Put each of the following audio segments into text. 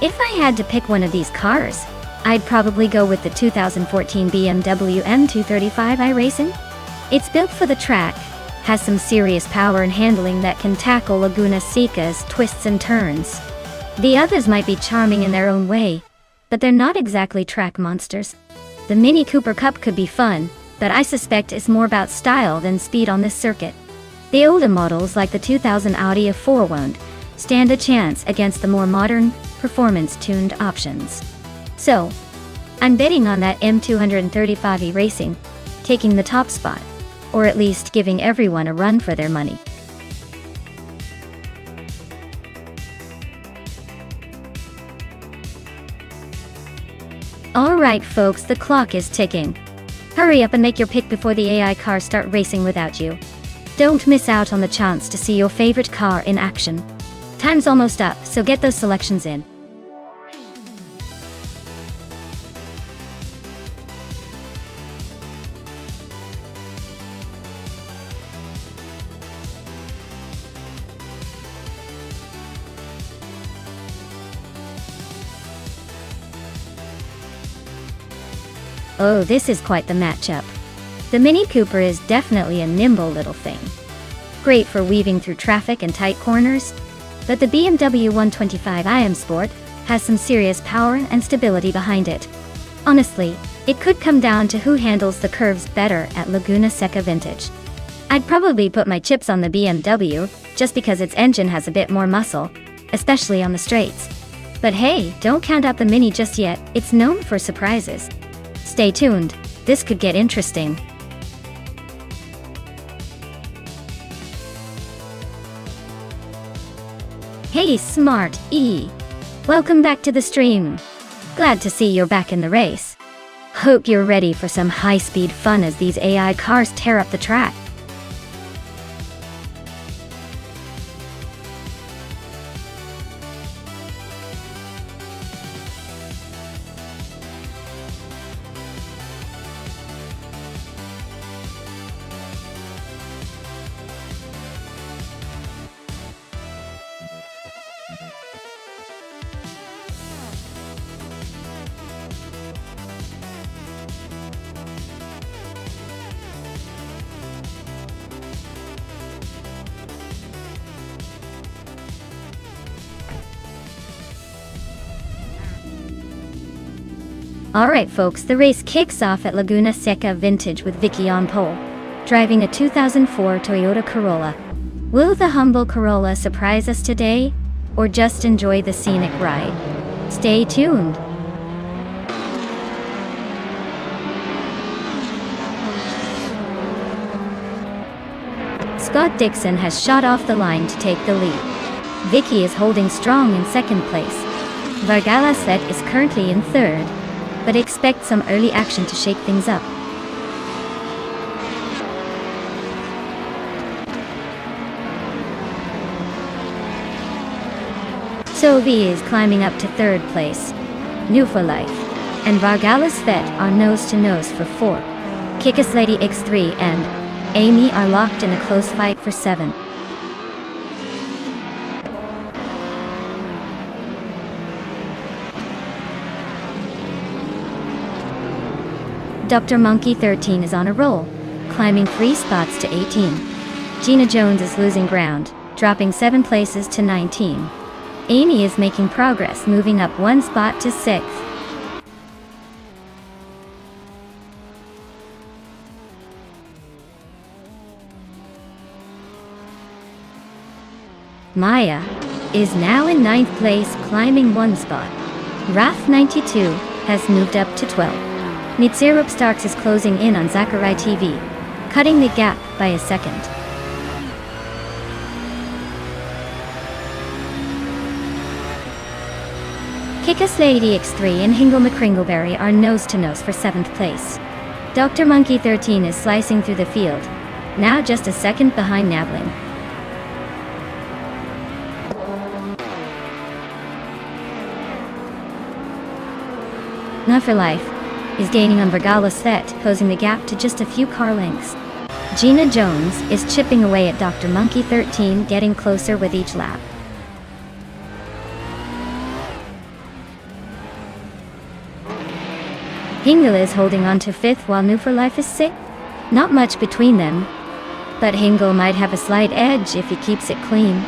If I had to pick one of these cars, I'd probably go with the 2014 BMW M235i Racing. It's built for the track, has some serious power and handling that can tackle Laguna Seca's twists and turns. The others might be charming in their own way, but they're not exactly track monsters. The Mini Cooper Cup could be fun, but I suspect it's more about style than speed on this circuit. The older models like the 2000 Audi A4 won't stand a chance against the more modern, performance-tuned options. So, I'm betting on that M235i Racing taking the top spot, or at least giving everyone a run for their money. Alright folks, the clock is ticking. Hurry up and make your pick before the AI cars start racing without you. Don't miss out on the chance to see your favorite car in action. Time's almost up, so get those selections in. Oh, this is quite the matchup. The Mini Cooper is definitely a nimble little thing. Great for weaving through traffic and tight corners, but the BMW 125i M Sport has some serious power and stability behind it. Honestly, it could come down to who handles the curves better at Laguna Seca Vintage. I'd probably put my chips on the BMW, just because its engine has a bit more muscle, especially on the straights. But hey, don't count out the Mini just yet, it's known for surprises. Stay tuned, this could get interesting. Hey Smart E! Welcome back to the stream. Glad to see you're back in the race. Hope you're ready for some high-speed fun as these AI cars tear up the track. Alright folks, the race kicks off at Laguna Seca Vintage with Vicky on pole, driving a 2004 Toyota Corolla. Will the humble Corolla surprise us today, or just enjoy the scenic ride? Stay tuned! Scott Dixon has shot off the line to take the lead. Vicky is holding strong in second place. Vargalaset is currently in third, but expect some early action to shake things up. Sovi is climbing up to third place. New for Life and Vargalas Vet are nose-to-nose for 4. Kickus Lady X3 and Amy are locked in a close fight for 7. Dr. Monkey 13 is on a roll, climbing 3 spots to 18. Gina Jones is losing ground, dropping 7 places to 19. Amy is making progress, moving up 1 spot to 6th. Maya is now in 9th place, climbing 1 spot. Wrath 92 has moved up to 12. Mitzirup Starks is closing in on Zachary TV, cutting the gap by a second. Kickus Lady X3 and Hingle McCringleberry are nose-to-nose for 7th place. Dr. Monkey 13 is slicing through the field, now just a second behind Navlin. Not for Life is gaining on Vergala's Vet, closing the gap to just a few car lengths. Gina Jones is chipping away at Dr. Monkey 13, getting closer with each lap. Hingle is holding on to 5th while New for Life is 6th. Not much between them, but Hingle might have a slight edge if he keeps it clean.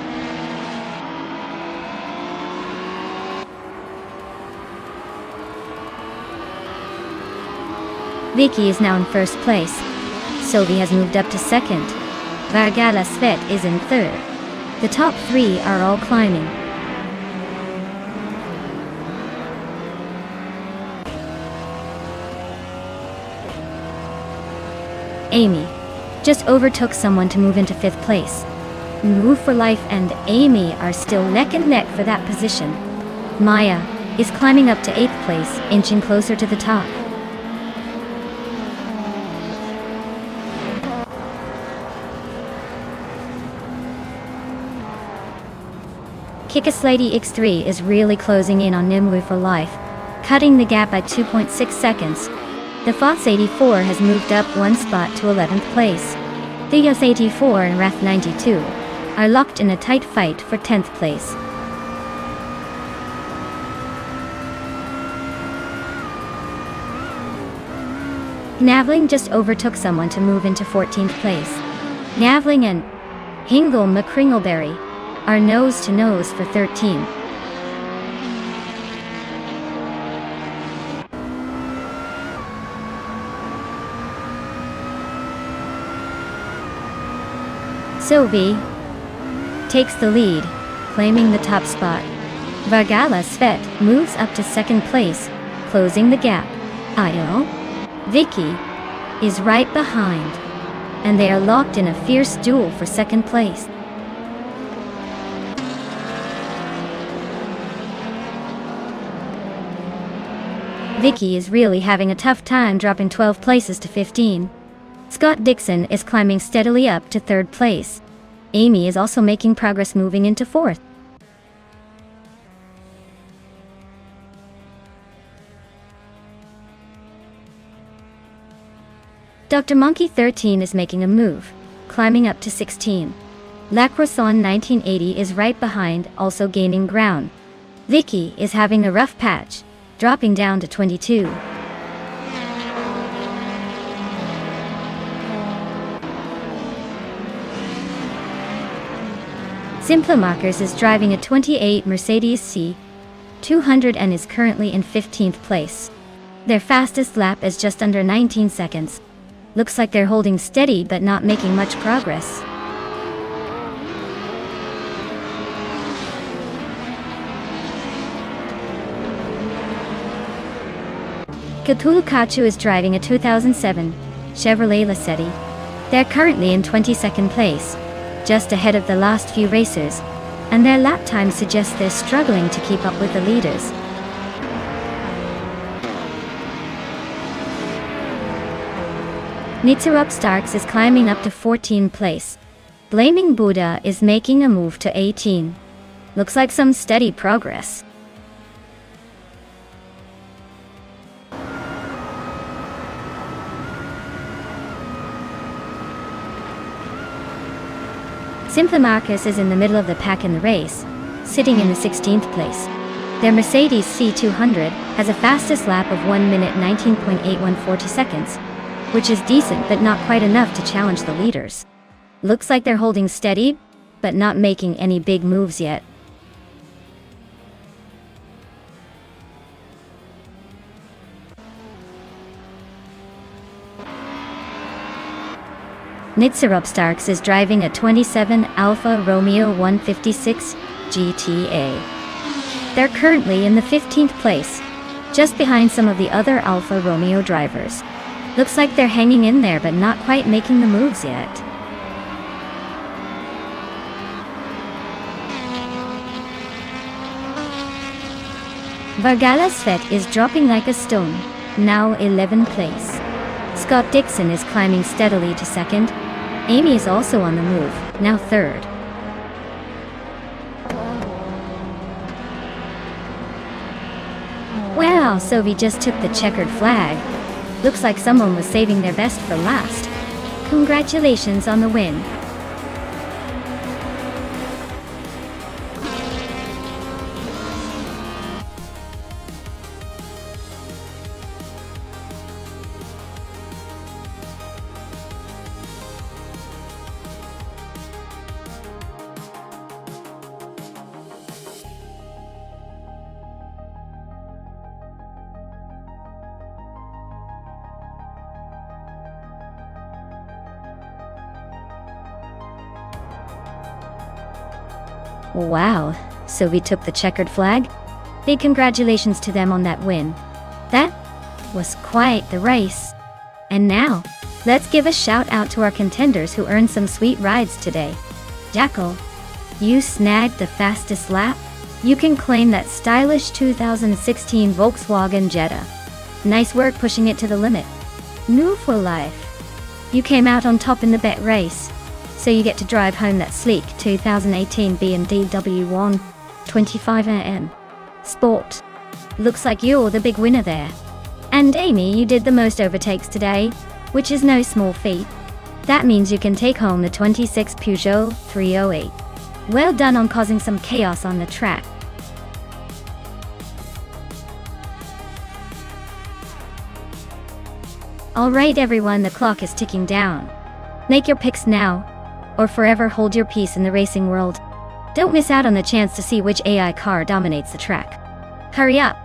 Vicky is now in 1st place. Sophie has moved up to 2nd. Vargala Svet is in 3rd. The top 3 are all climbing. Amy just overtook someone to move into 5th place. Move for Life and Amy are still neck and neck for that position. Maya is climbing up to 8th place, inching closer to the top. Kikaslady X3 is really closing in on Nimue for Life, cutting the gap by 2.6 seconds. The Fox 84 has moved up 1 spot to 11th place. The Yos 84 and Wrath 92 are locked in a tight fight for 10th place. Navling just overtook someone to move into 14th place. Navling and Hingle McCringleberry are nose to nose for 13. Sophie takes the lead, claiming the top spot. Vargala Svet moves up to 2nd place, closing the gap. Io, Vicky is right behind, and they are locked in a fierce duel for 2nd place. Vicky is really having a tough time, dropping 12 places to 15. Scott Dixon is climbing steadily up to 3rd place. Amy is also making progress, moving into 4th. Dr. Monkey 13 is making a move, climbing up to 16. Lacroixon 1980 is right behind, also gaining ground. Vicky is having a rough patch, dropping down to 22. Simplamarkers is driving a 28 Mercedes C200 and is currently in 15th place. Their fastest lap is just under 19 seconds. Looks like they're holding steady but not making much progress. Cthulhukachu is driving a 2007 Chevrolet Lacetti. They're currently in 22nd place, just ahead of the last few racers, and their lap time suggests they're struggling to keep up with the leaders. Nitsarup Starks is climbing up to 14th place. Blaming Buddha is making a move to 18. Looks like some steady progress. Simplamarcus is in the middle of the pack in the race, sitting in the 16th place. Their Mercedes C200 has a fastest lap of 1 minute 19.8140 seconds, which is decent but not quite enough to challenge the leaders. Looks like they're holding steady, but not making any big moves yet. Nitsarup Starks is driving a 27 Alfa Romeo 156 GTA. They're currently in the 15th place, just behind some of the other Alfa Romeo drivers. Looks like they're hanging in there but not quite making the moves yet. Vargala Svet is dropping like a stone, now 11th place. Scott Dixon is climbing steadily to 2nd. Amy is also on the move, now 3rd. Wow, Sophie just took the checkered flag. Looks like someone was saving their best for last. Congratulations on the win. Wow, so we took the checkered flag? Big congratulations to them on that win. That was quite the race. And now, let's give a shout out to our contenders who earned some sweet rides today. Jackal, you snagged the fastest lap. You can claim that stylish 2016 Volkswagen Jetta. Nice work pushing it to the limit. New for life. You came out on top in the bet race, so you get to drive home that sleek 2018 BMW 125 Sport. Looks like you're the big winner there. And Amy, you did the most overtakes today, which is no small feat. That means you can take home the 26 Peugeot 308. Well done on causing some chaos on the track. Alright everyone, the clock is ticking down. Make your picks now, or forever hold your peace in the racing world. Don't miss out on the chance to see which AI car dominates the track. Hurry up!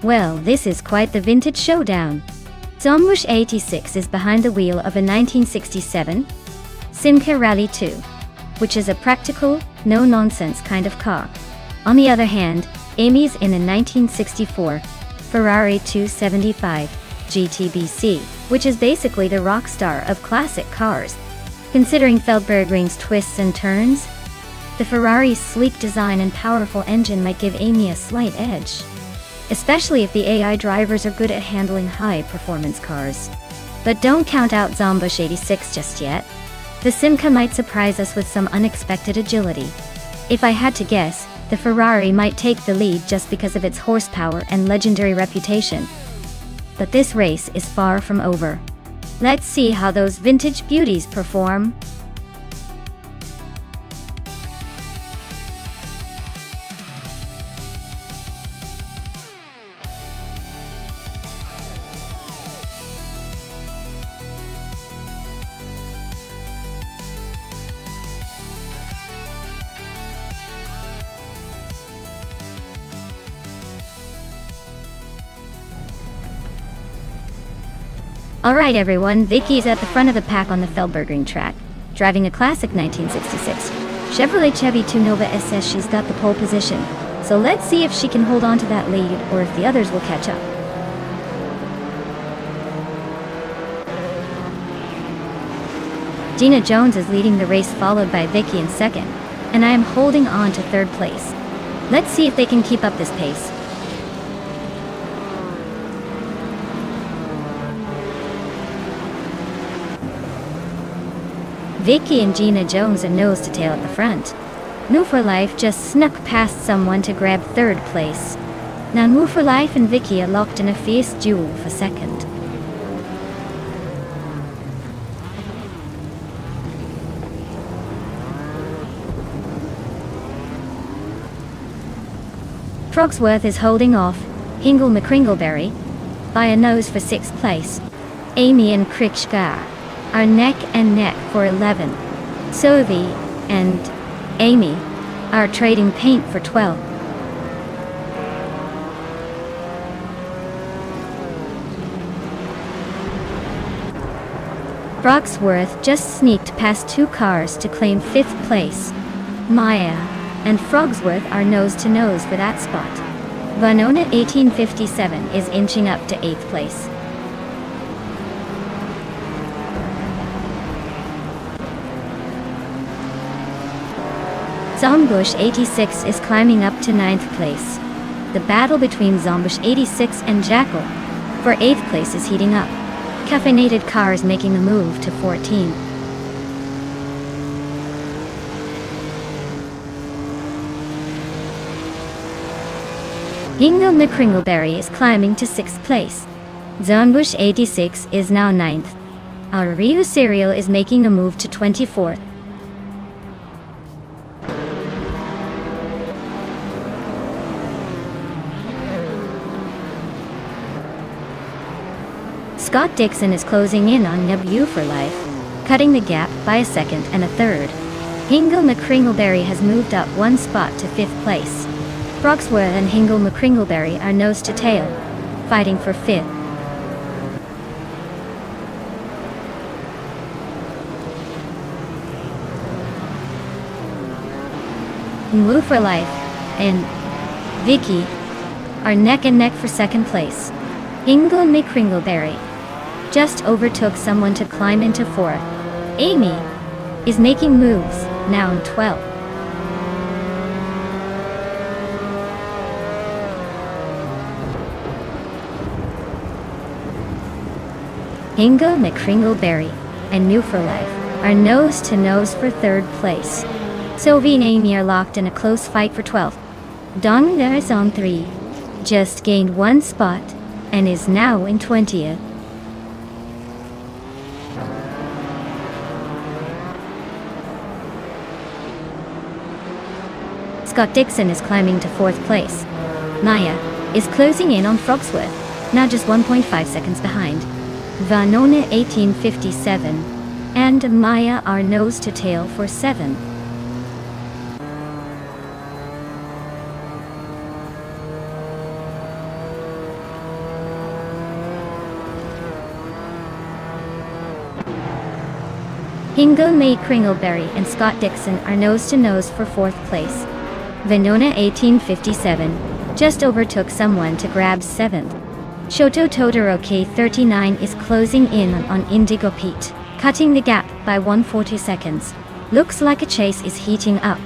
Well, this is quite the vintage showdown. Zombush 86 is behind the wheel of a 1967 Simca Rally 2, which is a practical, no-nonsense kind of car. On the other hand, Amy's in a 1964 Ferrari 275 GTBC, which is basically the rock star of classic cars. Considering Feldbergring's twists and turns, the Ferrari's sleek design and powerful engine might give Amy a slight edge, especially if the AI drivers are good at handling high-performance cars. But don't count out Zombush 86 just yet. The Simca might surprise us with some unexpected agility. If I had to guess, the Ferrari might take the lead just because of its horsepower and legendary reputation. But this race is far from over. Let's see how those vintage beauties perform. Alright everyone, Vicky's at the front of the pack on the Feldbergring track, driving a classic 1966 Chevrolet Chevy 2 Nova SS. She's got the pole position, so let's see if she can hold on to that lead or if the others will catch up. Gina Jones is leading the race, followed by Vicky in second, and I am holding on to third place. Let's see if they can keep up this pace. Vicky and Gina Jones are nose to tail at the front. New for Life just snuck past someone to grab third place. Now New for Life and Vicky are locked in a fierce duel for second. Frogsworth is holding off Hingle McCringleberry by a nose for sixth place. Amy and Krichka are neck and neck for 11. Sovi and Amy are trading paint for 12. Frogsworth just sneaked past two cars to claim fifth place. Maya and Frogsworth are nose to nose for that spot. Vanona 1857 is inching up to 8th place. Zombush 86 is climbing up to 9th place. The battle between Zombush 86 and Jackal for 8th place is heating up. Caffeinated Car is making the move to 14. Hingle McCringleberry is climbing to 6th place. Zombush 86 is now 9th. Our Ryu Cereal is making a move to 24th. Scott Dixon is closing in on Nebu for life, cutting the gap by a second and a third. Hingle McCringleberry has moved up 1 spot to 5th place. Broxworth and Hingle McCringleberry are nose to tail, fighting for 5th. Moo for Life and Vicky are neck and neck for 2nd place. Hingle McCringleberry just overtook someone to climb into 4th. Amy is making moves, now in 12th. Hingle McCringleberry and New for Life are nose to nose for 3rd place. Sylvie and Amy are locked in a close fight for 12th. Dong is on 3, just gained 1 spot and is now in 20th. Scott Dixon is climbing to 4th place. Maya is closing in on Frogsworth, now just 1.5 seconds behind. Vanona 1857 and Maya are nose to tail for 7. Hingle McCringleberry and Scott Dixon are nose to nose for 4th place. Vanona 1857 just overtook someone to grab 7th. Shoto Todoroki 39 is closing in on Indigo Pete, cutting the gap by 140 seconds. Looks like a chase is heating up.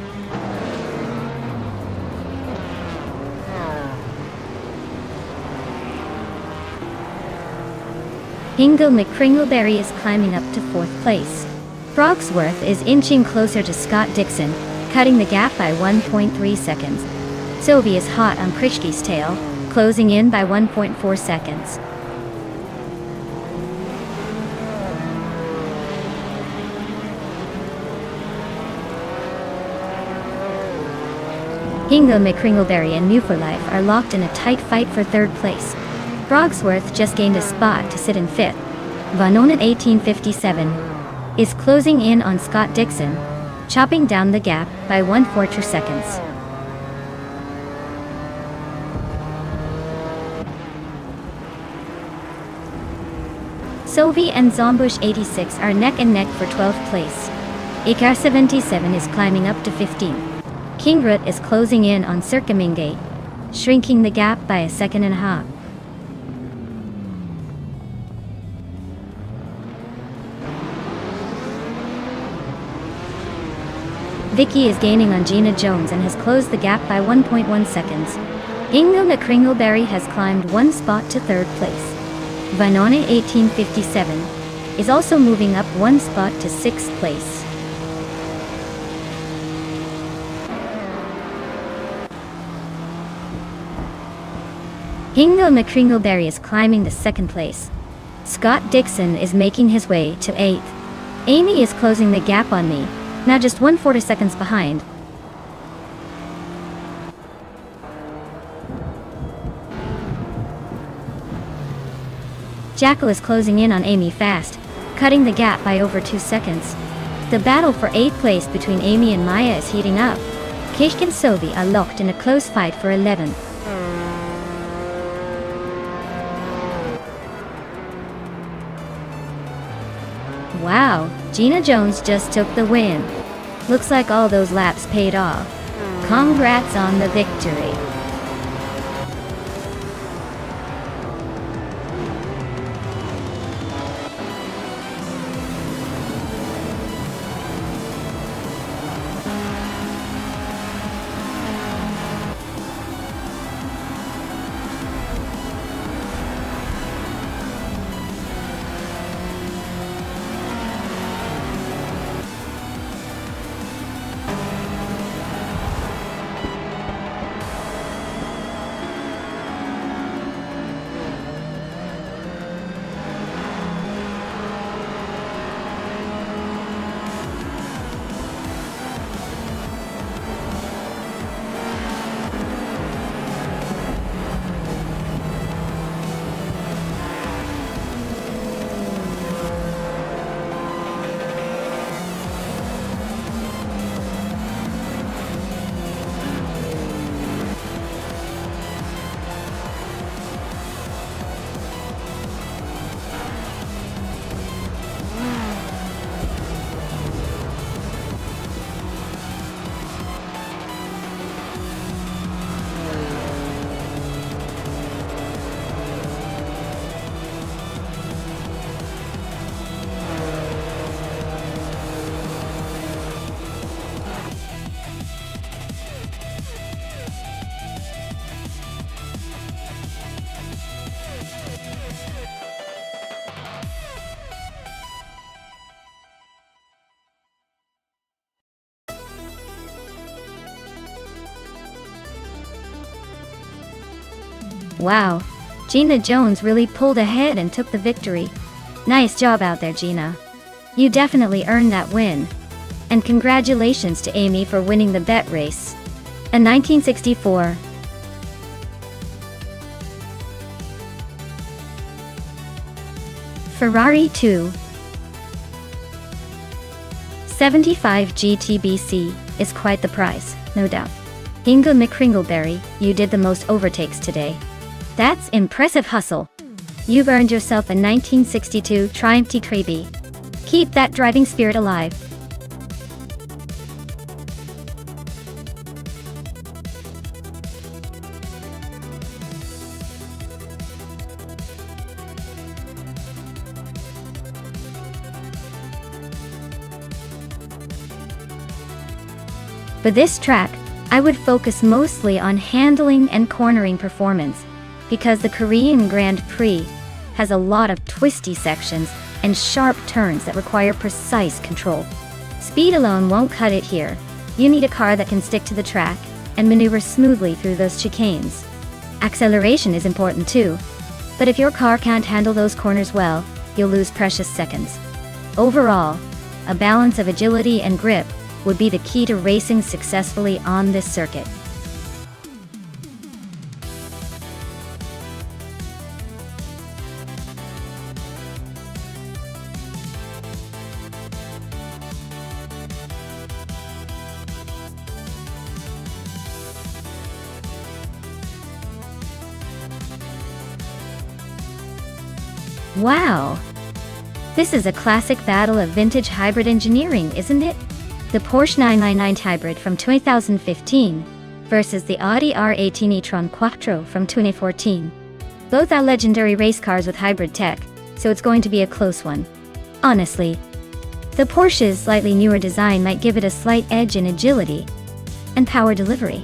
Hingle McCringleberry is climbing up to 4th place. Frogsworth is inching closer to Scott Dixon, cutting the gap by 1.3 seconds. Sylvie is hot on Krishki's tail, closing in by 1.4 seconds. Hingle McCringleberry and Mew for Life are locked in a tight fight for 3rd place. Frogsworth just gained a spot to sit in 5th. Vanona 1857 is closing in on Scott Dixon, chopping down the gap by 1/4 seconds. Sylvie and Zombush 86 are neck and neck for 12th place. Ikar 77 is climbing up to 15. Kingrut is closing in on Circumingate, shrinking the gap by a second and a half. Vicky is gaining on Gina Jones and has closed the gap by 1.1 seconds. Hingle McCringleberry has climbed 1 spot to 3rd place. Vanona 1857 is also moving up 1 spot to 6th place. Hingle McCringleberry is climbing to 2nd place. Scott Dixon is making his way to 8th. Amy is closing the gap on me, now just 1/40 seconds behind. Jackal is closing in on Amy fast, cutting the gap by over 2 seconds. The battle for 8th place between Amy and Maya is heating up. Kishk and Sylvie are locked in a close fight for 11th. Wow, Gina Jones just took the win. Looks like all those laps paid off. Congrats on the victory. Wow, Gina Jones really pulled ahead and took the victory. Nice job out there, Gina. You definitely earned that win. And congratulations to Amy for winning the bet race. In 1964, Ferrari 275 GTBC is quite the prize, no doubt. Inga McCringleberry, you did the most overtakes today. That's impressive hustle. You've earned yourself a 1962 Triumph T3B. Keep that driving spirit alive. For this track, I would focus mostly on handling and cornering performance, because the Korean Grand Prix has a lot of twisty sections and sharp turns that require precise control. Speed alone won't cut it here. You need a car that can stick to the track and maneuver smoothly through those chicanes. Acceleration is important too, but if your car can't handle those corners well, you'll lose precious seconds. Overall, a balance of agility and grip would be the key to racing successfully on this circuit. Wow! This is a classic battle of vintage hybrid engineering, isn't it? The Porsche 999 Hybrid from 2015 versus the Audi R18 e-tron Quattro from 2014. Both are legendary race cars with hybrid tech, so it's going to be a close one. Honestly, the Porsche's slightly newer design might give it a slight edge in agility and power delivery,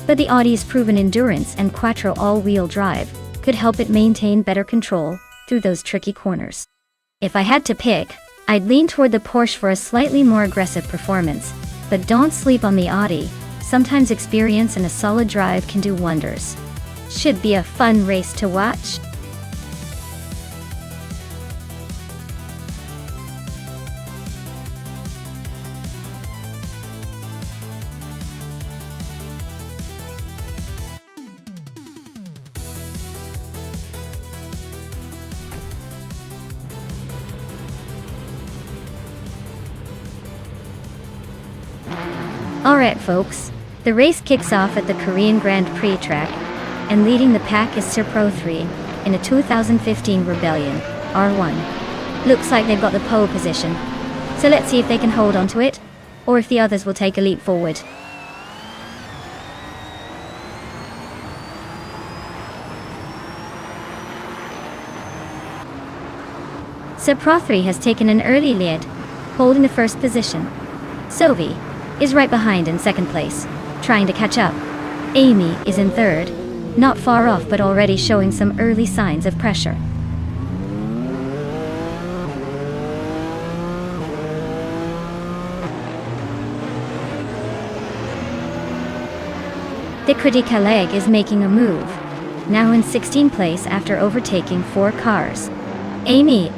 but the Audi's proven endurance and Quattro all-wheel drive could help it maintain better control through those tricky corners. If I had to pick, I'd lean toward the Porsche for a slightly more aggressive performance, but don't sleep on the Audi. Sometimes experience and a solid drive can do wonders. Should be a fun race to watch. Alright folks, the race kicks off at the Korean Grand Prix track, and leading the pack is Serpro 3 in a 2015 Rebellion R1. Looks like they've got the pole position, so let's see if they can hold on to it, or if the others will take a leap forward. Serpro 3 has taken an early lead, holding the first position. Sovi is right behind in second place, trying to catch up. Amy is in third, not far off but already showing some early signs of pressure. The Critique Leg is making a move, now in 16th place after overtaking 4 cars. Amy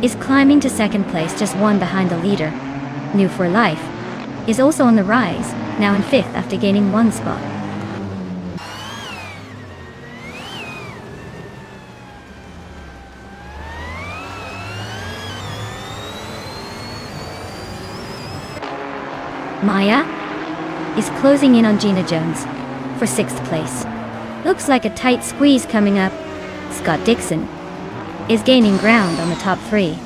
is climbing to second place, just one behind the leader. New for Life is also on the rise, now in 5th after gaining 1 spot. Maya is closing in on Gina Jones for 6th place. Looks like a tight squeeze coming up. Scott Dixon is gaining ground on the top 3.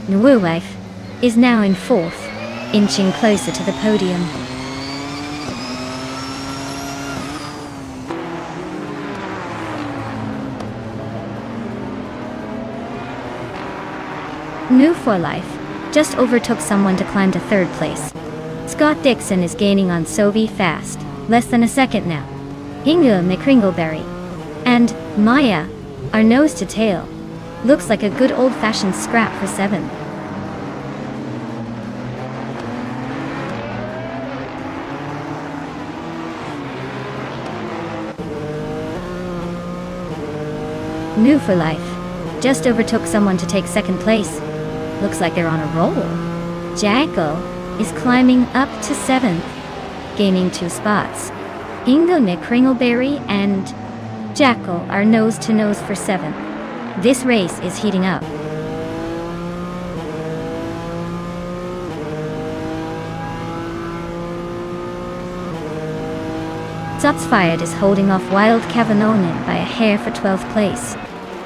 Nwu Life is now in 4th, inching closer to the podium. New for Life just overtook someone to climb to 3rd place. Scott Dixon is gaining on Sovi fast, less than a second now. Inga McCringleberry and Maya are nose to tail. Looks like a good old-fashioned scrap for 7th. new for life. Just overtook someone to take second place. Looks like they're on a roll. Jackal is climbing up to 7th, gaining 2 spots. Nick Kringleberry and Jackal are nose to nose for 7th. This race is heating up. Shots Fired is holding off Wild Cavanonin by a hair for 12th place.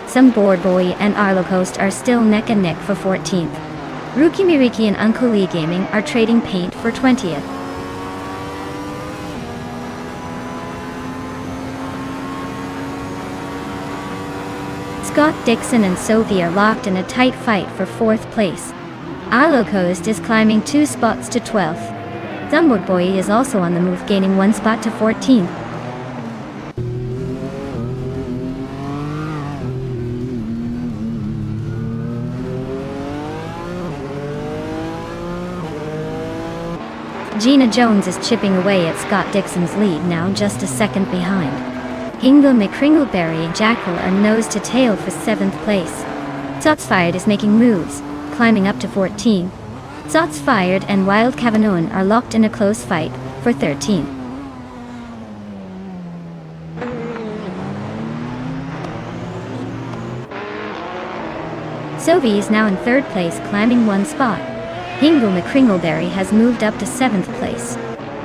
Some Board Boy and Arlo Coast are still neck and neck for 14th. Rookie Miriki and Uncle Lee Gaming are trading paint for 20th. Scott Dixon and Sophie are locked in a tight fight for 4th place. Arlo Coast is climbing 2 spots to 12th. Board Boy is also on the move, gaining 1 spot to 14th. Gina Jones is chipping away at Scott Dixon's lead, now just a second behind. Hingle McCringleberry and Jackal are nose to tail for 7th place. Shots Fired is making moves, climbing up to 14. Shots Fired and Wild Cavanoin are locked in a close fight for 13th. Sophie is now in 3rd place, climbing 1 spot. Hingle McCringleberry has moved up to 7th place.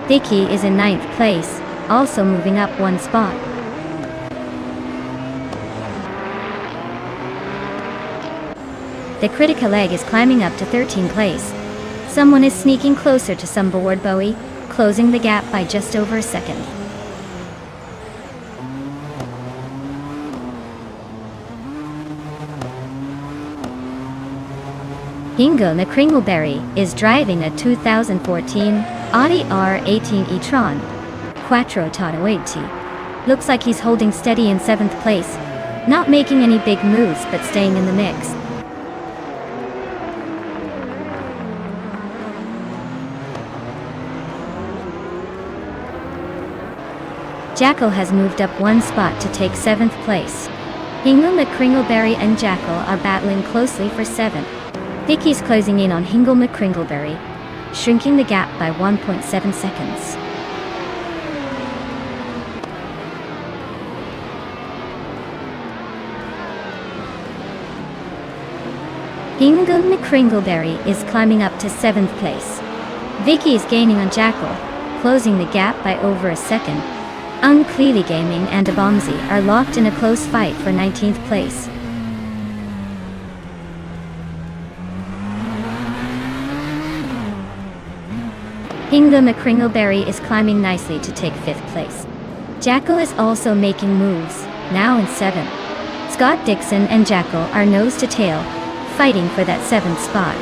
Vicky is in 9th place, also moving up 1 spot. The Critical Egg is climbing up to 13th place. Someone is sneaking closer to some Board Bowie, closing the gap by just over a second. Hingle McCringleberry is driving a 2014 Audi R18 e-tron Quattro Totoiti. Looks like he's holding steady in 7th place, not making any big moves but staying in the mix. Jackal has moved up 1 spot to take 7th place. Hingle McCringleberry and Jackal are battling closely for 7th. Vicky's closing in on Hingle McCringleberry, shrinking the gap by 1.7 seconds. Hingle McCringleberry is climbing up to 7th place. Vicky is gaining on Jackal, closing the gap by over a second. Uncleely Gaming and Abomzi are locked in a close fight for 19th place. Hingle McCringleberry is climbing nicely to take 5th place. Jackal is also making moves, now in 7th. Scott Dixon and Jackal are nose to tail, fighting for that 7th spot.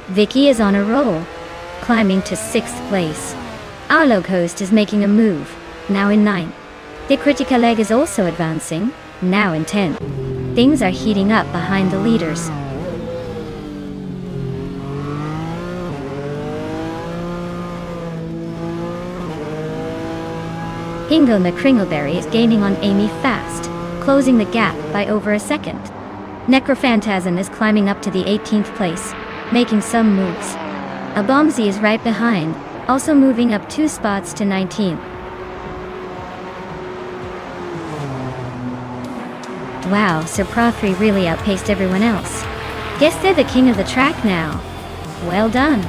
Vicky is on a roll, climbing to 6th place. Arlo Coast is making a move, now in 9th. The Critical Egg is also advancing, now in 10th. Things are heating up behind the leaders. Hingle McCringleberry is gaining on Amy fast, closing the gap by over a second. Necrophantasm is climbing up to the 18th place, making some moves. Abomzi is right behind, also moving up 2 spots to 19th. Wow, Sir Prothry really outpaced everyone else. Guess they're the king of the track now. Well done.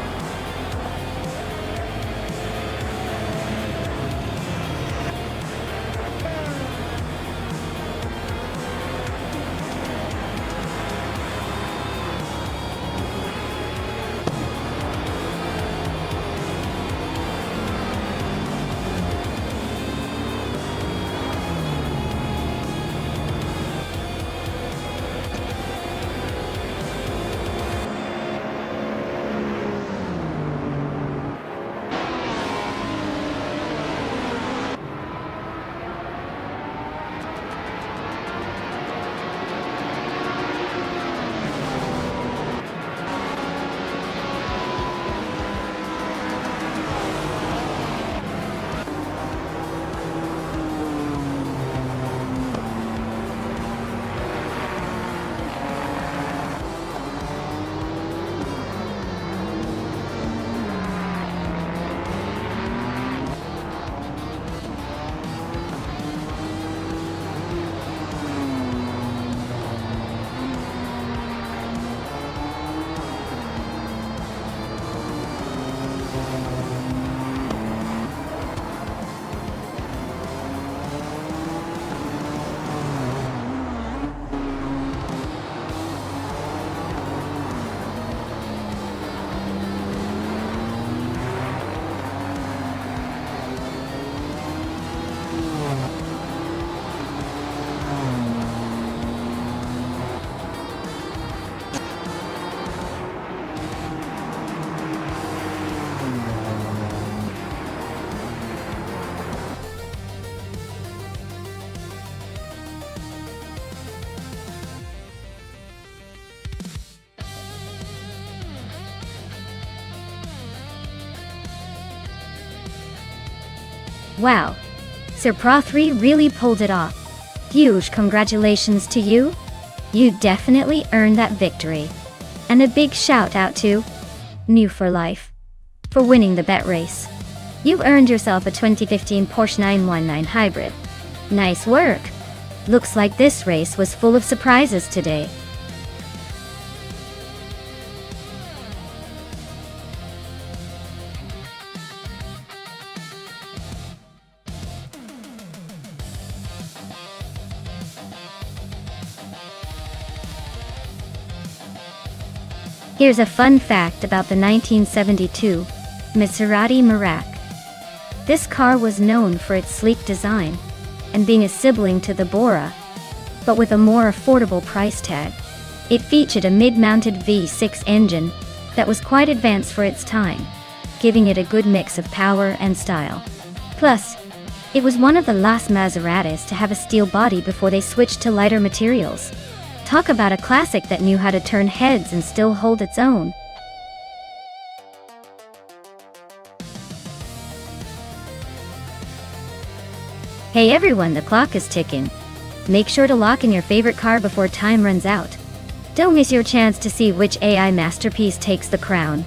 Wow. Sir Pro 3 really pulled it off. Huge congratulations to you. You definitely earned that victory. And a big shout out to New for Life for winning the bet race. You've earned yourself a 2015 Porsche 919 Hybrid. Nice work. Looks like this race was full of surprises today. Here's a fun fact about the 1972 Maserati Merak. This car was known for its sleek design and being a sibling to the Bora, but with a more affordable price tag. It featured a mid-mounted V6 engine that was quite advanced for its time, giving it a good mix of power and style. Plus, it was one of the last Maseratis to have a steel body before they switched to lighter materials. Talk about a classic that knew how to turn heads and still hold its own. Hey everyone, the clock is ticking. Make sure to lock in your favorite car before time runs out. Don't miss your chance to see which AI masterpiece takes the crown.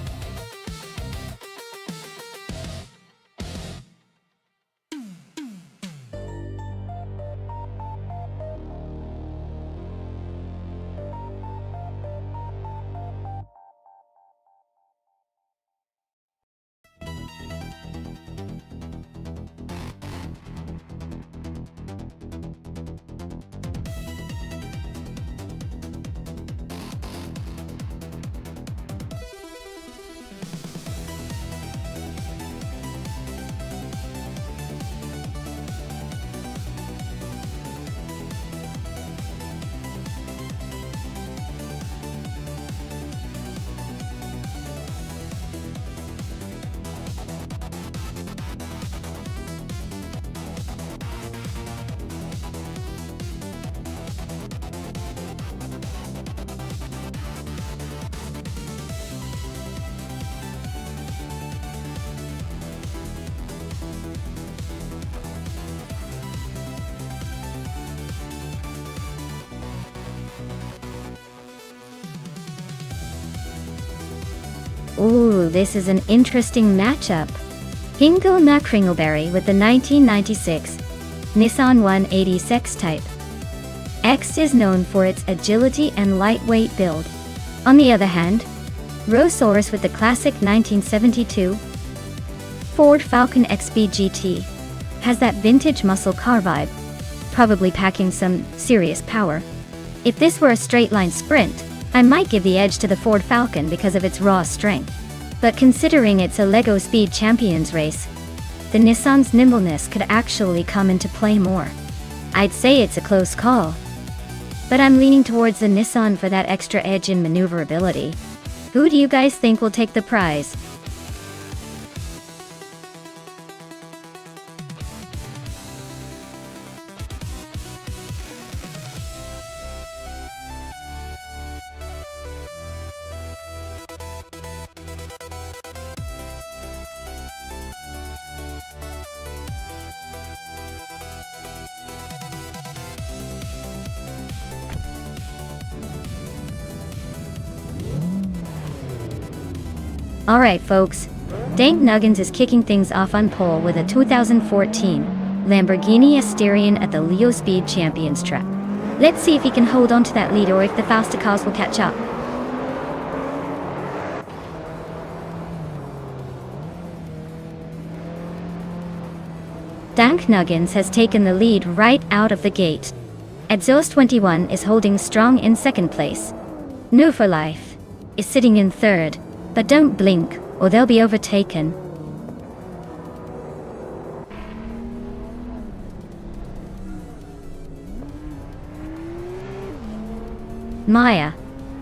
Ooh, this is an interesting matchup. Hingle Macringleberry with the 1996 Nissan 180 X-Type. X is known for its agility and lightweight build. On the other hand, Rosaurus with the classic 1972 Ford Falcon XB GT has that vintage muscle car vibe, probably packing some serious power. If this were a straight-line sprint, I might give the edge to the Ford Falcon because of its raw strength. But considering it's a LEGO Speed Champions race, the Nissan's nimbleness could actually come into play more. I'd say it's a close call, but I'm leaning towards the Nissan for that extra edge in maneuverability. Who do you guys think will take the prize? Alright folks, Dank Nuggins is kicking things off on pole with a 2014 Lamborghini Asterion at the Leo Speed Champions track. Let's see if he can hold on to that lead or if the faster cars will catch up. Dank Nuggins has taken the lead right out of the gate. Exhaust 21 is holding strong in second place. New for Life is sitting in third, but don't blink or they'll be overtaken. Maya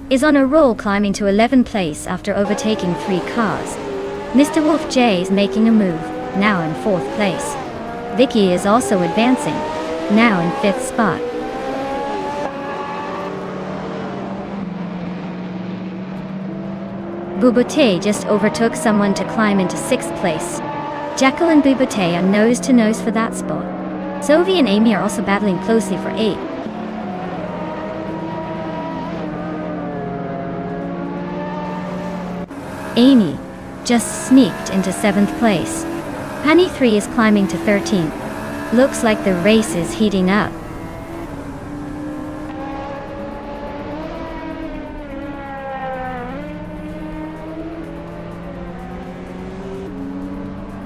is on a roll, climbing to 11th place after overtaking 3 cars. Mr. Wolf J is making a move, now in 4th place. Vicky is also advancing, now in 5th spot. Bubute just overtook someone to climb into 6th place. Jekyll and Bubate are nose to nose for that spot. Sophie and Amy are also battling closely for 8. Amy just sneaked into 7th place. Honey 3 is climbing to 13th. Looks like the race is heating up.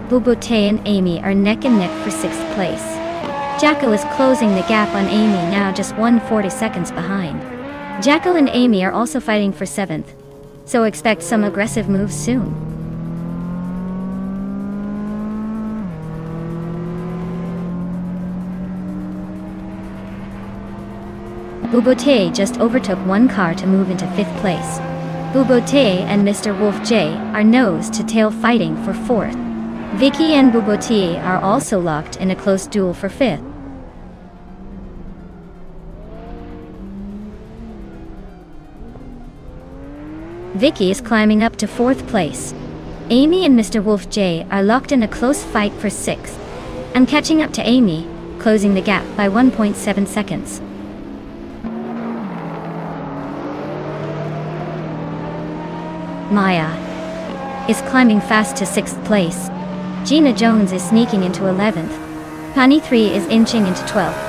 Bubate and Amy are neck and neck for 6th place. Jekyll is closing the gap on Amy, now just 140 seconds behind. Jekyll and Amy are also fighting for 7th, so expect some aggressive moves soon. Bubate just overtook one car to move into 5th place. Bubate and Mr. Wolf J are nose to tail fighting for 4th. Vicky and Bubate are also locked in a close duel for 5th. Vicky is climbing up to 4th place. Amy and Mr. Wolf J are locked in a close fight for 6th. And catching up to Amy, closing the gap by 1.7 seconds. Maya is climbing fast to 6th place. Gina Jones is sneaking into 11th. Honey 3 is inching into 12th.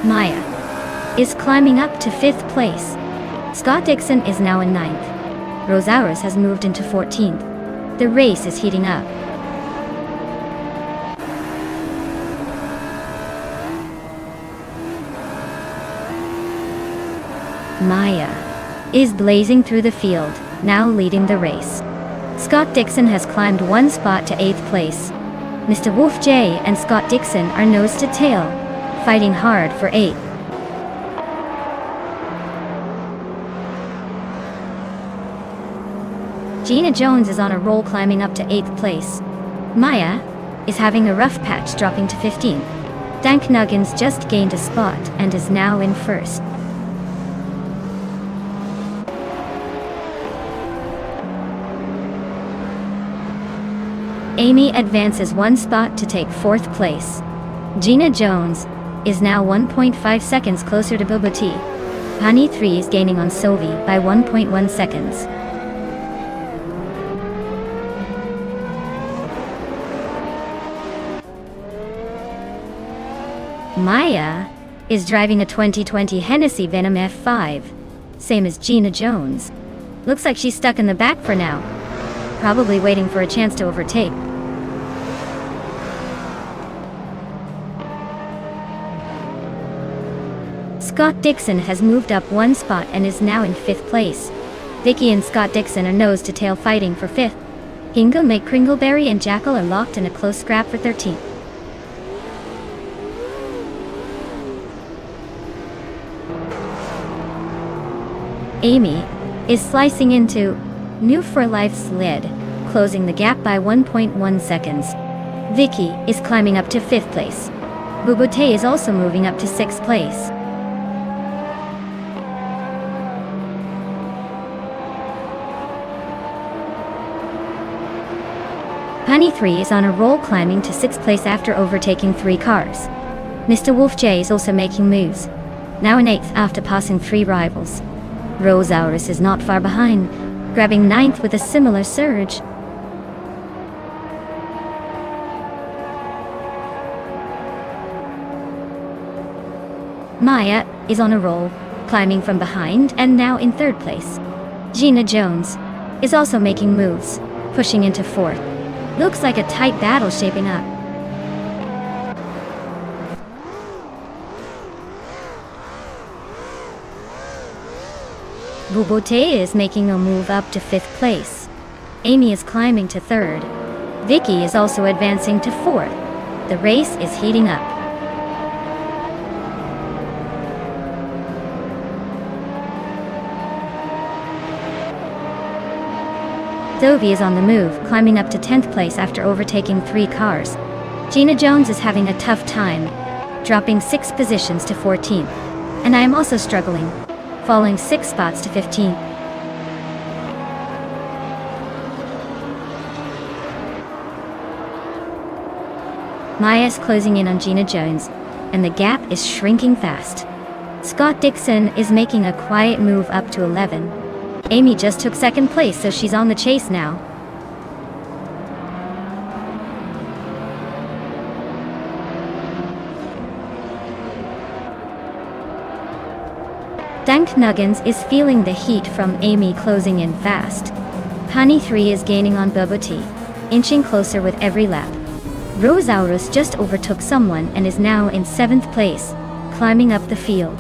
Maya is climbing up to 5th place. Scott Dixon is now in 9th. Rosauers has moved into 14th. The race is heating up. Maya is blazing through the field, now leading the race. Scott Dixon has climbed one spot to 8th place. Mr. Wolf J and Scott Dixon are nose to tail, fighting hard for 8th. Gina Jones is on a roll, climbing up to 8th place. Maya is having a rough patch, dropping to 15th. Dank Nuggins just gained a spot and is now in 1st. Amy advances one spot to take 4th place. Gina Jones is now 1.5 seconds closer to Bubate. Honey 3 is gaining on Sophie by 1.1 seconds. Maya is driving a 2020 Hennessy Venom F5, same as Gina Jones. Looks like she's stuck in the back for now, probably waiting for a chance to overtake. Scott Dixon has moved up one spot and is now in 5th place. Vicky and Scott Dixon are nose to tail fighting for 5th. Hingle, McCringleberry and Jackal are locked in a close scrap for 13th. Amy is slicing into New for Life sled, closing the gap by 1.1 seconds. Vicky is climbing up to 5th place. Bubate is also moving up to 6th place. Honey 3 is on a roll, climbing to 6th place after overtaking 3 cars. Mr. Wolf J is also making moves, now in 8th after passing 3 rivals. Rosauers is not far behind, grabbing 9th with a similar surge. Maya is on a roll, climbing from behind and now in 3rd place. Gina Jones is also making moves, pushing into 4th. Looks like a tight battle shaping up. Bubate is making a move up to 5th place. Amy is climbing to 3rd. Vicky is also advancing to 4th. The race is heating up. Sophie is on the move, climbing up to 10th place after overtaking 3 cars. Gina Jones is having a tough time, dropping 6 positions to 14th. And I am also struggling, falling 6 spots to 15th. Maya's closing in on Gina Jones, and the gap is shrinking fast. Scott Dixon is making a quiet move up to 11. Amy just took second place, so she's on the chase now. Dank Nuggins is feeling the heat from Amy closing in fast. Honey 3 is gaining on Bobo Tea, inching closer with every lap. Rosaurus just overtook someone and is now in 7th place, climbing up the field.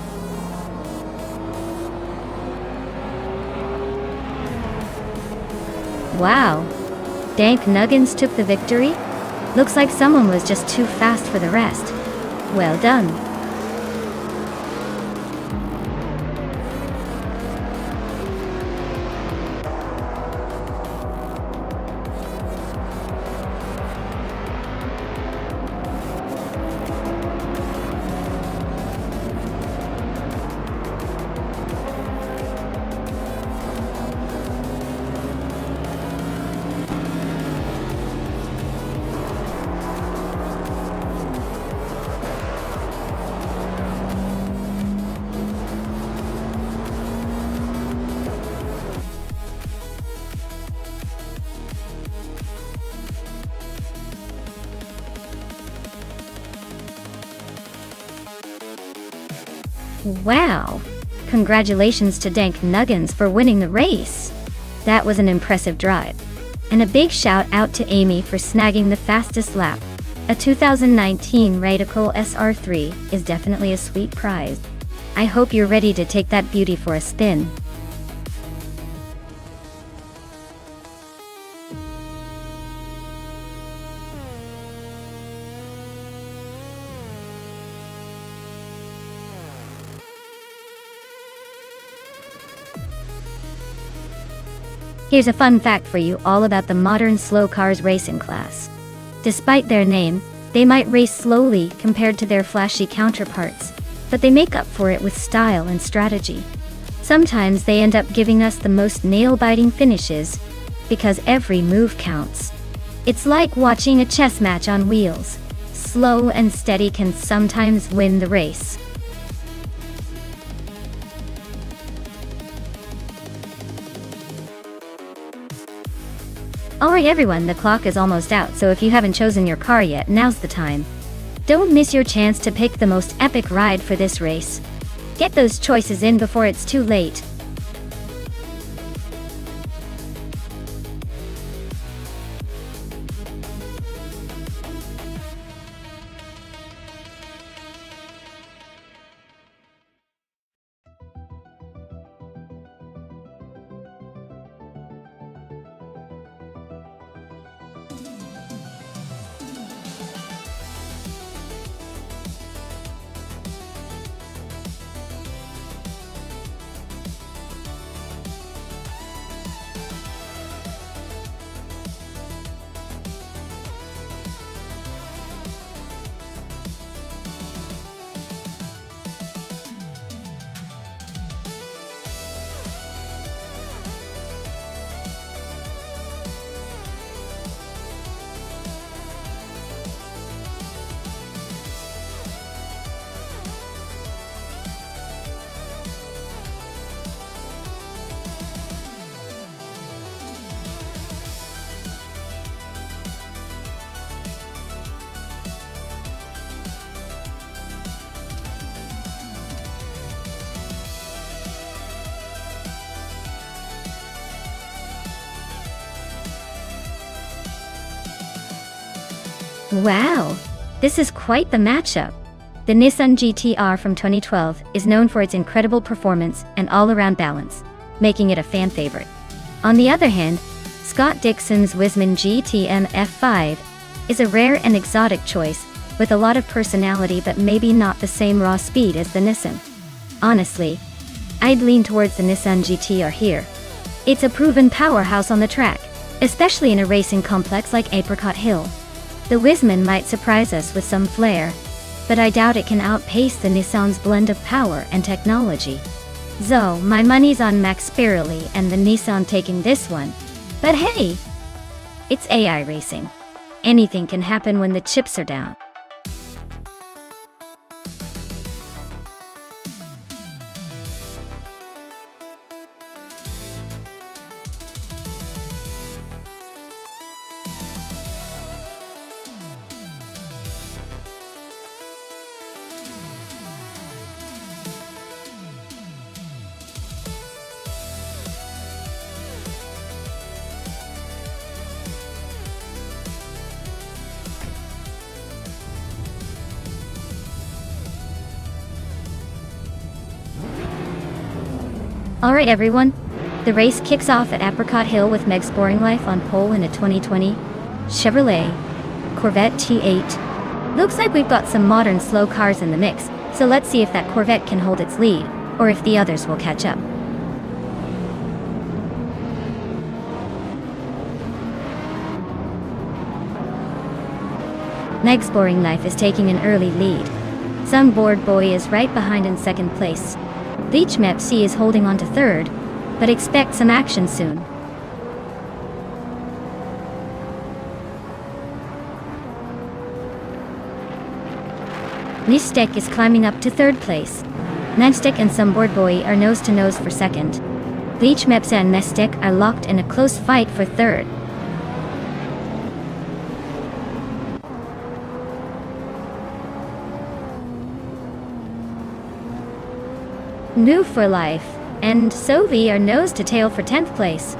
Wow! Dank Nuggins took the victory? Looks like someone was just too fast for the rest. Well done. Wow! Congratulations to Dank Nuggins for winning the race! That was an impressive drive. And a big shout out to Amy for snagging the fastest lap. A 2019 Radical SR3 is definitely a sweet prize. I hope you're ready to take that beauty for a spin. Here's a fun fact for you all about the modern slow cars racing class. Despite their name, they might race slowly compared to their flashy counterparts, but they make up for it with style and strategy. Sometimes they end up giving us the most nail-biting finishes, because every move counts. It's like watching a chess match on wheels. Slow and steady can sometimes win the race. Alright everyone, the clock is almost out, so if you haven't chosen your car yet, now's the time. Don't miss your chance to pick the most epic ride for this race. Get those choices in before it's too late. Wow! This is quite the matchup. The Nissan GT-R from 2012 is known for its incredible performance and all-around balance, making it a fan favorite. On the other hand, Scott Dixon's Wiseman GTM F5 is a rare and exotic choice, with a lot of personality but maybe not the same raw speed as the Nissan. Honestly, I'd lean towards the Nissan GT-R here. It's a proven powerhouse on the track, especially in a racing complex like Apricot Hill. The Wiseman might surprise us with some flair, but I doubt it can outpace the Nissan's blend of power and technology. So, my money's on Max Spirelli and the Nissan taking this one. But hey! It's AI racing. Anything can happen when the chips are down. Alright everyone, the race kicks off at Apricot Hill with Meg's Boring Life on pole in a 2020 Chevrolet Corvette T8. Looks like we've got some modern slow cars in the mix, so let's see if that Corvette can hold its lead, or if the others will catch up. Meg's Boring Life is taking an early lead. Some bored boy is right behind in second place. Leech Mepsi is holding on to third, but expect some action soon. Nonstop is climbing up to third place. Nonstop and some bored boy are nose to nose for second. Leech Mepsi and Nonstop are locked in a close fight for third. New for Life and Sovi are nose to tail for 10th place.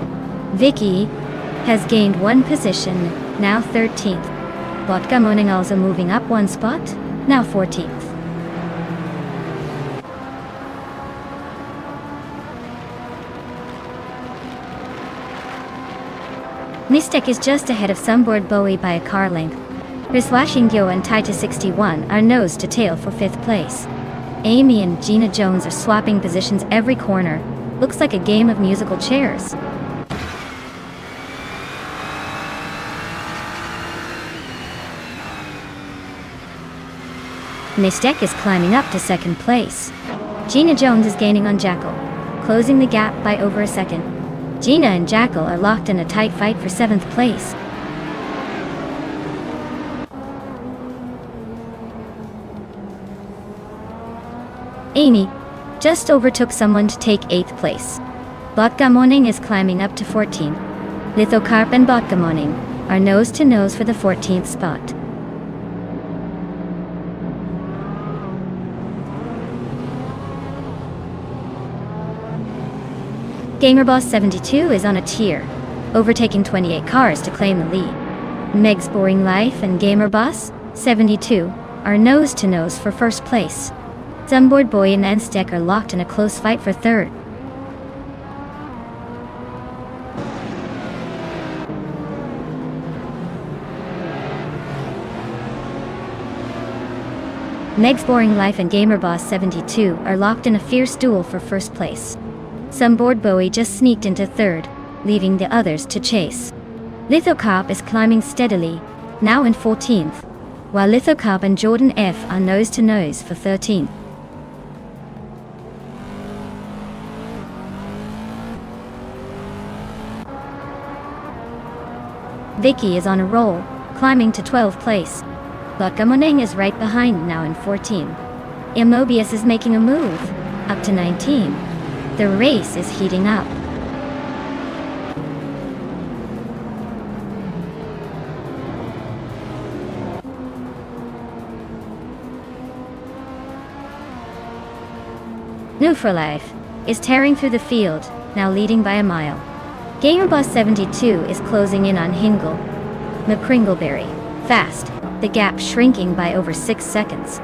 Vicky has gained one position, now 13th. Vodka Moning also moving up one spot, now 14th. Nonstop is just ahead of Sunboard Bowie by a car length. Riswashingyo and Taita 61 are nose to tail for 5th place. Amy and Gina Jones are swapping positions every corner. Looks like a game of musical chairs. Nonstop is climbing up to second place. Gina Jones is gaining on Jackal, closing the gap by over a second. Gina and Jackal are locked in a tight fight for 7th place. Amy just overtook someone to take 8th place. Vodka Morning is climbing up to 14. Lithocarp and Vodka Morning are nose to nose for the 14th spot. GamerBoss 72 is on a tear, overtaking 28 cars to claim the lead. Meg's Boring Life and GamerBoss 72 are nose to nose for first place. Sunboard Boy and Nonstop are locked in a close fight for third. Meg's Boring Life and GamerBoss 72 are locked in a fierce duel for first place. Sunboard Bowie just sneaked into third, leaving the others to chase. Lithocop is climbing steadily, now in 14th, while Lithocop and Jordan F are nose to nose for 13th. Vicky is on a roll, climbing to 12th place. Lotgamoneng is right behind, now in 14. Immobius is making a move, up to 19. The race is heating up. New for Life is tearing through the field, now leading by a mile. GamerBoss 72 is closing in on Hingle. McCringleberry, fast, the gap shrinking by over 6 seconds.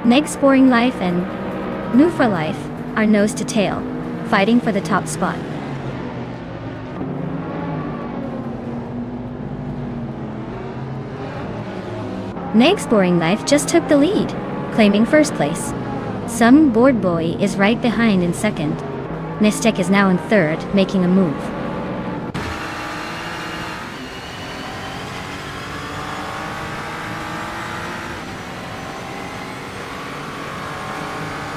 Meg's Boring Life and New for Life are nose to tail, fighting for the top spot. Meg's Boring Life just took the lead, claiming first place. Some bored boy is right behind in second. Nonstop is now in third, making a move.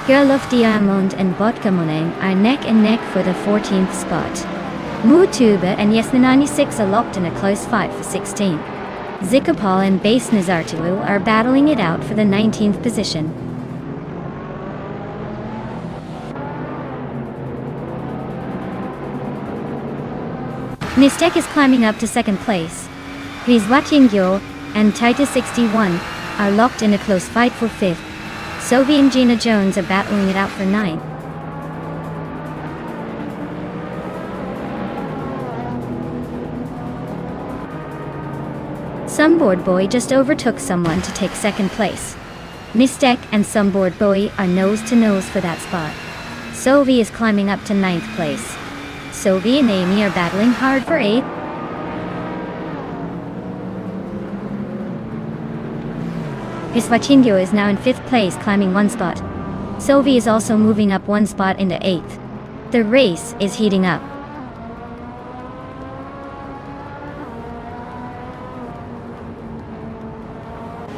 Girl of Diamond and Vodka Moneng are neck and neck for the 14th spot. Mutuba and Yesna96 are locked in a close fight for 16th. Zikapal and Base Nazartu are battling it out for the 19th position. Nonstop is climbing up to second place. Rizwatingyo and Titus 61 are locked in a close fight for 5th. Sovi and Gina Jones are battling it out for 9th. Sunboard Boy just overtook someone to take second place. Nonstop and Sunboard Boy are nose to nose for that spot. Sovi is climbing up to 9th place. Sovi and Amy are battling hard for 8th. Pisvachingo is now in 5th place, climbing 1 spot. Sovi is also moving up 1 spot into 8th. The race is heating up.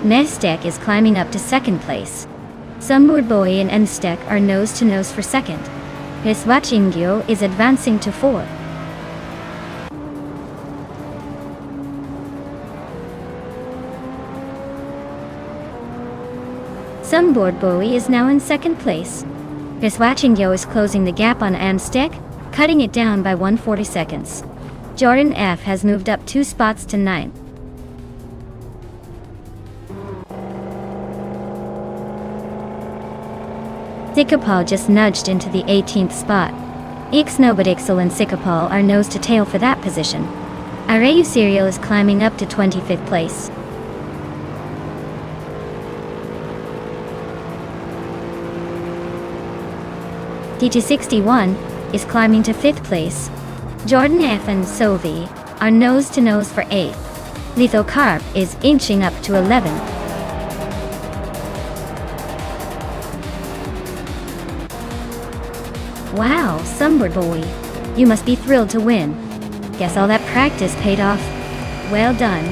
Nestek is climbing up to 2nd place. Sumburboy and Enstek are nose to nose for 2nd. Pisvachingo is advancing to 4th. Sumburboy is now in 2nd place. Pisvachingo is closing the gap on Enstek, cutting it down by 140 seconds. Jordan F has moved up 2 spots to 9th. Sikapal just nudged into the 18th spot. Ixnobadixel and Sikapal are nose to tail for that position. Arayu Serial is climbing up to 25th place. TT61 is climbing to 5th place. Jordan F and Sovi are nose to nose for 8th. Lithocarp is inching up to 11th. Wow, Sumburboy, you must be thrilled to win. Guess all that practice paid off. Well done.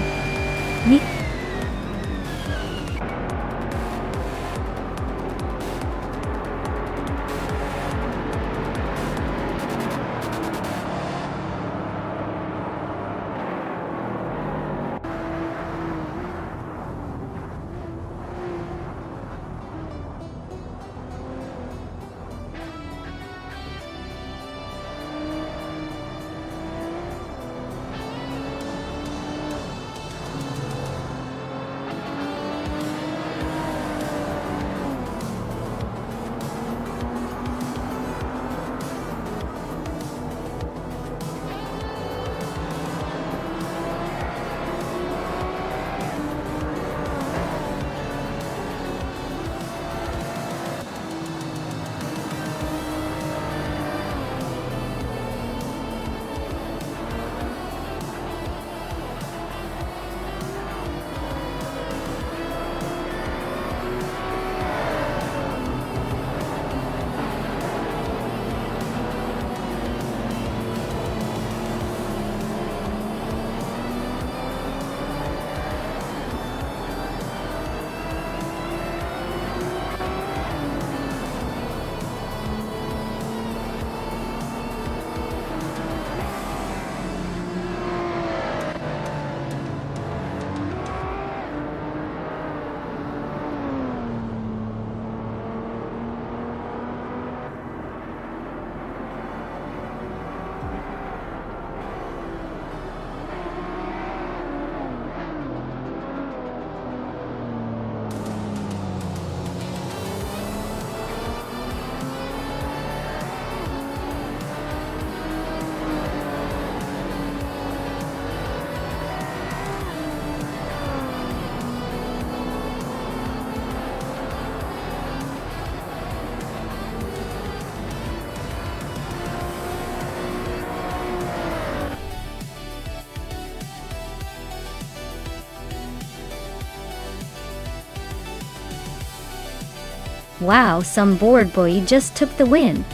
Wow, Sumburboy just took the win.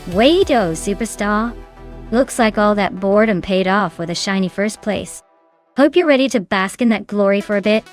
Way to go, superstar. Looks like all that boredom paid off with a shiny 1st place. Hope you're ready to bask in that glory for a bit.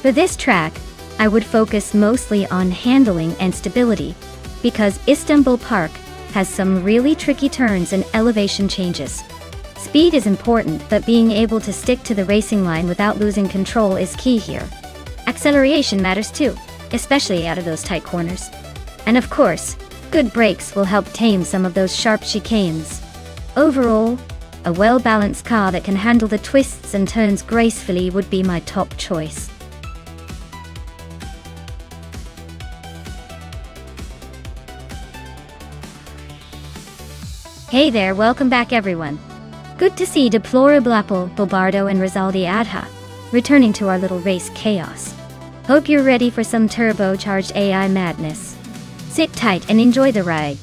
For this track, I would focus mostly on handling and stability, because Istanbul Park has some really tricky turns and elevation changes. Speed is important, but being able to stick to the racing line without losing control is key here. Acceleration matters too, especially out of those tight corners. And of course, good brakes will help tame some of those sharp chicanes. Overall, a well-balanced car that can handle the twists and turns gracefully would be my top choice. Hey there, welcome back everyone. Good to see Deplorable Apple, Bobardo and Rizaldi Adha returning to our little race chaos. Hope you're ready for some turbocharged AI madness. Sit tight and enjoy the ride.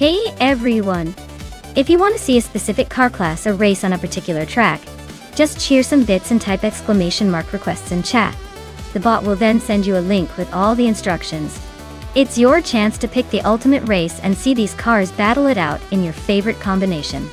Hey everyone! If you want to see a specific car class or race on a particular track, just cheer some bits and type exclamation mark requests in chat. The bot will then send you a link with all the instructions. It's your chance to pick the ultimate race and see these cars battle it out in your favorite combination.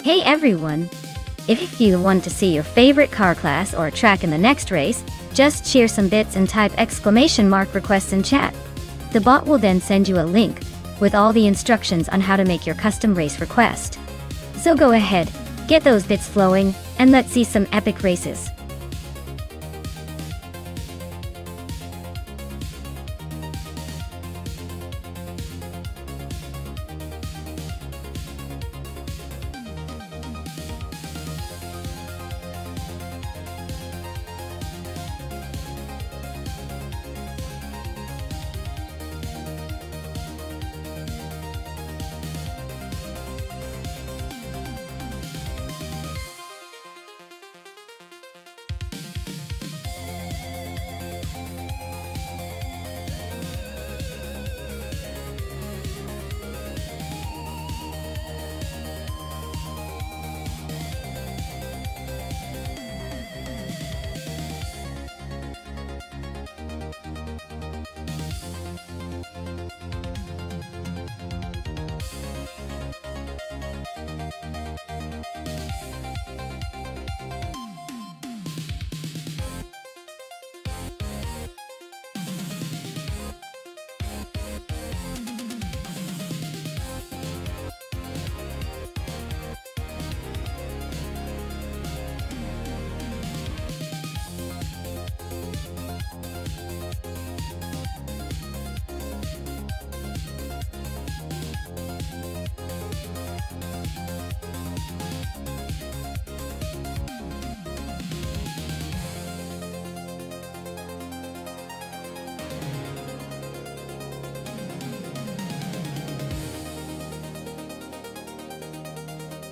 Hey everyone! If you want to see your favorite car class or track in the next race, just cheer some bits and type exclamation mark requests in chat. The bot will then send you a link with all the instructions on how to make your custom race request. So go ahead, get those bits flowing, and let's see some epic races.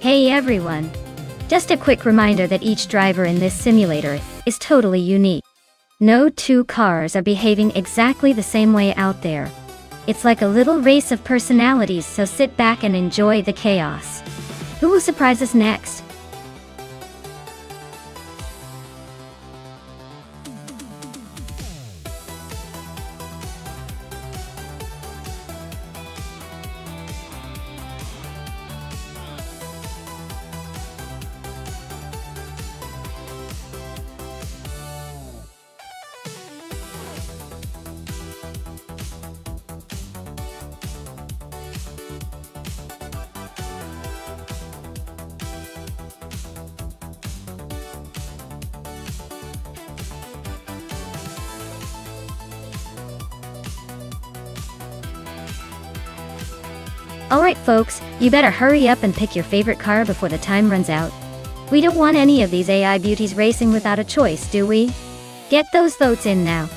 Hey everyone! Just a quick reminder that each driver in this simulator is totally unique. No two cars are behaving exactly the same way out there. It's like a little race of personalities, so sit back and enjoy the chaos. Who will surprise us next? Alright folks, you better hurry up and pick your favorite car before the time runs out. We don't want any of these AI beauties racing without a choice, do we? Get those votes in now.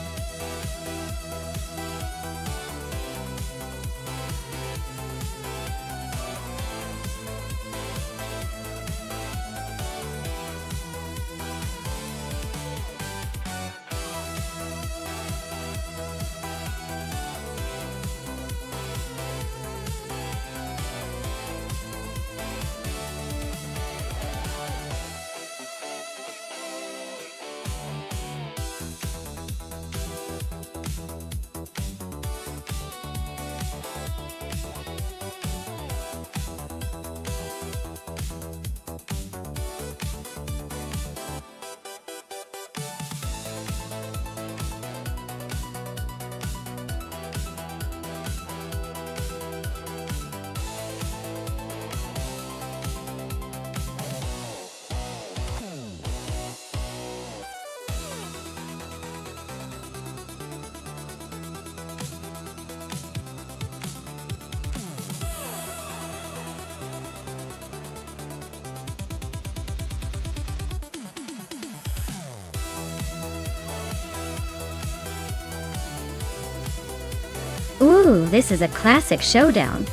Ooh, this is a classic showdown.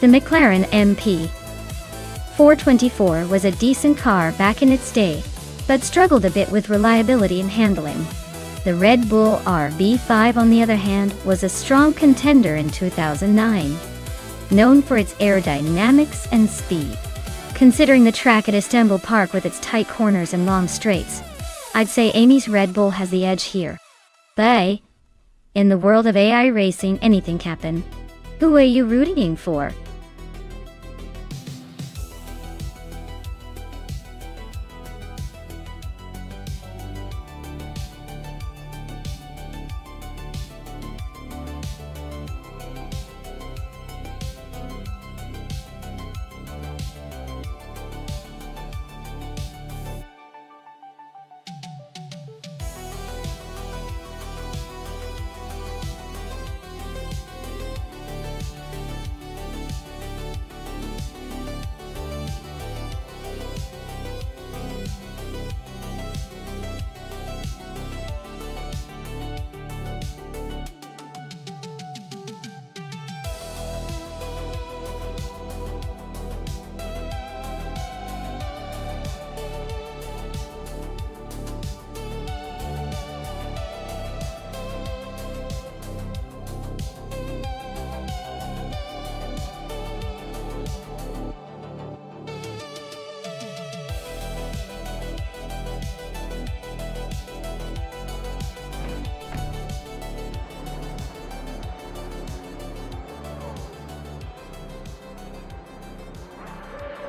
The McLaren MP 424 was a decent car back in its day, but struggled a bit with reliability and handling. The Red Bull RB5, on the other hand, was a strong contender in 2009, known for its aerodynamics and speed. Considering the track at Istanbul Park with its tight corners and long straights, I'd say Amy's Red Bull has the edge here. But in the world of AI racing, anything can happen. Who are you rooting for?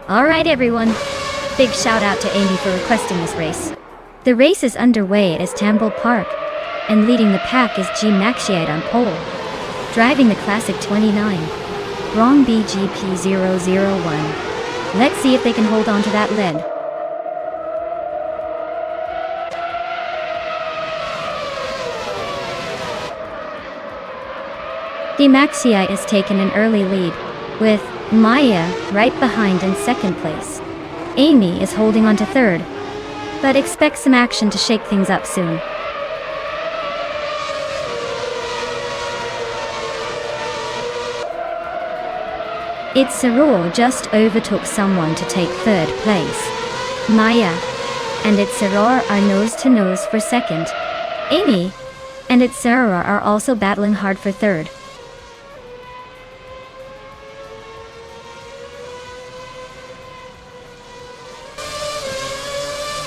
Alright everyone, big shout out to Amy for requesting this race. The race is underway at Istanbul Park, and leading the pack is G Maxiite on pole. Driving the classic 29, Wrong BGP001. Let's see if they can hold on to that lead. The Maxiite has taken an early lead, with Maya right behind in second place. Amy is holding on to third, but expect some action to shake things up soon. It's Saror just overtook someone to take third place. Maya and its Aurora are nose-to-nose for second. Amy and its Aurora are also battling hard for third.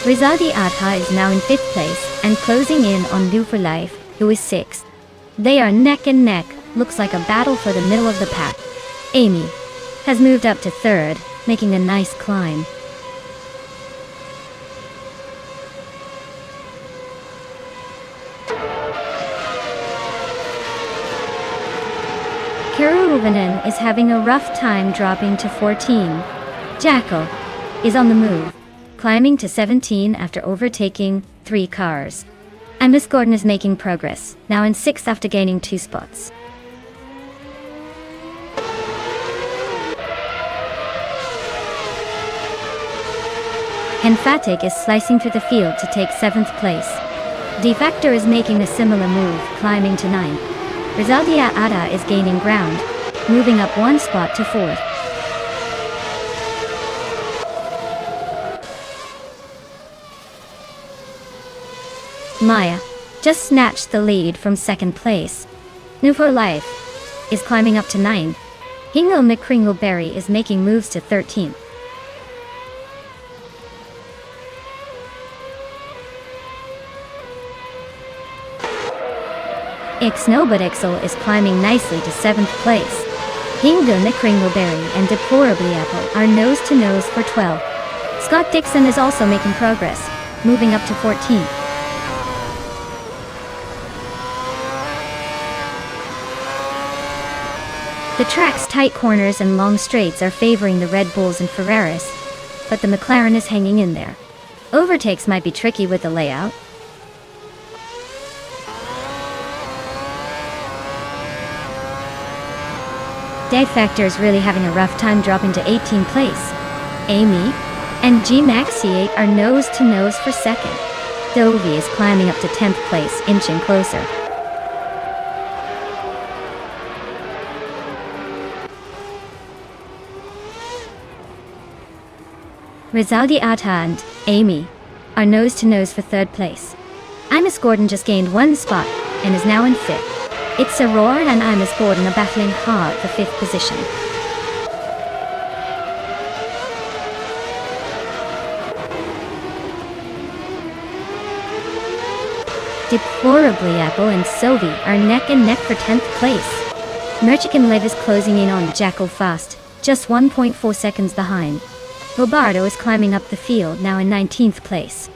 Rizadi Adha is now in 5th place and closing in on New for Life, who is 6th. They are neck and neck, looks like a battle for the middle of the pack. Amy has moved up to 3rd, making a nice climb. Karuvanan is having a rough time dropping to 14. Jackal is on the move, climbing to 17 after overtaking 3 cars. And Miss Gordon is making progress, now in 6th after gaining 2 spots. Emphatic is slicing through the field to take 7th place. Defactor is making a similar move, climbing to 9th. Rizaldia Ada is gaining ground, moving up 1 spot to 4th. Maya just snatched the lead from 2nd place. New for Life is climbing up to 9th. Hingle McCringleberry is making moves to 13th. Ixnobutixel is climbing nicely to 7th place. Hingle McCringleberry and Deplorably Apple are nose-to-nose for 12th. Scott Dixon is also making progress, moving up to 14th. The track's tight corners and long straights are favoring the Red Bulls and Ferraris, but the McLaren is hanging in there. Overtakes might be tricky with the layout. Dead Factor is really having a rough time dropping to 18th place. Amy and G-Maxiate are nose-to-nose for 2nd. Dovey is climbing up to 10th place, inching closer. Rizaldi Atta and Amy are nose-to-nose for 3rd place. Imus Gordon just gained 1 spot and is now in 5th. It's Aurora and Imus Gordon are battling hard for 5th position. Deplorably Apple and Sovi are neck and neck for 10th place. Merchican Liv is closing in on Jackal fast, just 1.4 seconds behind. Robardo is climbing up the field, now in 19th place.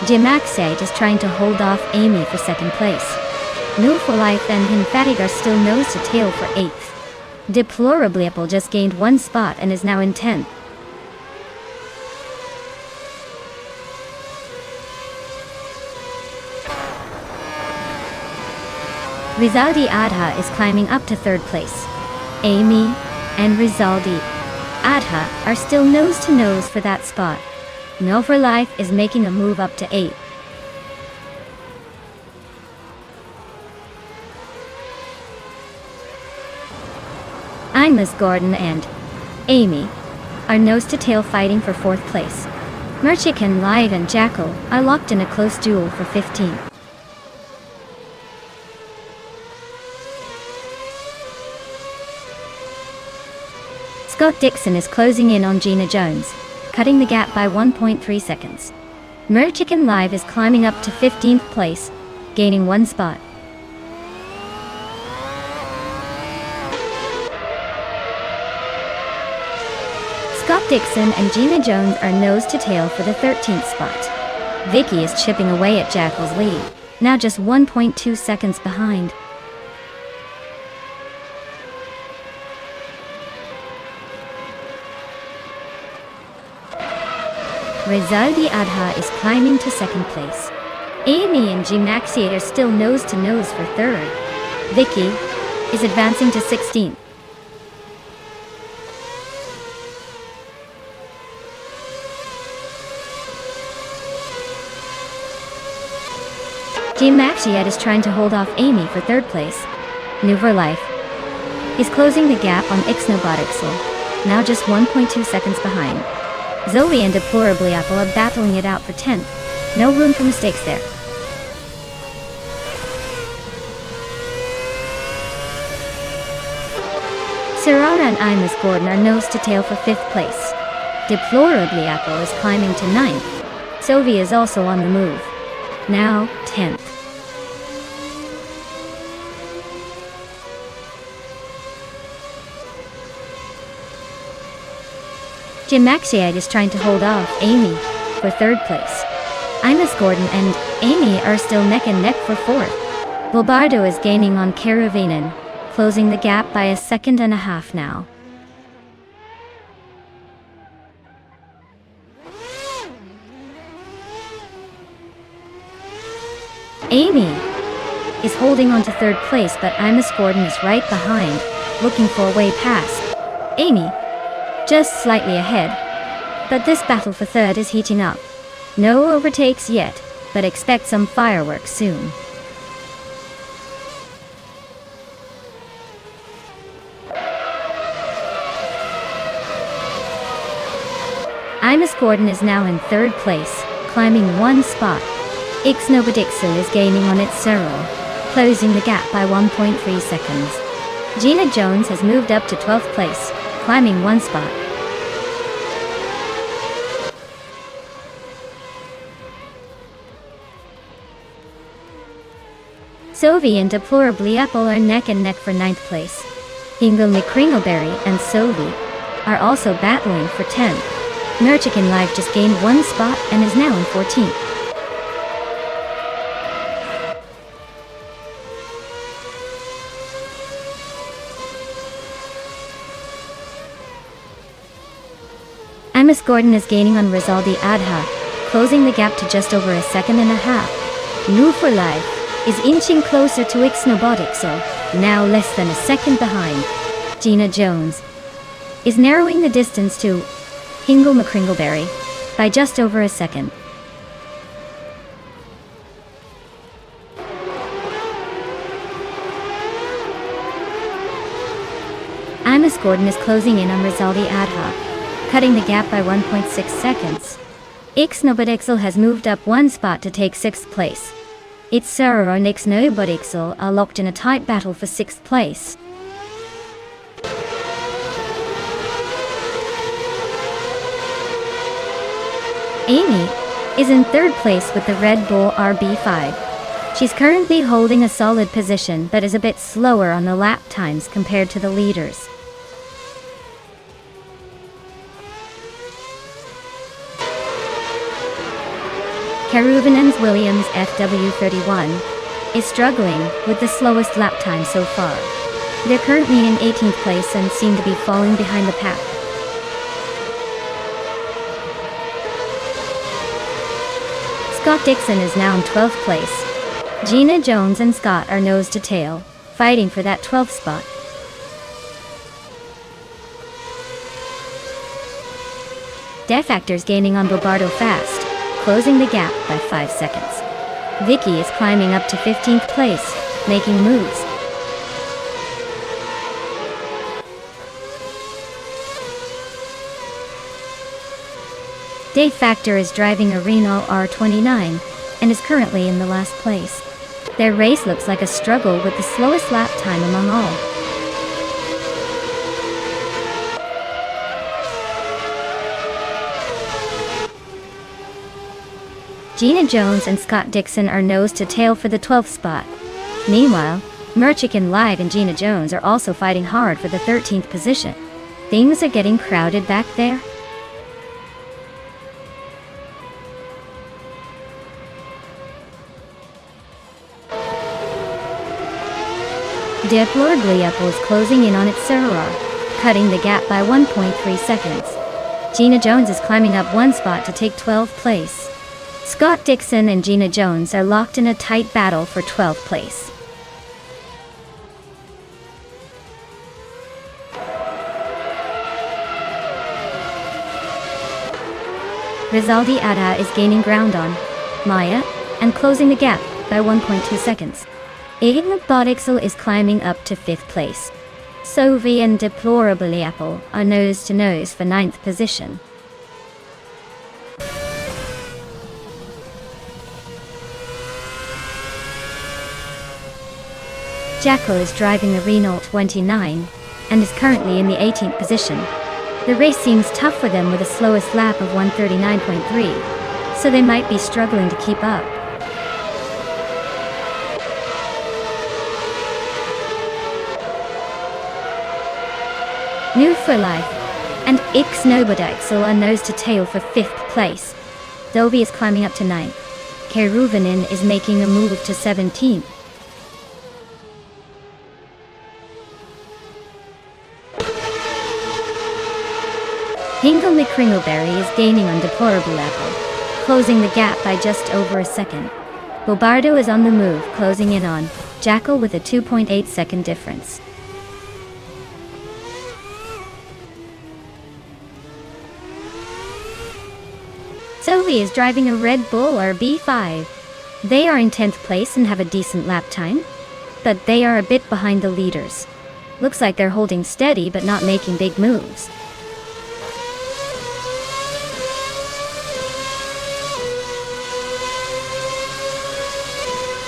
Jimaxate is trying to hold off Amy for 2nd place. New for Life and Emphatic are still nose to tail for 8th. Deplorably Apple just gained 1 spot and is now in 10th. Rizaldi Adha is climbing up to 3rd place. Amy and Rizaldi Adha are still nose-to-nose for that spot. No for Life is making a move up to 8th. Imus Gordon and Amy are nose-to-tail fighting for 4th place. Merchican Live and Jackal are locked in a close duel for 15th. Scott Dixon is closing in on Gina Jones, cutting the gap by 1.3 seconds. Merchican Live is climbing up to 15th place, gaining 1 spot. Scott Dixon and Gina Jones are nose to tail for the 13th spot. Vicky is chipping away at Jackal's lead, now just 1.2 seconds behind. Rizaldi Adha is climbing to 2nd place. Amy and G-Maxiate are still nose-to-nose for 3rd. Vicky is advancing to 16th. G-Maxiate is trying to hold off Amy for 3rd place. New for Life is closing the gap on Ixnobotixel, now just 1.2 seconds behind. Zoe and Deplorably Apple are battling it out for 10th. No room for mistakes there. Serrara and Imus Gordon are nose to tail for 5th place. Deplorably Apple is climbing to 9th. Zoe is also on the move. Now, 10th. Jim Maxiag is trying to hold off Amy for 3rd place. Imus Gordon and Amy are still neck and neck for 4th. Bobardo is gaining on Karavainen, closing the gap by 1.5 seconds now. Amy is holding on to 3rd place, but Imus Gordon is right behind, looking for a way past. Amy, just slightly ahead. But this battle for 3rd is heating up. No overtakes yet, but expect some fireworks soon. Imus Gordon is now in 3rd place, climbing 1 spot. Ixnobotixel is gaining on its Serral, closing the gap by 1.3 seconds. Gina Jones has moved up to 12th place, climbing 1 spot. Sophie and Deplorably Apple are neck and neck for 9th place. Hingle McCringleberry and Sophie are also battling for 10th. Merchican Live just gained 1 spot and is now in 14th. Imus Gordon is gaining on Rizaldi Adha, closing the gap to just over 1.5 seconds. New for Life is inching closer to Ixnobotixel, now less than 1 second behind. Gina Jones is narrowing the distance to Hingle McCringleberry by just over 1 second. Imus Gordon is closing in on Rizaldi Adha, cutting the gap by 1.6 seconds. Ixnobotixel has moved up 1 spot to take 6th place. Its Serra and Ixnobotixel are locked in a tight battle for 6th place. Amy is in 3rd place with the Red Bull RB5. She's currently holding a solid position but is a bit slower on the lap times compared to the leaders. Karuvanen's Williams FW31 is struggling with the slowest lap time so far. They're currently in 18th place and seem to be falling behind the pack. Scott Dixon is now in 12th place. Gina Jones and Scott are nose to tail, fighting for that 12th spot. Def Actor's gaining on Bobardo fast, closing the gap by 5 seconds. Vicky is climbing up to 15th place, making moves. Dave Factor is driving a Renault R29 and is currently in the last place. Their race looks like a struggle with the slowest lap time among all. Gina Jones and Scott Dixon are nose to tail for the 12th spot. Meanwhile, Merchican Live and Gina Jones are also fighting hard for the 13th position. Things are getting crowded back there. Deplorably Apple is closing in on its Serrar, cutting the gap by 1.3 seconds. Gina Jones is climbing up 1 spot to take 12th place. Scott Dixon and Gina Jones are locked in a tight battle for 12th place. Rizaldi Ada is gaining ground on Maya and closing the gap by 1.2 seconds. Ixnobotixel is climbing up to 5th place. Sovi and Deplorably Apple are nose-to-nose for 9th position. Jackal is driving the Renault 29 and is currently in the 18th position. The race seems tough for them with a slowest lap of 1:39.3, so they might be struggling to keep up. New for Life and Ixnobodexel are nose to tail for 5th place. Dovi is climbing up to 9th. Keruvanin is making a move to 17th. Hingle McCringleberry is gaining on Deplorable Apple, closing the gap by just over a second. Bobardo is on the move, closing in on Jackal with a 2.8 second difference. Sovi is driving a Red Bull RB5. They are in 10th place and have a decent lap time, but they are a bit behind the leaders. Looks like they're holding steady but not making big moves.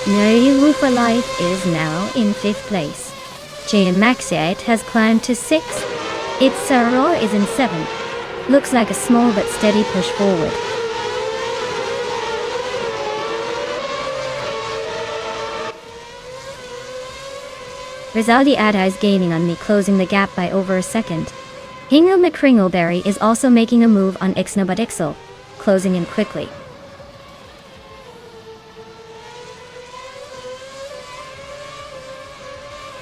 No for Life is now in 5th place. Maxiate has climbed to 6th. Its Saror is in 7th. Looks like a small but steady push forward. Rizaldi Ada is gaining on me, closing the gap by over a second. Hingle McCringleberry is also making a move on Ixnobodexel, closing in quickly.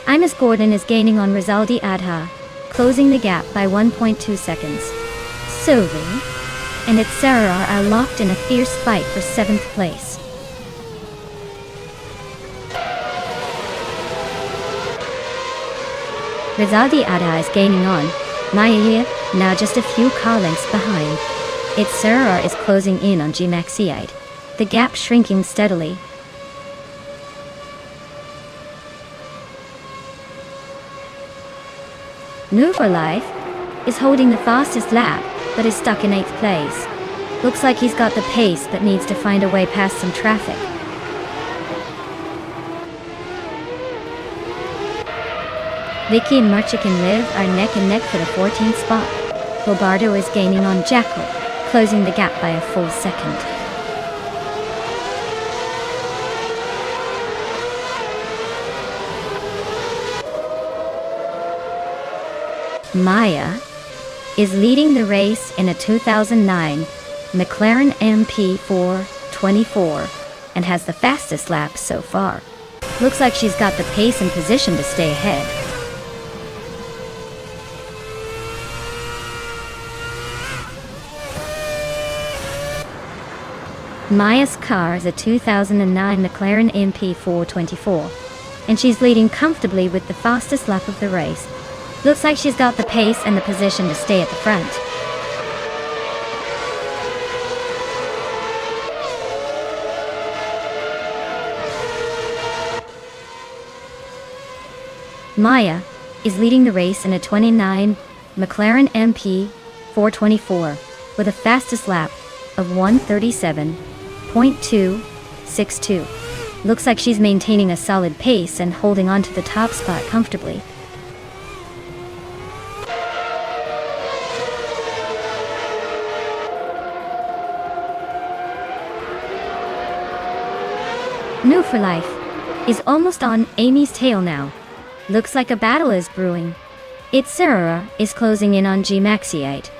Imus Gordon is gaining on Rizaldi Adha, closing the gap by 1.2 seconds. Sovi and its Sarar are locked in a fierce fight for 7th place. Rizaldi Ada is gaining on Maya, now just a few car lengths behind. Its Sarar is closing in on Gmaxiide, the gap shrinking steadily. New for Life is holding the fastest lap, but is stuck in 8th place. Looks like he's got the pace but needs to find a way past some traffic. Vicky and Merchican Liv are neck and neck for the 14th spot. Bobardo is gaining on Jackal, closing the gap by a full second. Maya is leading the race in a 2009 McLaren MP424 and has the fastest lap so far. Looks like she's got the pace and position to stay ahead. Maya's car is a 2009 McLaren MP424, and she's leading comfortably with the fastest lap of the race. Looks like she's got the pace and the position to stay at the front. Maya is leading the race in a 29 McLaren MP424 with a fastest lap of 1:37.262. Looks like she's maintaining a solid pace and holding on to the top spot comfortably. New for Life is almost on Amy's tail now. Looks like a battle is brewing. Its Sarah is closing in on Gmaxiate,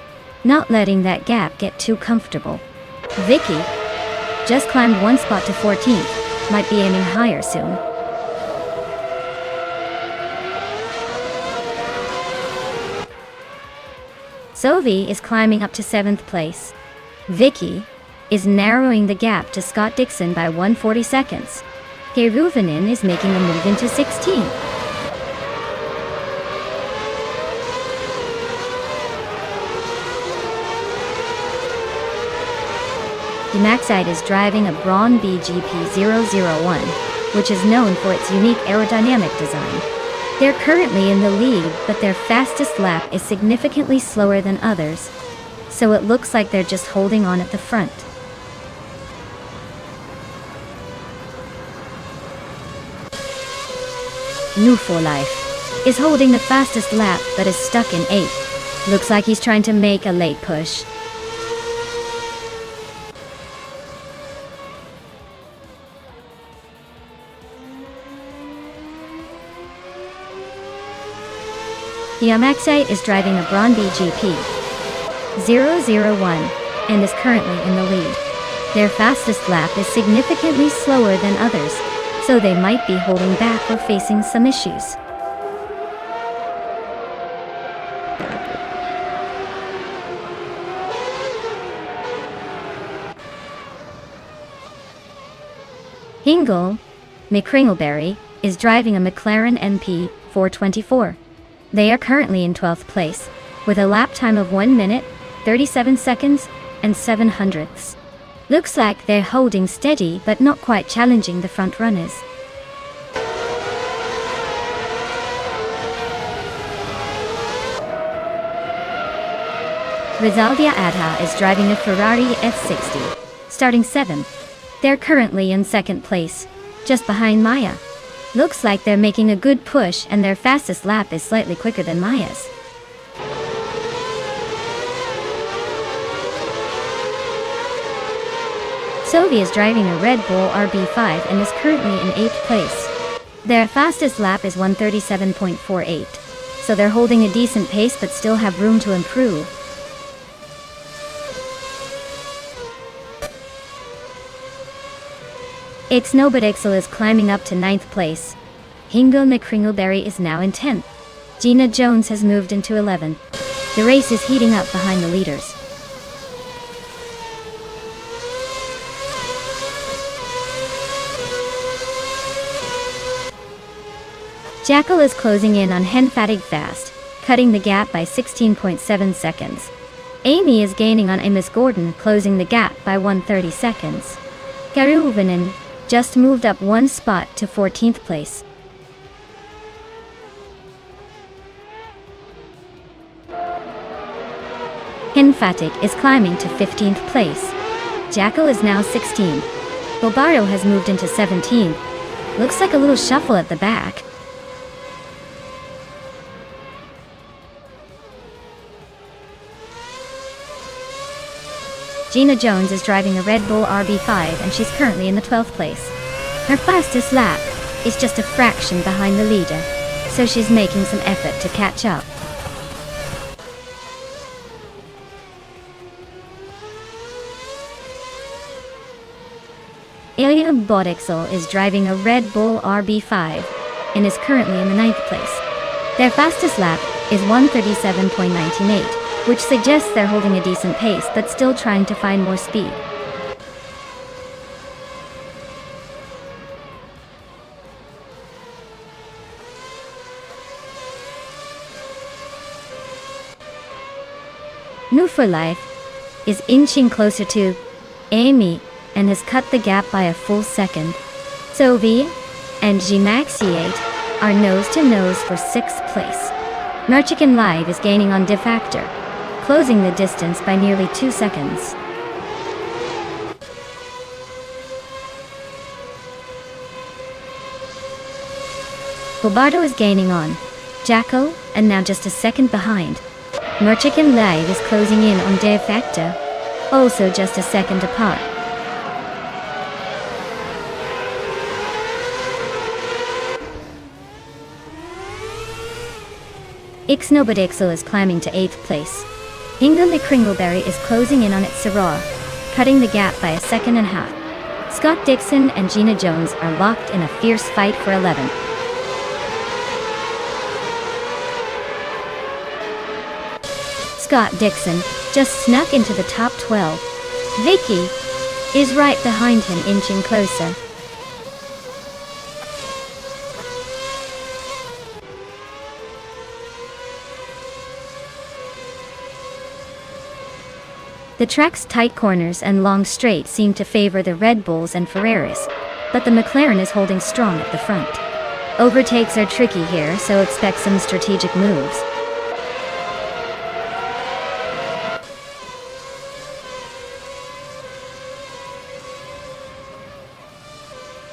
not letting that gap get too comfortable. Vicky just climbed one spot to 14th, might be aiming higher soon. Sovi is climbing up to 7th place. Vicky is narrowing the gap to Scott Dixon by 140 seconds. Keruvanin is making a move into 16th. Maxide is driving a Braun BGP001, which is known for its unique aerodynamic design. They're currently in the lead, but their fastest lap is significantly slower than others, so it looks like they're just holding on at the front. New for Life is holding the fastest lap but is stuck in 8th. Looks like he's trying to make a late push. Yamaxei is driving a Bromby GP 001 and is currently in the lead. Their fastest lap is significantly slower than others, so they might be holding back or facing some issues. Hingle McCringleberry is driving a McLaren MP 424. They are currently in 12th place, with a lap time of 1 minute, 37 seconds, and 7 hundredths. Looks like they're holding steady but not quite challenging the front runners. Rizaldia Adha is driving a Ferrari F60, starting 7th. They're currently in 2nd place, just behind Maya. Looks like they're making a good push and their fastest lap is slightly quicker than Maya's. Sovi is driving a Red Bull RB5 and is currently in 8th place. Their fastest lap is 1:37.48, so they're holding a decent pace but still have room to improve. Ixnobodixel is climbing up to 9th place. Hingle McCringleberry is now in 10th. Gina Jones has moved into 11th. The race is heating up behind the leaders. Jackal is closing in on Henfatig fast, cutting the gap by 16.7 seconds. Amy is gaining on Amos Gordon, closing the gap by 1:30 seconds. Karuvinen just moved up 1 spot to 14th place. Henfatig is climbing to 15th place. Jackal is now 16th. Bobardo has moved into 17th. Looks like a little shuffle at the back. Gina Jones is driving a Red Bull RB5 and she's currently in the 12th place. Her fastest lap is just a fraction behind the leader, so she's making some effort to catch up. Ilya Bodixel is driving a Red Bull RB5 and is currently in the 9th place. Their fastest lap is 1:37.98. which suggests they're holding a decent pace but still trying to find more speed. New for Life is inching closer to Amy and has cut the gap by a full second. Sovi and Gmaxiate are nose to nose for 6th place. Merchican Live is gaining on Defactor, closing the distance by nearly 2 seconds. Bobardo is gaining on Jackal and now just a second behind. Merchican Live is closing in on De Facto, also just a second apart. Ixnobodixel is climbing to 8th place. Hingle McCringleberry is closing in on its Syrah, cutting the gap by a second and a half. Scott Dixon and Gina Jones are locked in a fierce fight for 11th. Scott Dixon just snuck into the top 12. Vicky is right behind him, inching closer. The track's tight corners and long straight seem to favor the Red Bulls and Ferraris, but the McLaren is holding strong at the front. Overtakes are tricky here, so expect some strategic moves.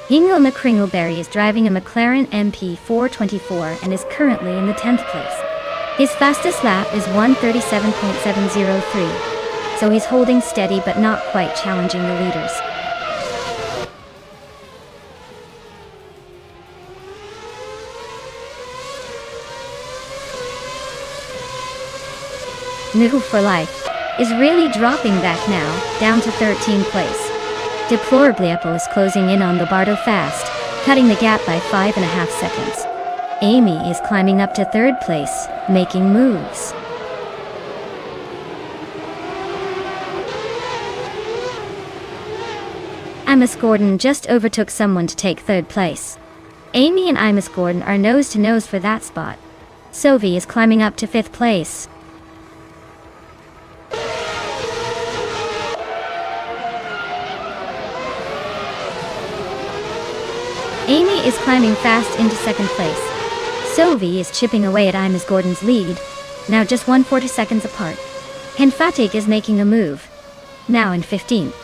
Hingle McCringleberry is driving a McLaren MP424 and is currently in the 10th place. His fastest lap is 1:37.703, so he's holding steady but not quite challenging the leaders. Noodle for Life is really dropping back now, down to 13th place. Deplorably Apple is closing in on Lobardo fast, cutting the gap by 5.5 seconds. Amy is climbing up to 3rd place, making moves. Imus Gordon just overtook someone to take 3rd place. Amy and Imus Gordon are nose to nose for that spot. Sophie is climbing up to 5th place. Amy is climbing fast into 2nd place. Sophie is chipping away at Imus Gordon's lead, now just 1/40 seconds apart. Henfatig is making a move, now in 15th.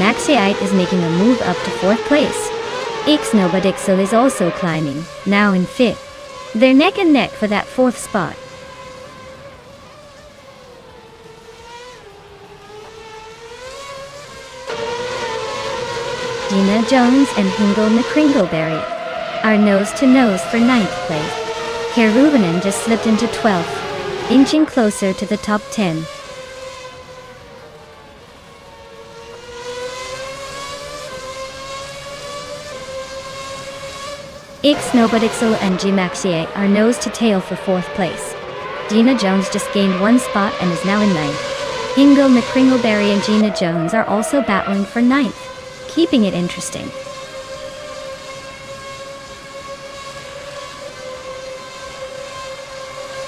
Maxiite is making a move up to 4th place. Ixnobadixel is also climbing, now in 5th. They're neck and neck for that 4th spot. Gina Jones and Hingle McCringleberry are nose to nose for 9th place. Keruvanen just slipped into 12th, inching closer to the top 10. Ixnobadixel and Gmaxier are nose to tail for 4th place. Gina Jones just gained 1 spot and is now in 9th. Hingle McCringleberry and Gina Jones are also battling for 9th, keeping it interesting.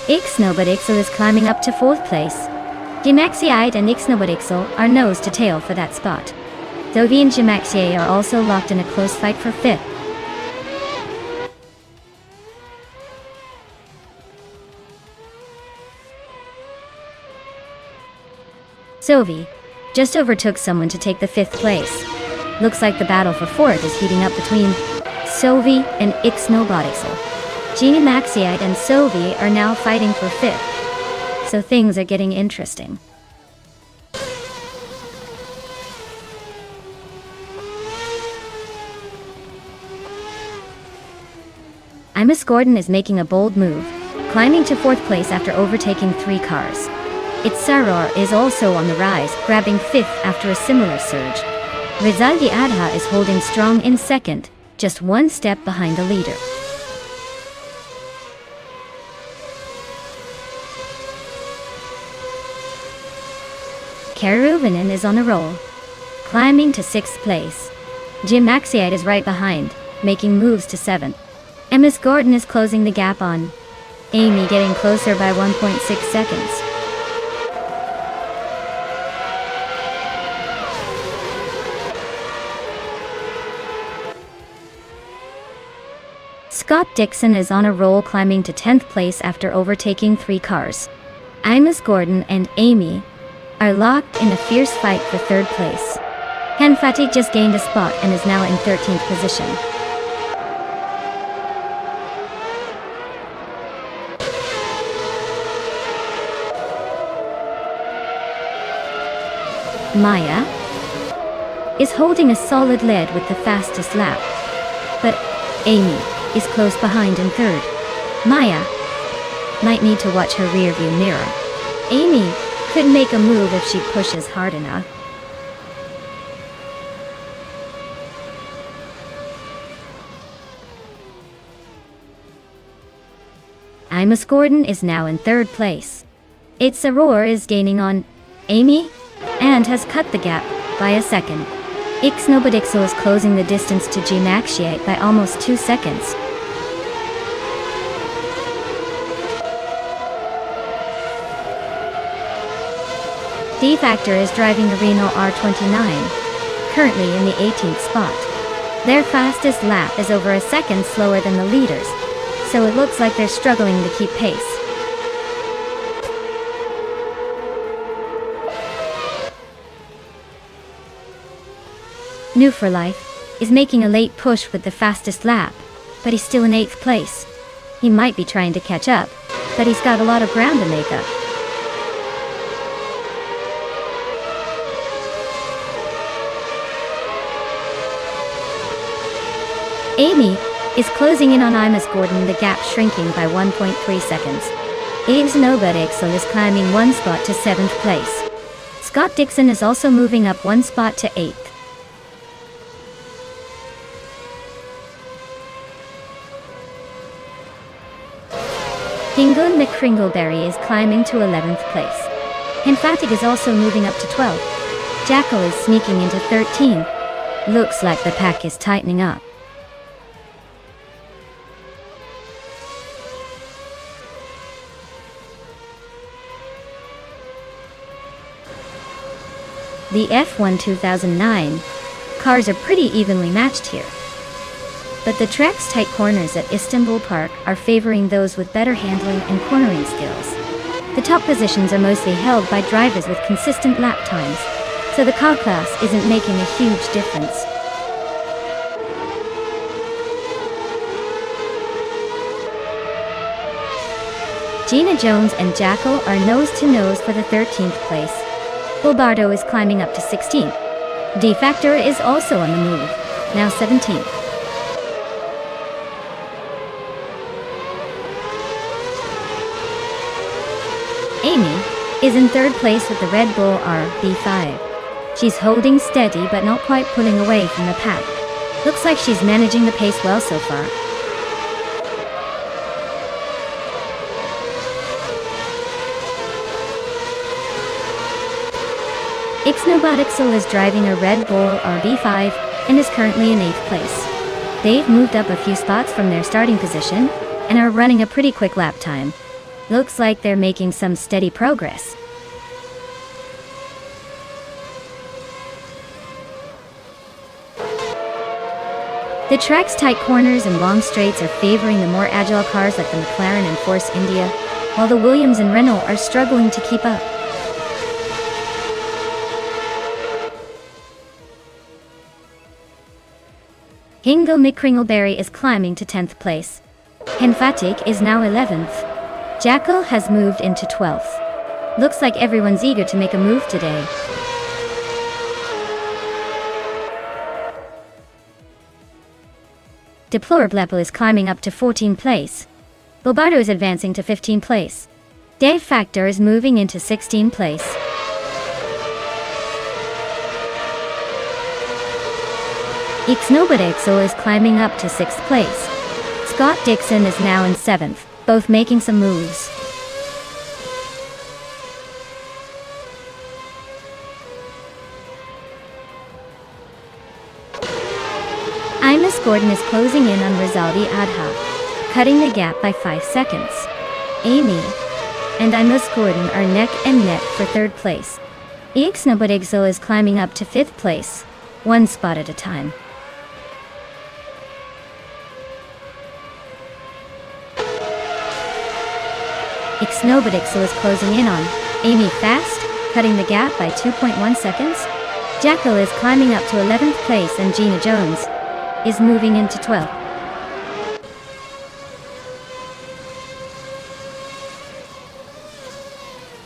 Ixnobadixel is climbing up to 4th place. Gmaxiite and Ixnobadixel are nose to tail for that spot. Sophie and Gmaxier are also locked in a close fight for 5th. Sophie just overtook someone to take the 5th place. Looks like the battle for 4th is heating up between Sophie and Ixnobadixel. Gmaxiite and Sophie are now fighting for 5th, so things are getting interesting. Imus Gordon is making a bold move, climbing to 4th place after overtaking 3 cars. Itzaror is also on the rise, grabbing 5th after a similar surge. Rizaldi Adha is holding strong in 2nd, just 1 step behind the leader. Keruvanen is on a roll, climbing to 6th place. Gmaxiite is right behind, making moves to 7th. Imus Gordon is closing the gap on Amy, getting closer by 1.6 seconds. Scott Dixon is on a roll, climbing to 10th place after overtaking 3 cars. Imus Gordon and Amy are locked in a fierce fight for 3rd place. Henfatig just gained a spot and is now in 13th position. Maya is holding a solid lead with the fastest lap, but Amy is close behind in 3rd. Maya might need to watch her rearview mirror. Amy could make a move if she pushes hard enough. Imus Gordon is now in 3rd place. Itzaror is gaining on Amy and has cut the gap by a second. Ixnobadixel is closing the distance to Gmaxiate by almost 2 seconds. D-Factor is driving a Renault R29, currently in the 18th spot. Their fastest lap is over a second slower than the leaders, so it looks like they're struggling to keep pace. New for Life is making a late push with the fastest lap, but he's still in 8th place. He might be trying to catch up, but he's got a lot of ground to make up. Amy is closing in on Imus Gordon, the gap shrinking by 1.3 seconds. Abe's Nobodixel is climbing one spot to 7th place. Scott Dixon is also moving up one spot to 8th. Hingle McCringleberry is climbing to 11th place. Hinfatig is also moving up to 12th. Jackal is sneaking into 13th. Looks like the pack is tightening up. The F1 2009 cars are pretty evenly matched here. But the track's tight corners at Istanbul Park are favoring those with better handling and cornering skills. The top positions are mostly held by drivers with consistent lap times, so the car class isn't making a huge difference. Gina Jones and Jackal are nose-to-nose for the 13th place. Bobardo is climbing up to 16th. D-Factor is also on the move, now 17th. Amy is in 3rd place with the Red Bull RB5. She's holding steady but not quite pulling away from the pack. Looks like she's managing the pace well so far. Ixnobotixel is driving a Red Bull RB5 and is currently in 8th place. They've moved up a few spots from their starting position and are running a pretty quick lap time. Looks like they're making some steady progress. The track's tight corners and long straights are favoring the more agile cars like the McLaren and Force India, while the Williams and Renault are struggling to keep up. Hingle McCringleberry is climbing to 10th place. Henfatik is now 11th. Jackal has moved into 12th. Looks like everyone's eager to make a move today. Deplorableple is climbing up to 14th place. Bobardo is advancing to 15th place. Dave Factor is moving into 16th place. Ixnobodixel is climbing up to 6th place. Scott Dixon is now in 7th, both making some moves. Imus Gordon is closing in on Rizaldi Adha, cutting the gap by 5 seconds. Amy and Imus Gordon are neck and neck for 3rd place. Ixnobodixel is climbing up to 5th place, one spot at a time. Ixnobodixel is closing in on Amy fast, cutting the gap by 2.1 seconds. Jackal is climbing up to 11th place and Gina Jones is moving into 12th.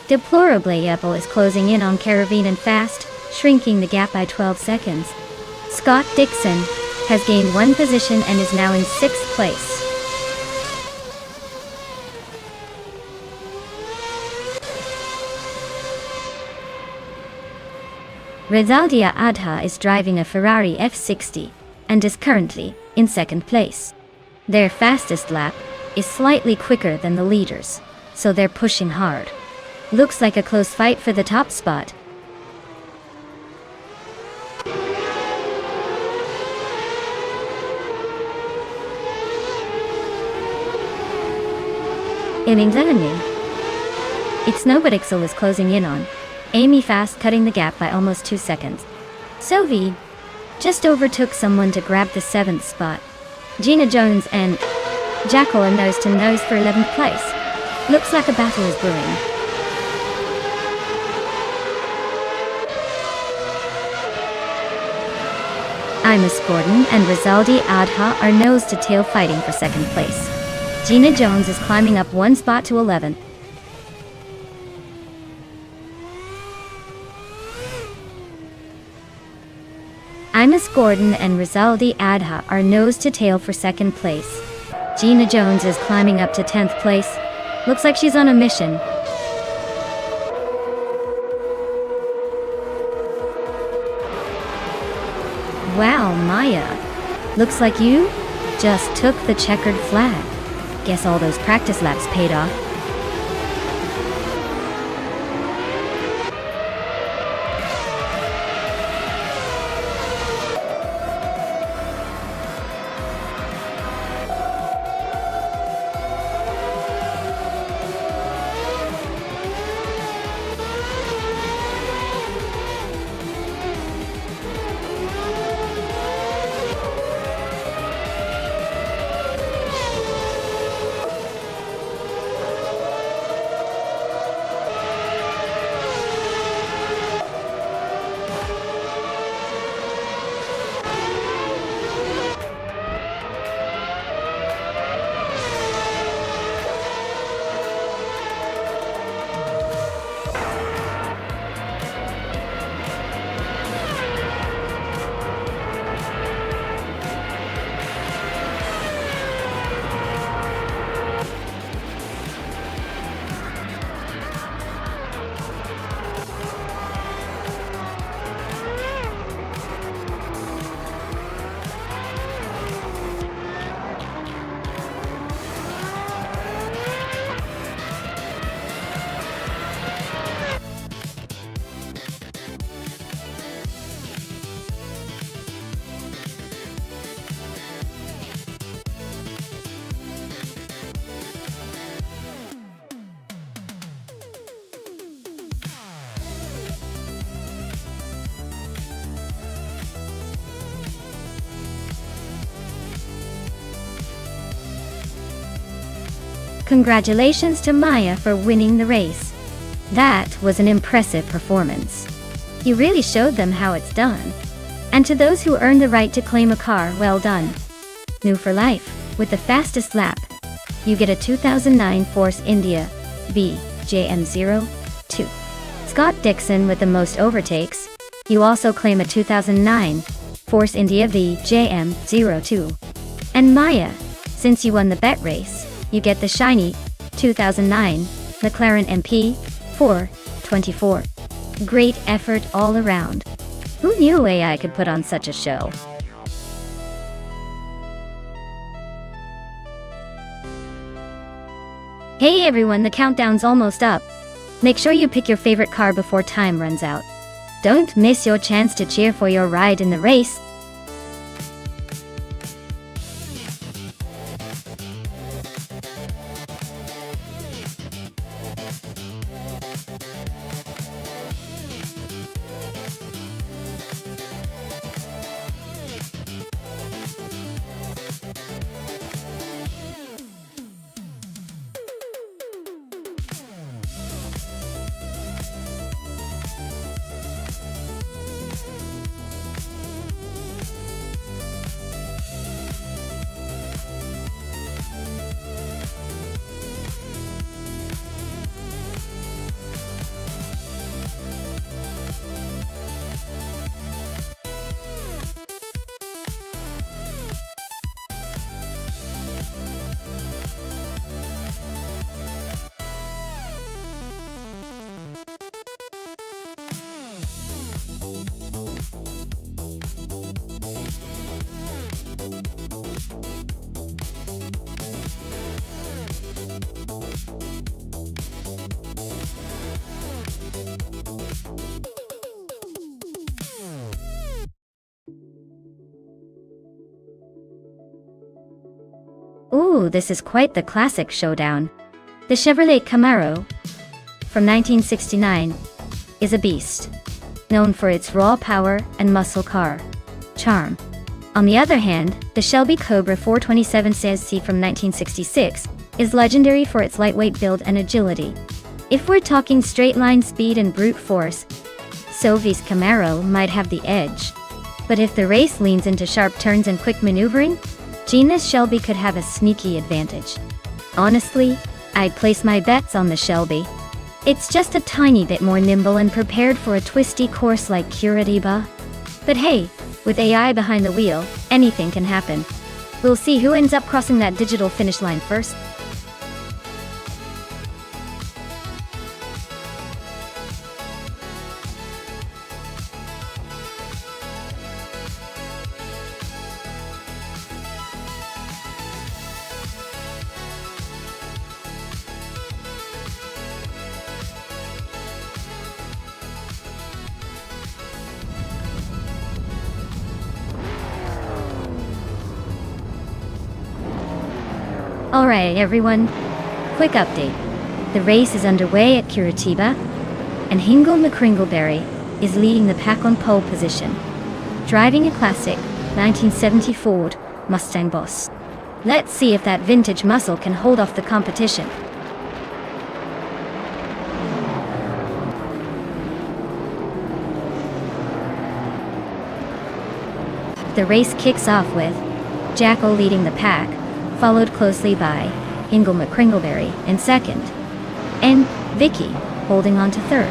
Deplorableple is closing in on Caravine fast, shrinking the gap by 12 seconds. Scott Dixon has gained one position and is now in 6th place. Rizaldia Adha is driving a Ferrari F60 and is currently in 2nd place. Their fastest lap is slightly quicker than the leaders, so they're pushing hard. Looks like a close fight for the top spot. Ixnobodixel is closing in on Amy fast cutting the gap by almost 2 seconds. Sophie just overtook someone to grab the 7th spot. Gina Jones and Jackal are nose to nose for 11th place. Looks like a battle is brewing. Imus Gordon and Rizaldi Adha are nose to tail fighting for 2nd place. Gina Jones is climbing up 1 spot to 11th. Imus Gordon and Rizaldi Adha are nose to tail for 2nd place. Gina Jones is climbing up to 10th place. Looks like she's on a mission. Wow, Maya. Looks like you just took the checkered flag. Guess all those practice laps paid off. Congratulations to Maya for winning the race. That was an impressive performance. You really showed them how it's done. And to those who earned the right to claim a car, well done. New for life, with the fastest lap, you get a 2009 Force India VJM02. Scott Dixon with the most overtakes. You also claim a 2009 Force India VJM02. And Maya, since you won the bet race, you get the shiny 2009 McLaren MP 424. Great effort all around. Who knew AI could put on such a show? Hey everyone, the countdown's almost up. Make sure you pick your favorite car before time runs out. Don't miss your chance to cheer for your ride in the race. Ooh, this is quite the classic showdown. The Chevrolet Camaro from 1969 is a beast, known for its raw power and muscle car charm. On the other hand, the Shelby Cobra 427 CSC from 1966 is legendary for its lightweight build and agility. If we're talking straight-line speed and brute force, Sovi's Camaro might have the edge. But if the race leans into sharp turns and quick maneuvering, Gina's Shelby could have a sneaky advantage. Honestly, I'd place my bets on the Shelby. It's just a tiny bit more nimble and prepared for a twisty course like Curitiba. But hey, with AI behind the wheel, anything can happen. We'll see who ends up crossing that digital finish line first. Alright everyone, quick update. The race is underway at Curitiba, and Hingle McCringleberry is leading the pack on pole position, driving a classic 1970 Ford Mustang Boss. Let's see if that vintage muscle can hold off the competition. The race kicks off with Jackal leading the pack, followed closely by Hingle McCringleberry in second, and Vicky holding on to third.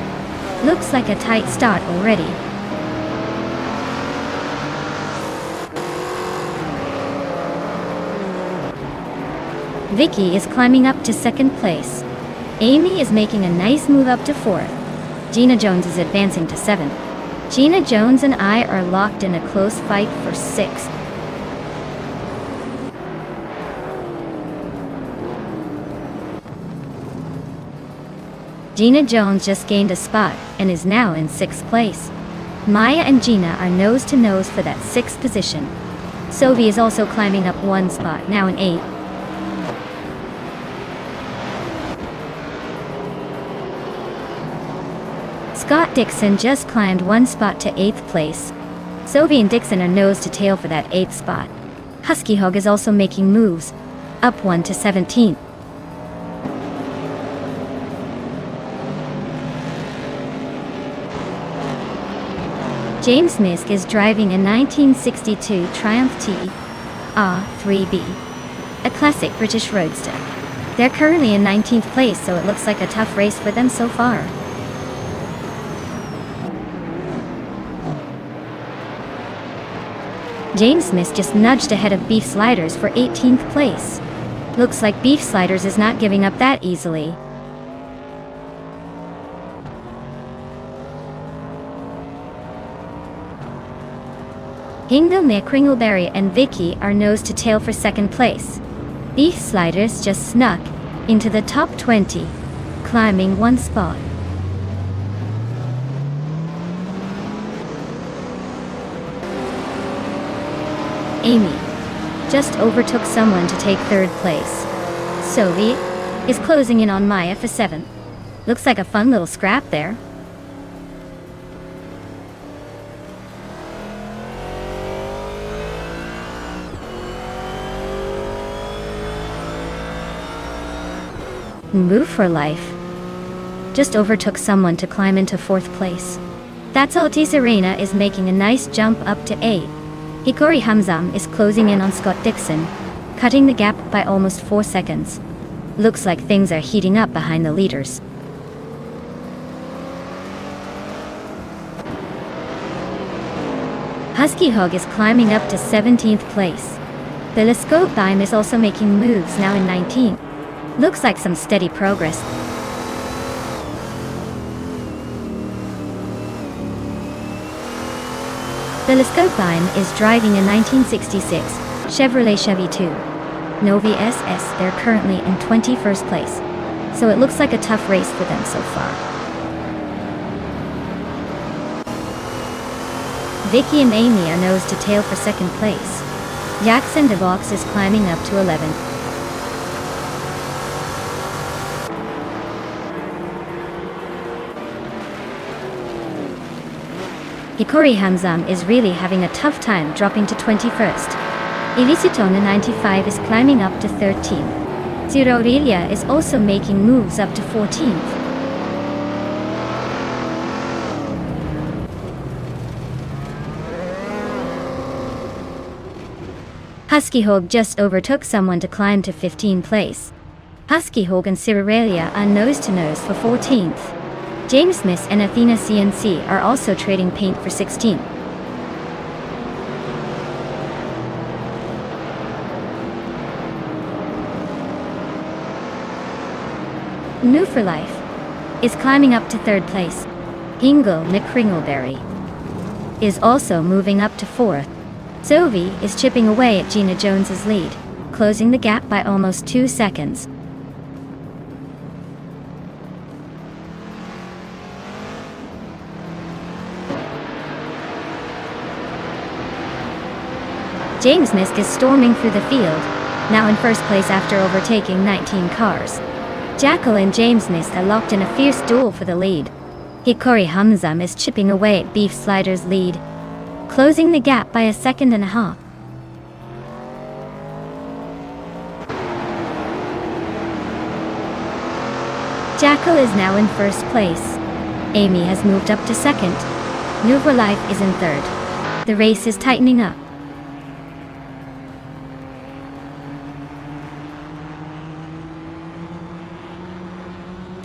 Looks like a tight start already. Vicky is climbing up to second place. Amy is making a nice move up to fourth. Gina Jones is advancing to seventh. Gina Jones and I are locked in a close fight for sixth. Gina Jones just gained a spot and is now in sixth place. Maya and Gina are nose to nose for that sixth position. Sovi is also climbing up one spot, now in eighth. Scott Dixon just climbed one spot to eighth place. Sovi and Dixon are nose to tail for that eighth spot. Husky Hog is also making moves, up one to 17th. James Misk is driving a 1962 Triumph TR3B, a classic British roadster. They're currently in 19th place, so it looks like a tough race for them so far. James Misk just nudged ahead of Beef Sliders for 18th place. Looks like Beef Sliders is not giving up that easily. Hingle McCringleberry and Vicky are nose to tail for second place. Beef Sliders just snuck into the top 20, climbing one spot. Amy just overtook someone to take third place. Sovi is closing in on Maya for seventh. Looks like a fun little scrap there. Move for Life just overtook someone to climb into fourth place. That's Otis Arena is making a nice jump up to 8. Hikori Hamzam is closing in on Scott Dixon, cutting the gap by almost 4 seconds. Looks like things are heating up behind the leaders. Husky Hog is climbing up to 17th place. Telescope Time is also making moves, now in 19th. Looks like some steady progress. Telescope Time is driving a 1966 Chevrolet Chevy 2 Novi SS. They're currently in 21st place, so it looks like a tough race for them so far. Vicky and Amy are nose to tail for second place. Jackson DeVox is climbing up to 11th. Hikori Hamzam is really having a tough time dropping to 21st. Ilisitona 95 is climbing up to 13th. Zero Aurelia is also making moves up to 14th. Husky Hog just overtook someone to climb to 15th place. Husky Hog and Cirarelia are nose-to-nose for 14th. James Smith and Athena CNC are also trading paint for 16th. New for Life is climbing up to 3rd place. Hingle McCringleberry is also moving up to 4th. Zoe is chipping away at Gina Jones's lead, closing the gap by almost 2 seconds. James Misk is storming through the field, now in first place after overtaking 19 cars. Jackal and James Misk are locked in a fierce duel for the lead. Hikori Hamzam is chipping away at Beef Slider's lead, closing the gap by 1.5 seconds. Jackal is now in first place. Amy has moved up to 2nd. New for Life is in 3rd. The race is tightening up.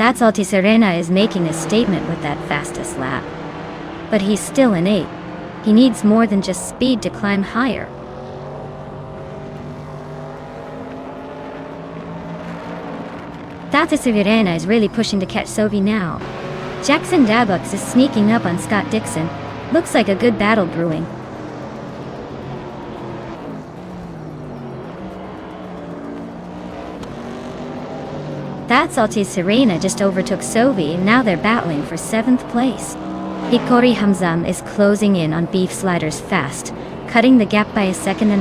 That's Alti Serena is making a statement with that fastest lap. But he's still in 8th. He needs more than just speed to climb higher. Tata Serena is really pushing to catch Sovi now. Jackson Dabux is sneaking up on Scott Dixon. Looks like a good battle brewing. That's Alti Serena just overtook Sovi and now they're battling for 7th place. Hikori Hamzam is closing in on Beef Sliders fast, cutting the gap by 1.5 seconds.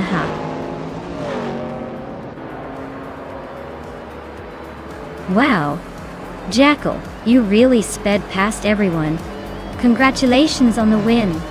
Wow! Jackal, you really sped past everyone. Congratulations on the win!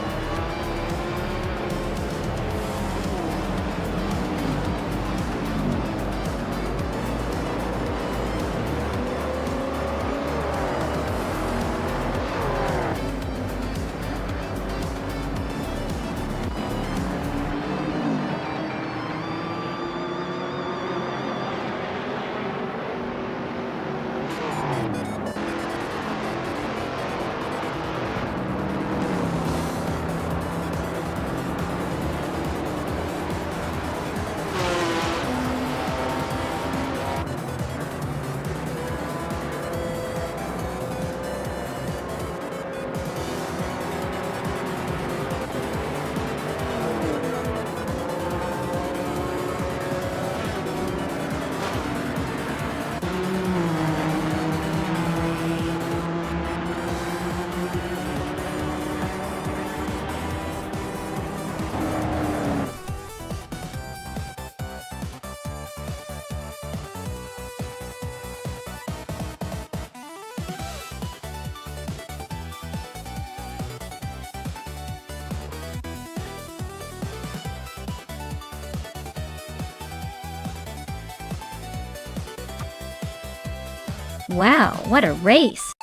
Wow, what a race!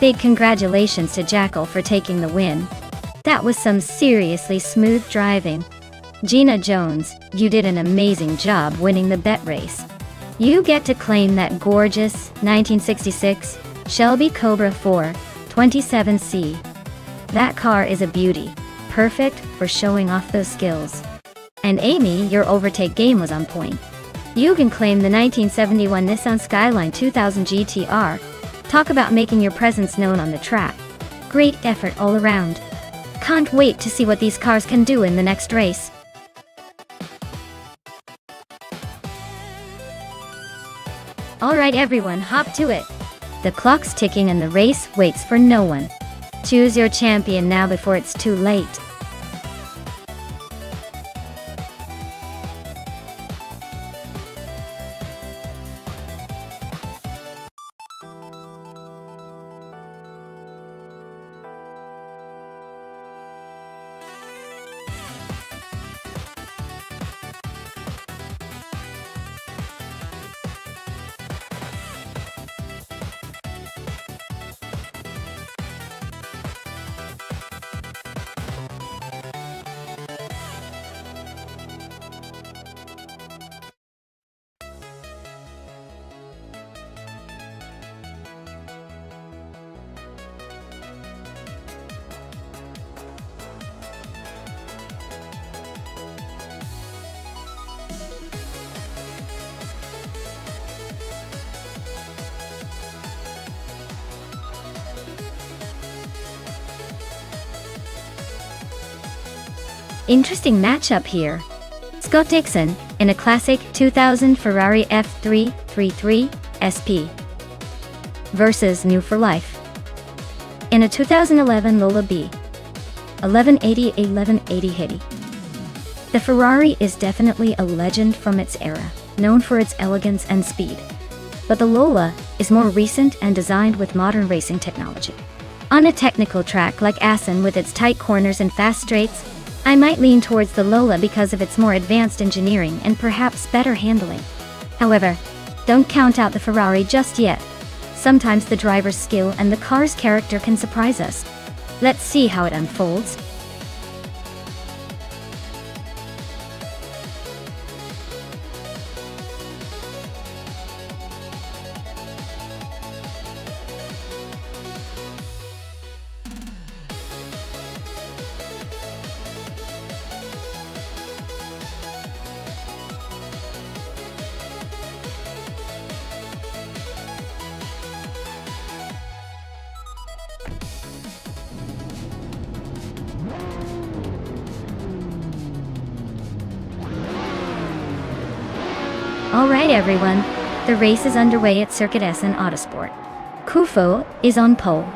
Big congratulations to Jackal for taking the win. That was some seriously smooth driving. Gina Jones, you did an amazing job winning the bet race. You get to claim that gorgeous 1966 Shelby Cobra 4 27C. That car is a beauty, perfect for showing off those skills. And Amy, your overtake game was on point. You can claim the 1971 Nissan Skyline 2000 GTR. Talk about making your presence known on the track. Great effort all around. Can't wait to see what these cars can do in the next race. Alright everyone, hop to it. The clock's ticking and the race waits for no one. Choose your champion now before it's too late. Interesting matchup here. Scott Dixon, in a classic 2000 Ferrari F333 SP, versus New for Life, in a 2011 Lola B 1180 Hitty. The Ferrari is definitely a legend from its era, known for its elegance and speed. But the Lola is more recent and designed with modern racing technology. On a technical track like Assen with its tight corners and fast straights, I might lean towards the Lola because of its more advanced engineering and perhaps better handling. However, don't count out the Ferrari just yet. Sometimes the driver's skill and the car's character can surprise us. Let's see how it unfolds. Alright everyone, the race is underway at Circuit Essen Autosport. Kufo is on pole,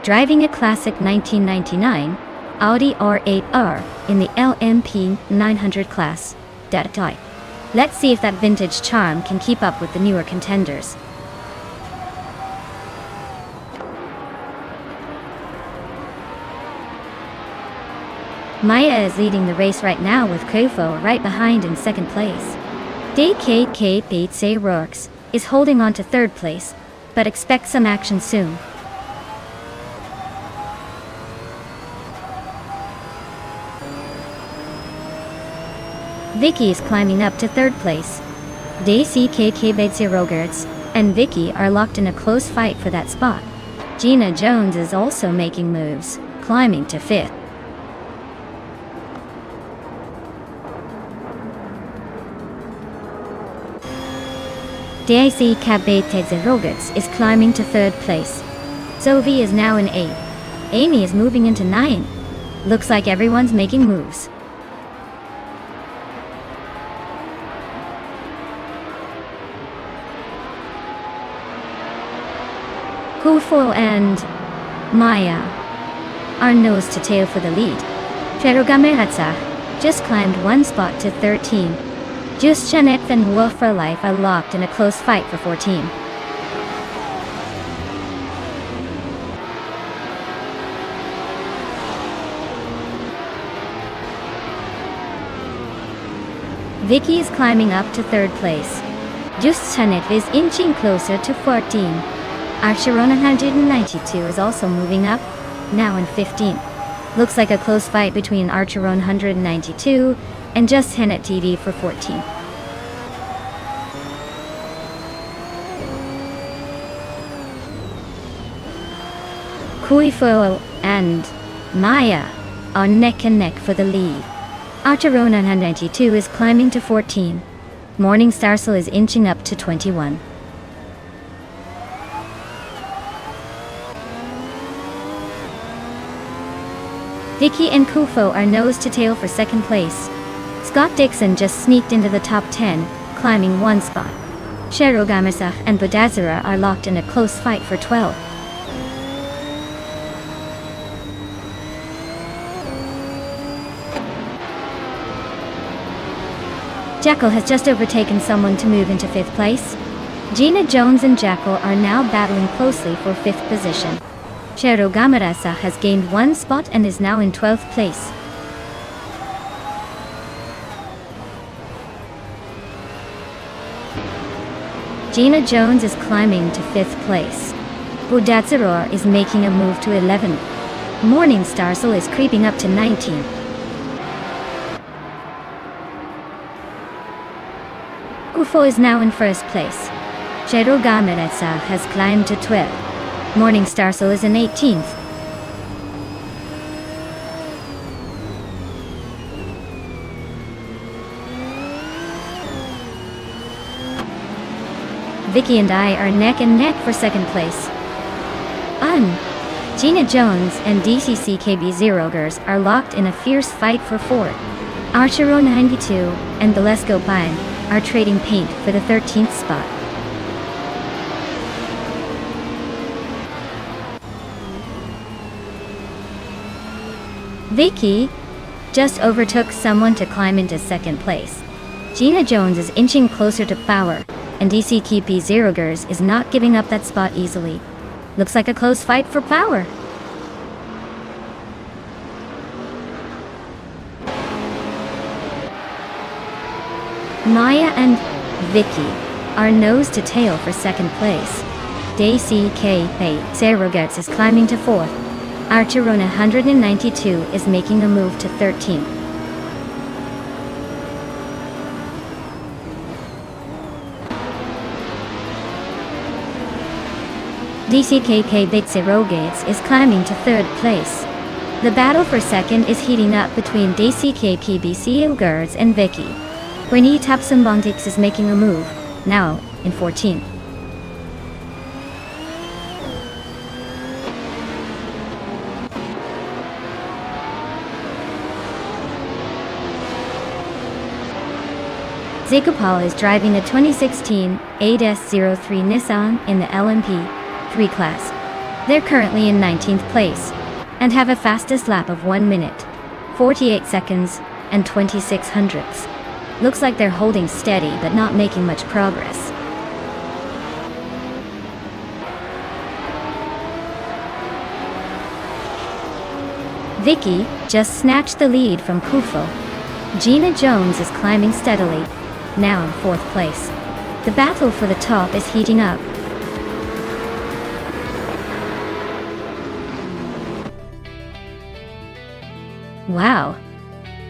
driving a classic 1999 Audi R8R in the LMP 900 class. Let's see if that vintage charm can keep up with the newer contenders. Maya is leading the race right now with Kufo right behind in second place. DKK Beatse Rorks is holding on to third place, but expect some action soon. Vicky is climbing up to third place. DCKK Beatse Rogerts and Vicky are locked in a close fight for that spot. Gina Jones is also making moves, climbing to fifth. DIC Cabete Rogerts is climbing to third place. Zoe is now in 8th. Amy is moving into 9th. Looks like everyone's making moves. Kufo and Maya are nose to tail for the lead. Cherugameratsa just climbed one spot to 13. Just Janet and Wolf for Life are locked in a close fight for 14. Vicky is climbing up to third place. Just Janet is inching closer to 14. Archeron 192 is also moving up, now in 15th. Looks like a close fight between Archeron 192 and Just Janet TV for 14. Kufo and Maya are neck and neck for the lead. Archeron 192 is climbing to 14. Morning Starsel is inching up to 21. Vicky and Kufo are nose to tail for second place. Scott Dixon just sneaked into the top 10, climbing one spot. Cheryl Gamasach and Bodazara are locked in a close fight for 12. Jackal has just overtaken someone to move into 5th place. Gina Jones and Jackal are now battling closely for 5th position. Cheryl Gamarasa has gained one spot and is now in 12th place. Gina Jones is climbing to 5th place. Budatsaror is making a move to 11th. Morning Starsel is creeping up to 19th. Kufo is now in 1st place. Cheryl Gamarasa has climbed to 12th. Morning Starsel is in 18th. Vicky and I are neck and neck for 2nd place. Gina Jones and DCCKB Zerogers are locked in a fierce fight for fourth. Archero 92 and Gillespie Pine are trading paint for the 13th spot. Vicky just overtook someone to climb into second place. Gina Jones is inching closer to power, and DCKB Zerogers is not giving up that spot easily. Looks like a close fight for power. Maya and Vicky are nose to tail for second place. DCKB Zerogers is climbing to fourth. Archerona 192 is making a move to 13th. DCKB Zerogers is climbing to third place. The battle for second is heating up between DCKB Zerogers and Vicky. Winnie Tapsambondix is making a move, now in 14th. Zikopal is driving a 2016 8S03 Nissan in the LMP3 class. They're currently in 19th place and have a fastest lap of 1 minute, 48 seconds, and 26 hundredths. Looks like they're holding steady but not making much progress. Vicky just snatched the lead from Kufo. Gina Jones is climbing steadily, now in fourth place. The battle for the top is heating up. Wow!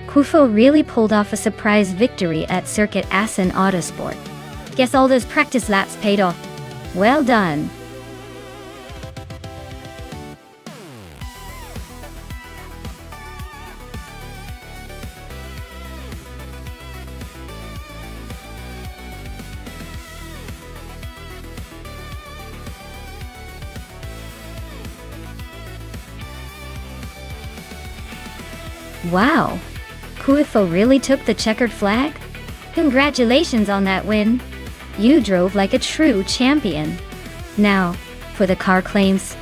Kufo really pulled off a surprise victory at Circuit Assen Autosport. Guess all those practice laps paid off. Well done! Wow! Kufo really took the checkered flag? Congratulations on that win! You drove like a true champion. Now, for the car claims.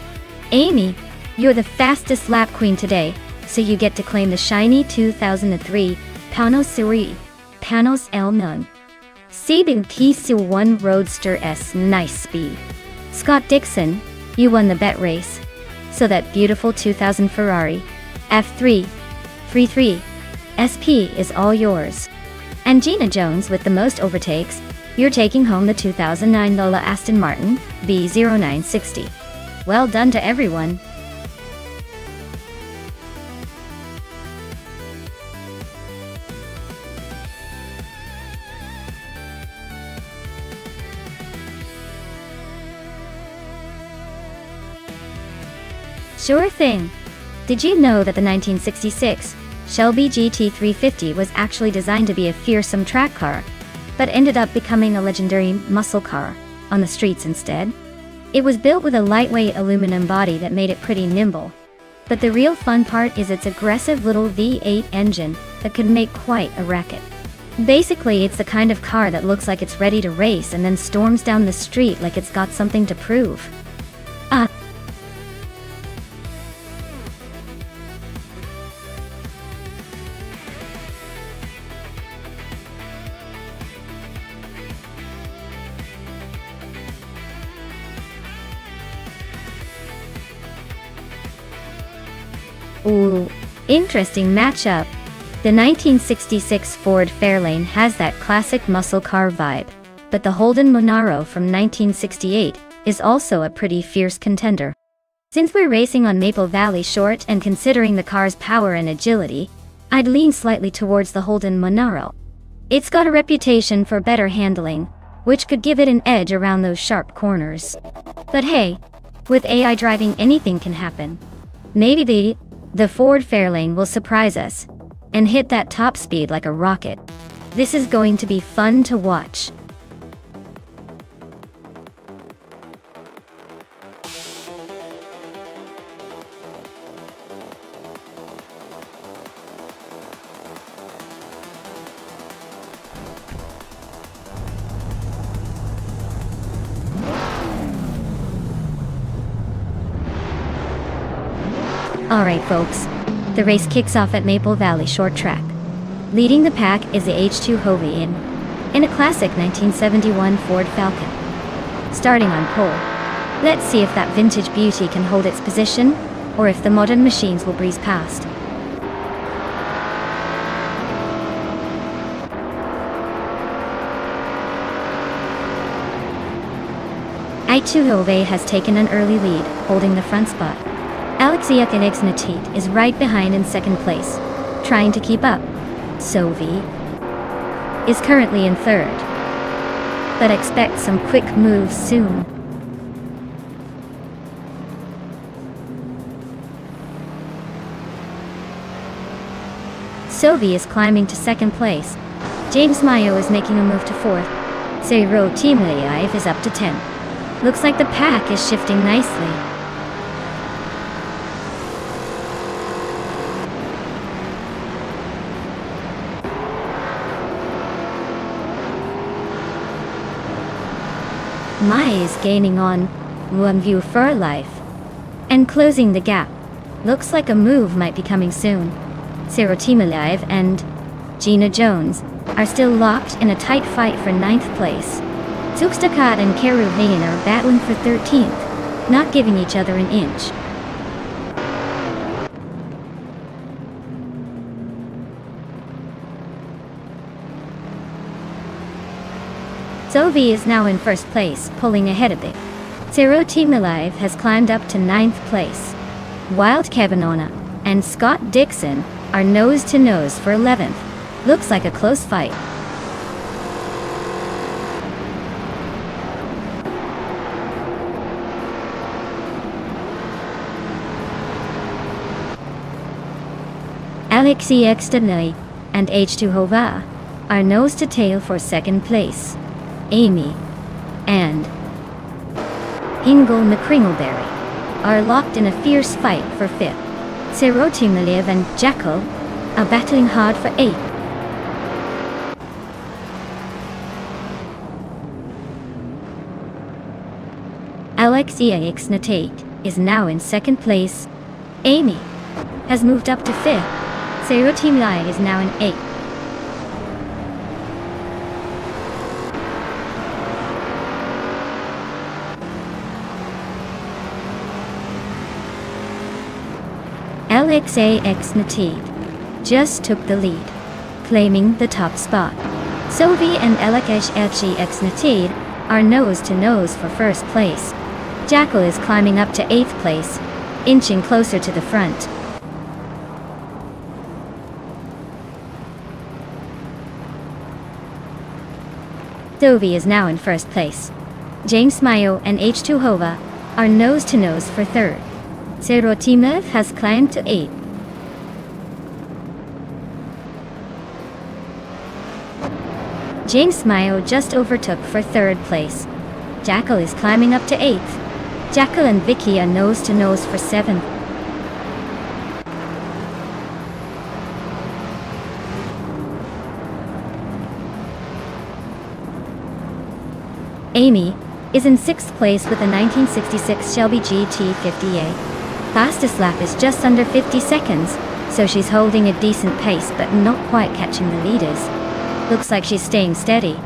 Amy, you're the fastest lap queen today, so you get to claim the shiny 2003 Panos Suri Panos Elnon. Sabin PC1 Roadster S nice speed. Scott Dixon, you won the bet race. So that beautiful 2000 Ferrari F3 33 SP is all yours. And Gina Jones with the most overtakes, you're taking home the 2009 Lola Aston Martin B0960. Well done to everyone. Sure thing. Did you know that the 1966 Shelby GT350 was actually designed to be a fearsome track car, but ended up becoming a legendary muscle car on the streets instead? It was built with a lightweight aluminum body that made it pretty nimble. But the real fun part is its aggressive little V8 engine that could make quite a racket. Basically, it's the kind of car that looks like it's ready to race and then storms down the street like it's got something to prove. Ooh, interesting matchup. The 1966 Ford Fairlane has that classic muscle car vibe, but the Holden Monaro from 1968 is also a pretty fierce contender. Since we're racing on Maple Valley Short and considering the car's power and agility, I'd lean slightly towards the Holden Monaro. It's got a reputation for better handling, which could give it an edge around those sharp corners. But hey, with AI driving anything can happen. Maybe the Ford Fairlane will surprise us and hit that top speed like a rocket. This is going to be fun to watch. Alright folks, the race kicks off at Maple Valley Short Track. Leading the pack is the H2 Hovey in a classic 1971 Ford Falcon. Starting on pole, let's see if that vintage beauty can hold its position, or if the modern machines will breeze past. H2 Hovey has taken an early lead, holding the front spot. Alexia Natit is right behind in second place, trying to keep up. Sovi is currently in third, but expect some quick moves soon. Sovi is climbing to second place. James Mayo is making a move to fourth. Zero Team Live is up to 10. Looks like the pack is shifting nicely. Mai is gaining on One View for Life and closing the gap. Looks like a move might be coming soon. Zero Team Alive and Gina Jones are still locked in a tight fight for 9th place. Zugstakat and Keruvain are battling for 13th, not giving each other an inch. Sovi is now in first place, pulling ahead a bit. Zero Team Alive has climbed up to 9th place. Wild Kevinona and Scott Dixon are nose to nose for 11th. Looks like a close fight. Alexi Externoi and H2 Hova are nose to tail for second place. Amy and Hingle McCringleberry are locked in a fierce fight for 5th. Serotimaliv and Jackal are battling hard for 8th. Alexia Ixnatate is now in second place. Amy has moved up to 5th. Serotimaliv is now in 8th. LXA X Nateed just took the lead, claiming the top spot. Sovi and Elekesh X Nateed are nose to nose for first place. Jackal is climbing up to 8th place, inching closer to the front. Sovi is now in first place. James Mayo and H2 Hova are nose to nose for 3rd. Serotimov has climbed to 8th. James Mayo just overtook for 3rd place. Jackal is climbing up to 8th. Jackal and Vicky are nose to nose for 7th. Amy is in 6th place with a 1966 Shelby GT50A. Fastest lap is just under 50 seconds, so she's holding a decent pace but not quite catching the leaders. Looks like she's staying steady.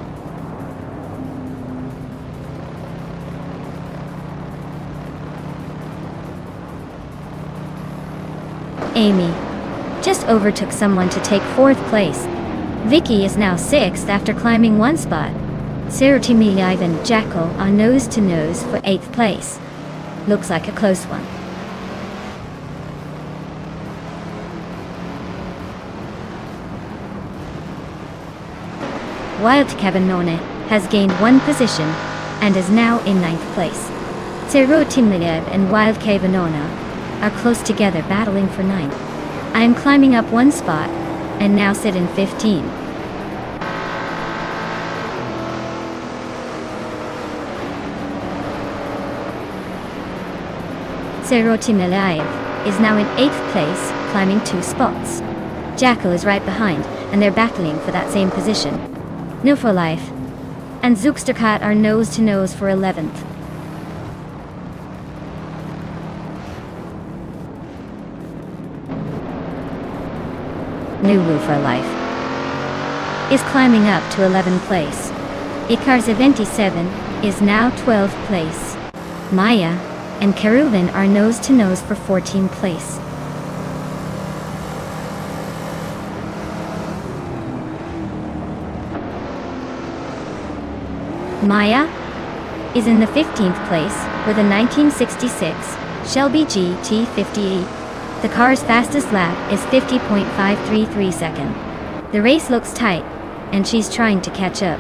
Amy just overtook someone to take 4th place. Vicky is now 6th after climbing 1 spot. Serotimiliv and Jackal are nose to nose for 8th place. Looks like a close one. Wild Kevinona has gained 1 position and is now in 9th place. Serotimiliv and Wild Kevinona are close together battling for 9th. I am climbing up 1 spot and now sit in 15. Serotimiliv is now in 8th place, climbing 2 spots. Jackal is right behind, and they're battling for that same position. No for Life and Zugstakat are nose to nose for 11th. Nuru for life, is climbing up to 11th place. Icarza 27 is now 12th place. Maya and Keruvin are nose-to-nose for 14th place. Maya is in the 15th place with a 1966 Shelby GT50E. The car's fastest lap is 50.533 seconds. The race looks tight, and she's trying to catch up.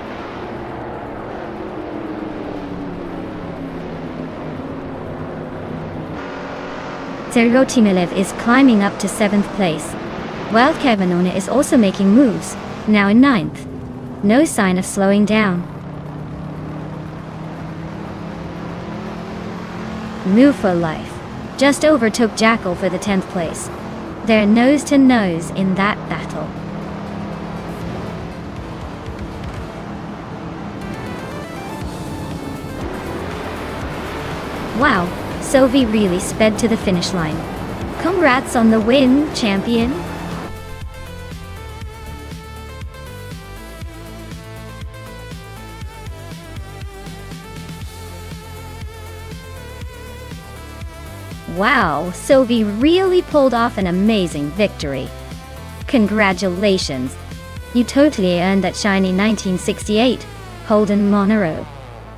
Sergo Timilev is climbing up to 7th place, while Kevinona is also making moves, now in 9th. No sign of slowing down. Move for Life just overtook Jackal for the 10th place. They're nose to nose in that battle. Wow, Sovi really sped to the finish line. Congrats on the win, champion! Wow, Sovi really pulled off an amazing victory. Congratulations! You totally earned that shiny 1968 Holden Monero.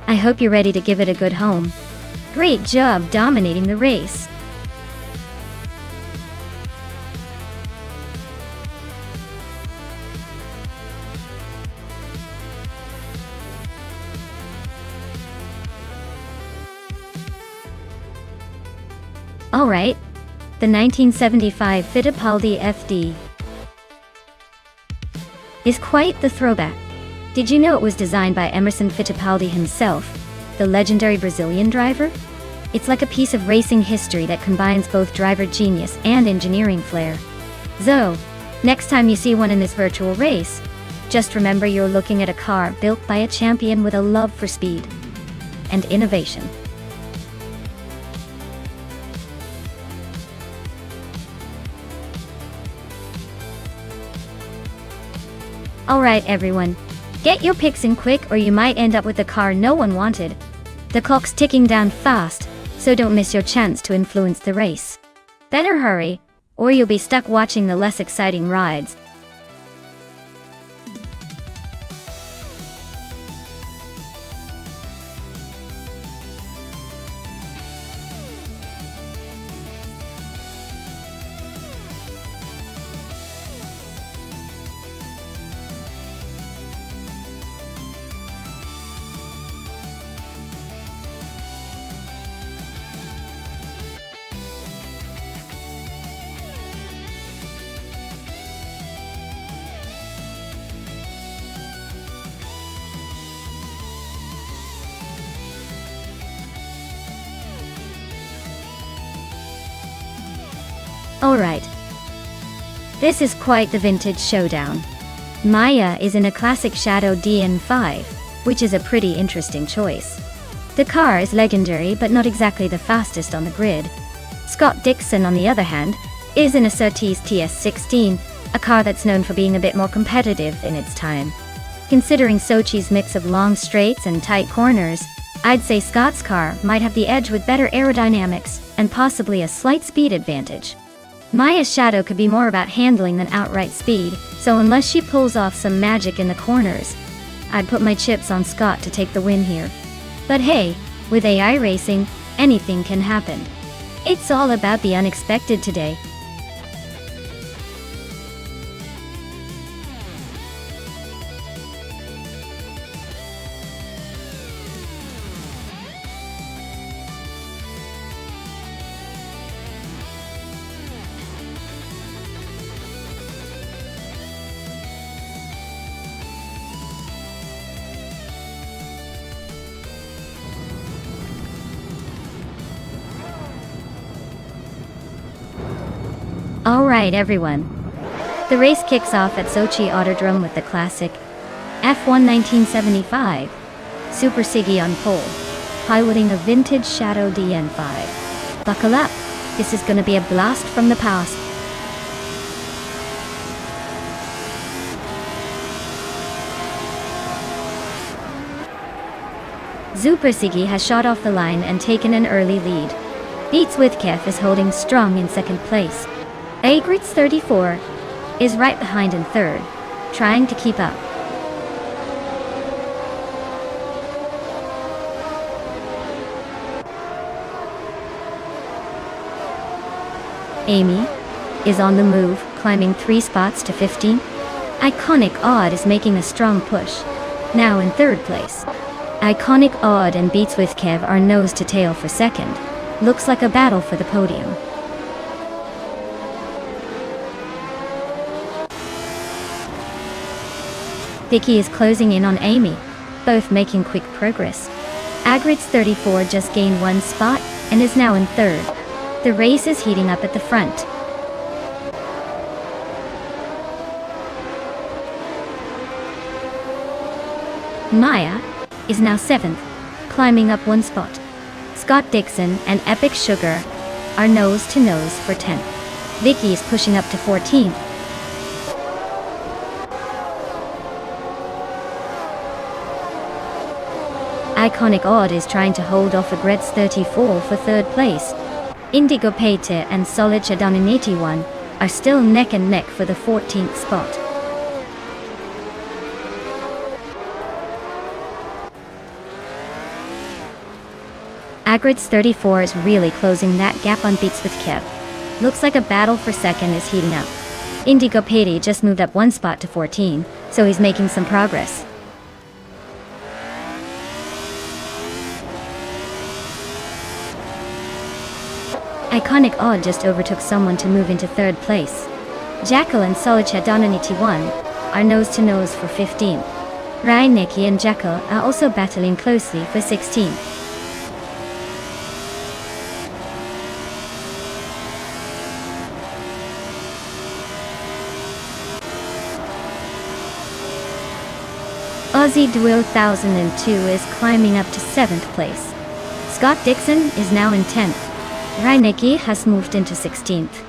I hope you're ready to give it a good home. Great job dominating the race. Alright, the 1975 Fittipaldi FD is quite the throwback. Did you know it was designed by Emerson Fittipaldi himself, the legendary Brazilian driver? It's like a piece of racing history that combines both driver genius and engineering flair. So, next time you see one in this virtual race, just remember you're looking at a car built by a champion with a love for speed and innovation. Alright everyone, get your picks in quick or you might end up with the car no one wanted. The clock's ticking down fast, so don't miss your chance to influence the race. Better hurry, or you'll be stuck watching the less exciting rides. Alright. This is quite the vintage showdown. Maya is in a classic Shadow DN5, which is a pretty interesting choice. The car is legendary but not exactly the fastest on the grid. Scott Dixon, on the other hand, is in a Surtees TS16, a car that's known for being a bit more competitive in its time. Considering Sochi's mix of long straights and tight corners, I'd say Scott's car might have the edge with better aerodynamics and possibly a slight speed advantage. Maya's Shadow could be more about handling than outright speed, so unless she pulls off some magic in the corners, I'd put my chips on Scott to take the win here. But hey, with AI racing, anything can happen. It's all about the unexpected today. Alright everyone. The race kicks off at Sochi Autodrome with the classic F1 1975 Super Siggy on pole, piloting a vintage Shadow DN5. Buckle up, this is gonna be a blast from the past. Super Siggy has shot off the line and taken an early lead. Beats with Kev is holding strong in second place. Agrit's 34 is right behind in third, trying to keep up. Amy is on the move, climbing 3 spots to 15. Iconic Odd is making a strong push, now in third place. Iconic Odd and Beats with Kev are nose to tail for second. Looks like a battle for the podium. Vicky is closing in on Amy, both making quick progress. Agrit's 34 just gained 1 spot and is now in third. The race is heating up at the front. Maya is now 7th, climbing up 1 spot. Scott Dixon and Epic Sugar are nose to nose for 10th. Vicky is pushing up to 14th. Iconic Odd is trying to hold off Agrit's 34 for third place. Indigo Pate and Solid Shadonin 81 are still neck and neck for the 14th spot. Agrit's 34 is really closing that gap on Beats with Kev. Looks like a battle for second is heating up. Indigo Pate just moved up 1 spot to 14, so he's making some progress. Iconic Odd just overtook someone to move into third place. Jackal and Solid Shadonin 81 are nose to nose for 15. Reineki and Jackal are also battling closely for 16. Aussie Dwill 1002 is climbing up to 7th place. Scott Dixon is now in 10th. Reineki has moved into 16th.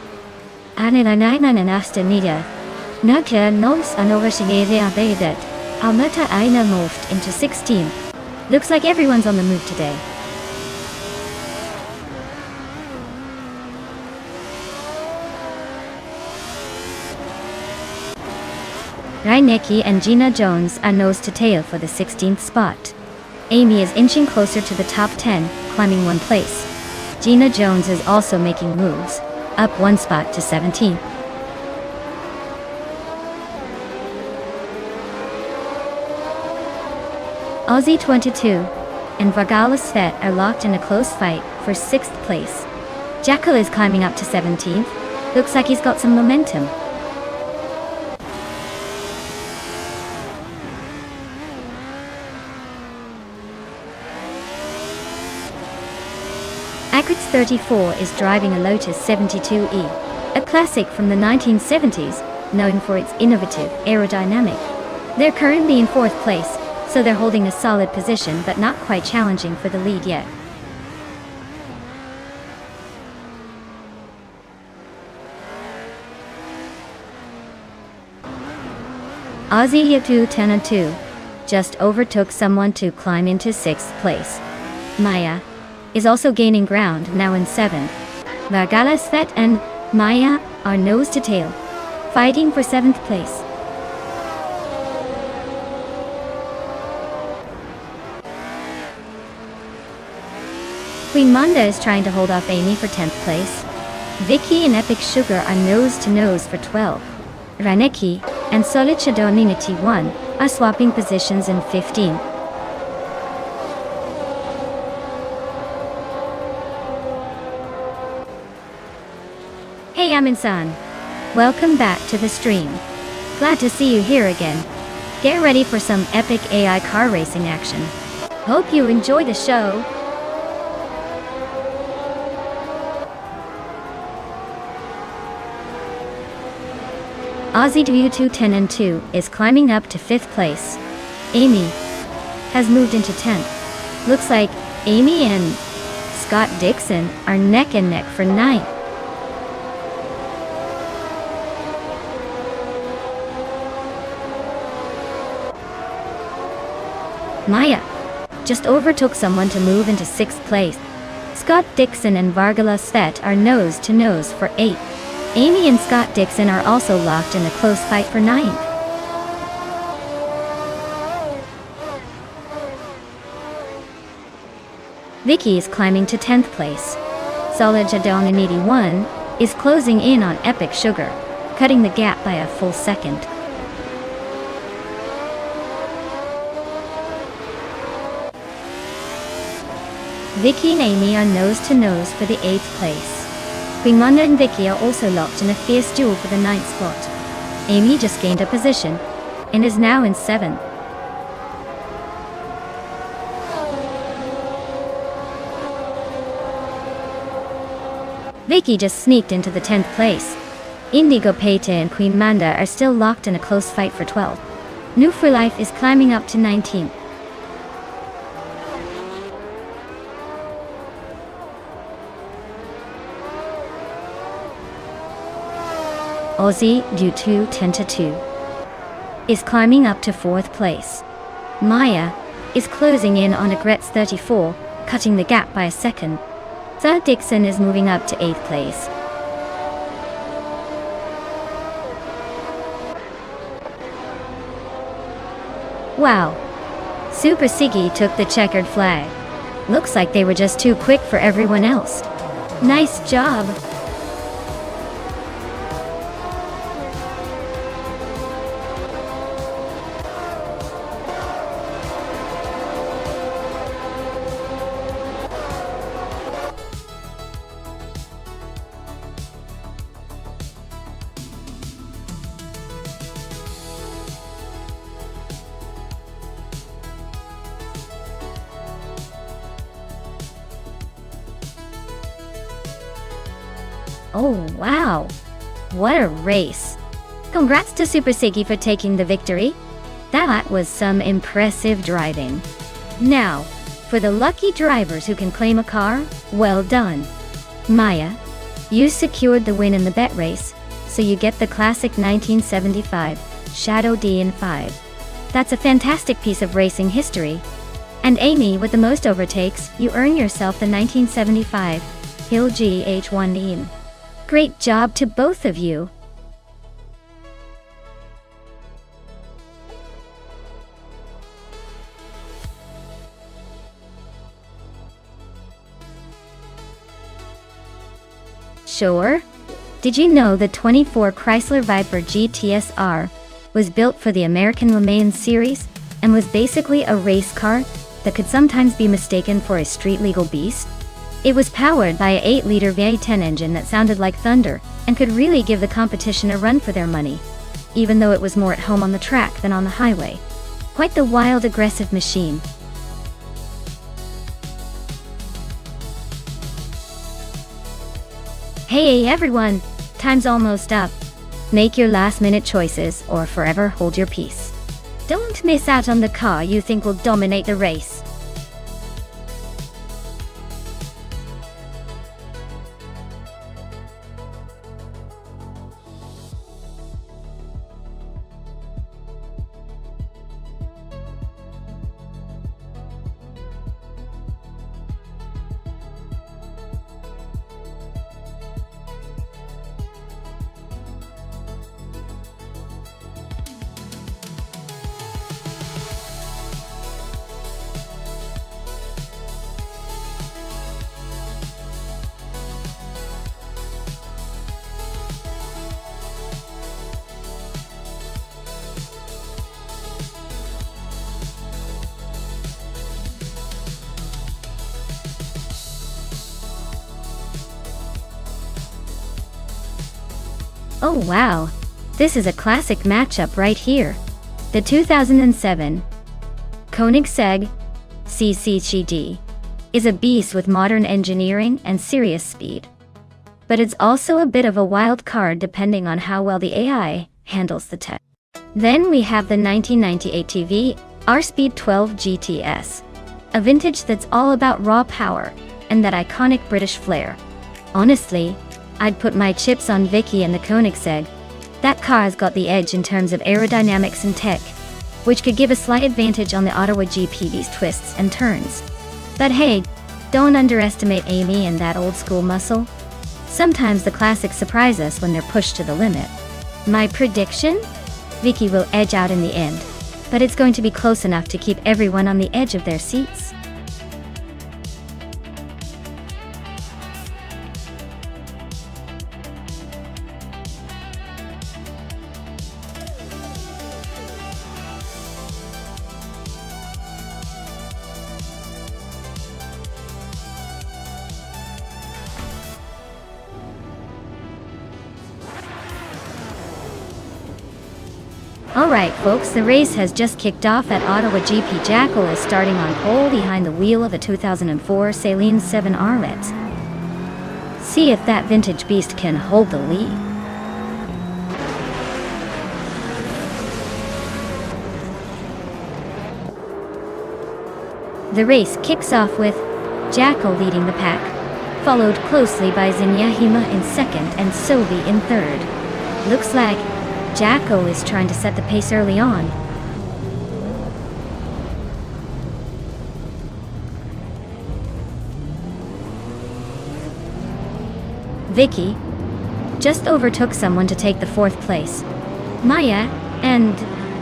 Alberta Aina moved into 16th. Looks like everyone's on the move today. Reineki and Gina Jones are nose to tail for the 16th spot. Amy is inching closer to the top 10, climbing 1 place. Gina Jones is also making moves, up 1 spot to 17. Aussie 22 and Vargala Svet are locked in a close fight for 6th place. Jackal is climbing up to 17th. Looks like he's got some momentum. Agrit's 34 is driving a Lotus 72E, a classic from the 1970s, known for its innovative aerodynamic. They're currently in 4th place, so they're holding a solid position but not quite challenging for the lead yet. Aussie Yatu 10-2 just overtook someone to climb into 6th place. Maya is also gaining ground, now in 7th. Vargala Svet and Maya are nose to tail, fighting for 7th place. Queen Manda is trying to hold off Amy for 10th place. Vicky and Epic Sugar are nose to nose for 12. Reineki and Solid Shadonin 81 are swapping positions in 15. Hey Amin-san, welcome back to the stream. Glad to see you here again. Get ready for some epic AI car racing action. Hope you enjoy the show. Aussie W2 10-2 is climbing up to 5th place. Amy has moved into 10th. Looks like Amy and Scott Dixon are neck and neck for 9th. Maya just overtook someone to move into 6th place. Scott Dixon and Vargala Svet are nose to nose for 8th. Amy and Scott Dixon are also locked in a close fight for 9th. Vicky is climbing to 10th place. Solid Jadong in 81 is closing in on Epic Sugar, cutting the gap by a full second. Vicky and Amy are nose to nose for the 8th place. Queen Manda and Vicky are also locked in a fierce duel for the 9th spot. Amy just gained a position and is now in 7th. Vicky just sneaked into the 10th place. Indigo Pete and Queen Manda are still locked in a close fight for 12th. New for Life is climbing up to 19th. Aussie due to 10-2 is climbing up to 4th place. Maya is closing in on Agret's 34, cutting the gap by a second. Scott Dixon is moving up to 8th place. Wow. Super Siggy took the checkered flag. Looks like they were just too quick for everyone else. Nice job. Oh wow, what a race. Congrats to Super Siggy for taking the victory. That was some impressive driving. Now, for the lucky drivers who can claim a car, well done. Maya, you secured the win in the bet race, so you get the classic 1975 Shadow DN5. That's a fantastic piece of racing history. And Amy, with the most overtakes, you earn yourself the 1975 Hill GH1 Great job to both of you. Sure. Did you know the 24 Chrysler Viper GTSR was built for the American Le Mans series and was basically a race car that could sometimes be mistaken for a street-legal beast? It was powered by a 8-liter V10 engine that sounded like thunder and could really give the competition a run for their money, even though it was more at home on the track than on the highway. Quite the wild, aggressive machine. Hey everyone, time's almost up. Make your last-minute choices or forever hold your peace. Don't miss out on the car you think will dominate the race. Oh wow, this is a classic matchup right here. The 2007 Koenigsegg CCGD is a beast with modern engineering and serious speed. But it's also a bit of a wild card depending on how well the AI handles the tech. Then we have the 1998 TV R-Speed 12 GTS, a vintage that's all about raw power and that iconic British flair. Honestly, I'd put my chips on Vicky and the Koenigsegg. That car's got the edge in terms of aerodynamics and tech. which could give a slight advantage on the Ottawa GP's twists and turns. But hey, don't underestimate Amy and that old school muscle. Sometimes the classics surprise us when they're pushed to the limit. My prediction? Vicky will edge out in the end, but it's going to be close enough to keep everyone on the edge of their seats. Alright folks, the race has just kicked off at Ottawa GP. Jackal is starting on pole behind the wheel of a 2004 Saleen 7R Ret. See if that vintage beast can hold the lead. The race kicks off with Jackal leading the pack, followed closely by Zinyahima in second and Sobi in third. Looks like Jackal is trying to set the pace early on. Vicky just overtook someone to take the fourth place. Maya and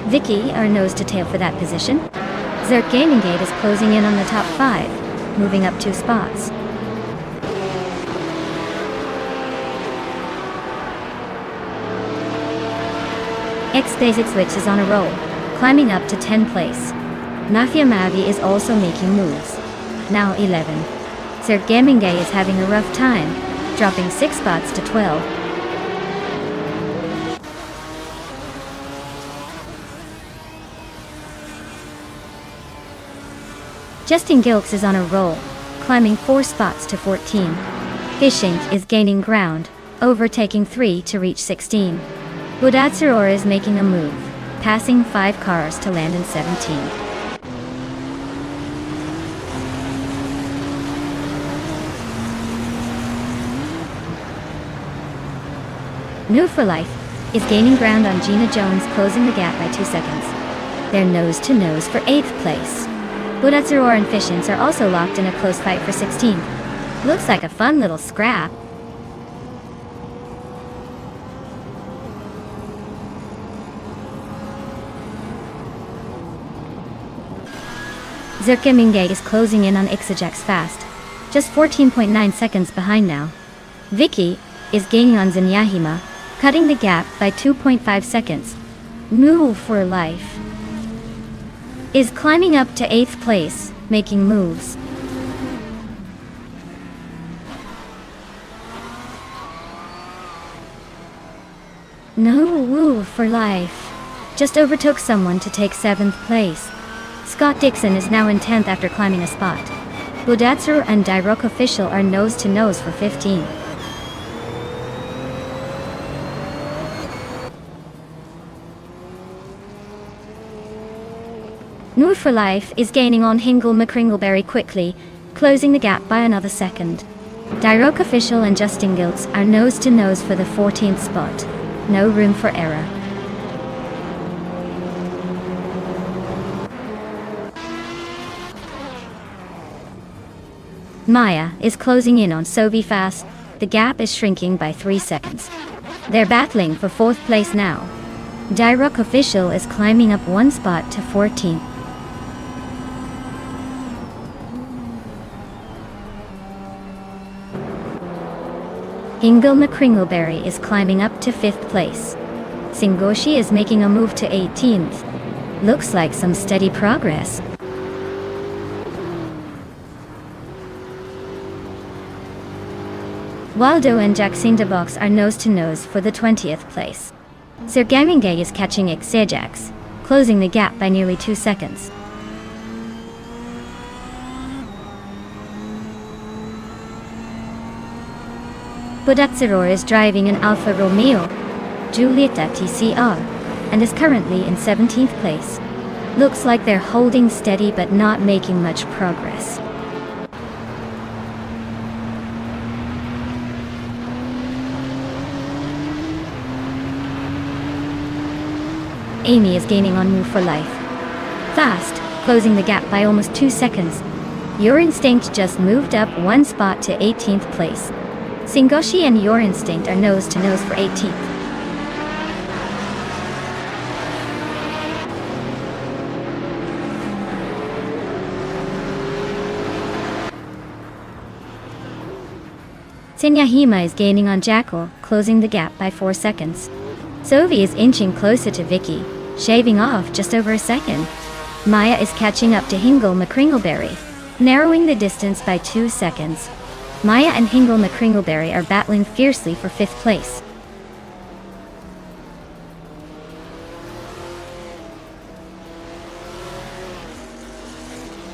Vicky are nose to tail for that position. Zerk Gaming Gate is closing in on the top 5, moving up 2 spots. X-Basic Switch is on a roll, climbing up to 10th place. Mafia Mavi is also making moves, now 11. Zerk Gaming Gate is having a rough time, dropping 6 spots to 12. Justin Gilks is on a roll, climbing 4 spots to 14. Fishing is gaining ground, overtaking 3 to reach 16. Budatsuror is making a move, passing 5 cars to land in 17. New for Life is gaining ground on Gina Jones, closing the gap by 2 seconds. They're nose to nose for 8th place. Budatsuror and Fishins are also locked in a close fight for 16th. Looks like a fun little scrap. Zerkemingay is closing in on Ixajax fast, just 14.9 seconds behind now. Vicky is gaining on Zinyahima, cutting the gap by 2.5 seconds. Move for Life is climbing up to 8th place, making moves. No Woo for Life just overtook someone to take 7th place. Scott Dixon is now in 10th after climbing a spot. Budatsur and Dirok Official are nose to nose for 15. Nur for Life is gaining on Hingle McCringleberry quickly, closing the gap by another second. Dirok Official and Justin Giltz are nose to nose for the 14th spot. No room for error. Maya is closing in on Sobi fast. The gap is shrinking by 3 seconds. They're battling for 4th place now. Dirok Official is climbing up 1 spot to 14th. Hingle McCringleberry is climbing up to 5th place. Singoshi is making a move to 18th. Looks like some steady progress. Waldo and Jacinda Box are nose to nose for the 20th place. Sir Gamingay is catching Xejax, closing the gap by nearly 2 seconds. Budatsuror is driving an Alfa Romeo Giulietta TCR and is currently in 17th place. Looks like they're holding steady but not making much progress. Amy is gaining on Move for Life, fast, closing the gap by almost 2 seconds. Your Instinct just moved up 1 spot to 18th place. Singoshi and Your Instinct are nose to nose for 18th. Senyahima is gaining on Jackal, closing the gap by 4 seconds. Sovi is inching closer to Vicky, shaving off just over a second. Maya is catching up to Hingle McCringleberry, narrowing the distance by 2 seconds. Maya and Hingle McCringleberry are battling fiercely for 5th place.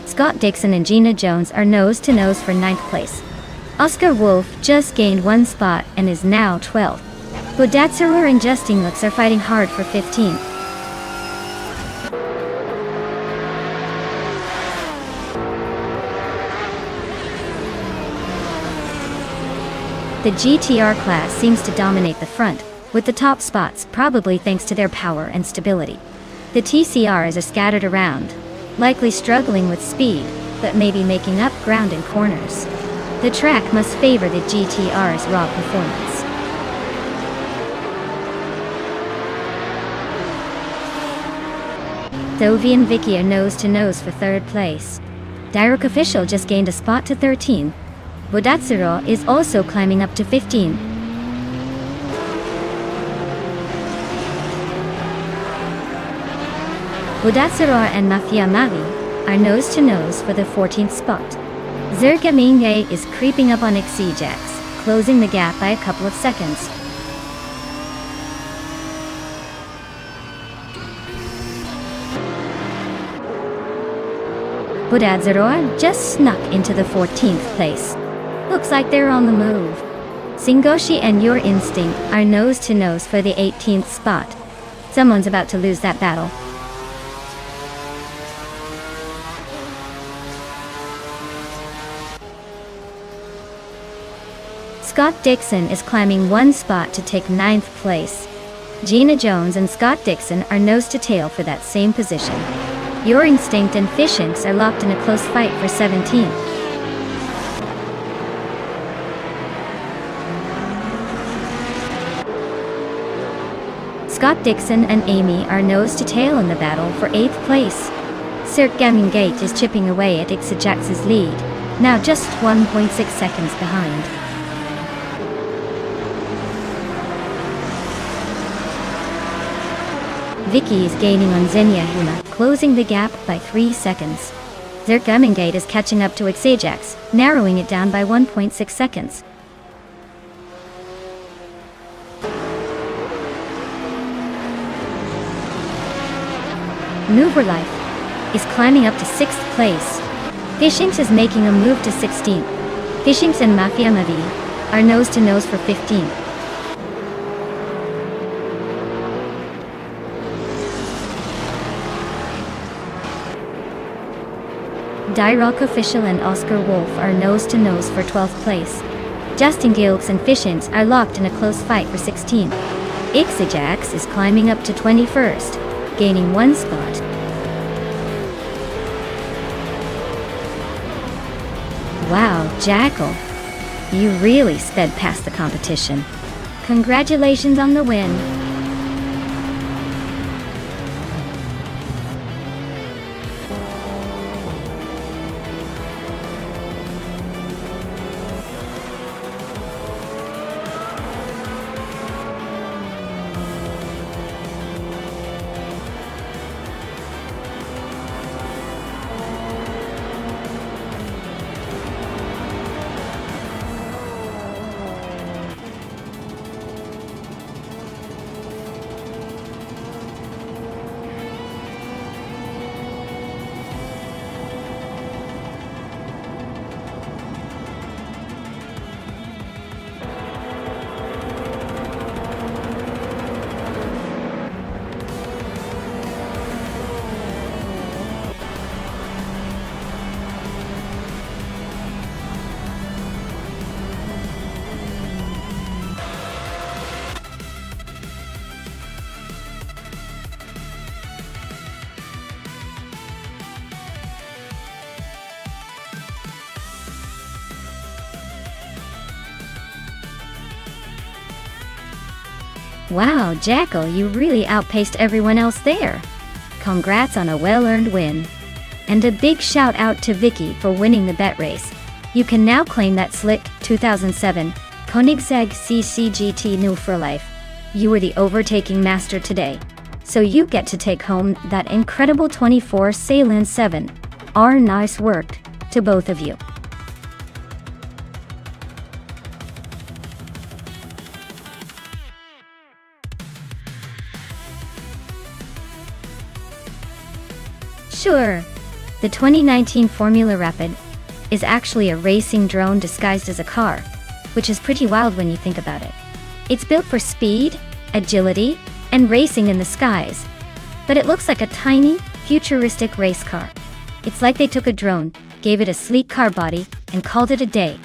Scott Dixon and Gina Jones are nose to nose for 9th place. Oscar Wolf just gained 1 spot and is now 12th. Bodatsuru and Justin Lux are fighting hard for 15th. The GTR class seems to dominate the front, with the top spots probably thanks to their power and stability. The TCRs are scattered around, likely struggling with speed, but maybe making up ground in corners. The track must favor the GTR's raw performance. Sovi and Vicky are nose to nose for 3rd place. Direct Official just gained a spot to 13. Bodatsuro is also climbing up to 15. Bodatsuro and Mafia Mavi are nose to nose for the 14th spot. Zerka Minge is creeping up on Xijax, closing the gap by a couple of seconds. Bodatsuro just snuck into the 14th place. Looks like they're on the move. Singoshi and Your Instinct are nose to nose for the 18th spot. Someone's about to lose that battle. Scott Dixon is climbing 1 spot to take 9th place. Gina Jones and Scott Dixon are nose to tail for that same position. Your Instinct and Fishinks are locked in a close fight for 17th. Scott Dixon and Amy are nose to tail in the battle for 8th place. Cirque Gaming Gate is chipping away at Xijax's lead, now just 1.6 seconds behind. Vicky is gaining on Zenyahima, closing the gap by 3 seconds. Cirque Gaming Gate is catching up to Xijax, narrowing it down by 1.6 seconds. Nuverlife is climbing up to 6th place. Fishinks is making a move to 16th. Fishinks and Mafia Mavi are nose to nose for 15th. Dirok Official and Oscar Wolf are nose to nose for 12th place. Justin Gilks and Fishinks are locked in a close fight for 16th. Xijax is climbing up to 21st, gaining 1 spot. Wow, Jackal, you really sped past the competition. Congratulations on the win. Wow, Jackal, you really outpaced everyone else there. Congrats on a well-earned win. And a big shout out to Vicky for winning the bet race. You can now claim that slick 2007 Koenigsegg CCGT new for life. You were the overtaking master today. So you get to take home that incredible 24 Sailing 7. Nice work to both of you. Sure. The 2019 Formula Rapid is actually a racing drone disguised as a car, which is pretty wild when you think about it. It's built for speed, agility, and racing in the skies, but it looks like a tiny, futuristic race car. It's like they took a drone, gave it a sleek car body, and called it a day.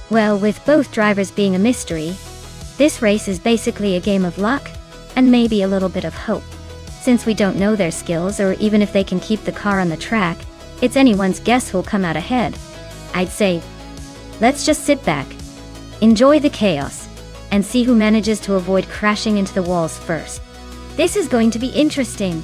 Well, with both drivers being a mystery, this race is basically a game of luck, and maybe a little bit of hope. Since we don't know their skills or even if they can keep the car on the track, it's anyone's guess who'll come out ahead. I'd say, let's just sit back, enjoy the chaos, and see who manages to avoid crashing into the walls first. This is going to be interesting.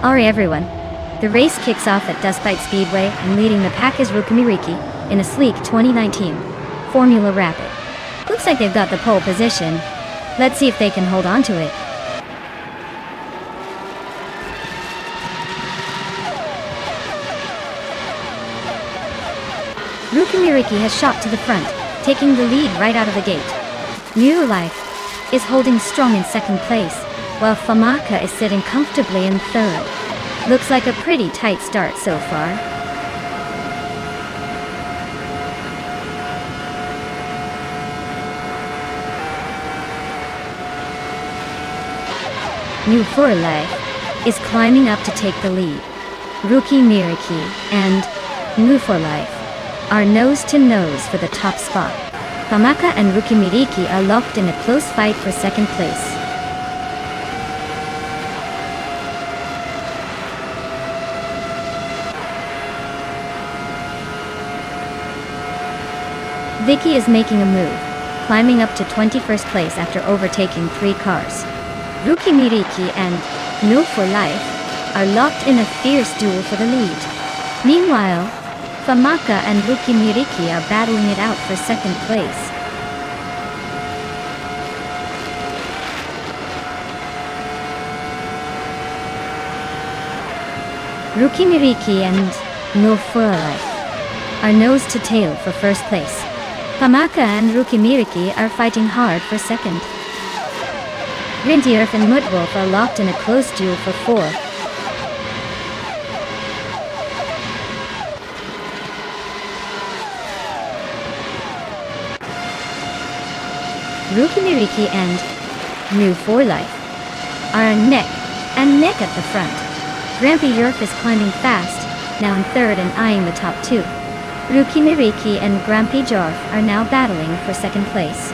Alright everyone, the race kicks off at Dustbite Speedway and leading the pack is Rukimiriki in a sleek 2019 Formula Rapid. Looks like they've got the pole position. Let's see if they can hold on to it. Rukimiriki has shot to the front, taking the lead right out of the gate. New Life is holding strong in second place, while Famaka is sitting comfortably in third. Looks like a pretty tight start so far. New for Life is climbing up to take the lead. Rukimiriki and New for Life are nose to nose for the top spot. Famaka and Rukimiriki are locked in a close fight for second place. Vicky is making a move, climbing up to 21st place after overtaking 3 cars. Rukimiriki and No for Life are locked in a fierce duel for the lead. Meanwhile, Famaka and Rukimiriki are battling it out for second place. Rukimiriki and No for Life are nose to tail for first place. Famaka and Rukimiriki are fighting hard for second. Rintierf and Mutwolf are locked in a close duel for 4. Rukimiriki and New for Life are neck and neck at the front. Grampy Yerf is climbing fast, now in third and eyeing the top 2. Rukimiriki and Grampy Jorf are now battling for second place.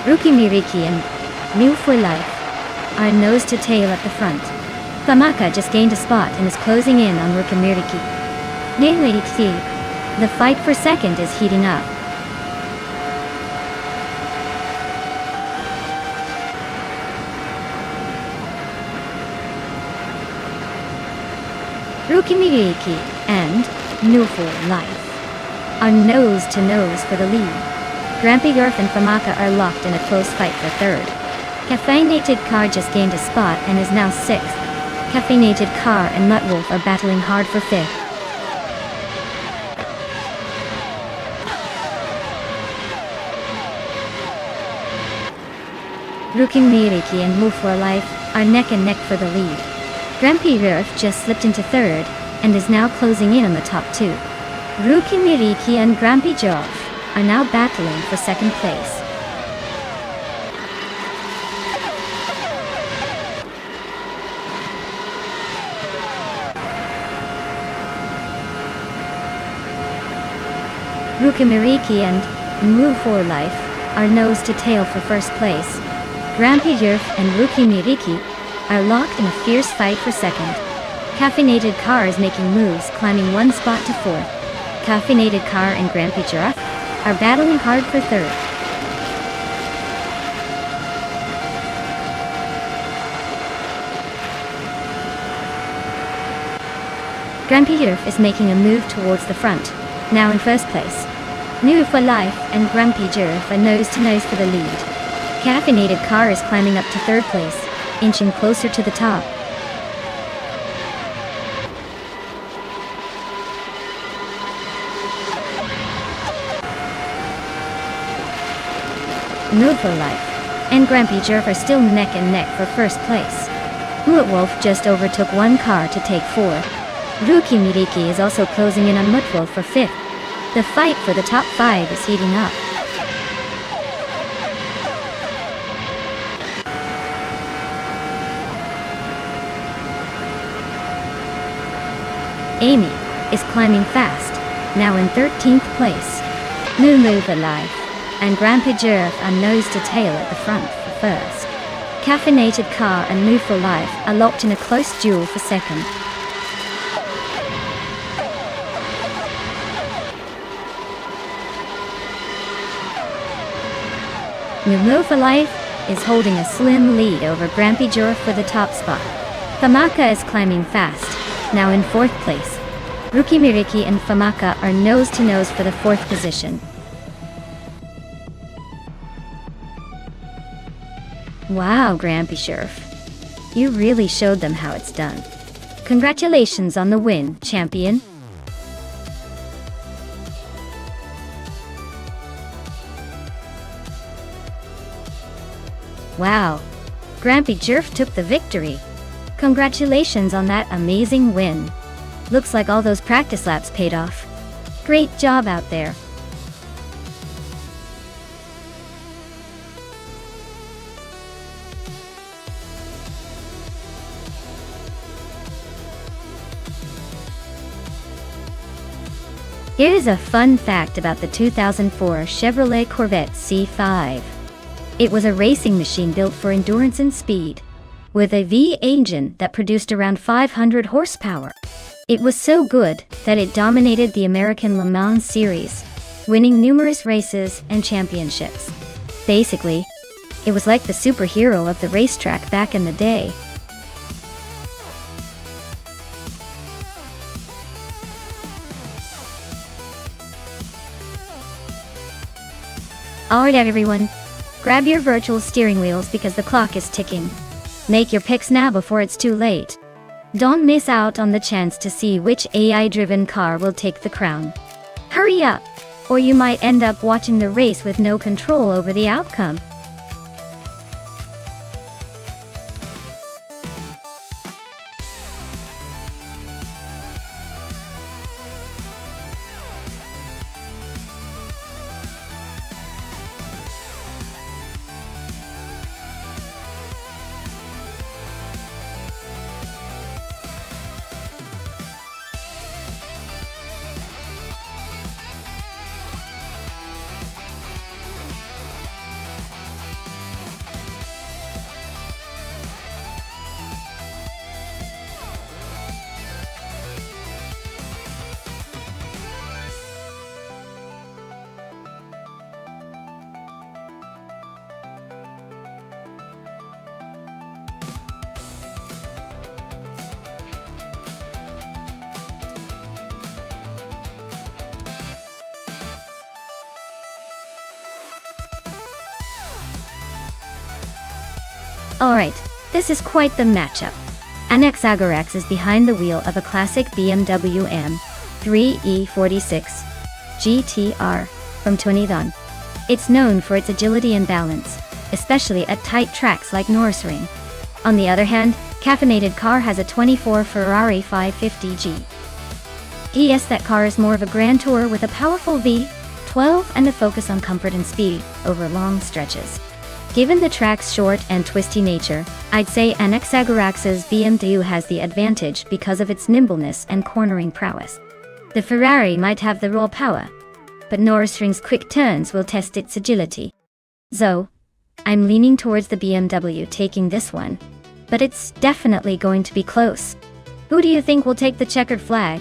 Rukimiriki and New for Life are nose to tail at the front. Famaka just gained a spot and is closing in on Rukimiriki. The fight for second is heating up. Rukimiriki and Newful Life are nose to nose for the lead. Grampy Yerf and Famaka are locked in a close fight for third. Caffeinated Car just gained a spot and is now sixth. Caffeinated Car and Nutwolf are battling hard for fifth. Rukimiriki and Move for Life are neck and neck for the lead. Grampy Yerf just slipped into third and is now closing in on the top two. Rukimiriki and Grampy Yerf are now battling for second place. Rukimiriki and Move for Life are nose to tail for first place. Grampy Yerf and Rukimiriki are locked in a fierce fight for second. Caffeinated Car is making moves, climbing one spot to fourth. Caffeinated Car and Grampy Yerf are battling hard for third. Grampy Yerf is making a move towards the front, now in first place. New for Life and Grampy Yerf are nose to nose for the lead. Caffeinated Car is climbing up to third place, inching closer to the top. Move for Life and Grampy Yerf are still neck and neck for first place. Mutwolf just overtook one car to take four. Rukimiriki is also closing in on Mutwolf for fifth. The fight for the top five is heating up. Amy is climbing fast, now in 13th place. Move Alive and Grampy Yerf are nose to tail at the front for first. Caffeinated Car and Move for Life are locked in a close duel for second. Move for Life is holding a slim lead over Grampy Yerf for the top spot. Famaka is climbing fast, now in fourth place. Rukimiriki and Famaka are nose to nose for the fourth position. Wow, Grampy Yerf. You really showed them how it's done. Congratulations on the win, champion. Wow, Grampy Yerf took the victory. Congratulations on that amazing win. Looks like all those practice laps paid off. Great job out there. Here's a fun fact about the 2004 Chevrolet Corvette C5. It was a racing machine built for endurance and speed, with a V engine that produced around 500 horsepower. It was so good that it dominated the American Le Mans series, winning numerous races and championships. Basically, it was like the superhero of the racetrack back in the day. Alright everyone, grab your virtual steering wheels because the clock is ticking. Make your picks now before it's too late. Don't miss out on the chance to see which AI-driven car will take the crown. Hurry up, or you might end up watching the race with no control over the outcome. Alright, this is quite the matchup. Anaxagorax is behind the wheel of a classic BMW M3E46 GTR from 2010. It's known for its agility and balance, especially at tight tracks like Nürburgring. On the other hand, caffeinated car has a 24 Ferrari 550G. Yes, that car is more of a grand tour with a powerful V12 and a focus on comfort and speed over long stretches. Given the track's short and twisty nature, I'd say Anaxagorax's BMW has the advantage because of its nimbleness and cornering prowess. The Ferrari might have the raw power, but Nürburgring's quick turns will test its agility. So, I'm leaning towards the BMW taking this one, but it's definitely going to be close. Who do you think will take the checkered flag?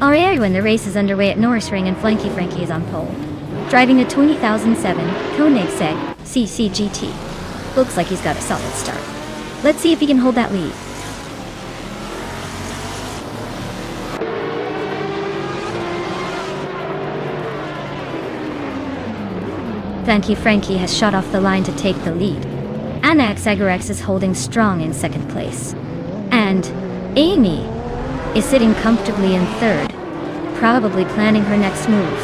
Alright, when the race is underway at Nürburgring and Frankie is on pole, driving a 2007 Koenigsegg CC GT. Looks like he's got a solid start. Let's see if he can hold that lead. Frankie has shot off the line to take the lead. Anaxagorax is holding strong in second place. And Amy is sitting comfortably in third, probably planning her next move.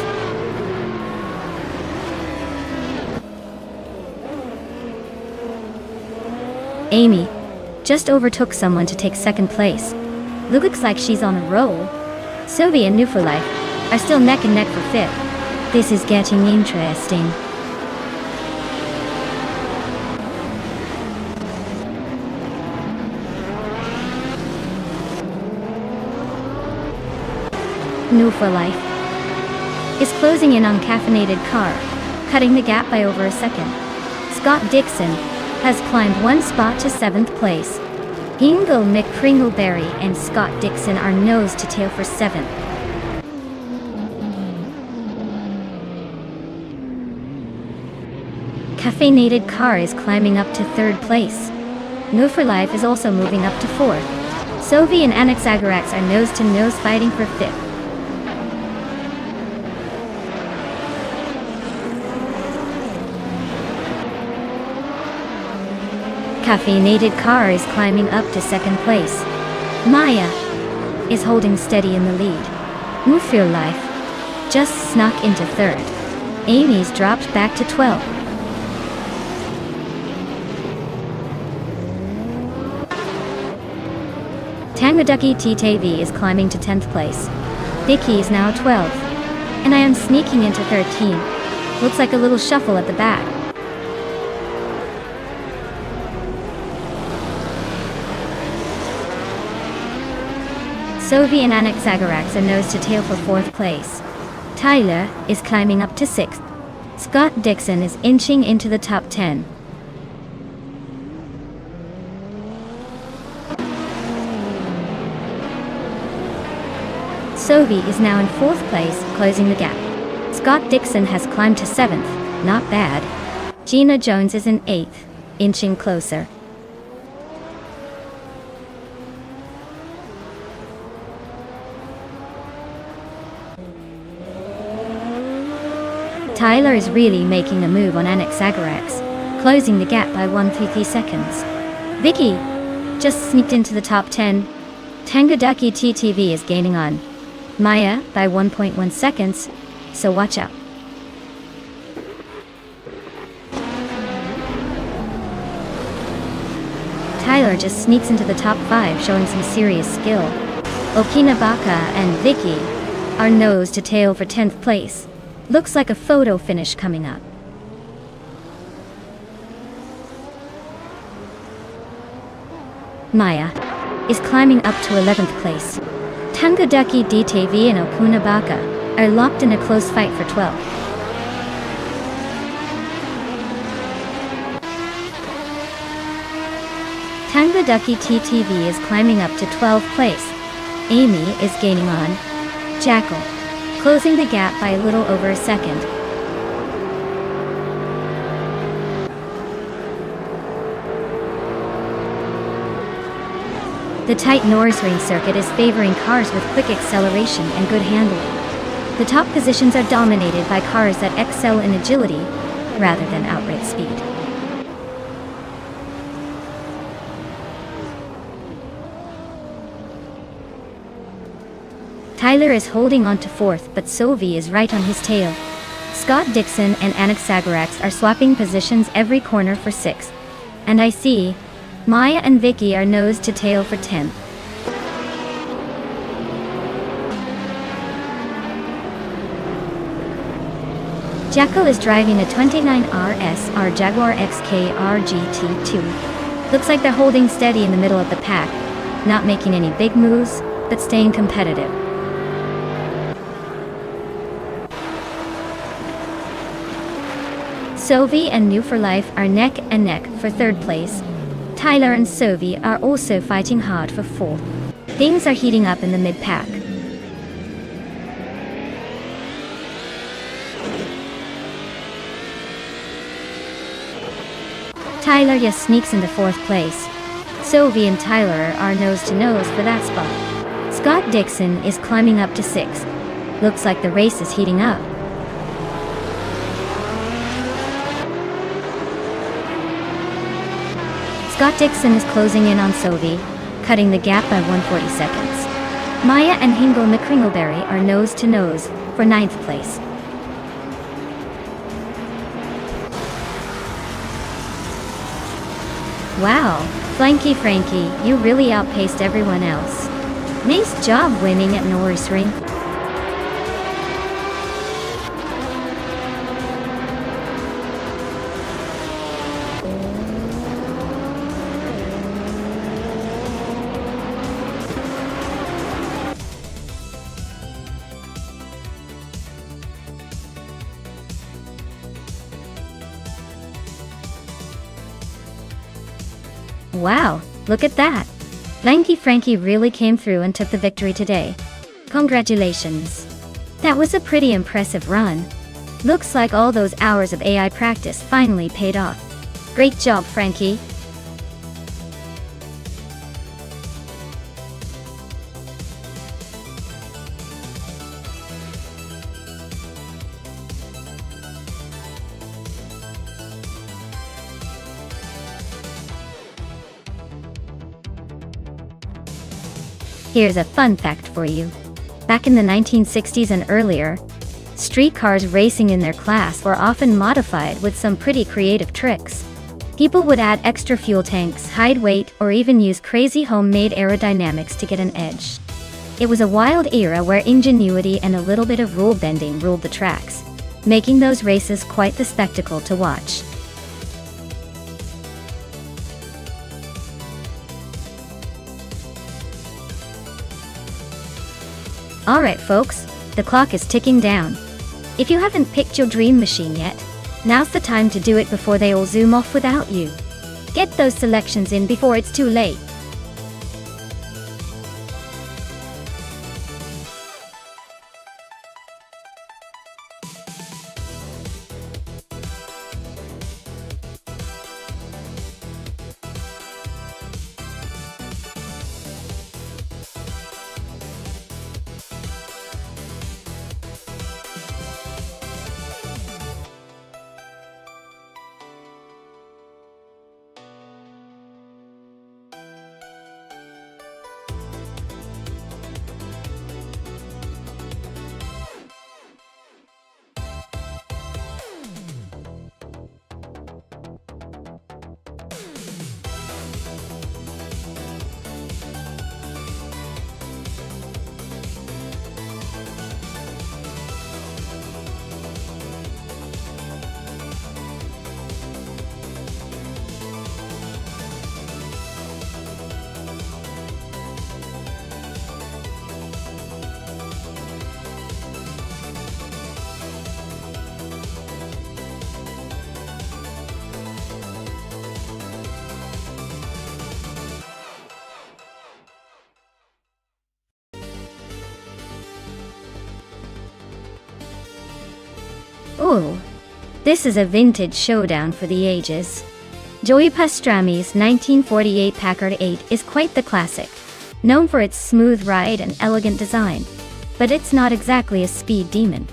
Amy just overtook someone to take second place. Looks like she's on a roll. Sophie and Nonstop are still neck and neck for fifth. This is getting interesting. Nonstop is closing in on caffeinated car, cutting the gap by over a second. Scott Dixon has climbed one spot to 7th place. Ingo McCringleberry and Scott Dixon are nose to tail for 7th. Caffeinated car is climbing up to 3rd place. Nonstop is also moving up to 4th. Sophie and Anaxagorax are nose to nose fighting for 5th. Caffeinated car is climbing up to 2nd place. Maya is holding steady in the lead. Nonstop just snuck into 3rd. Amy's dropped back to 12th. Tangaducky TTV is climbing to 10th place. Vicky is now 12th. And I am sneaking into 13. Looks like a little shuffle at the back. Sophie and Anaxagorax are nose to tail for 4th place. Tyler is climbing up to 6th. Scott Dixon is inching into the top 10. Sophie is now in 4th place, closing the gap. Scott Dixon has climbed to 7th, not bad. Gina Jones is in 8th, inching closer. Tyler is really making a move on Anaxagorax, closing the gap by 1.3 seconds. Vicky just sneaked into the top 10. Tangaducky TTV is gaining on Maya by 1.1 seconds, so watch out. Tyler just sneaks into the top 5, showing some serious skill. Okinabaka and Vicky are nose to tail for 10th place. Looks like a photo finish coming up. Maya is climbing up to 11th place. Tangaducky DTV and Okunabaka are locked in a close fight for 12th. Tangaducky TTV is climbing up to 12th place. Amy is gaining on Jackal, closing the gap by a little over a second. The tight Nürburgring circuit is favoring cars with quick acceleration and good handling. The top positions are dominated by cars that excel in agility rather than outright speed. Tyler is holding on to fourth, but Sovi is right on his tail. Scott Dixon and Anik Sagarax are swapping positions every corner for 6th. And I see Maya and Vicky are nose to tail for 10th. Jackal is driving a 29 RSR Jaguar XKR GT2. Looks like they're holding steady in the middle of the pack, not making any big moves, but staying competitive. Sovi and New for Life are neck and neck for 3rd place. Tyler and Sovi are also fighting hard for 4th. Things are heating up in the mid-pack. Tyler just sneaks into 4th place. Sovi and Tyler are nose to nose for that spot. Scott Dixon is climbing up to 6th. Looks like the race is heating up. Scott Dixon is closing in on Sovi, cutting the gap by 140 seconds. Maya and Hingle McCringleberry are nose to nose for 9th place. Wow, Flanky Frankie, you really outpaced everyone else. Nice job winning at Nürburgring. Wow, look at that! Lanky Frankie really came through and took the victory today. Congratulations! That was a pretty impressive run. Looks like all those hours of AI practice finally paid off. Great job, Frankie! Here's a fun fact for you. Back in the 1960s and earlier, street cars racing in their class were often modified with some pretty creative tricks. People would add extra fuel tanks, hide weight, or even use crazy homemade aerodynamics to get an edge. It was a wild era where ingenuity and a little bit of rule bending ruled the tracks, making those races quite the spectacle to watch. Alright folks, the clock is ticking down. If you haven't picked your dream machine yet, now's the time to do it before they all zoom off without you. Get those selections in before it's too late. Ooh, this is a vintage showdown for the ages. Joey Pastrami's 1948 Packard 8 is quite the classic. known for its smooth ride and elegant design. But it's not exactly a speed demon.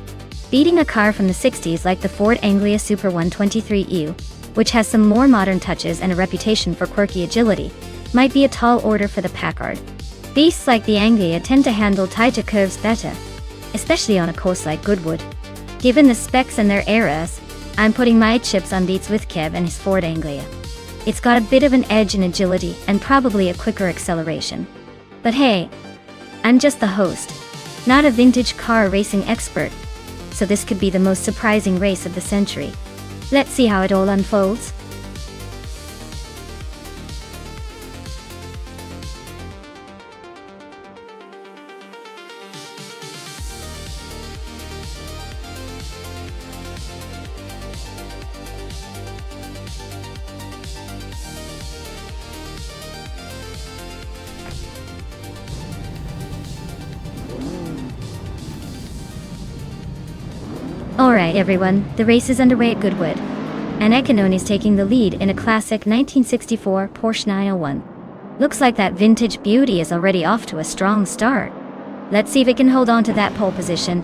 Beating a car from the 60s like the Ford Anglia Super 123U, which has some more modern touches and a reputation for quirky agility, might be a tall order for the Packard. Beasts like the Anglia tend to handle tighter curves better, especially on a course like Goodwood. Given the specs and their eras, I'm putting my chips on Beats with Kev and his Ford Anglia. It's got a bit of an edge in agility and probably a quicker acceleration. But hey, I'm just the host, not a vintage car racing expert, so this could be the most surprising race of the century. Let's see how it all unfolds. Alright everyone, the race is underway at Goodwood, and Ekanone is taking the lead in a classic 1964 Porsche 901. Looks like that vintage beauty is already off to a strong start. Let's see if it can hold on to that pole position.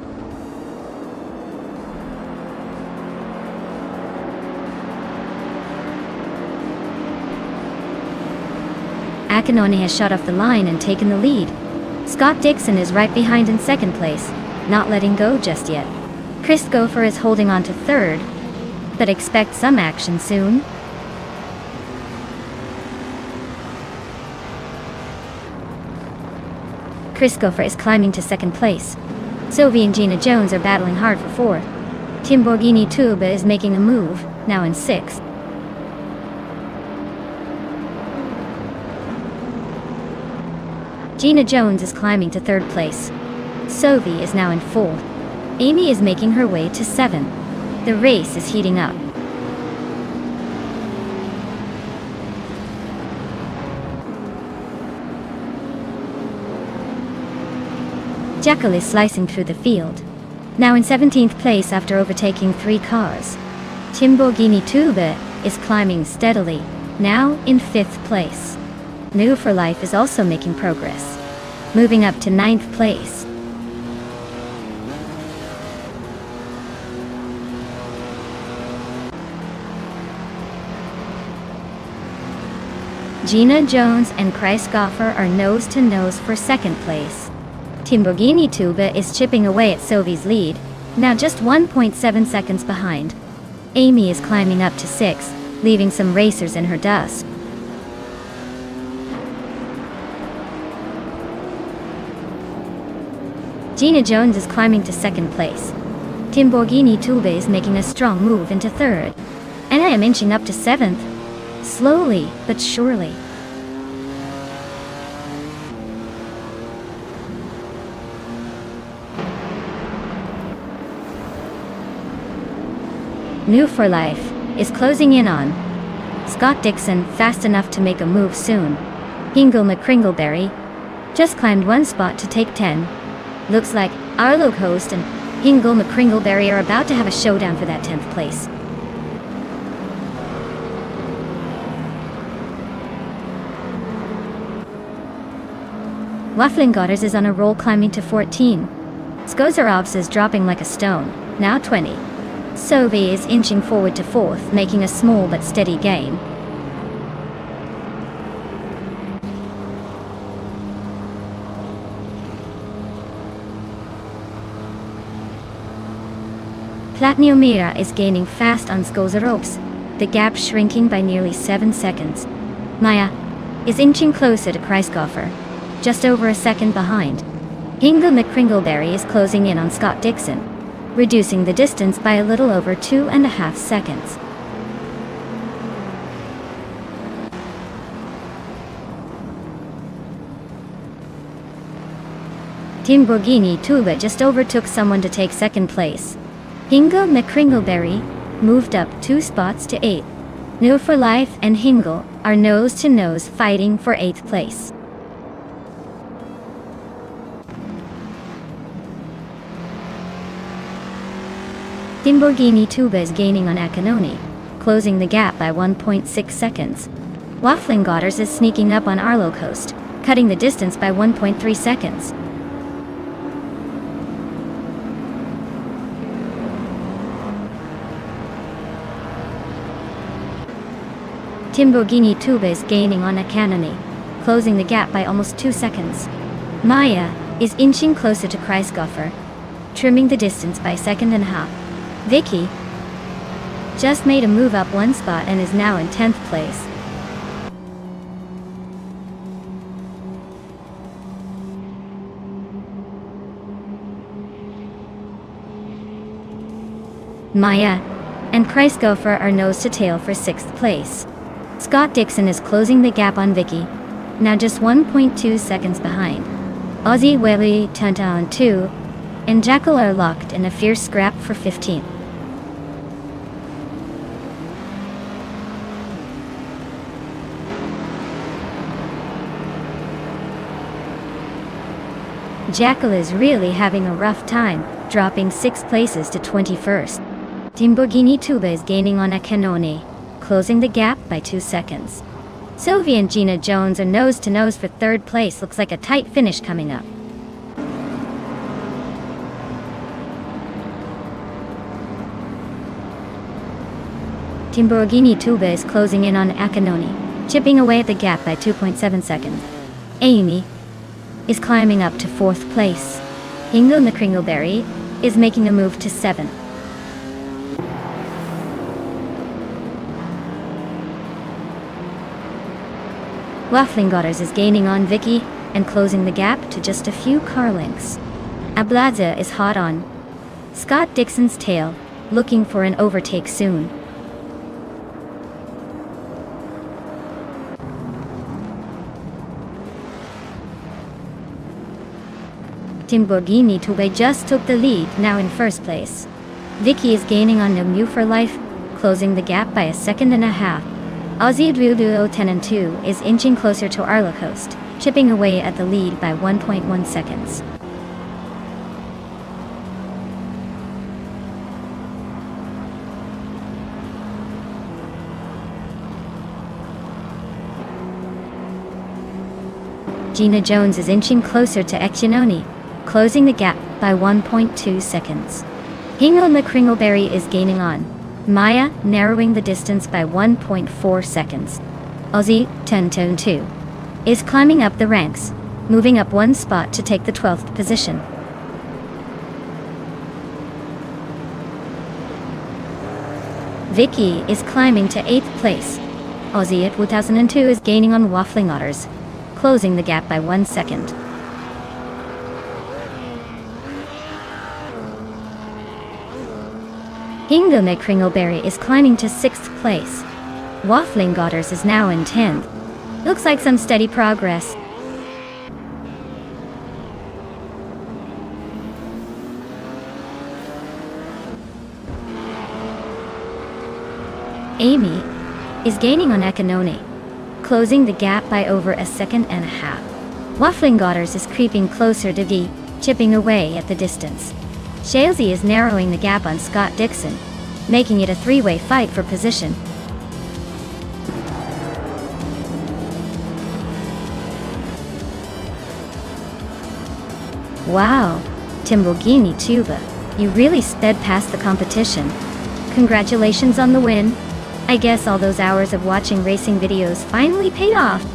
Ekanone has shot off the line and taken the lead. Scott Dixon is right behind in second place, not letting go just yet. Chris Gopher is holding on to third, but expect some action soon. Chris Gopher is climbing to second place. Sylvie and Gina Jones are battling hard for fourth. Timborghini Tuba is making a move, now in sixth. Gina Jones is climbing to third place. Sylvie is now in fourth. Amy is making her way to 7th. The race is heating up. Jekyll is slicing through the field, now in 17th place after overtaking 3 cars. Timborghini Tuba is climbing steadily, now in 5th place. New for Life is also making progress, moving up to 9th place. Gina Jones and Chris Gopher are nose to nose for second place. Timborghini Tuba is chipping away at Sylvie's lead, now just 1.7 seconds behind. Amy is climbing up to 6th, leaving some racers in her dust. Gina Jones is climbing to second place. Timborghini Tuba is making a strong move into third, and I am inching up to 7th. Slowly, but surely. New for Life is closing in on Scott Dixon, fast enough to make a move soon. Hingle McCringleberry just climbed 1 spot to take 10. Looks like Arlo Coast and Hingle McCringleberry are about to have a showdown for that 10th place. Wafflingotters is on a roll, climbing to 14. Skozarovs is dropping like a stone, now 20. Sovi is inching forward to 4th, making a small but steady gain. Platniomira is gaining fast on Skozarovs, the gap shrinking by nearly 7 seconds. Maya is inching closer to Kreisgoffer, just over a second behind. Hingle McCringleberry is closing in on Scott Dixon, reducing the distance by a little over 2.5 seconds. Timborghini Tuba just overtook someone to take second place. Hingle McCringleberry moved up 2 spots to 8th. New for Life and Hingle are nose to nose fighting for 8th place. Timborghini Tuba is gaining on Ekanone, closing the gap by 1.6 seconds. Wafflingotters is sneaking up on Arlo Coast, cutting the distance by 1.3 seconds. Timburgini Tube is gaining on Akanoni, closing the gap by almost 2 seconds. Maya is inching closer to Kreisgoffer, trimming the distance by a second and a half. Vicky just made a move up 1 spot and is now in 10th place. Maya and Kreisgoffer are nose to tail for 6th place. Scott Dixon is closing the gap on Vicky, now just 1.2 seconds behind. Aussie Welly, Tunta on 2, and Jackal are locked in a fierce scrap for 15th. Jackal is really having a rough time, dropping 6 places to 21st. Timburgini Tuba is gaining on Akanoni, closing the gap by 2 seconds. Sylvia and Gina Jones are nose to nose for 3rd place. Looks like a tight finish coming up. Timburgini Tuba is closing in on Akanoni, chipping away at the gap by 2.7 seconds. Amy is climbing up to 4th place. Hingle McCringleberry is making a move to 7th. Waffling Godders is gaining on Vicky and closing the gap to just a few car lengths. Ablaza is hot on Scott Dixon's tail, looking for an overtake soon. Timburgini Tube just took the lead, now in 1st place. Vicky is gaining on Nomu for life, closing the gap by a second and a half. Aussie Duo 10 and 2 is inching closer to Arla Coast, chipping away at the lead by 1.1 seconds. Gina Jones is inching closer to Ekinoni, closing the gap by 1.2 seconds. Hingle McCringleberry is gaining on Maya, narrowing the distance by 1.4 seconds. Aussie 10-2 is climbing up the ranks, moving up 1 spot to take the 12th position. Vicky is climbing to 8th place. Aussie at 2002 is gaining on Waffling Otters, closing the gap by 1 second. Hingle McCringleberry is climbing to 6th place. Waffling Godders is now in 10th. Looks like some steady progress. Amy is gaining on Ekanoni, closing the gap by over a second and a half. Waffling Godders is creeping closer to V, chipping away at the distance. Shalesy is narrowing the gap on Scott Dixon, making it a 3-way fight for position. Wow, Timburgini Tuba, you really sped past the competition. Congratulations on the win. I guess all those hours of watching racing videos finally paid off.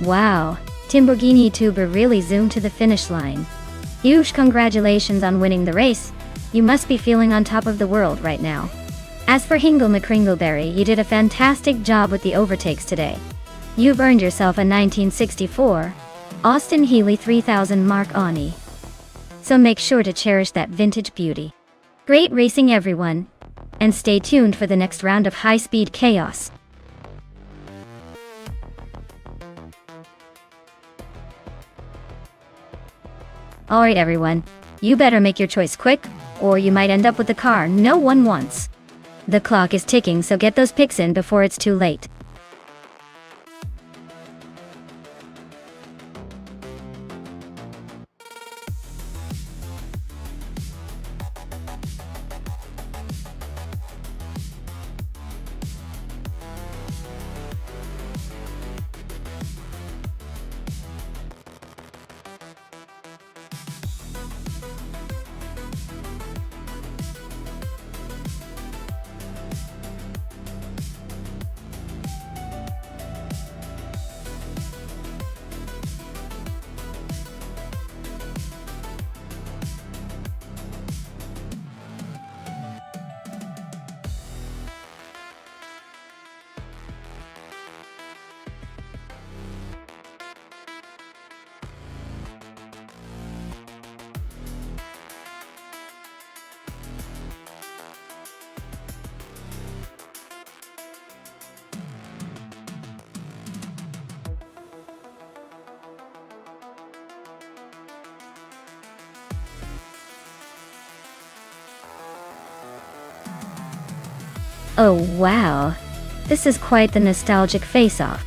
Wow, Timborghini tuber really zoomed to the finish line. Huge congratulations on winning the race. You must be feeling on top of the world right now. As for Hingle McCringleberry, you did a fantastic job with the overtakes today. You've earned yourself a 1964 Austin Healey 3000 Mark Oni. So make sure to cherish that vintage beauty. Great racing everyone, and stay tuned for the next round of high-speed chaos. Alright everyone, you better make your choice quick, or you might end up with the car no one wants. The clock is ticking, so get those picks in before it's too late. Oh wow, this is quite the nostalgic face-off.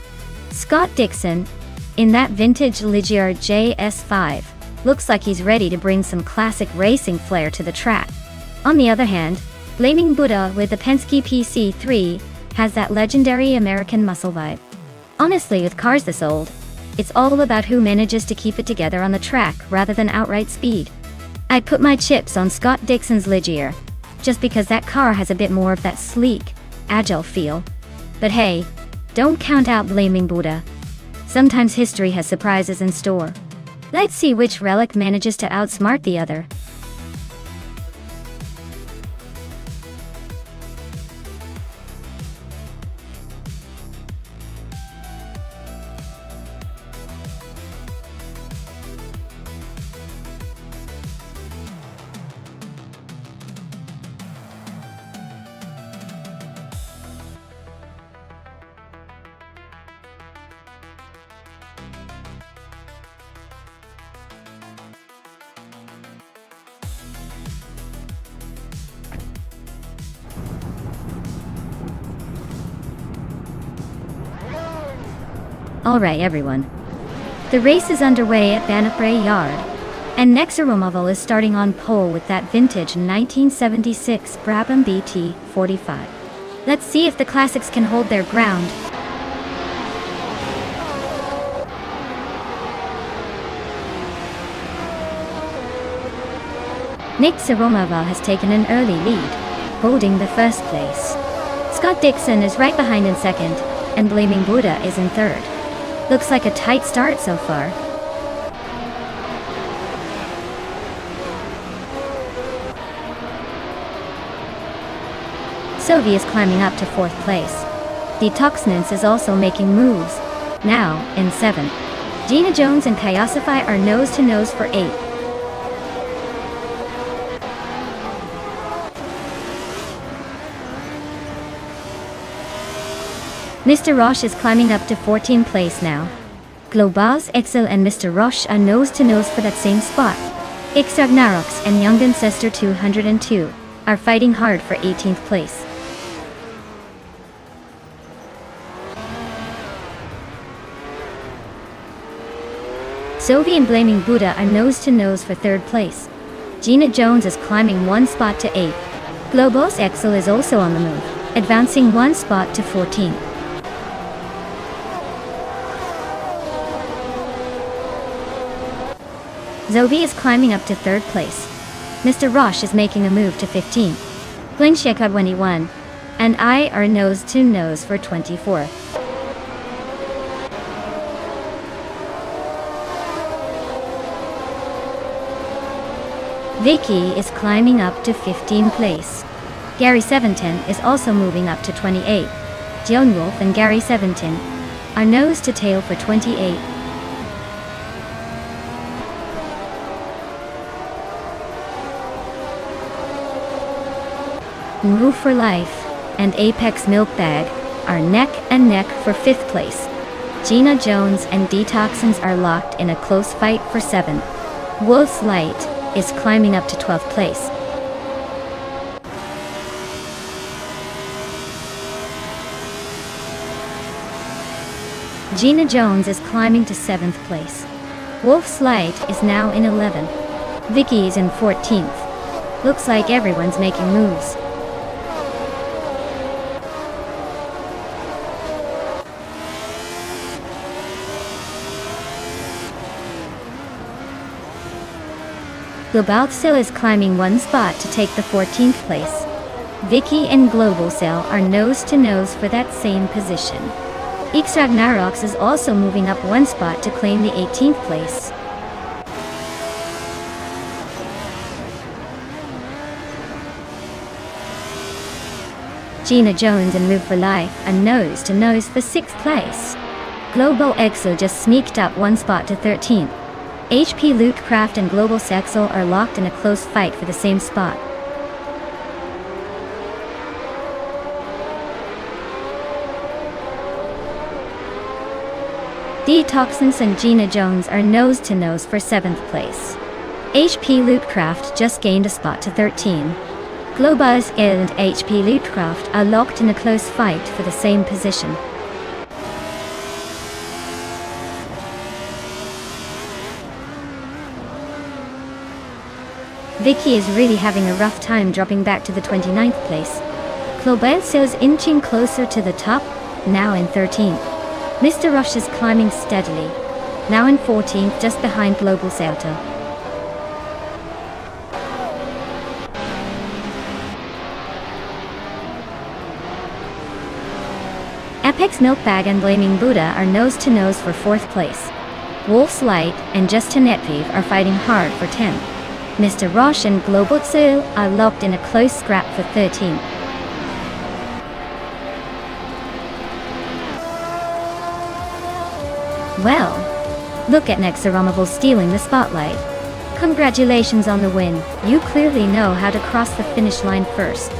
Scott Dixon, in that vintage Ligier JS5, looks like he's ready to bring some classic racing flair to the track. On the other hand, Flaming Buddha with the Penske PC3 has that legendary American muscle vibe. Honestly, with cars this old, it's all about who manages to keep it together on the track rather than outright speed. I'd put my chips on Scott Dixon's Ligier, just because that car has a bit more of that sleek, agile feel. But hey, don't count out Flaming Buddha. Sometimes history has surprises in store. Let's see which relic manages to outsmart the other. Alright everyone. The race is underway at Bannockbrae Yard, and Nexaromoval is starting on pole with that vintage 1976 Brabham BT45. Let's see if the classics can hold their ground. Nexaromoval has taken an early lead, holding the first place. Scott Dixon is right behind in second, and Flaming Buddha is in third. Looks like a tight start so far. Sylvie is climbing up to fourth place. Detoxnance is also making moves, now in seventh. Gina Jones and Kyosify are nose to nose for eighth. Mr. Roche is climbing up to 14th place now. Globals, Excel and Mr. Roche are nose to nose for that same spot. Ixragnarox and Young Ancestor 202 are fighting hard for 18th place. Sophie and Flaming Buddha are nose to nose for third place. Gina Jones is climbing one spot to 8th. Globos Excel is also on the move, advancing one spot to 14th. Zoe is climbing up to third place. Mr. Roche is making a move to 15th. Blinsheka 21 and I are nose to nose for 24th. Vicky is climbing up to 15th place. Gary 710 is also moving up to 28. Joan Wolf and Gary 710 are nose to tail for 28. Move for Life and Apex Milk Bag are neck and neck for 5th place. Gina Jones and Detoxins are locked in a close fight for 7th. Wolf's Light is climbing up to 12th place. Gina Jones is climbing to 7th place. Wolf's Light is now in 11th. Vicky is in 14th. Looks like everyone's making moves. Global Cell is climbing 1 spot to take the 14th place. Vicky and Global Cell are nose to nose for that same position. X Ragnaroks is also moving up 1 spot to claim the 18th place. Gina Jones and Move for Life are nose to nose for 6th place. Global Exo just sneaked up 1 spot to 13th. HP Lootcraft and Global Sexel are locked in a close fight for the same spot. Detoxins and Gina Jones are nose to nose for 7th place. HP Lootcraft just gained a spot to 13. Globus and HP Lootcraft are locked in a close fight for the same position. Vicky is really having a rough time dropping back to the 29th place. Globelso is inching closer to the top, now in 13th. Mr. Rush is climbing steadily, now in 14th just behind Global Celta. Apex Milkbag and Blaming Buddha are nose to nose for 4th place. Wolf's Light and Justin Netviv are fighting hard for 10th. Mr. Roche and Global Seal are locked in a close scrap for 13th. Well, look at Nexaromoval stealing the spotlight. Congratulations on the win. You clearly know how to cross the finish line first.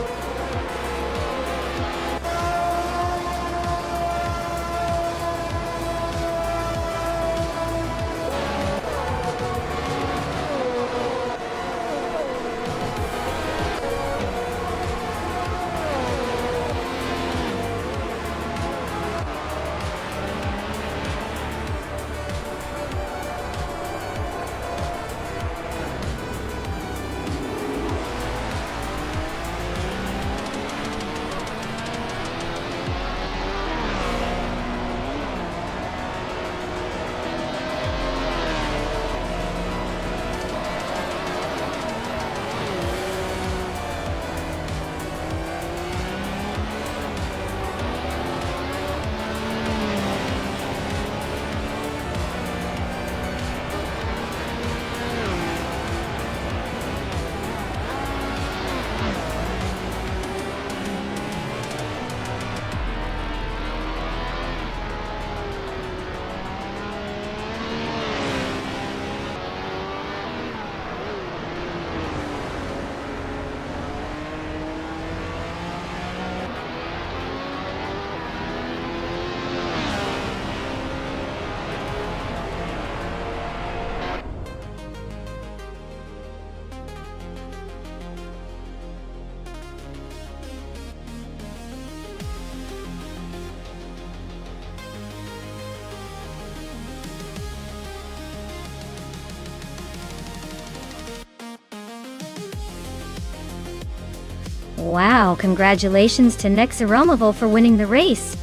Wow, congratulations to Nexaromoval for winning the race.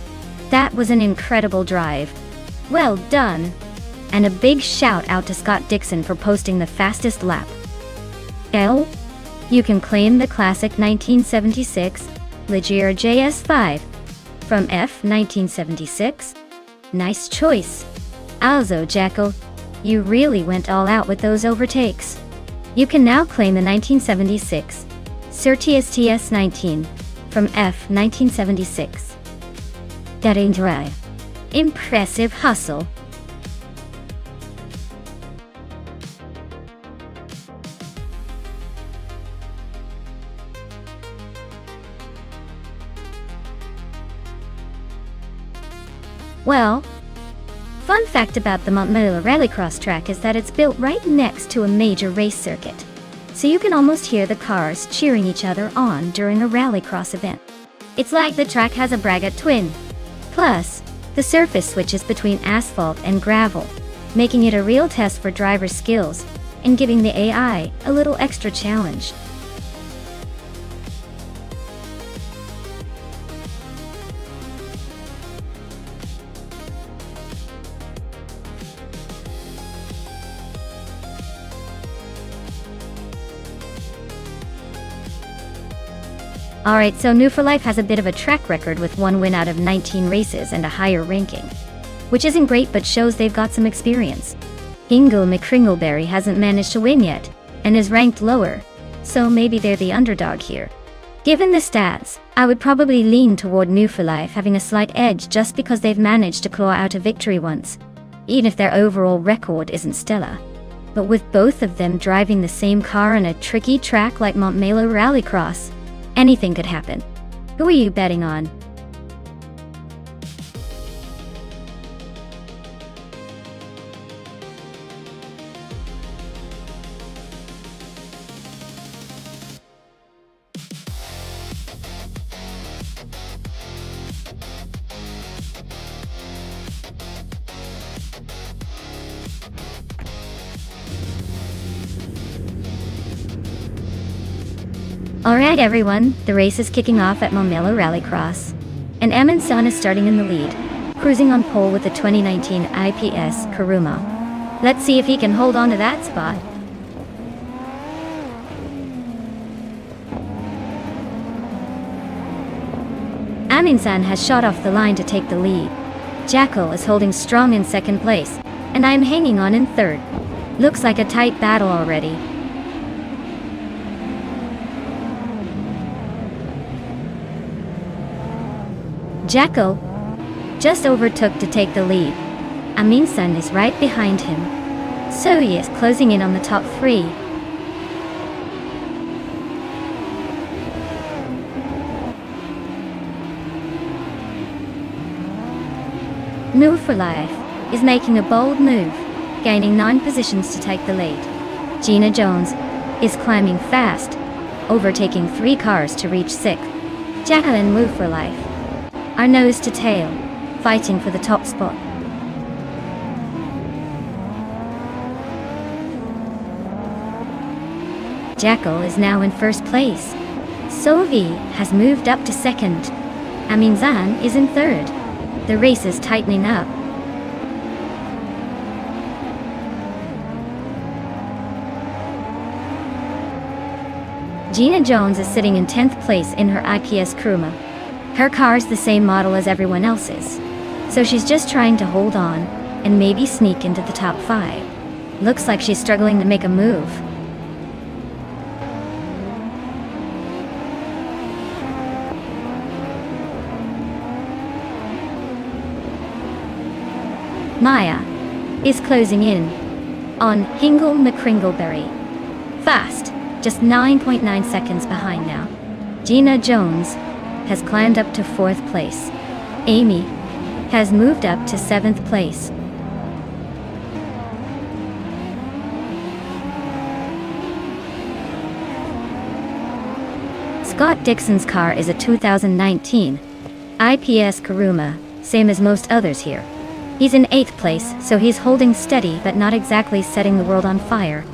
That was an incredible drive. Well done. And a big shout out to Scott Dixon for posting the fastest lap. L. You can claim the classic 1976 Ligier JS5 from F 1976. Nice choice. Also, Jackal, you really went all out with those overtakes. You can now claim the 1976 Surtees TS19 from F 1976. That ain't right. Impressive hustle. Well, fun fact about the Montmelo Rallycross track is that it's built right next to a major race circuit, so you can almost hear the cars cheering each other on during a rallycross event. It's like the track has a braggart twin. Plus, the surface switches between asphalt and gravel, making it a real test for driver skills and giving the AI a little extra challenge. Alright, so New for Life has a bit of a track record with 1 win out of 19 races and a higher ranking, which isn't great but shows they've got some experience. Hingle McCringleberry hasn't managed to win yet, and is ranked lower, so maybe they're the underdog here. Given the stats, I would probably lean toward New for Life having a slight edge just because they've managed to claw out a victory once, even if their overall record isn't stellar. But with both of them driving the same car on a tricky track like Montmelo Rallycross, anything could happen. Who are you betting on? Alright everyone, the race is kicking off at Montmelo Rallycross, and Amin San is starting in the lead, cruising on pole with the 2019 IPS Kuruma. Let's see if he can hold on to that spot. Amin San has shot off the line to take the lead. Jackal is holding strong in second place, and I'm hanging on in third. Looks like a tight battle already. Jackal just overtook to take the lead. Amin San is right behind him, so he is closing in on the top 3. New for Life is making a bold move, gaining 9 positions to take the lead. Gina Jones is climbing fast, overtaking 3 cars to reach 6th. Jackal and New for Life are nose to tail, fighting for the top spot. Jackal is now in first place. Sovi has moved up to second. Amin San is in third. The race is tightening up. Gina Jones is sitting in 10th place in her IPS Kuruma. Her car's the same model as everyone else's, so she's just trying to hold on and maybe sneak into the top 5. Looks like she's struggling to make a move. Maya is closing in on Hingle McCringleberry. Fast, just 9.9 seconds behind now. Gina Jones has climbed up to 4th place. Amy has moved up to 7th place. Scott Dixon's car is a 2019 IPS Kuruma, same as most others here. He's in 8th place, so he's holding steady but not exactly setting the world on fire.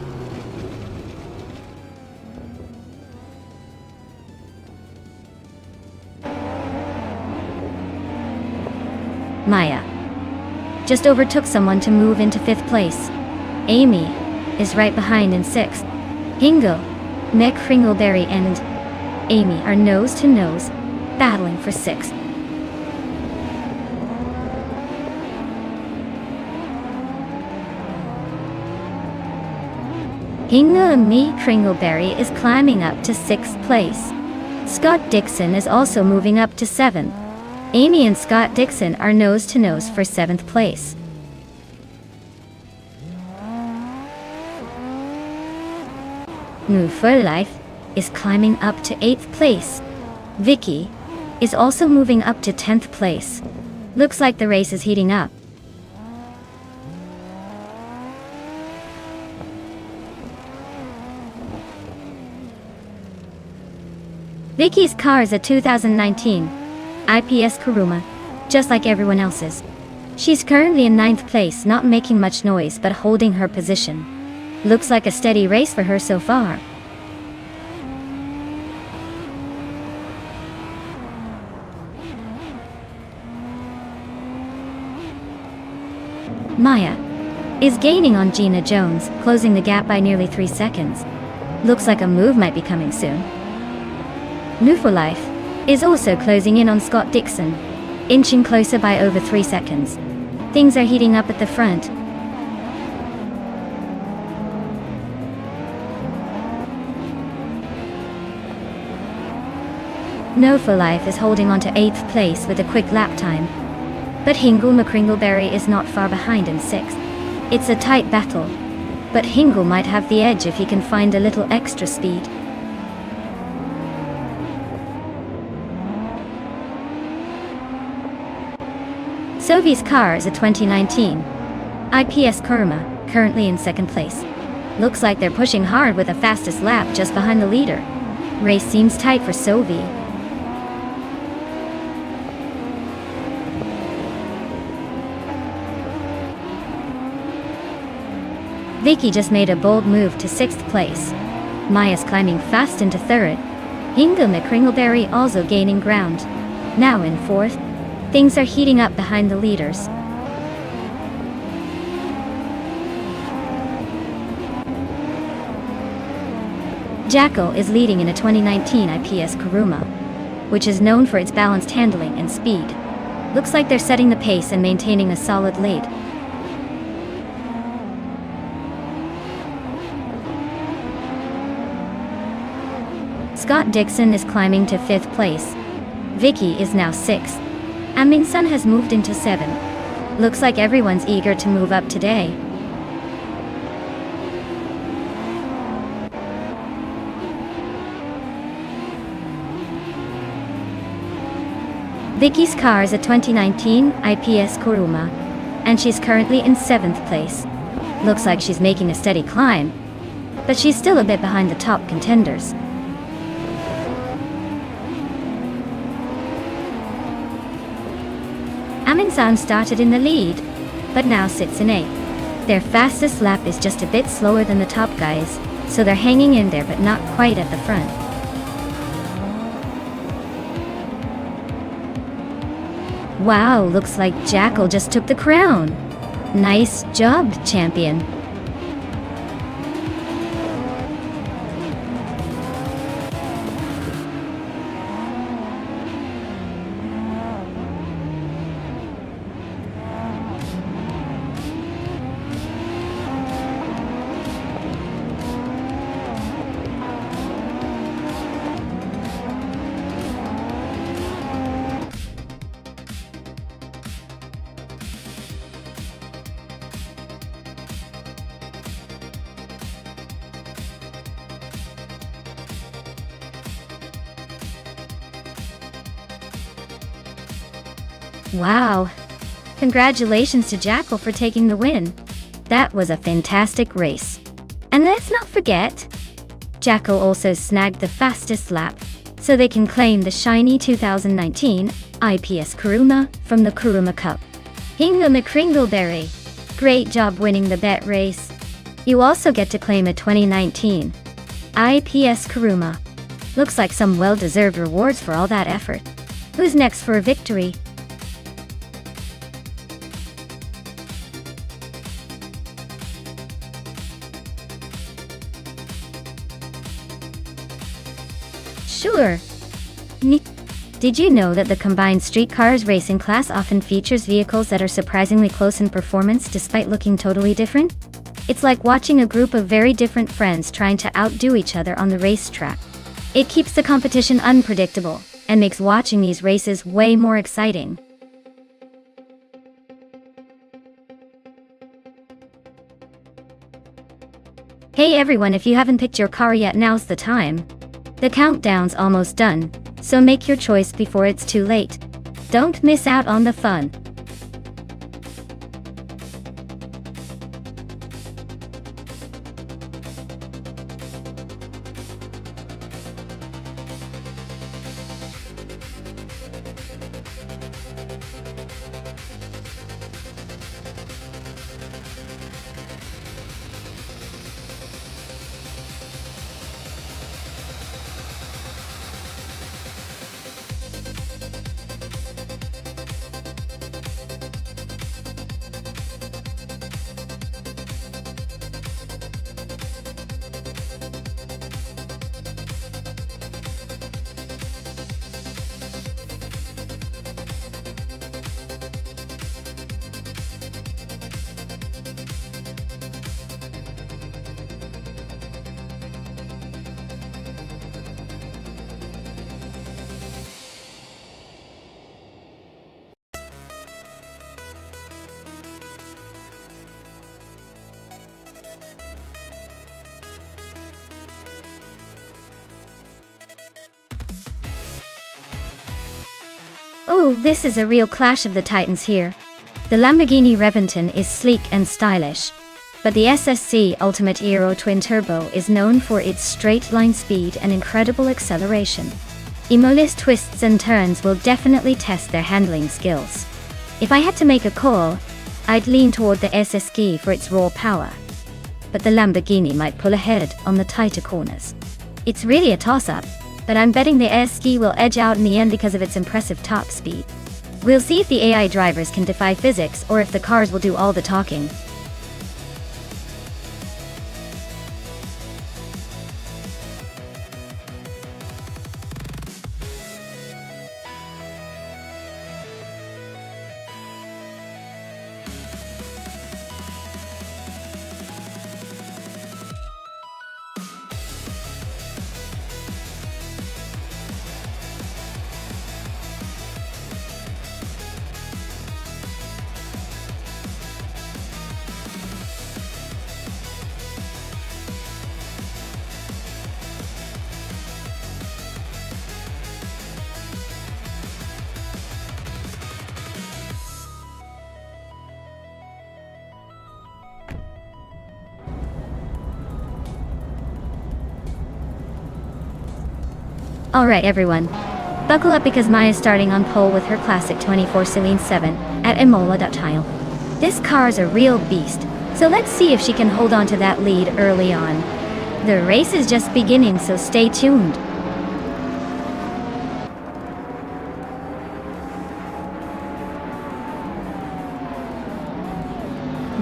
Maya just overtook someone to move into 5th place. Amy is right behind in 6th. Hingle, McCringleberry and Amy are nose to nose, battling for 6th. Me Kringleberry is climbing up to 6th place. Scott Dixon is also moving up to 7th. Amy and Scott Dixon are nose to nose for 7th place. Move for Life is climbing up to 8th place. Vicky is also moving up to 10th place. Looks like the race is heating up. Vicky's car is a 2019 IPS Kuruma, just like everyone else's. She's currently in 9th place, not making much noise but holding her position. Looks like a steady race for her so far. Maya is gaining on Gina Jones, closing the gap by nearly 3 seconds. Looks like a move might be coming soon. New for Life is also closing in on Scott Dixon, inching closer by over 3 seconds. Things are heating up at the front. No for Life is holding on to 8th place with a quick lap time. But Hingle McCringleberry is not far behind in 6th. It's a tight battle, but Hingle might have the edge if he can find a little extra speed. Sovi's car is a 2019 IPS Kuruma, currently in 2nd place. Looks like they're pushing hard with the fastest lap just behind the leader. Race seems tight for Sovi. Vicky just made a bold move to 6th place. Maya's climbing fast into 3rd. Hingle McCringleberry also gaining ground. Now in 4th. Things are heating up behind the leaders. Jackal is leading in a 2019 IPS Kuruma, which is known for its balanced handling and speed. Looks like they're setting the pace and maintaining a solid lead. Scott Dixon is climbing to 5th place. Vicky is now 6th. Amin-san has moved into 7th. Looks like everyone's eager to move up today. Vicky's car is a 2019 IPS Kuruma, and she's currently in 7th place. Looks like she's making a steady climb, but she's still a bit behind the top contenders. Amin-san started in the lead, but now sits in 8th. Their fastest lap is just a bit slower than the top guys, so they're hanging in there but not quite at the front. Wow, looks like Jackal just took the crown. Nice job, champion. Wow. Congratulations to Jackal for taking the win. That was a fantastic race. And let's not forget, Jackal also snagged the fastest lap, so they can claim the shiny 2019 IPS Kuruma from the Kuruma Cup. Hingle McCringleberry, great job winning the bet race. You also get to claim a 2019 IPS Kuruma. Looks like some well-deserved rewards for all that effort. Who's next for a victory? Sure. Did you know that the combined street cars racing class often features vehicles that are surprisingly close in performance despite looking totally different? It's like watching a group of very different friends trying to outdo each other on the racetrack. It keeps the competition unpredictable, and makes watching these races way more exciting. Hey everyone, if you haven't picked your car yet, now's the time. The countdown's almost done, so make your choice before it's too late. Don't miss out on the fun. Oh, this is a real clash of the titans here. The Lamborghini Reventon is sleek and stylish, but the SSC Ultimate Aero Twin Turbo is known for its straight-line speed and incredible acceleration. Emotless twists and turns will definitely test their handling skills. If I had to make a call, I'd lean toward the SSG for its raw power, but the Lamborghini might pull ahead on the tighter corners. It's really a toss-up, but I'm betting the SSG will edge out in the end because of its impressive top speed. We'll see if the AI drivers can defy physics or if the cars will do all the talking. Alright everyone, buckle up because Maya's starting on pole with her classic 24 Celine 7 at Imola.tile. This car's a real beast, so let's see if she can hold on to that lead early on. The race is just beginning, so stay tuned.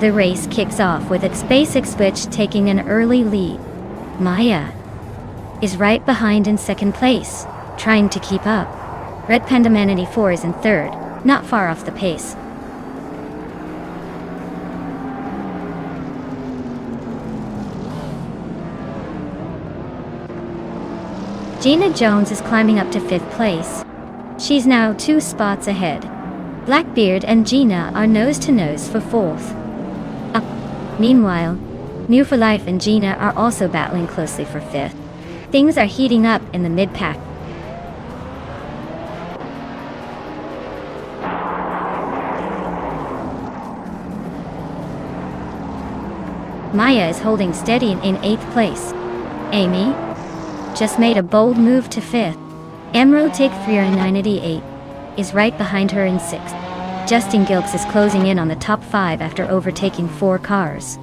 The race kicks off with its basic switch taking an early lead. Maya is right behind in second place, trying to keep up. Red Panda Man 84 is in third, not far off the pace. Gina Jones is climbing up to fifth place. She's now 2 spots ahead. Blackbeard and Gina are nose to nose for fourth. Up. Meanwhile, New for Life and Gina are also battling closely for fifth. Things are heating up in the mid-pack. Maya is holding steady in 8th place. Amy just made a bold move to 5th. Emerald Take 398 is right behind her in 6th. Justin Gilks is closing in on the top 5 after overtaking 4 cars.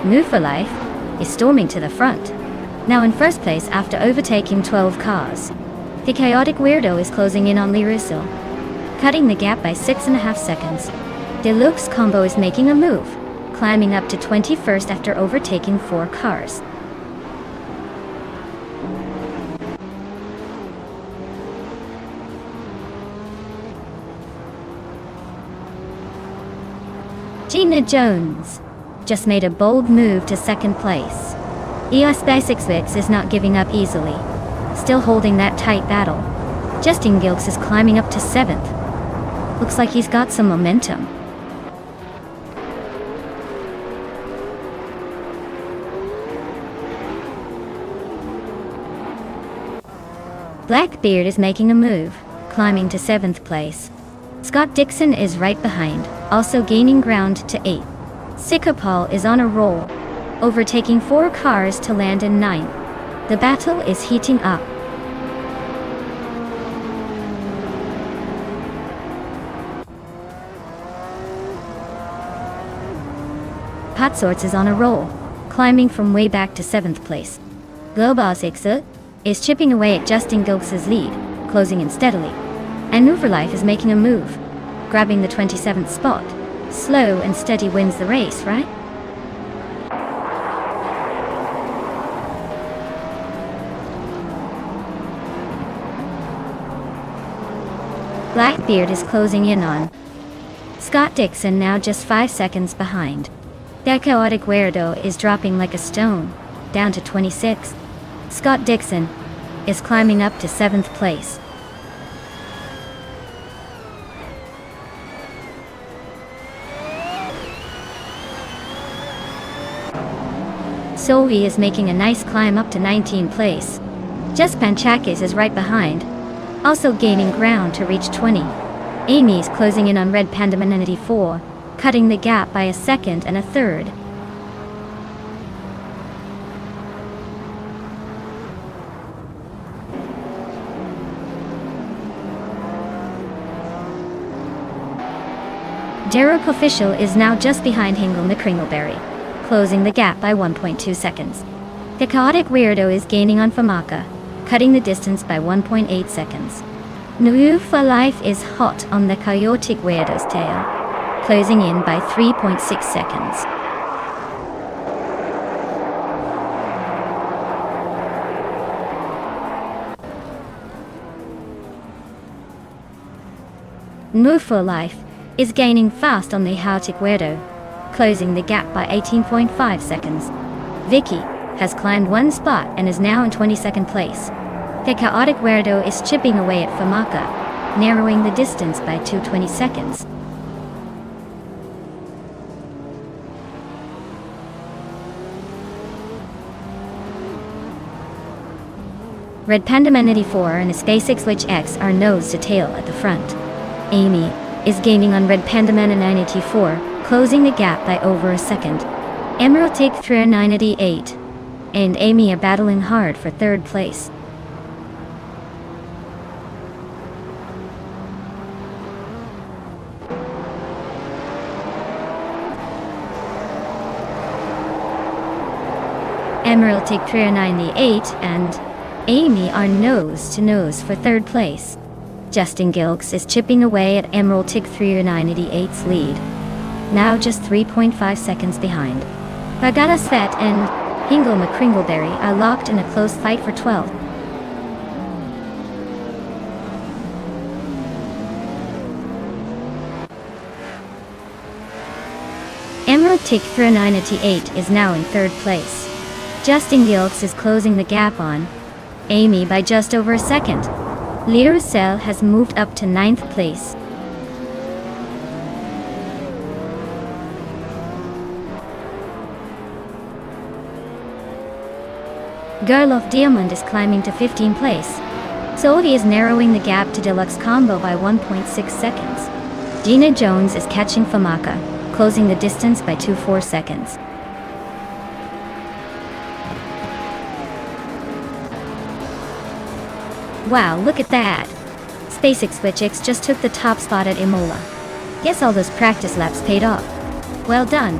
New for Life is storming to the front, now in first place after overtaking 12 cars. The Chaotic Weirdo is closing in on Lee Russell, cutting the gap by 6.5 seconds. Deluxe Combo is making a move, climbing up to 21st after overtaking 4 cars. Gina Jones just made a bold move to second place. EOS Basics is not giving up easily, still holding that tight battle. Justin Gilks is climbing up to 7th. Looks like he's got some momentum. Blackbeard is making a move, climbing to 7th place. Scott Dixon is right behind, also gaining ground to 8th. Sikapal is on a roll, overtaking 4 cars to land in 9th. The battle is heating up. Potsorts is on a roll, climbing from way back to 7th place. Global6 is chipping away at Justin Gilks' lead, closing in steadily. And Nuverlife is making a move, grabbing the 27th spot. Slow and steady wins the race, right? Blackbeard is closing in on Scott Dixon, now just 5 seconds behind. That chaotic weirdo is dropping like a stone, down to 26th. Scott Dixon is climbing up to 7th place. Zoe is making a nice climb up to 19th place. Just Panchakis is right behind, also gaining ground to reach 20. Amy is closing in on Red Panda Man 84, cutting the gap by a second and a third. Derek Official is now just behind Hingle McCringleberry, closing the gap by 1.2 seconds. The chaotic weirdo is gaining on Famaka, cutting the distance by 1.8 seconds. New for Life is hot on the chaotic weirdo's tail, closing in by 3.6 seconds. Move for Life is gaining fast on the chaotic weirdo, closing the gap by 18.5 seconds. Vicky has climbed 1 spot and is now in 22nd place. The chaotic weirdo is chipping away at Famaka, narrowing the distance by 2.20 seconds. Red Panda Man 84 and his SpaceX Witch X are nose to tail at the front. Amy is gaining on Red Panda Man 984, closing the gap by over a second. Emerald Take 3 988 and Amy are battling hard for 3rd place. Emerald Take 3 988 and Amy are nose to nose for 3rd place. Justin Gilks is chipping away at Emerald Tick 3988's lead, now just 3.5 seconds behind. Bagada Svet and Hingle McCringleberry are locked in a close fight for 12th. Emerald Tick 3988 is now in 3rd place. Justin Gilks is closing the gap on Amy by just over a second. Lirusel has moved up to 9th place. Girl of Diamond is climbing to 15th place. Zoe is narrowing the gap to Deluxe Combo by 1.6 seconds. Gina Jones is catching Famaka, closing the distance by 2.4 seconds. Wow, look at that! SpaceX Witchix just took the top spot at Imola. Guess all those practice laps paid off. Well done!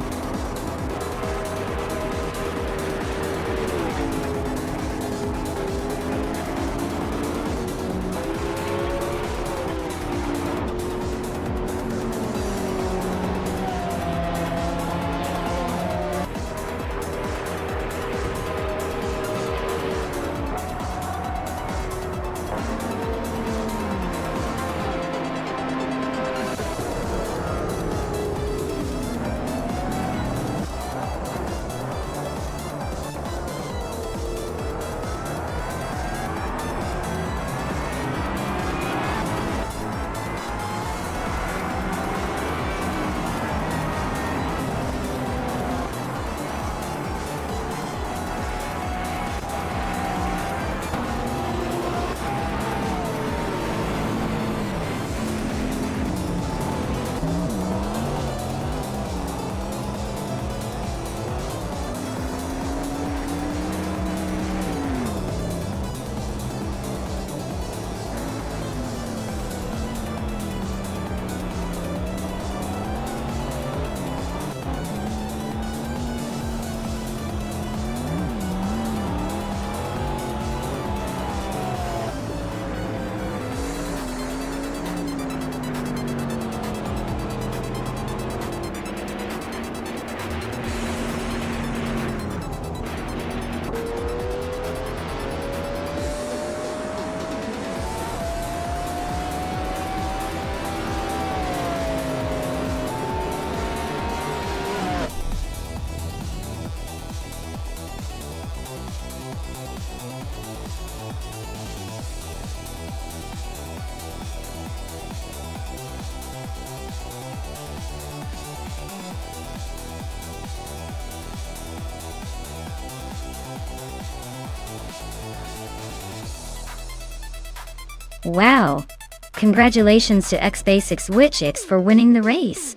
Wow! Congratulations to X-Basics Witchix for winning the race.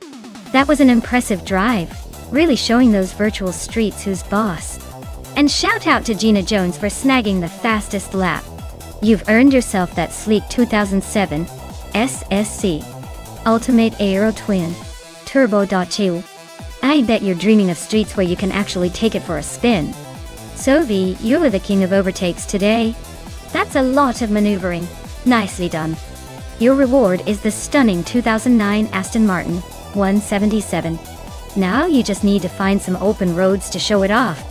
That was an impressive drive, really showing those virtual streets who's boss. And shout out to Gina Jones for snagging the fastest lap. You've earned yourself that sleek 2007 SSC Ultimate Aero Twin Turbo. I bet you're dreaming of streets where you can actually take it for a spin. So V, you were the king of overtakes today. That's a lot of maneuvering. Nicely done. Your reward is the stunning 2009 Aston Martin 177. Now you just need to find some open roads to show it off.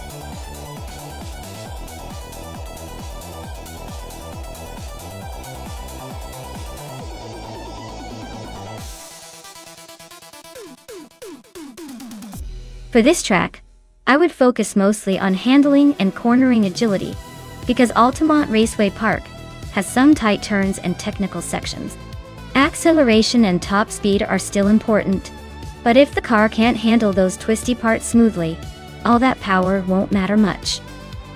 For this track, I would focus mostly on handling and cornering agility, because Altamont Raceway Park has some tight turns and technical sections. Acceleration and top speed are still important, but if the car can't handle those twisty parts smoothly, all that power won't matter much.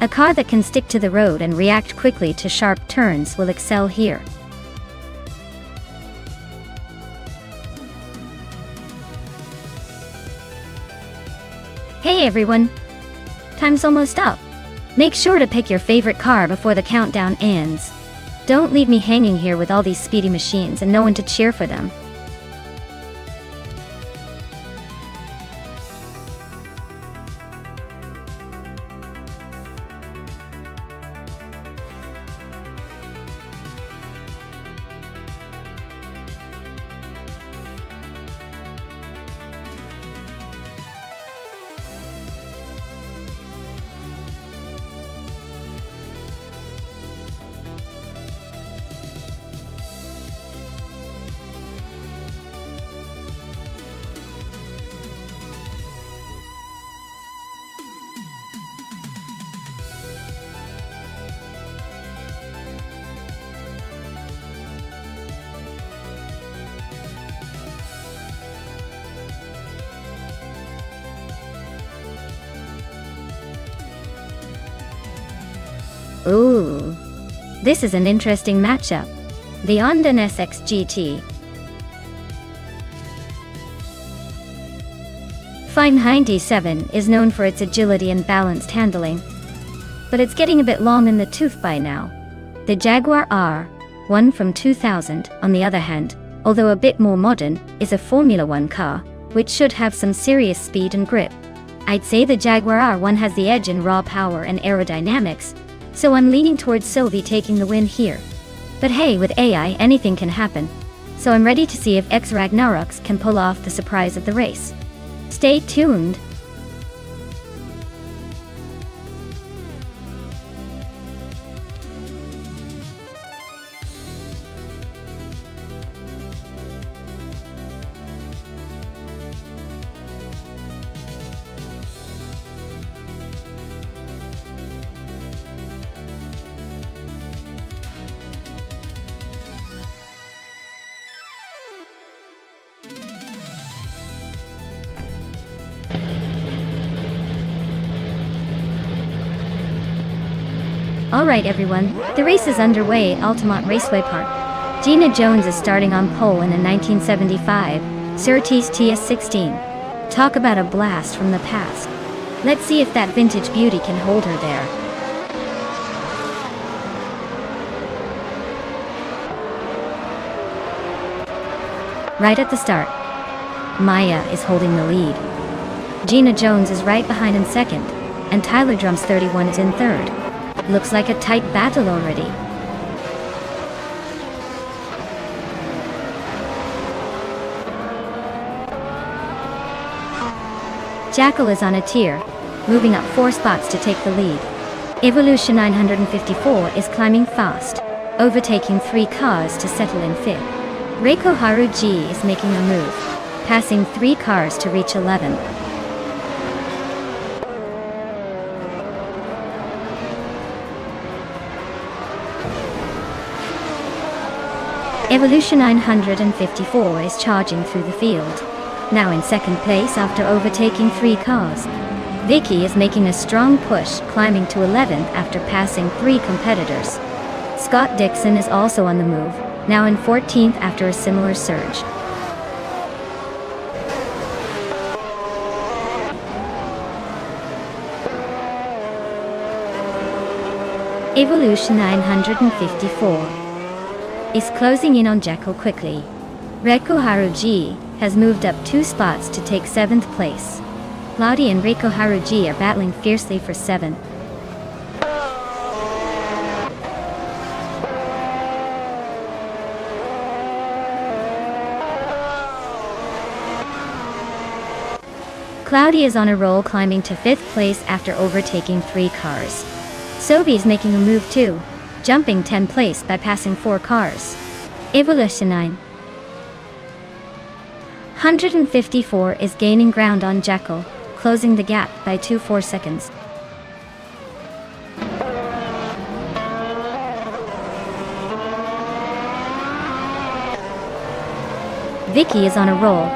A car that can stick to the road and react quickly to sharp turns will excel here. Hey everyone! Time's almost up. Make sure to pick your favorite car before the countdown ends. Don't leave me hanging here with all these speedy machines and no one to cheer for them. Ooh, this is an interesting matchup. The Honda NSX GT. Feinheim 7 is known for its agility and balanced handling, but it's getting a bit long in the tooth by now. The Jaguar R1 from 2000, on the other hand, although a bit more modern, is a Formula One car, which should have some serious speed and grip. I'd say the Jaguar R1 has the edge in raw power and aerodynamics, so I'm leaning towards Sylvie taking the win here. But hey, with AI anything can happen, so I'm ready to see if X Ragnaroks can pull off the surprise of the race. Stay tuned! Alright everyone, the race is underway at Altamont Raceway Park. Gina Jones is starting on pole in a 1975 Surtees TS16. Talk about a blast from the past. Let's see if that vintage beauty can hold her there. Right at the start, Maya is holding the lead. Gina Jones is right behind in second, and Tyler Drums 31 is in third. Looks like a tight battle already. Jackal is on a tier, moving up 4 spots to take the lead. Evolution 954 is climbing fast, overtaking 3 cars to settle in 5th. Reiko Haru G is making a move, passing 3 cars to reach 11. Evolution 954 is charging through the field, now in second place after overtaking 3 cars. Vicky is making a strong push, climbing to 11th after passing 3 competitors. Scott Dixon is also on the move, now in 14th after a similar surge. Evolution 954 is closing in on Jekyll quickly. Reiko Haruji has moved up 2 spots to take 7th place. Cloudy and Reiko Haruji are battling fiercely for 7th. Cloudy is on a roll, climbing to 5th place after overtaking 3 cars. Sophie's making a move too, jumping 10th place by passing 4 cars. Evolution 954 is gaining ground on Jekyll, closing the gap by 2.4 seconds. Vicky is on a roll,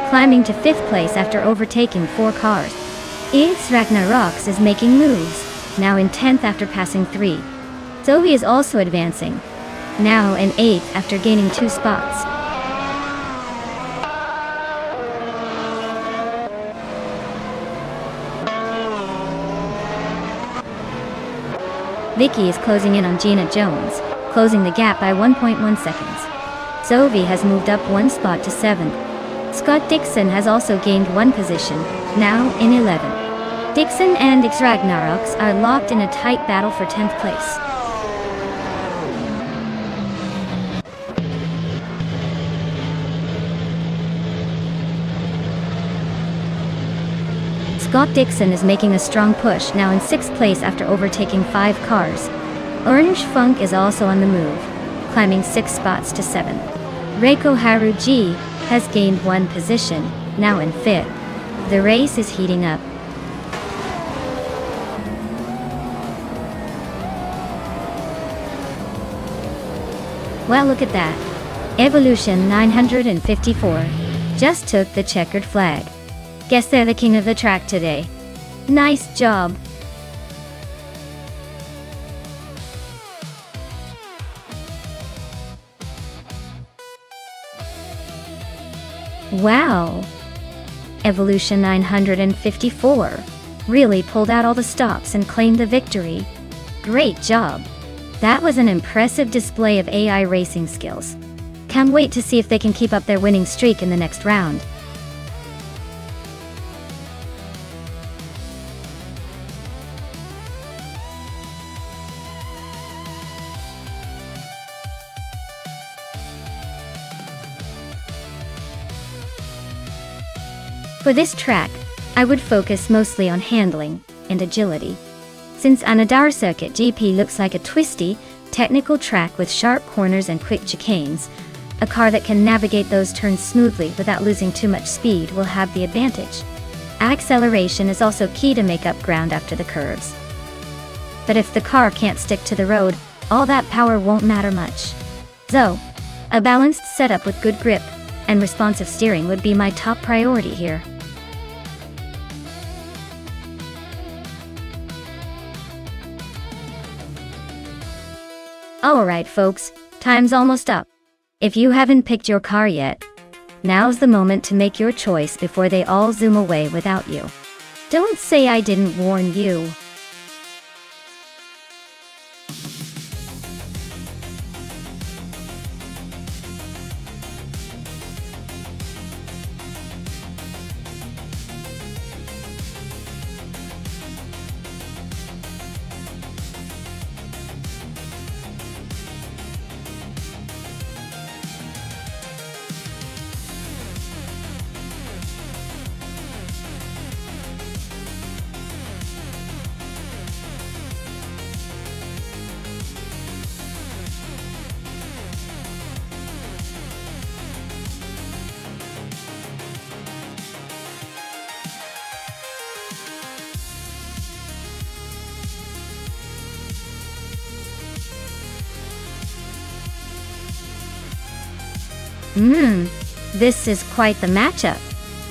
climbing to 5th place after overtaking 4 cars. It's Ragnarox is making moves, now in 10th after passing 3. Zoe is also advancing, now in 8th after gaining 2 spots. Vicky is closing in on Gina Jones, closing the gap by 1.1 seconds. Zoe has moved up 1 spot to 7th. Scott Dixon has also gained 1 position, now in 11th. Dixon and X Ragnarox are locked in a tight battle for 10th place. Scott Dixon is making a strong push, now in 6th place after overtaking 5 cars. Orange Funk is also on the move, climbing 6 spots to 7th. Reiko Haruji has gained 1 position, now in 5th. The race is heating up. Well, look at that. Evolution 954 just took the checkered flag. Guess they're the king of the track today. Nice job. Wow. Evolution 954 really pulled out all the stops and claimed the victory. Great job. That was an impressive display of AI racing skills. Can't wait to see if they can keep up their winning streak in the next round. For this track, I would focus mostly on handling and agility. Since Anadar Circuit GP looks like a twisty, technical track with sharp corners and quick chicanes, a car that can navigate those turns smoothly without losing too much speed will have the advantage. Acceleration is also key to make up ground after the curves. But if the car can't stick to the road, all that power won't matter much. So, a balanced setup with good grip and responsive steering would be my top priority here. Alright folks, time's almost up. If you haven't picked your car yet, now's the moment to make your choice before they all zoom away without you. Don't say I didn't warn you. This is quite the matchup.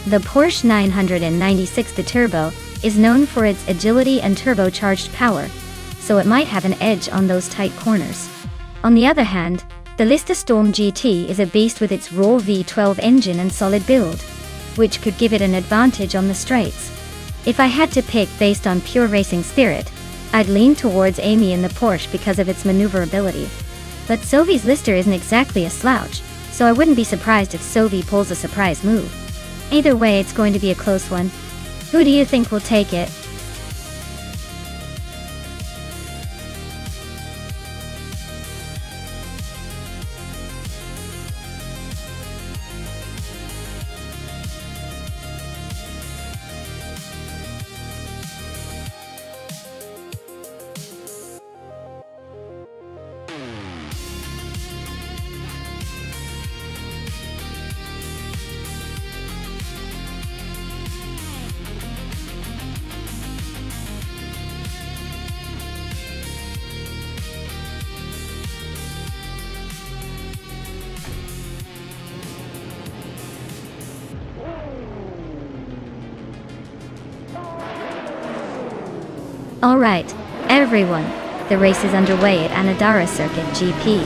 The Porsche 996 the Turbo is known for its agility and turbocharged power, so it might have an edge on those tight corners. On the other hand, The Lister Storm GT is a beast with its raw V12 engine and solid build, which could give it an advantage on the straights. If I had to pick based on pure racing spirit, I'd lean towards Amy in the Porsche because of its maneuverability. But Sophie's Lister isn't exactly a slouch, so I wouldn't be surprised if Sophie pulls a surprise move. Either way, it's going to be a close one. Who do you think will take it? Alright, everyone, the race is underway at Anadara Circuit GP,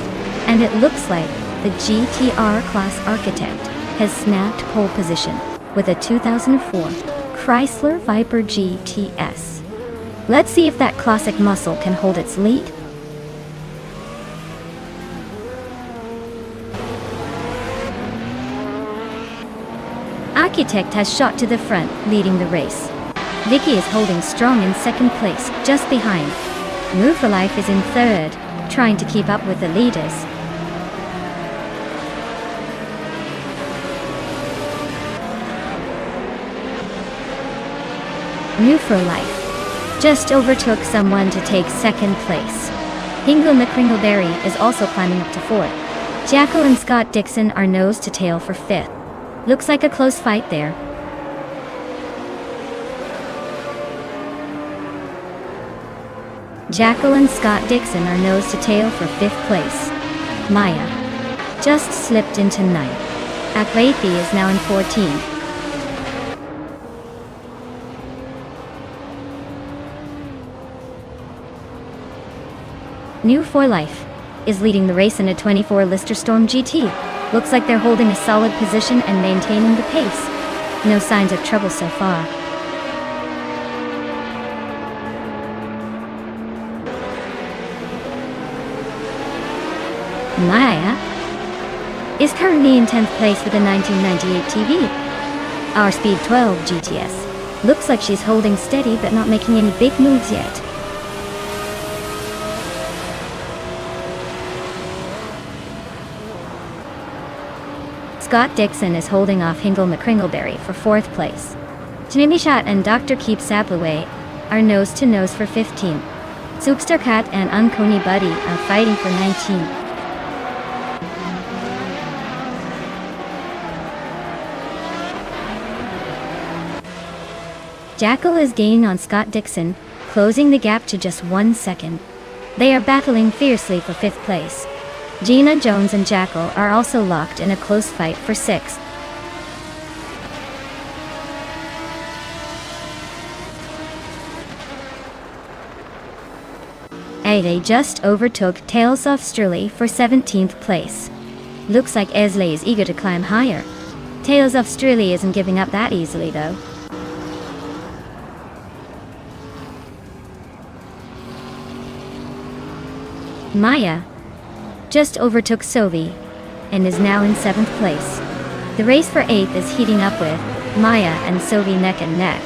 and it looks like the GTR class architect has snapped pole position with a 2004 Chrysler Viper GTS. Let's see if that classic muscle can hold its lead. Architect has shot to the front, leading the race. Vicky is holding strong in second place, just behind. Move for Life is in third, trying to keep up with the leaders. Move for Life just overtook someone to take second place. Hingle McCringleberry is also climbing up to fourth. Jackal and Scott Dixon are nose to tail for fifth. Looks like a close fight there. Jackal and Scott Dixon are nose to tail for fifth place. Maya just slipped into ninth. Akwathi is now in 14th. New for Life is leading the race in a 24 Lister Storm GT. Looks like they're holding a solid position and maintaining the pace. No signs of trouble so far. Maya is currently in 10th place with a 1998 TV. Our Speed 12 GTS looks like she's holding steady but not making any big moves yet. Scott Dixon is holding off Hingle McCringleberry for 4th place. Janimishat and Dr. Keep Sapaway are nose to nose for 15th. Superstarcat and Uncony Buddy are fighting for 19th. Jackal is gaining on Scott Dixon, closing the gap to just 1 second. They are battling fiercely for 5th place. Gina Jones and Jackal are also locked in a close fight for 6th. They just overtook Tales of Strully for 17th place. Looks like Esley is eager to climb higher. Tales of Strully isn't giving up that easily though. Maya just overtook Sophie and is now in 7th place. The race for 8th is heating up with Maya and Sophie neck and neck.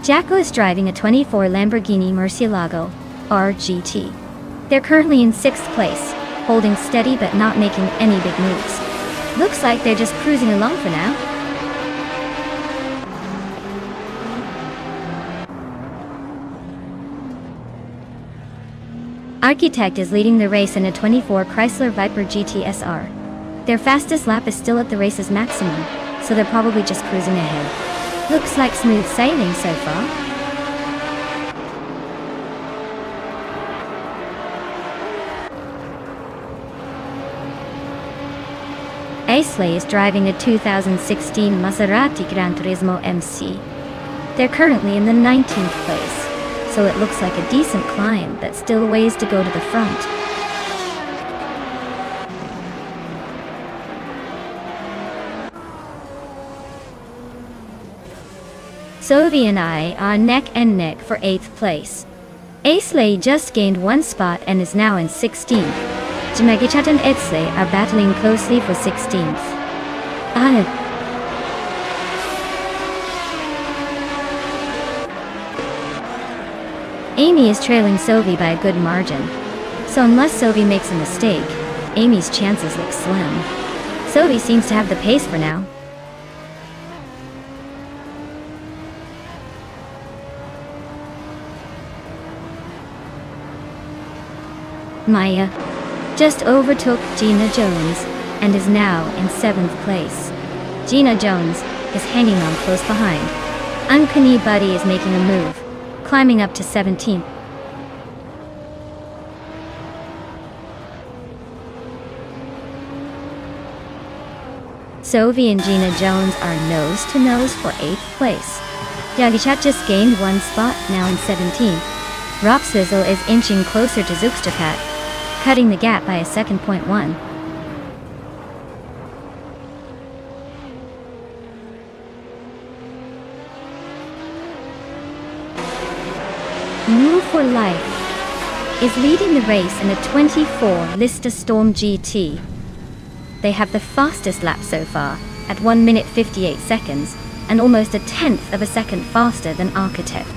Jackal is driving a 24 Lamborghini Murcielago RGT. They're currently in 6th place, holding steady but not making any big moves. Looks like they're just cruising along for now. Architect is leading the race in a 24 Chrysler Viper GT SR. Their fastest lap is still at the race's maximum, so they're probably just cruising ahead. Looks like smooth sailing so far. Aisley is driving a 2016 Maserati Gran Turismo MC. They're currently in the 19th place, so it looks like a decent climb, but still ways to go to the front. Sophie and I are neck and neck for 8th place. Aisley just gained 1 spot and is now in 16th. Jemegichat and Aisley are battling closely for 16th. Amy is trailing Sophie by a good margin. So unless Sophie makes a mistake, Amy's chances look slim. Sophie seems to have the pace for now. Maya just overtook Gina Jones and is now in 7th place. Gina Jones is hanging on close behind. Uncanny Buddy is making a move, climbing up to 17th. Sophie and Gina Jones are nose to nose for 8th place. Yagichat just gained 1 spot, now in 17th. Ropsizzle is inching closer to Zooksterpat, cutting the gap by a second. .1. Move for Life is leading the race in a 24 Lister Storm GT. They have the fastest lap so far, at 1 minute 58 seconds, and almost a 1/10 of a second faster than Architect.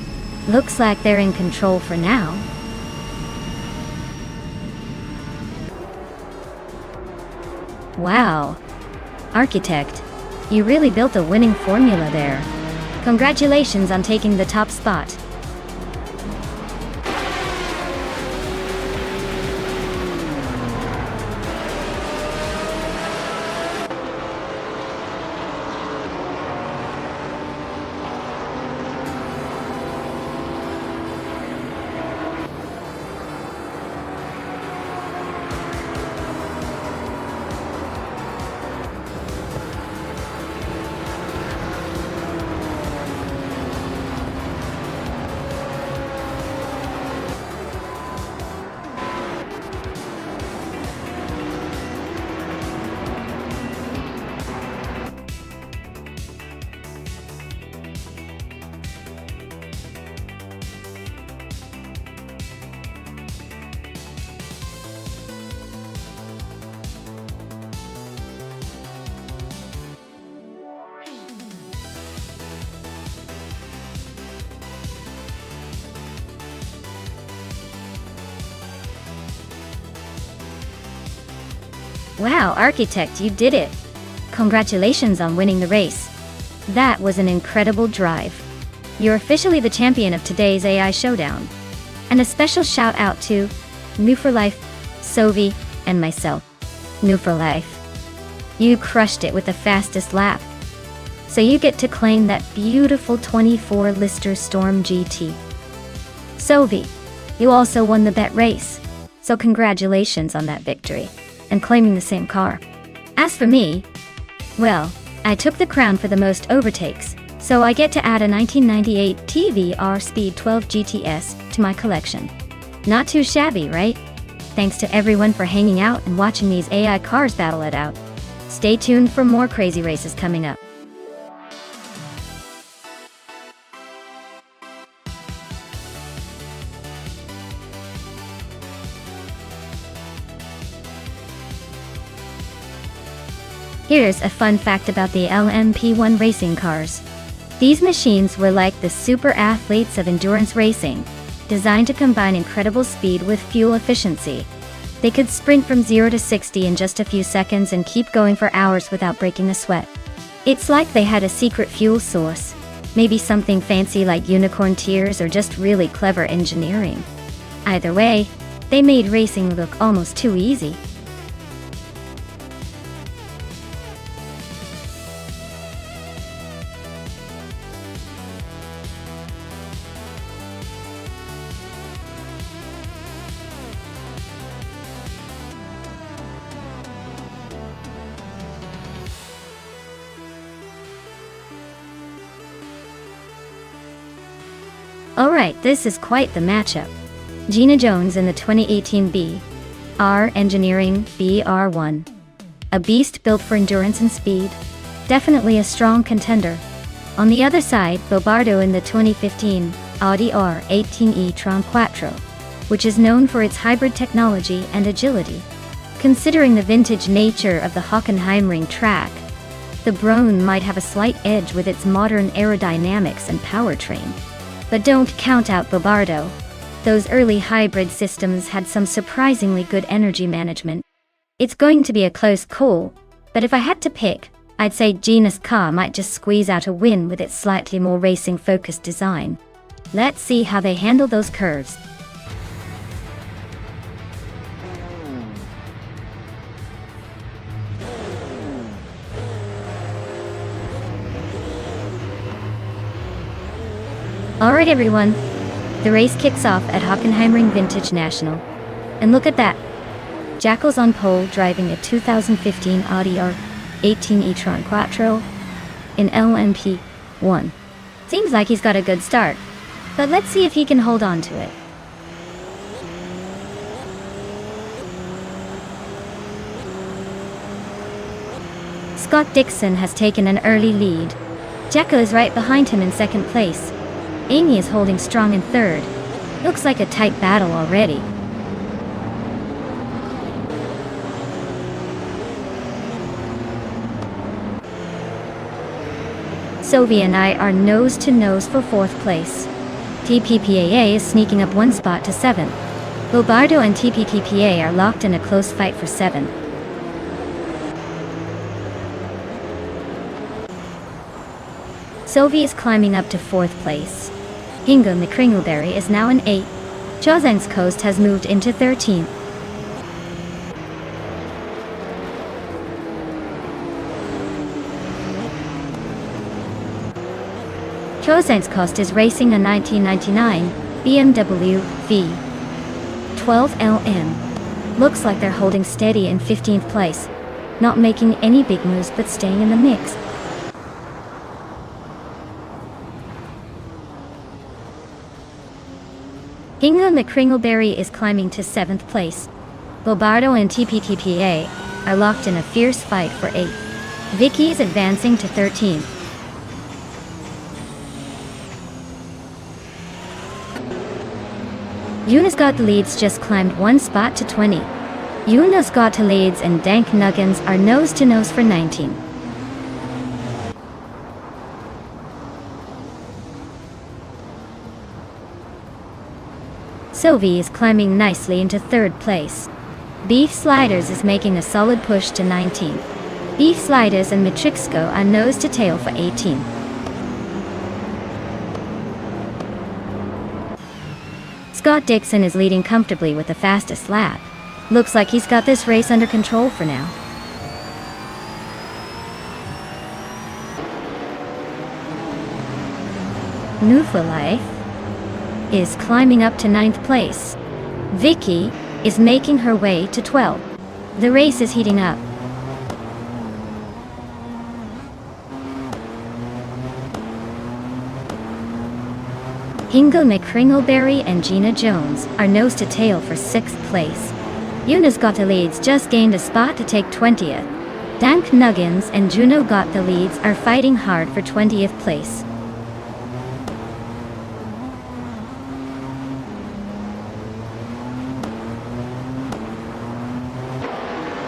Looks like they're in control for now. Wow. Architect, you really built a winning formula there. Congratulations on taking the top spot. Wow, Architect, you did it! Congratulations on winning the race. That was an incredible drive. You're officially the champion of today's AI Showdown. And a special shout out to New for Life, Sophie, and myself. New for Life. You crushed it with the fastest lap. So you get to claim that beautiful 24 Lister Storm GT. Sophie, you also won the bet race. So congratulations on that victory, and claiming the same car. As for me, well, I took the crown for the most overtakes, so I get to add a 1998 TVR Speed 12 GTS to my collection. Not too shabby, right? Thanks to everyone for hanging out and watching these AI cars battle it out. Stay tuned for more crazy races coming up. Here's a fun fact about the LMP1 racing cars. These machines were like the super athletes of endurance racing, designed to combine incredible speed with fuel efficiency. They could sprint from 0 to 60 in just a few seconds and keep going for hours without breaking a sweat. It's like they had a secret fuel source, maybe something fancy like unicorn tears or just really clever engineering. Either way, they made racing look almost too easy. Alright, this is quite the matchup. Gina Jones in the 2018 B.R. Engineering BR1. A beast built for endurance and speed. Definitely a strong contender. On the other side, Bobardo in the 2015 Audi R18 e-tron Quattro, which is known for its hybrid technology and agility. Considering the vintage nature of the Hockenheimring track, the Brown might have a slight edge with its modern aerodynamics and powertrain. But don't count out Bobardo. Those early hybrid systems had some surprisingly good energy management. It's going to be a close call, but if I had to pick, I'd say Gina's car might just squeeze out a win with its slightly more racing-focused design. Let's see how they handle those curves. Alright everyone, the race kicks off at Hockenheimring Vintage National. And look at that! Jackal's on pole driving a 2015 Audi R18 e-tron Quattro in LMP1. Seems like he's got a good start, but let's see if he can hold on to it. Scott Dixon has taken an early lead. Jekyll is right behind him in second place. Amy is holding strong in third. Looks like a tight battle already. Sophie and I are nose to nose for fourth place. TPPAA is sneaking up one spot to 7th. Bobardo and TPPPA are locked in a close fight for 7th. Sophie is climbing up to 4th place. Hingo McCringleberry is now in 8th. Jozang's Coast has moved into 13th. Jozang's Coast is racing a 1999 BMW V12LM. Looks like they're holding steady in 15th place, not making any big moves but staying in the mix. Hingo McCringleberry is climbing to 7th place. Bobardo and TPTPA are locked in a fierce fight for 8th. Vicky is advancing to 13th. Yuna's Got the Leads just climbed one spot to 20. Yuna's Got the Leads and Dank Nuggins are nose to nose for 19. Sylvie is climbing nicely into 3rd place. Beef Sliders is making a solid push to 19th. Beef Sliders and Matrixco are nose to tail for 18th. Scott Dixon is leading comfortably with the fastest lap. Looks like he's got this race under control for now. New for Life is climbing up to 9th place. Vicky is making her way to 12th. The race is heating up. Hingo McCringleberry and Gina Jones are nose to tail for 6th place. Yuna's Got the Leads just gained a spot to take 20th. Dank Nuggins and Juno Got the Leads are fighting hard for 20th place.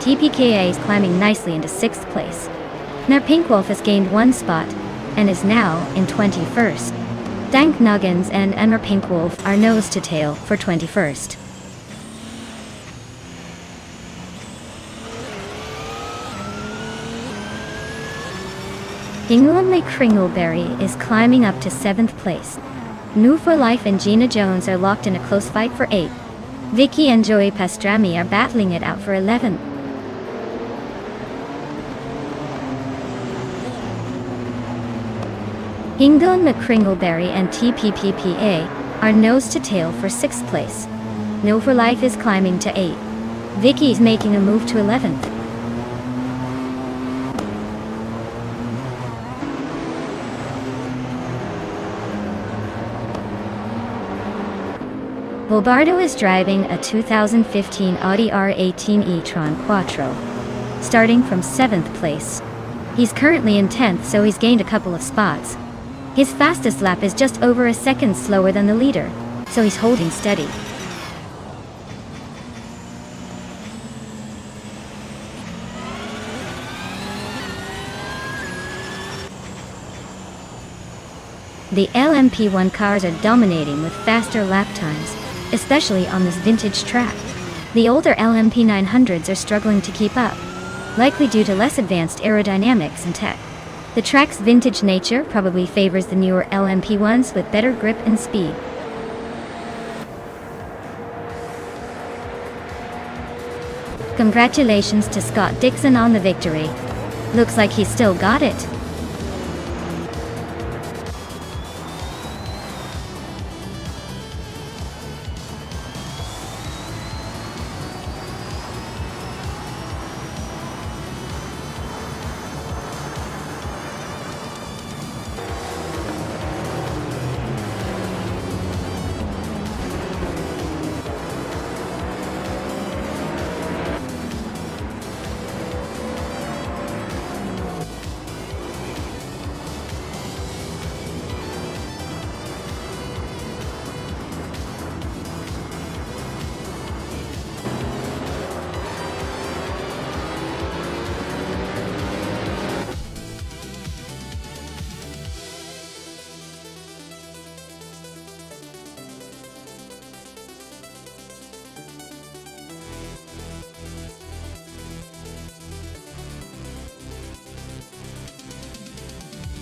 TPKA is climbing nicely into 6th place. Now Pink Wolf has gained one spot and is now in 21st. Dank Nuggins and Emma Pink Wolf are nose to tail for 21st. England McCringleberry is climbing up to 7th place. New for Life and Gina Jones are locked in a close fight for 8th. Vicky and Joey Pastrami are battling it out for 11th. Hingo McCringleberry and TPPPA are nose to tail for 6th place. No for Life is climbing to 8th. Vicky is making a move to 11th. Volbardo is driving a 2015 Audi R18 e-tron Quattro, starting from 7th place. He's currently in 10th, so he's gained a couple of spots. His fastest lap is just over a second slower than the leader, so he's holding steady. The LMP1 cars are dominating with faster lap times, especially on this vintage track. The older LMP 900s are struggling to keep up, likely due to less advanced aerodynamics and tech. The track's vintage nature probably favors the newer LMP ones with better grip and speed. Congratulations to Scott Dixon on the victory. Looks like he's still got it.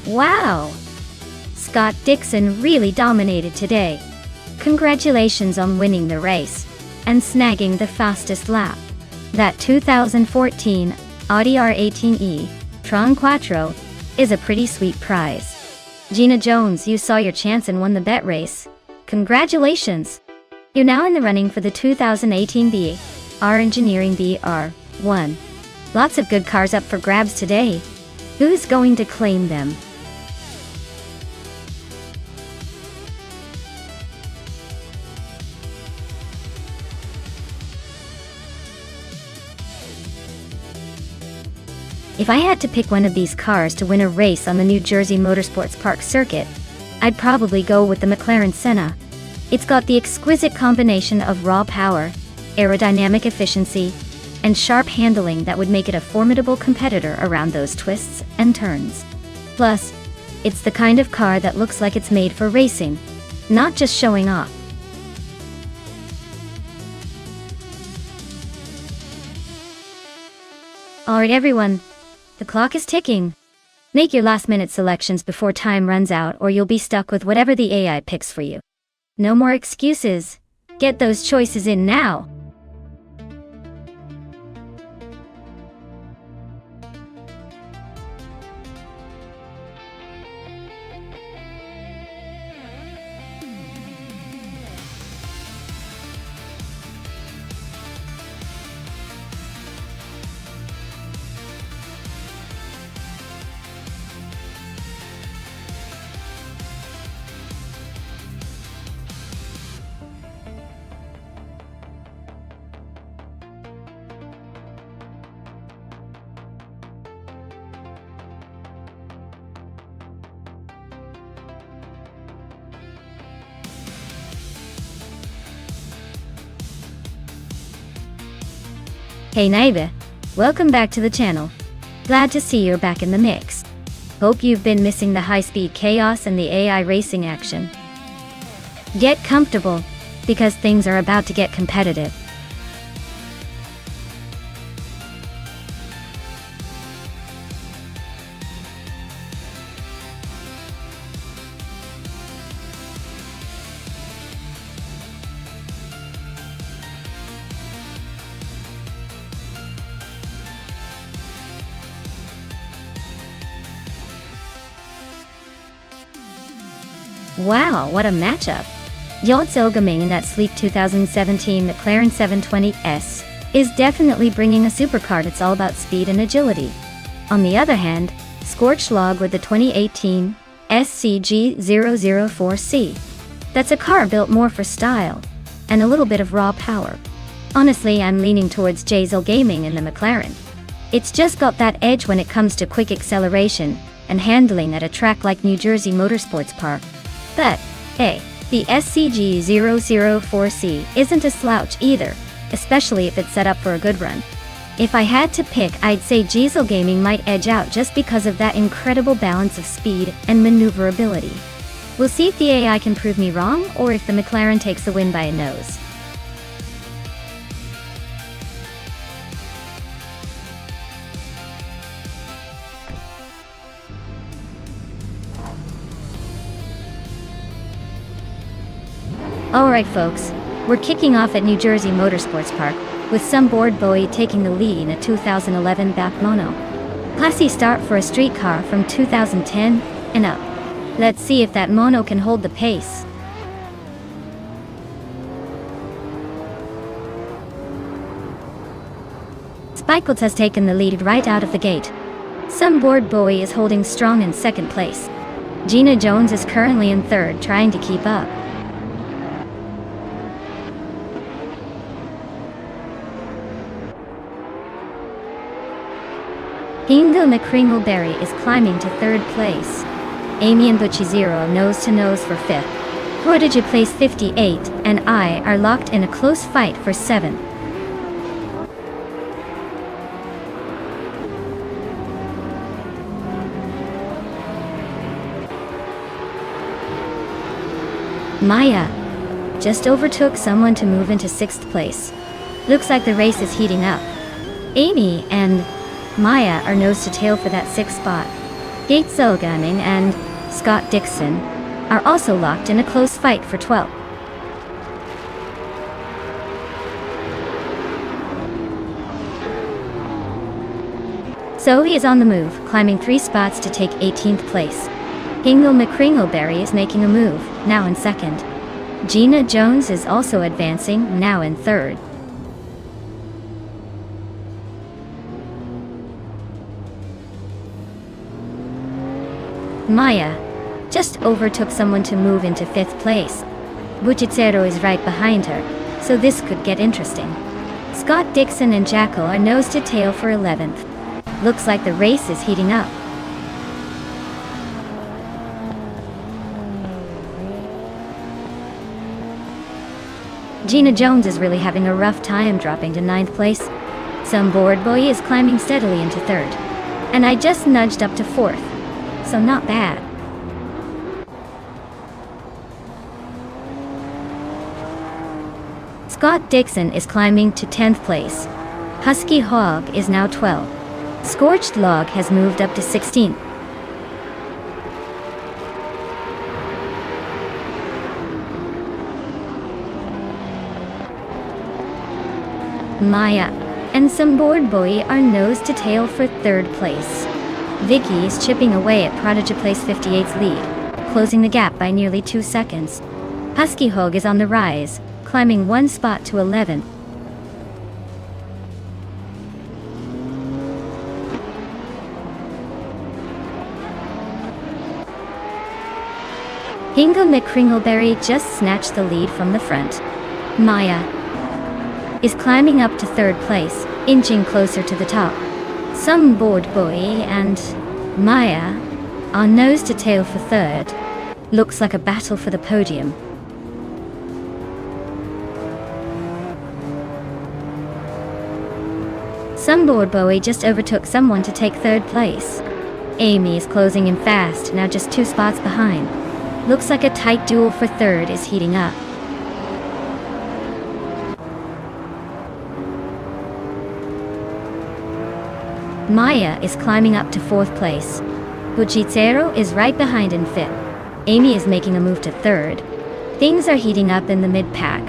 Wow! Scott Dixon really dominated today. Congratulations on winning the race and snagging the fastest lap. That 2014 Audi R18e Tron Quattro is a pretty sweet prize. Gina Jones, you saw your chance and won the bet race. Congratulations! You're now in the running for the 2018 BR Engineering BR1. Lots of good cars up for grabs today. Who's going to claim them? If I had to pick one of these cars to win a race on the New Jersey Motorsports Park circuit, I'd probably go with the McLaren Senna. It's got the exquisite combination of raw power, aerodynamic efficiency, and sharp handling that would make it a formidable competitor around those twists and turns. Plus, it's the kind of car that looks like it's made for racing, not just showing off. Alright everyone, the clock is ticking. Make your last-minute selections before time runs out, or you'll be stuck with whatever the AI picks for you. No more excuses. Get those choices in now. Hey neighbor, welcome back to the channel. Glad to see you're back in the mix. Hope you've been missing the high-speed chaos and the AI racing action. Get comfortable, because things are about to get competitive. Wow, what a matchup! Yotzel Gaming in that sleek 2017 McLaren 720S is definitely bringing a supercar that's all about speed and agility. On the other hand, Scorched Log with the 2018 SCG004C. That's a car built more for style. and a little bit of raw power. Honestly, I'm leaning towards Diesel Gaming in the McLaren. It's just got that edge when it comes to quick acceleration and handling at a track like New Jersey Motorsports Park. But, hey, the SCG-004C isn't a slouch either, especially if it's set up for a good run. If I had to pick, I'd say Diesel Gaming might edge out just because of that incredible balance of speed and maneuverability. We'll see if the AI can prove me wrong, or if the McLaren takes the win by a nose. Alright folks, we're kicking off at New Jersey Motorsports Park, with some bored boy taking the lead in a 2011 back mono. Classy start for a street car from 2010 and up. Let's see if that mono can hold the pace. Spikeles has taken the lead right out of the gate. Some bored boy is holding strong in second place. Gina Jones is currently in third, trying to keep up. Hingo McCringleberry is climbing to third place. Amy and Butchie Zero nose to nose for fifth. Prodigy place 58 and I are locked in a close fight for seventh. Maya just overtook someone to move into sixth place. Looks like the race is heating up. Amy and Maya are nose to tail for that sixth spot. Gates Gaming and Scott Dixon are also locked in a close fight for 12th. Zoe is on the move, climbing 3 spots to take 18th place. Hingle McCringleberry is making a move, now in second. Gina Jones is also advancing, now in third. Maya just overtook someone to move into 5th place. Buchicero is right behind her, so this could get interesting. Scott Dixon and Jackal are nose to tail for 11th. Looks like the race is heating up. Gina Jones is really having a rough time dropping to 9th place. Some bored boy is climbing steadily into 3rd. And I just nudged up to 4th. So not bad. Scott Dixon is climbing to 10th place. Husky Hog is now 12th. Scorched Log has moved up to 16th. Maya and some bored boy are nose to tail for 3rd place. Vicky is chipping away at Prodigy Place 58's lead, closing the gap by nearly 2 seconds. Husky Hog is on the rise, climbing 1 spot to 11th. Hingo McCringleberry just snatched the lead from the front. Maya is climbing up to 3rd place, inching closer to the top. Some bored boy and Maya are nose to tail for 3rd. Looks like a battle for the podium. Some bored boy just overtook someone to take 3rd place. Amy is closing in fast, now just 2 spots behind. Looks like a tight duel for 3rd is heating up. Maya is climbing up to 4th place. Buchicero is right behind in 5th. Amy is making a move to 3rd. Things are heating up in the mid-pack.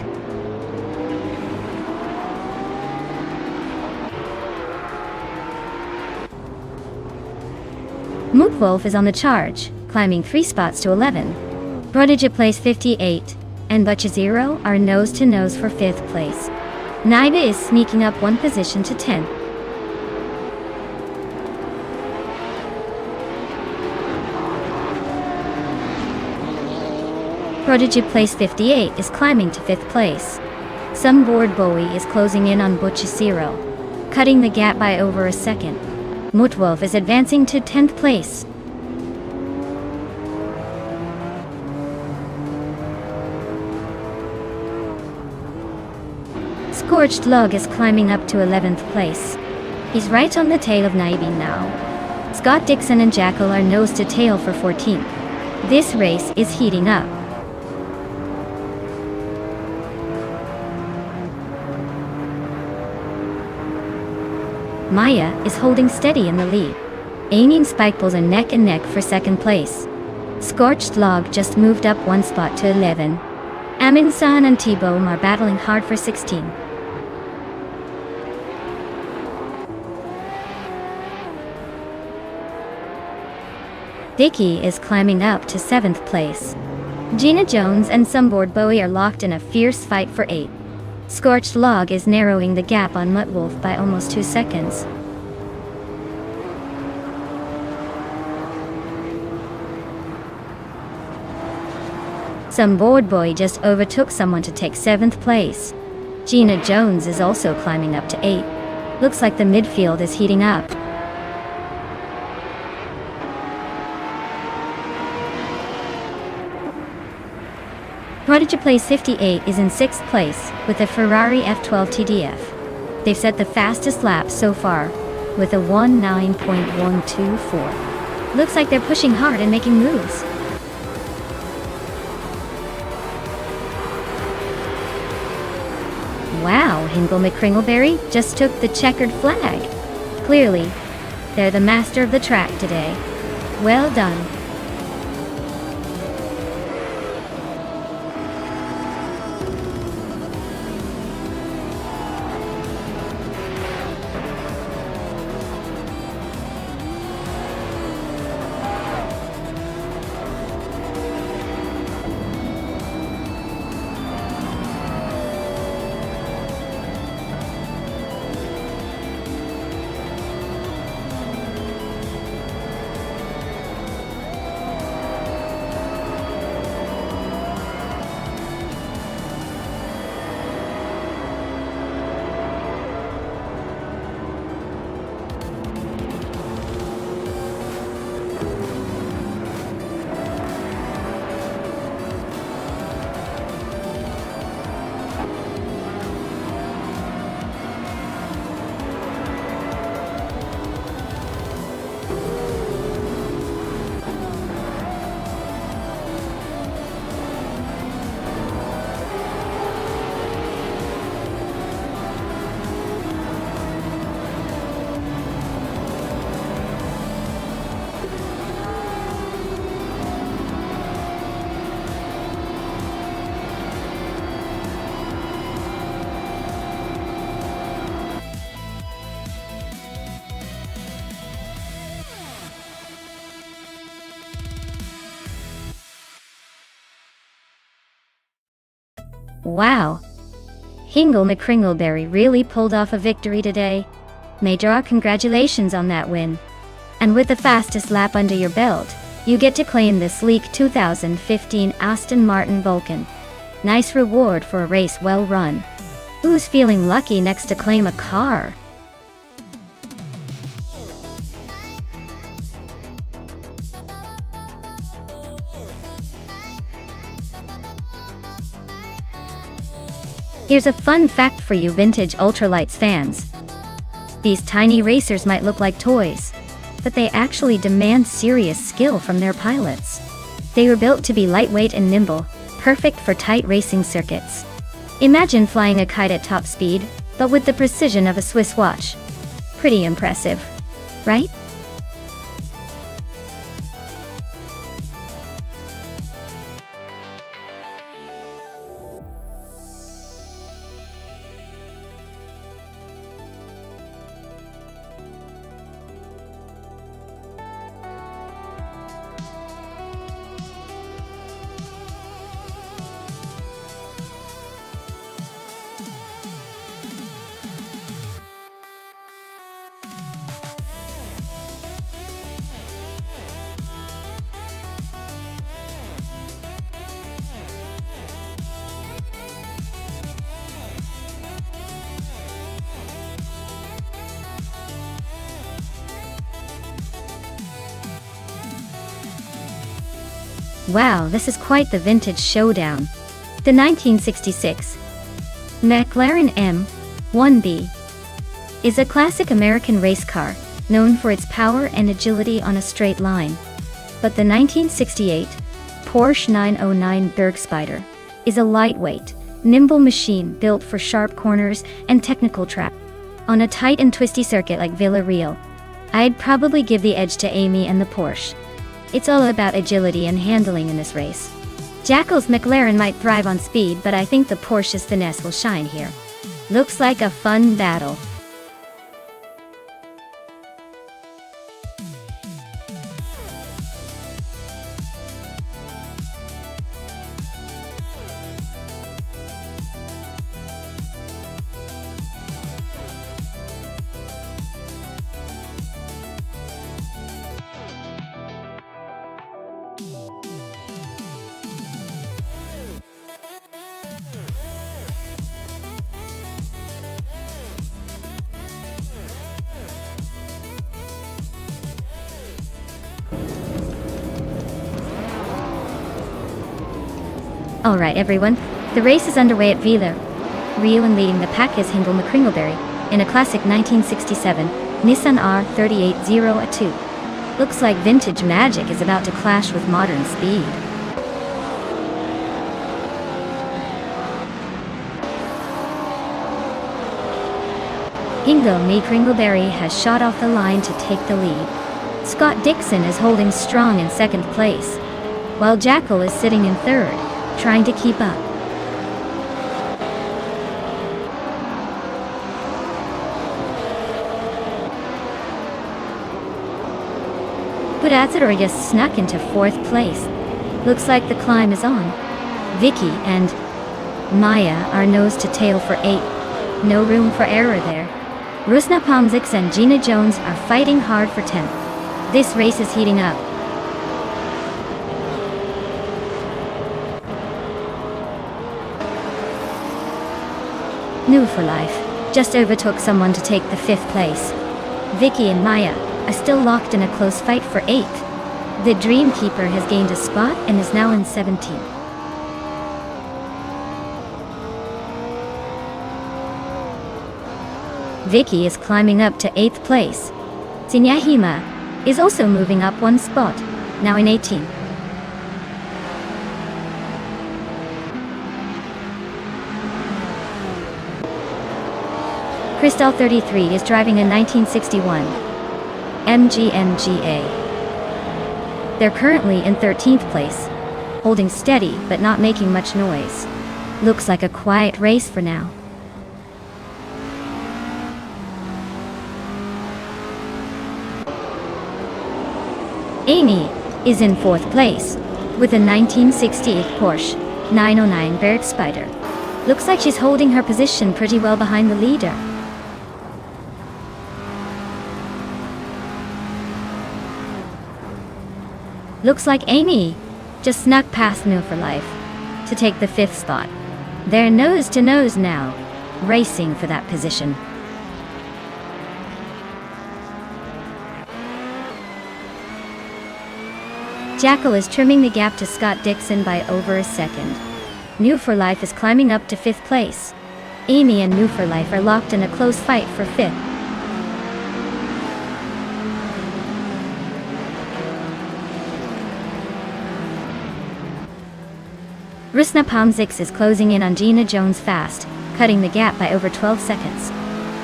Mookwolf is on the charge, climbing 3 spots to 11. Prodigy Place 58 and Buchicero are nose to nose for 5th place. Naiba is sneaking up 1 position to 10th. Prodigy Place 58 is climbing to 5th place. Sunboard Bowie is closing in on Buchisiro, cutting the gap by over a second. Mutwolf is advancing to 10th place. Scorched Log is climbing up to 11th place. He's right on the tail of Naibin now. Scott Dixon and Jackal are nose to tail for 14th. This race is heating up. Maya is holding steady in the lead. Amy and Spikeballs are neck and neck for 2nd place. Scorched Log just moved up 1 spot to 11. Amin-san and T-Bone are battling hard for 16. Dicky is climbing up to 7th place. Gina Jones and Sunboard Bowie are locked in a fierce fight for 8. Scorched Log is narrowing the gap on Muttwolf by almost 2 seconds. Sunboard Boy just overtook someone to take 7th place. Gina Jones is also climbing up to 8. Looks like the midfield is heating up. Prodigy Place 58 is in 6th place with a Ferrari F12 TDF. They've set the fastest lap so far with a 19.124. Looks like they're pushing hard and making moves. Wow, Hingle McCringleberry just took the checkered flag. Clearly, they're the master of the track today. Well done. Wow. Hingle McCringleberry really pulled off a victory today. Major congratulations on that win. And with the fastest lap under your belt, you get to claim the sleek 2015 Aston Martin Vulcan. Nice reward for a race well run. Who's feeling lucky next to claim a car? Here's a fun fact for you vintage ultralights fans. These tiny racers might look like toys, but they actually demand serious skill from their pilots. They were built to be lightweight and nimble, perfect for tight racing circuits. Imagine flying a kite at top speed, but with the precision of a Swiss watch. Pretty impressive, right? Wow, this is quite the vintage showdown. The 1966 McLaren M1B is a classic American race car, known for its power and agility on a straight line. But the 1968 Porsche 909 Bergspider is a lightweight, nimble machine built for sharp corners and technical track. On a tight and twisty circuit like Villarreal, I'd probably give the edge to Amy and the Porsche. It's all about agility and handling in this race. Jackal's McLaren might thrive on speed, but I think the Porsche's finesse will shine here. Looks like a fun battle. Alright everyone, the race is underway at Villarreal, and leading the pack is Hindle McCringleberry in a classic 1967 Nissan R380A2. Looks like vintage magic is about to clash with modern speed. Hindle McCringleberry has shot off the line to take the lead. Scott Dixon is holding strong in second place, while Jackal is sitting in third, trying to keep up. But Azador just snuck into fourth place. Looks like the climb is on. Vicky and Maya are nose to tail for 8th. No room for error there. Rusna Pomzix and Gina Jones are fighting hard for 10th. This race is heating up. New for Life just overtook someone to take the 5th place. Vicky and Maya are still locked in a close fight for 8th. The Dream Keeper has gained a spot and is now in 17th. Vicky is climbing up to 8th place. Sinyahima is also moving up one spot, now in 18th. Crystal 33 is driving a 1961 MGMGA. They're currently in 13th place, holding steady but not making much noise. Looks like a quiet race for now. Amy is in 4th place with a 1968 Porsche 909 Bergspider. Looks like she's holding her position pretty well behind the leader. Looks like Amy just snuck past New for Life to take the 5th spot. They're nose to nose now, racing for that position. Jackal is trimming the gap to Scott Dixon by over a second. New for Life is climbing up to 5th place. Amy and New for Life are locked in a close fight for 5th. Rusna Pomzix is closing in on Gina Jones fast, cutting the gap by over 12 seconds.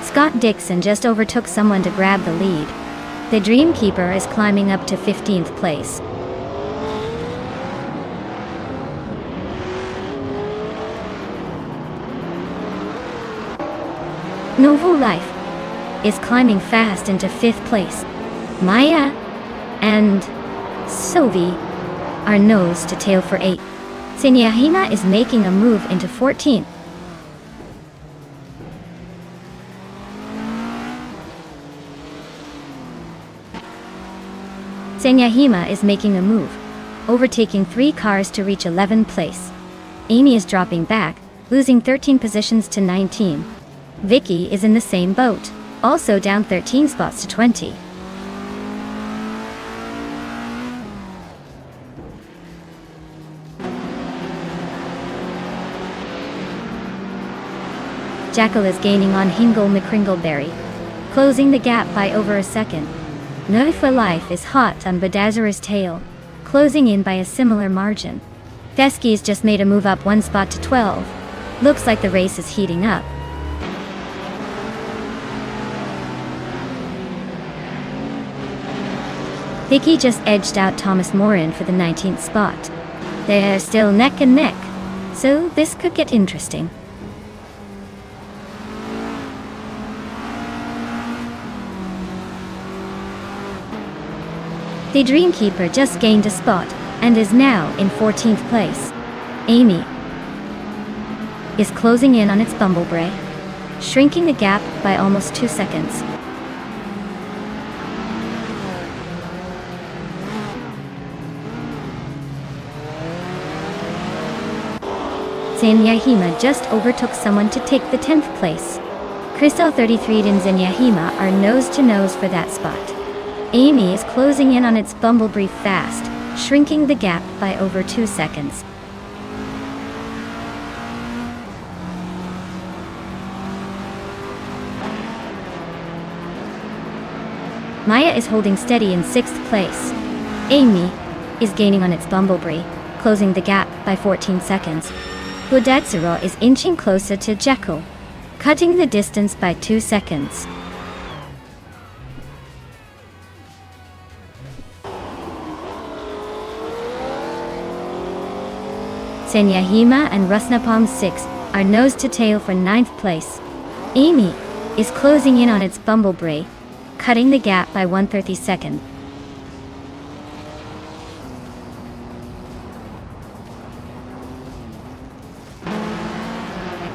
Scott Dixon just overtook someone to grab the lead. The Dream Keeper is climbing up to 15th place. Novo Life is climbing fast into 5th place. Maya and Sovi are nose to tail for 8th. Sinyahima is making a move into 14th. Sinyahima is making a move, overtaking 3 cars to reach 11th place. Amy is dropping back, losing 13 positions to 19. Vicky is in the same boat, also down 13 spots to 20. Jackal is gaining on Hingle McCringleberry, closing the gap by over a second. No for Life is hot on Bedazzler's tail, closing in by a similar margin. Fesky's just made a move up one spot to 12. Looks like the race is heating up. Vicky just edged out Thomas Moran for the 19th spot. They're still neck and neck, so this could get interesting. The Dreamkeeper just gained a spot and is now in 14th place. Amy is closing in on its Bumblebee, shrinking the gap by almost 2 seconds. Zenyahima just overtook someone to take the 10th place. Crystal 33 and Zenyahima are nose to nose for that spot. Amy is closing in on its Bumblebee fast, shrinking the gap by over 2 seconds. Maya is holding steady in 6th place. Amy is gaining on its Bumblebee, closing the gap by 14 seconds. Bedazzler is inching closer to Jekyll, cutting the distance by 2 seconds. Zenyahima and Rusnapalm 6 are nose to tail for 9th place. Amy is closing in on its Bumblebee, cutting the gap by 1/32.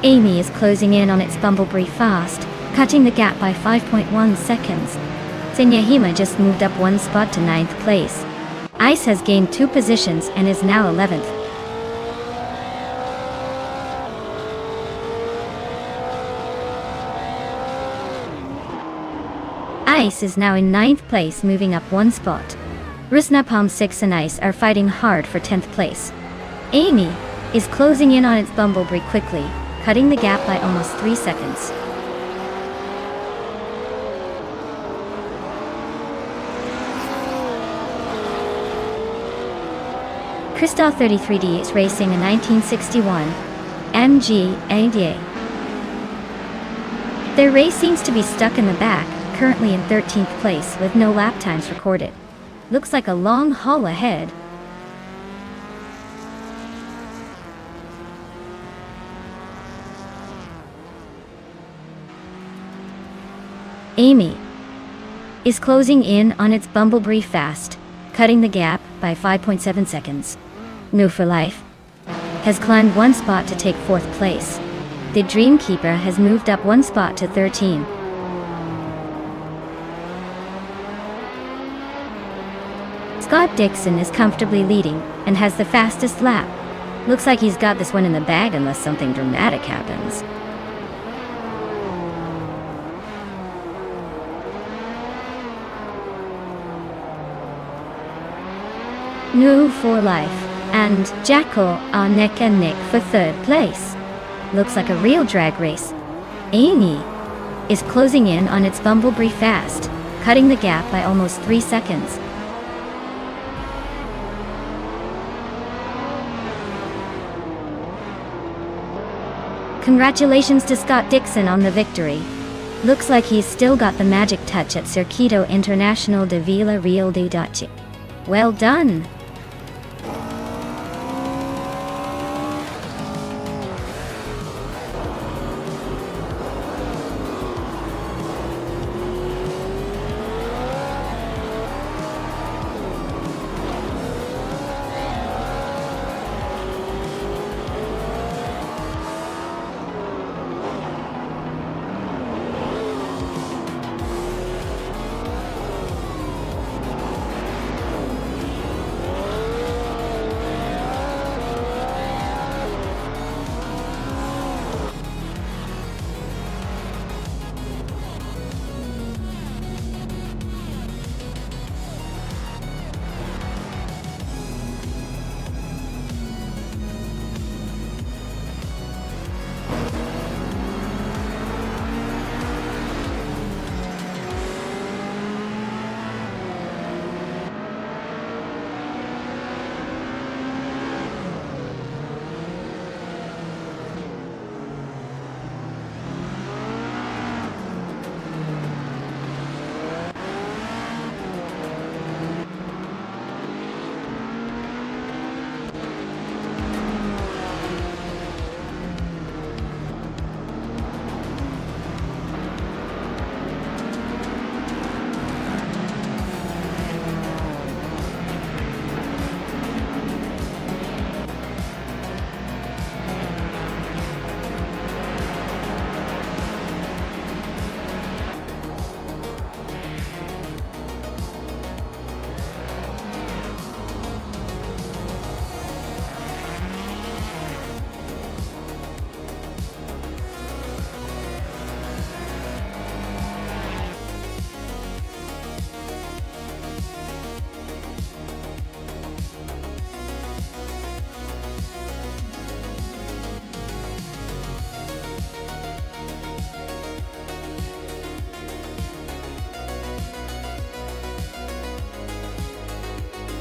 Amy is closing in on its Bumblebee fast, cutting the gap by 5.1 seconds. Zenyahima just moved up 1 spot to 9th place. Ice has gained 2 positions and is now 11th. Ice is now in 9th place, moving up 1 spot. Rusnapalm 6 and Ice are fighting hard for 10th place. Amy is closing in on its Bumblebee quickly, cutting the gap by almost 3 seconds. Crystal 33D is racing a 1961 MG ADA. Their race seems to be stuck in the back, currently in 13th place with no lap times recorded. Looks like a long haul ahead. Amy is closing in on its Bumblebee fast, cutting the gap by 5.7 seconds. New for Life has climbed 1 spot to take 4th place. The Dreamkeeper has moved up 1 spot to 13. Scott Dixon is comfortably leading and has the fastest lap. Looks like he's got this one in the bag unless something dramatic happens. New for Life and Jackal are neck and neck for 3rd place. Looks like a real drag race. Amy is closing in on its Bumblebee fast, cutting the gap by almost 3 seconds. Congratulations to Scott Dixon on the victory. Looks like he's still got the magic touch at Circuito International de Vila Real de Daci. Well done!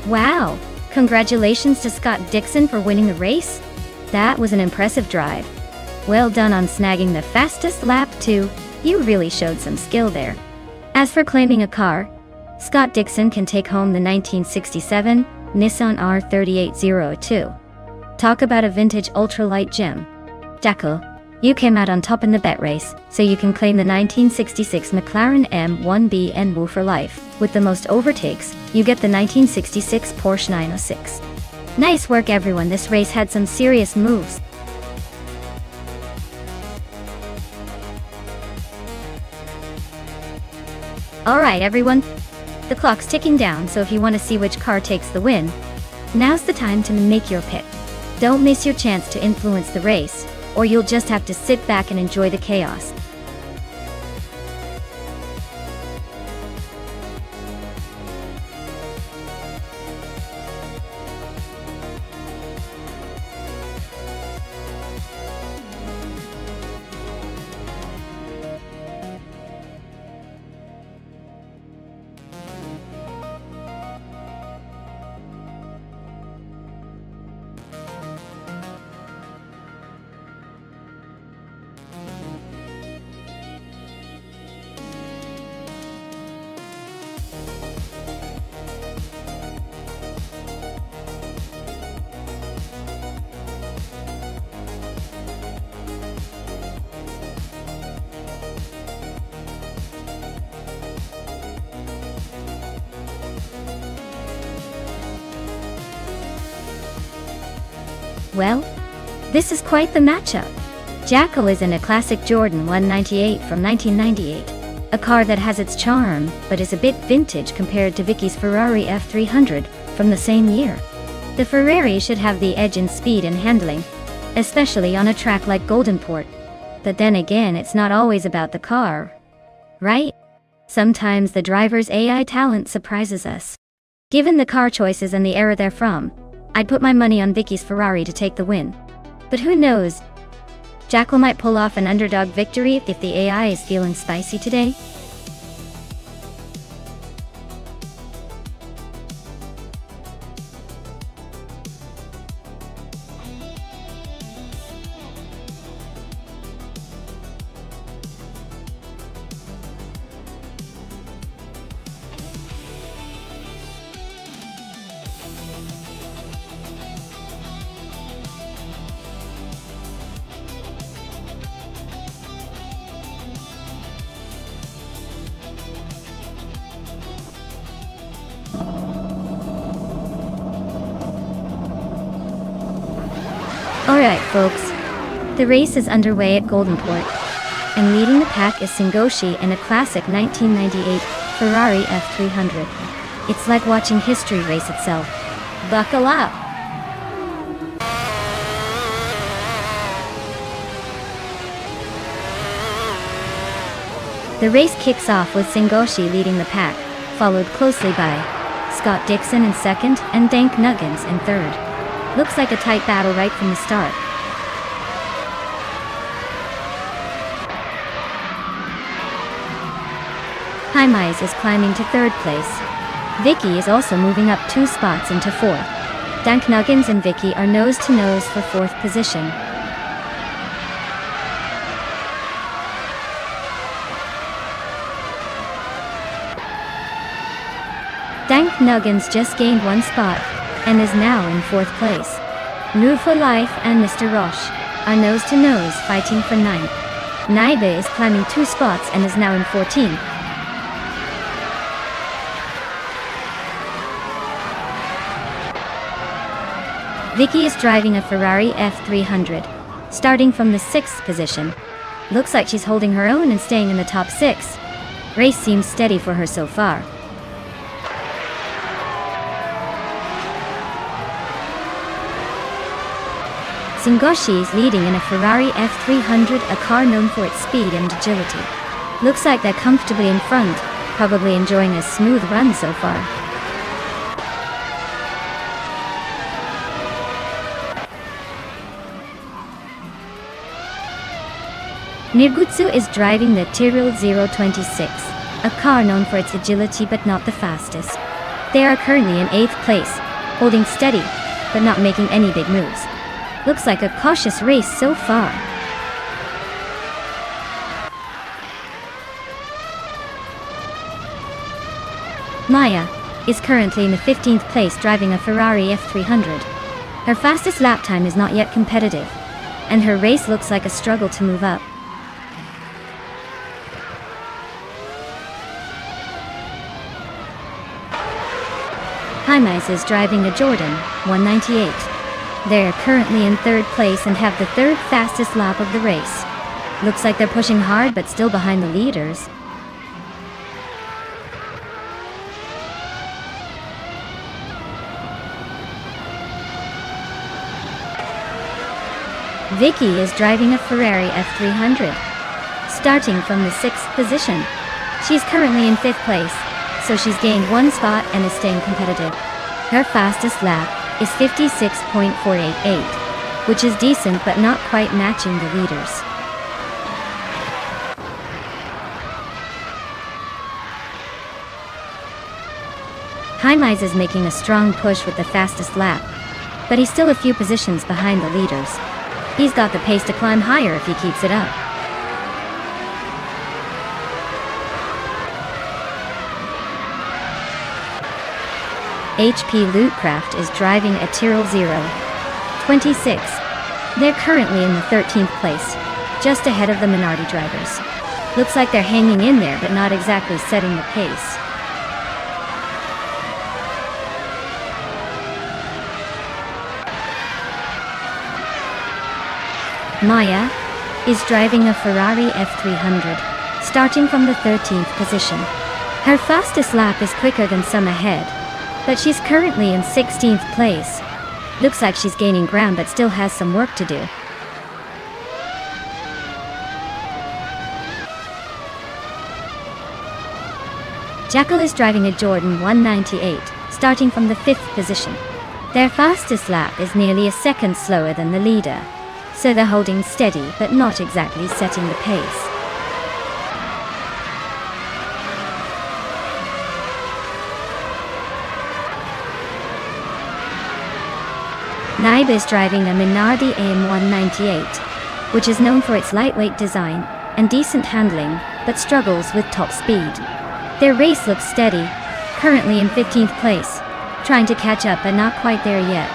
Wow! Congratulations to Scott Dixon for winning the race. That was an impressive drive. Well done on snagging the fastest lap too. You really showed some skill there. As for claiming a car, Scott Dixon can take home the 1967 Nissan R3802. Talk about a vintage ultralight gem. Jackal, you came out on top in the bet race, so you can claim the 1966 McLaren M1B and Woo for life. With the most overtakes, you get the 1966 Porsche 906. Nice work everyone, this race had some serious moves. Alright everyone, the clock's ticking down, so if you want to see which car takes the win, now's the time to make your pick. Don't miss your chance to influence the race, or you'll just have to sit back and enjoy the chaos. Well, this is quite the matchup. Jackal is in a classic Jordan 198 from 1998, a car that has its charm, but is a bit vintage compared to Vicky's Ferrari F300 from the same year. The Ferrari should have the edge in speed and handling, especially on a track like Goldenport. But then again, it's not always about the car, right? Sometimes the driver's AI talent surprises us. Given the car choices and the era they're from, I'd put my money on Vicky's Ferrari to take the win. But who knows? Jackal might pull off an underdog victory if the AI is feeling spicy today. Alright folks, the race is underway at Goldenport, and leading the pack is Singoshi in a classic 1998 Ferrari F300. It's like watching history race itself. Buckle up! The race kicks off with Singoshi leading the pack, followed closely by Scott Dixon in second and Dank Nuggins in third. Looks like a tight battle right from the start. Jaimez is climbing to third place. Vicky is also moving up 2 spots into fourth. Dank Nuggins and Vicky are nose to nose for fourth position. Dank Nuggins just gained 1 spot and is now in fourth place. New for Life and Mr. Roche are nose to nose fighting for 9th. Naibe is climbing 2 spots and is now in 14th. Vicky is driving a Ferrari F300, starting from the 6th position. Looks like she's holding her own and staying in the top 6. Race seems steady for her so far. Singoshi is leading in a Ferrari F300, a car known for its speed and agility. Looks like they're comfortably in front, probably enjoying a smooth run so far. Nirgutsu is driving the Tyrrell 026, a car known for its agility but not the fastest. They are currently in 8th place, holding steady, but not making any big moves. Looks like a cautious race so far. Maya is currently in the 15th place driving a Ferrari F300. Her fastest lap time is not yet competitive, and her race looks like a struggle to move up. Jaime is driving a Jordan 198. They're currently in 3rd place and have the 3rd fastest lap of the race. Looks like they're pushing hard but still behind the leaders. Vicky is driving a Ferrari F300, starting from the 6th position. She's currently in 5th place, so she's gained 1 spot and is staying competitive. Her fastest lap is 56.488, which is decent but not quite matching the leaders. Jaime is making a strong push with the fastest lap, but he's still a few positions behind the leaders. He's got the pace to climb higher if he keeps it up. HP Lootcraft is driving a Tyrrell 026. They're currently in the 13th place, just ahead of the Minardi drivers. Looks like they're hanging in there but not exactly setting the pace. Maya is driving a Ferrari F300, starting from the 13th position. Her fastest lap is quicker than some ahead, but she's currently in 16th place. Looks like she's gaining ground but still has some work to do. Jackal is driving a Jordan 198, starting from the 5th position. Their fastest lap is nearly a second slower than the leader, so they're holding steady but not exactly setting the pace. Naib is driving a Minardi AM198, which is known for its lightweight design and decent handling, but struggles with top speed. Their race looks steady, currently in 15th place, trying to catch up but not quite there yet.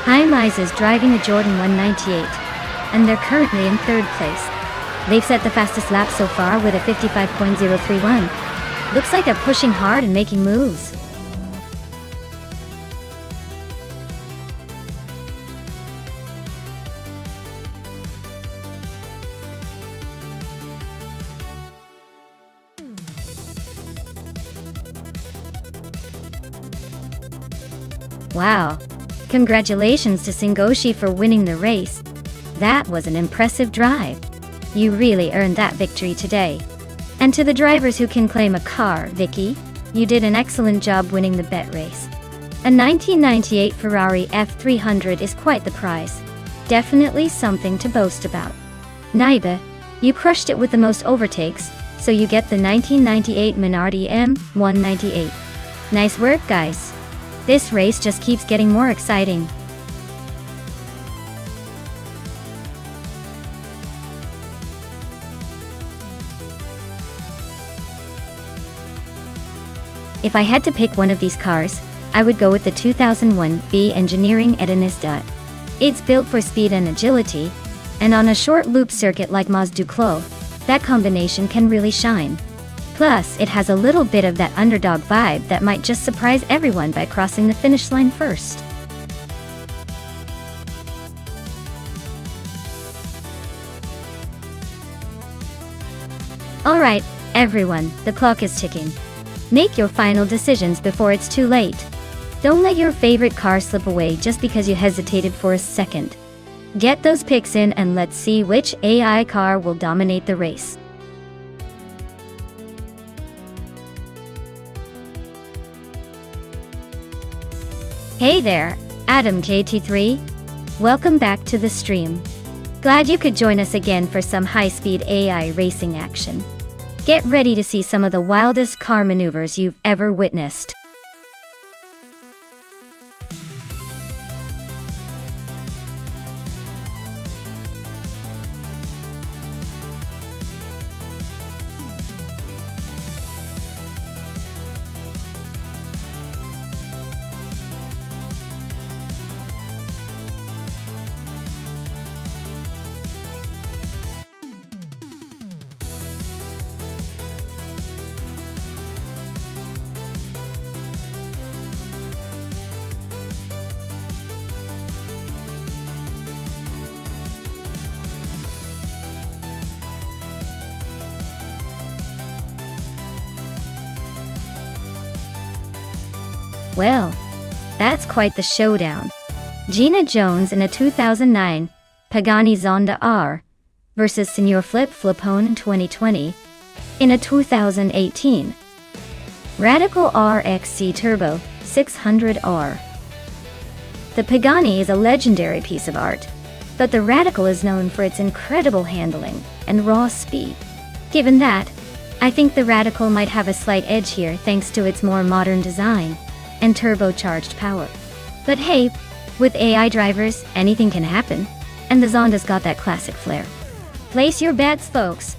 Jaime is driving a Jordan 198, and they're currently in 3rd place. They've set the fastest lap so far with a 55.031. Looks like they're pushing hard and making moves. Wow. Congratulations to Singoshi for winning the race. That was an impressive drive. You really earned that victory today. And to the drivers who can claim a car, Vicky, you did an excellent job winning the bet race. A 1998 Ferrari F300 is quite the prize. Definitely something to boast about. Naiba, you crushed it with the most overtakes, so you get the 1998 Minardi M198. Nice work, guys. This race just keeps getting more exciting. If I had to pick one of these cars, I would go with the 2001 B Engineering Edinista. It's built for speed and agility, and on a short loop circuit like Mas Duclos, that combination can really shine. Plus, it has a little bit of that underdog vibe that might just surprise everyone by crossing the finish line first. Alright, everyone, the clock is ticking. Make your final decisions before it's too late. Don't let your favorite car slip away just because you hesitated for a second. Get those picks in and let's see which AI car will dominate the race. Hey there, Adam KT3. Welcome back to the stream. Glad you could join us again for some high-speed AI racing action. Get ready to see some of the wildest car maneuvers you've ever witnessed. Well, that's quite the showdown. Gina Jones in a 2009 Pagani Zonda R versus Senor Flip Flipone in 2020 in a 2018 Radical RXC Turbo 600R. The Pagani is a legendary piece of art, but the Radical is known for its incredible handling and raw speed. Given that, I think the Radical might have a slight edge here thanks to its more modern design and turbocharged power. But hey, with AI drivers, anything can happen, and the Zonda's got that classic flair. Place your bets, folks.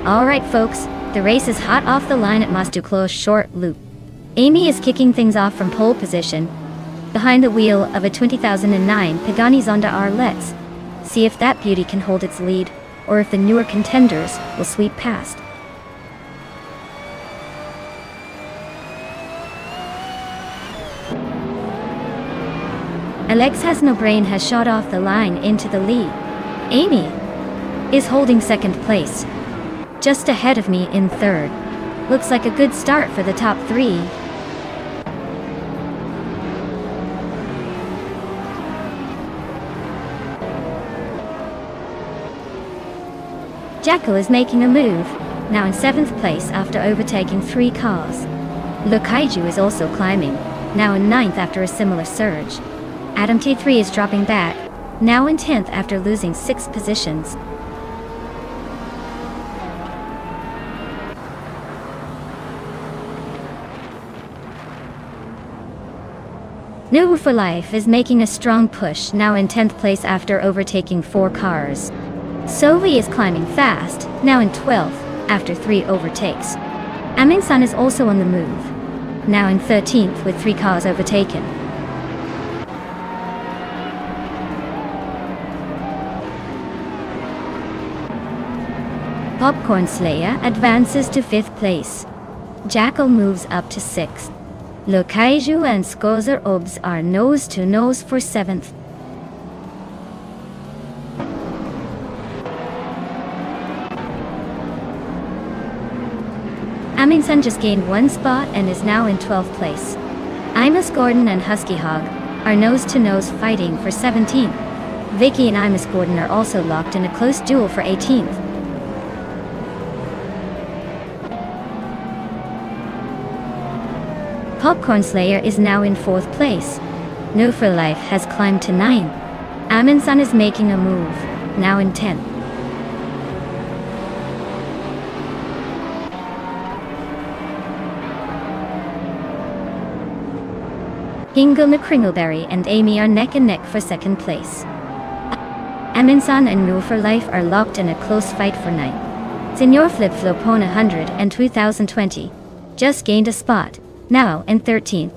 Alright folks, the race is hot off the line at Montclair's short loop. Amy is kicking things off from pole position, behind the wheel of a 2009 Pagani Zonda R. Let's see if that beauty can hold its lead, or if the newer contenders will sweep past. Alex Has No Brain has shot off the line into the lead. Amy is holding second place, just ahead of me in third. Looks like a good start for the top three. Jackal is making a move, now in 7th place after overtaking 3 cars. Le Kaiju is also climbing, now in 9th after a similar surge. Adam T3 is dropping back, now in 10th after losing 6 positions. New for Life is making a strong push, now in 10th place after overtaking 4 cars. Sovi is climbing fast, now in 12th after 3 overtakes. Amin-san is also on the move, now in 13th with 3 cars overtaken. Popcorn Slayer advances to 5th place. Jackal moves up to 6th. Le Kaiju and Skozer Obs are nose to nose for 7th. Amin-san just gained 1 spot and is now in 12th place. Imus Gordon and Husky Hog are nose to nose fighting for 17th. Vicky and Imus Gordon are also locked in a close duel for 18th. Popcorn Slayer is now in 4th place. No for Life has climbed to 9. Amin-san is making a move, now in 10th. Hingle McCringleberry and Amy are neck and neck for 2nd place. Amin-san and No for Life are locked in a close fight for 9th. Senor Flip Flopone 100 and 2020 just gained a spot, now in 13th.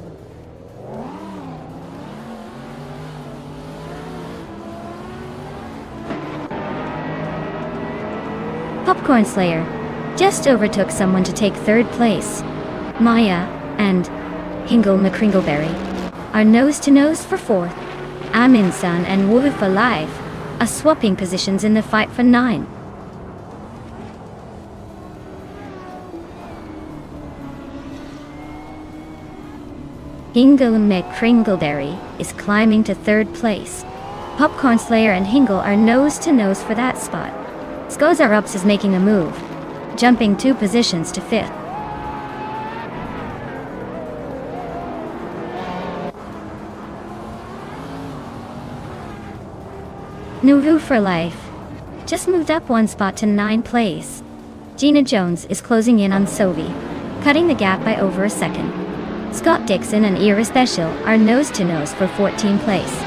Popcorn Slayer just overtook someone to take third place. Maya and Hingle McCringleberry are nose-to-nose for fourth. Aminsan and Wolf Alive are swapping positions in the fight for 9. Hingle McCringleberry is climbing to third place. Popcorn Slayer and Hingle are nose-to-nose for that spot. Skozarups is making a move, jumping 2 positions to 5th. Nuvu for Life just moved up 1 spot to 9th place. Gina Jones is closing in on Sovi, cutting the gap by over a second. Scott Dixon and Ira Special are nose-to-nose for 14th place.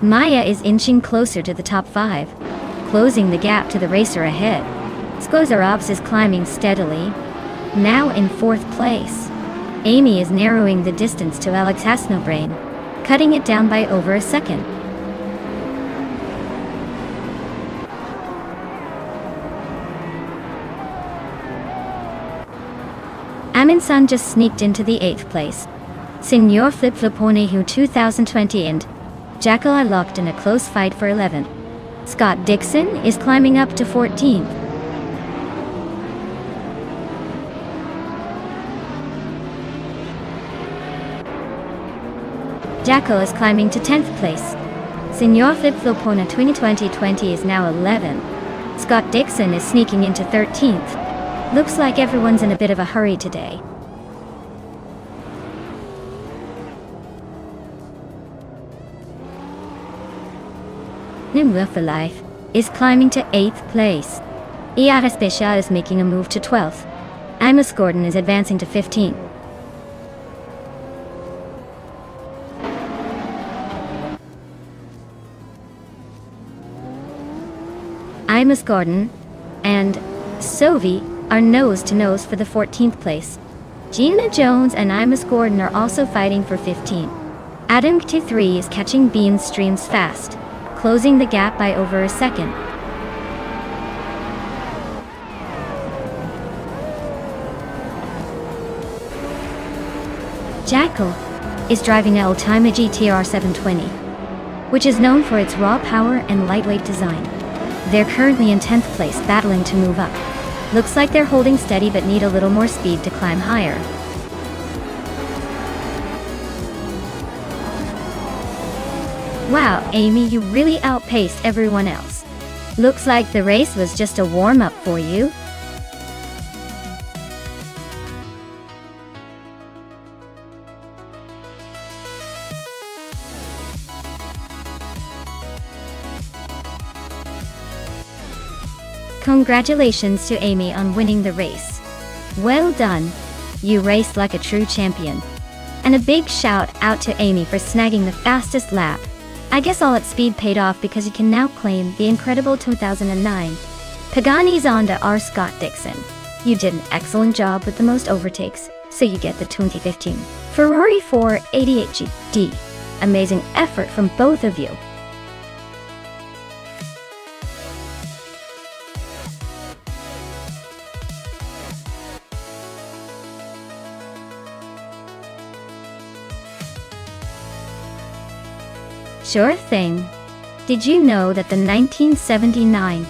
Maya is inching closer to the top 5, closing the gap to the racer ahead. Skozarops is climbing steadily, now in 4th place. Amy is narrowing the distance to Alex Hasnobrain, cutting it down by over a second. Aminsan just sneaked into the 8th place. Senor Flip Flipone who 2020 and Jackal are locked in a close fight for 11th. Scott Dixon is climbing up to 14th. Jackal is climbing to 10th place. Senor Flip Flopona 2020 is now 11th. Scott Dixon is sneaking into 13th. Looks like everyone's in a bit of a hurry today. Nimla for Life is climbing to 8th place. Iara Special is making a move to 12th. Amos Gordon is advancing to 15th. Amos Gordon and Sovi are nose-to-nose for the 14th place. Gina Jones and Amos Gordon are also fighting for 15th. Adam T3 is catching Bean streams fast, closing the gap by over a second. Jackal is driving a Ultima GTR 720, which is known for its raw power and lightweight design. They're currently in 10th place, battling to move up. Looks like they're holding steady but need a little more speed to climb higher. Wow, Amy, you really outpaced everyone else. Looks like the race was just a warm-up for you. Congratulations to Amy on winning the race. Well done. You raced like a true champion. And a big shout out to Amy for snagging the fastest lap. I guess all its speed paid off because you can now claim the incredible 2009 Pagani's Honda R. Scott Dixon. You did an excellent job with the most overtakes, so you get the 2015 Ferrari 488 GT. Amazing effort from both of you. Sure thing. Did you know that the 1979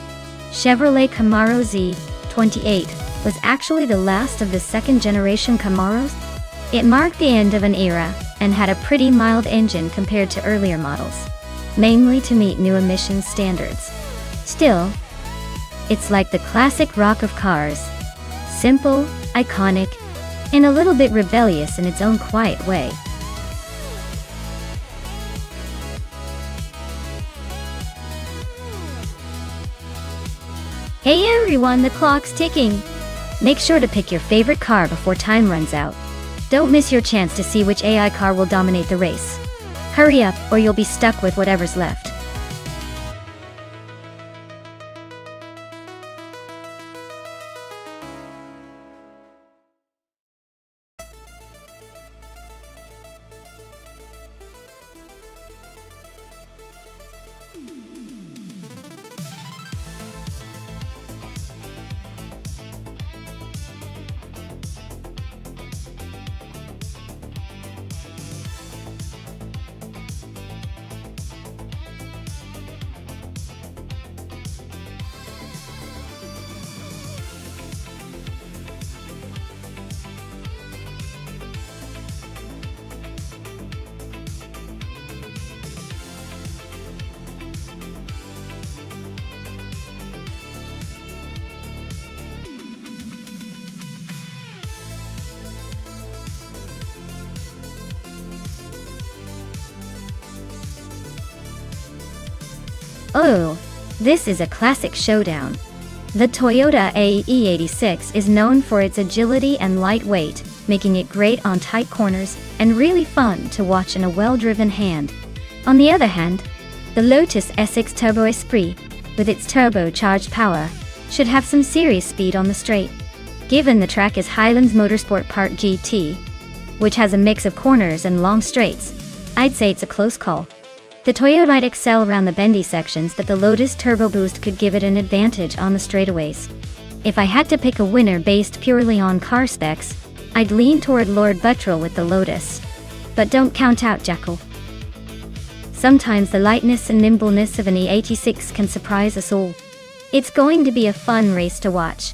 Chevrolet Camaro Z28 was actually the last of the second-generation Camaros? It marked the end of an era and had a pretty mild engine compared to earlier models, mainly to meet new emissions standards. Still, it's like the classic rock of cars. Simple, iconic, and a little bit rebellious in its own quiet way. Hey everyone, the clock's ticking. Make sure to pick your favorite car before time runs out. Don't miss your chance to see which AI car will dominate the race. Hurry up, or you'll be stuck with whatever's left. Oh, this is a classic showdown. The Toyota AE86 is known for its agility and lightweight, making it great on tight corners and really fun to watch in a well-driven hand. On the other hand, the Lotus S6 Turbo Esprit, with its turbocharged power, should have some serious speed on the straight. Given the track is Highlands Motorsport Park GT, which has a mix of corners and long straights, I'd say it's a close call. The Toyota might excel around the bendy sections, but the Lotus Turbo Boost could give it an advantage on the straightaways. If I had to pick a winner based purely on car specs, I'd lean toward Lord Buttrell with the Lotus. But don't count out Jackal. Sometimes the lightness and nimbleness of an E86 can surprise us all. It's going to be a fun race to watch.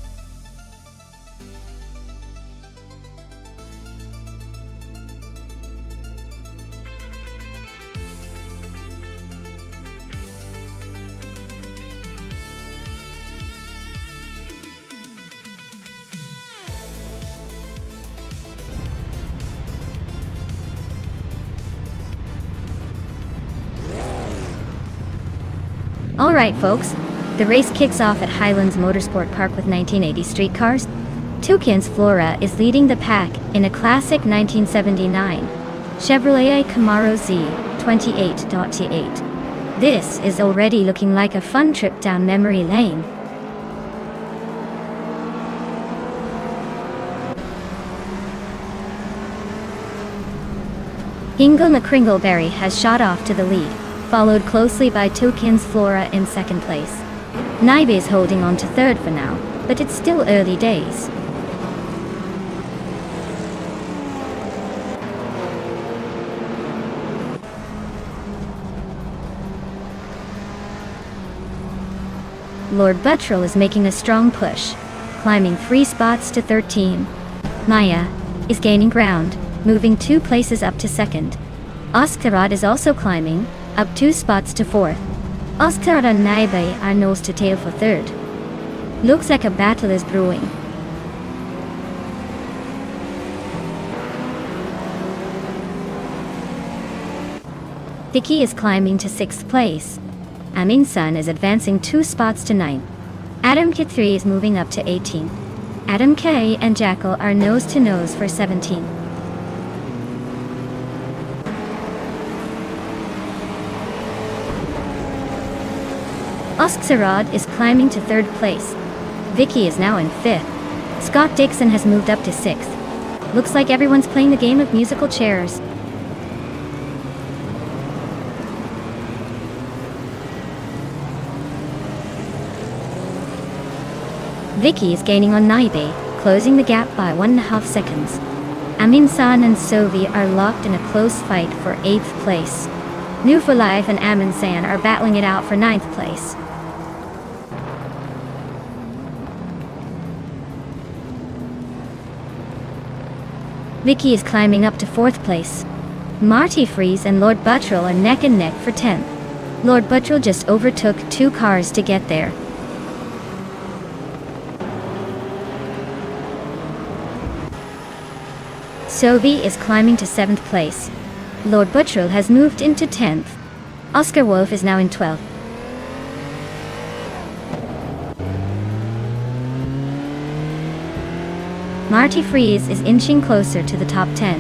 Alright folks, the race kicks off at Highlands Motorsport Park with 1980 street cars. Toucan's Flora is leading the pack in a classic 1979 Chevrolet Camaro Z 28.T8. This is already looking like a fun trip down memory lane. Ingle McCringleberry has shot off to the lead, followed closely by Toucan's Flora in second place. Naibe is holding on to third for now, but it's still early days. Lord Buttrell is making a strong push, climbing 3 spots to 13. Maya is gaining ground, moving 2 places up to second. Oscarad is also climbing, up 2 spots to 4th. Oscarad and Naibe are nose to tail for 3rd. Looks like a battle is brewing. Vicky is climbing to 6th place. Amin Sun is advancing 2 spots to 9th. Adam K3 is moving up to 18th. Adam K and Jackal are nose to nose for 17th. Oscarad is climbing to 3rd place. Vicky is now in 5th. Scott Dixon has moved up to 6th. Looks like everyone's playing the game of musical chairs. Vicky is gaining on Naibe, closing the gap by 1.5 seconds. Amin San and Sovi are locked in a close fight for 8th place. New for Life and Amin San are battling it out for 9th place. Vicky is climbing up to 4th place. Marty Freeze and Lord Buttrell are neck and neck for 10th. Lord Buttrell just overtook 2 cars to get there. Sovi is climbing to 7th place. Lord Buttrell has moved into 10th. Oscar Wolf is now in 12th. Marty Freeze is inching closer to the top 10.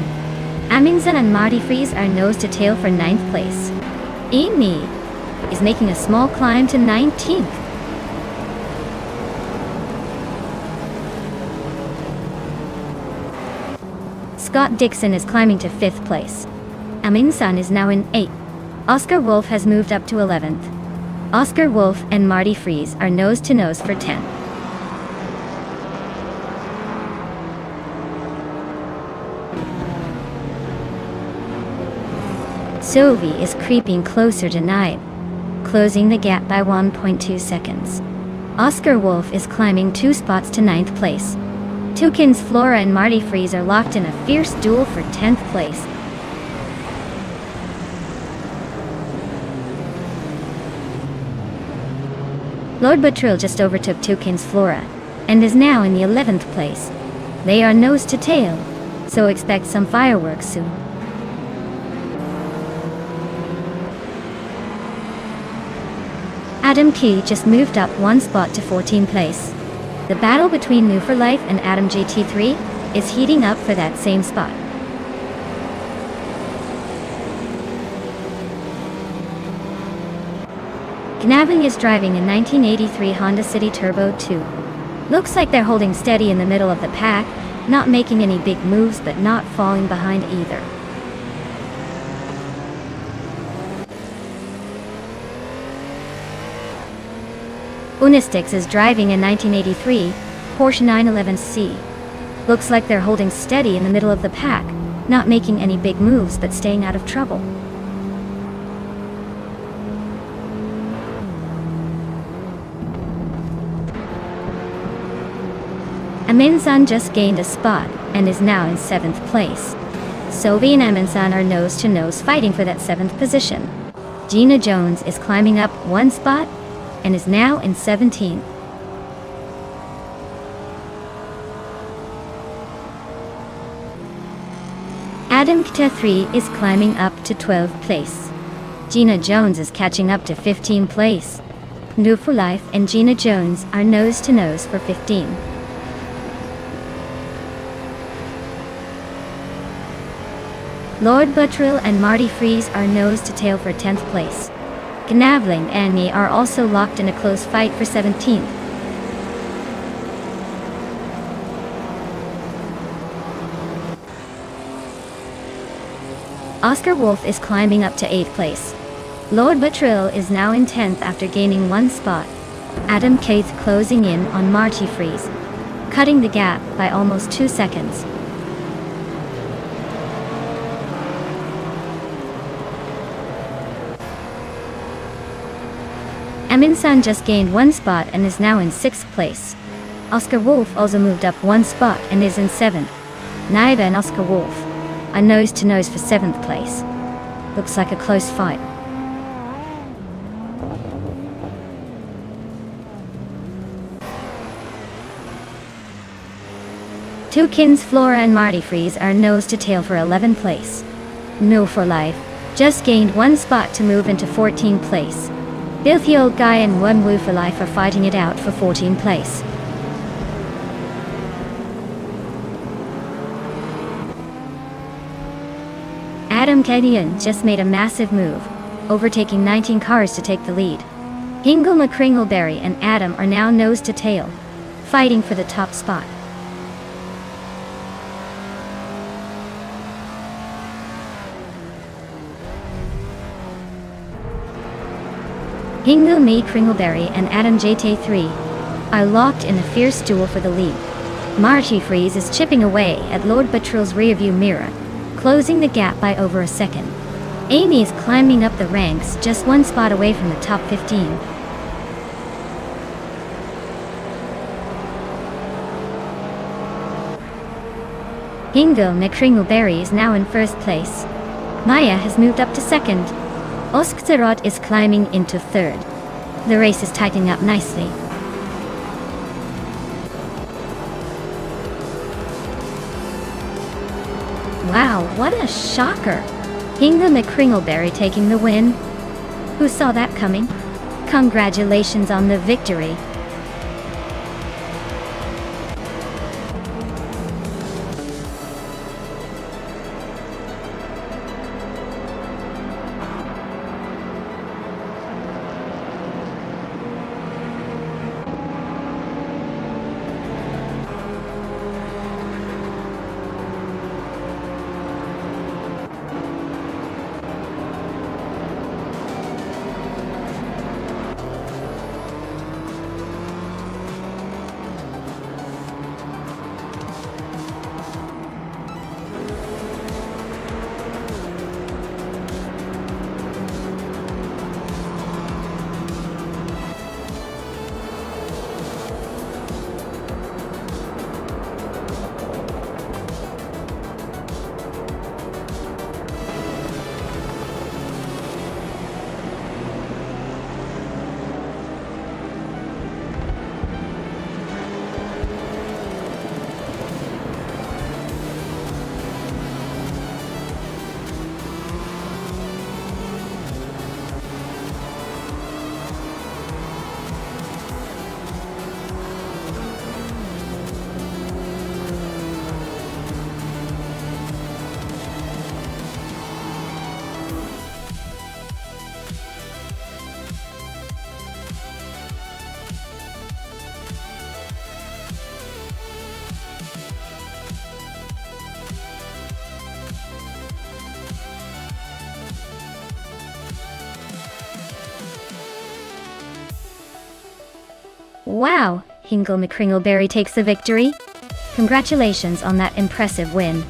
Aminzan and Marty Freeze are nose to tail for 9th place. Amy is making a small climb to 19th. Scott Dixon is climbing to 5th place. Amin San is now in 8th. Oscar Wolf has moved up to 11th. Oscar Wolf and Marty Freeze are nose to nose for 10th. Sovi is creeping closer to Naib, closing the gap by 1.2 seconds. Oscar Wolf is climbing 2 spots to 9th place. Toucan's Flora and Marty Freeze are locked in a fierce duel for 10th place. Lord Buttrell just overtook Toucan's Flora, and is now in the 11th place. They are nose to tail, so expect some fireworks soon. Adam Key just moved up one spot to 14th place. The battle between New for Life and Adam JT3 is heating up for that same spot. Gnavling is driving a 1983 Honda City Turbo 2. Looks like they're holding steady in the middle of the pack, not making any big moves but not falling behind either. Unistix is driving a 1983 Porsche 911C. Looks like they're holding steady in the middle of the pack, not making any big moves but staying out of trouble. Aminsan just gained a spot and is now in 7th place. Sophie and Aminsan are nose-to-nose fighting for that 7th position. Gina Jones is climbing up one spot and is now in 17th. Adam Kta3 is climbing up to 12th place. Gina Jones is catching up to 15th place. New for Life and Gina Jones are nose-to-nose for 15. Lord Buttrill and Marty Freeze are nose-to-tail for 10th place. Gnavling and me are also locked in a close fight for 17th. Oscar Wolf is climbing up to 8th place. Lord Buttrill is now in 10th after gaining one spot. Adam Cates closing in on Marty Freeze, cutting the gap by almost 2 seconds. Aminsan just gained one spot and is now in 6th place. Oscar Wolf also moved up one spot and is in 7th. Naiva and Oscar Wolf are nose-to-nose for 7th place. Looks like a close fight. Tukins, Flora and Marty Freeze are nose-to-tail for 11th place. No for Life just gained one spot to move into 14th place. Filthy Old Guy and One Woo for Life are fighting it out for 14th place. Adam Kedian just made a massive move, overtaking 19 cars to take the lead. Hingle McCringleberry and Adam are now nose-to-tail, fighting for the top spot. Hingle Me Kringleberry and Adam JT3 are locked in a fierce duel for the lead. Marty Freeze is chipping away at Lord Buttrill's rearview mirror, closing the gap by over a second. Amy is climbing up the ranks just one spot away from the top 15. Hingle McCringleberry is now in 1st place. Maya has moved up to 2nd. Oskzerot is climbing into 3rd. The race is tightening up nicely. Wow, what a shocker! Hingle McCringleberry taking the win. Who saw that coming? Congratulations on the victory. Wow, Hinkle McCringleberry takes the victory. Congratulations on that impressive win.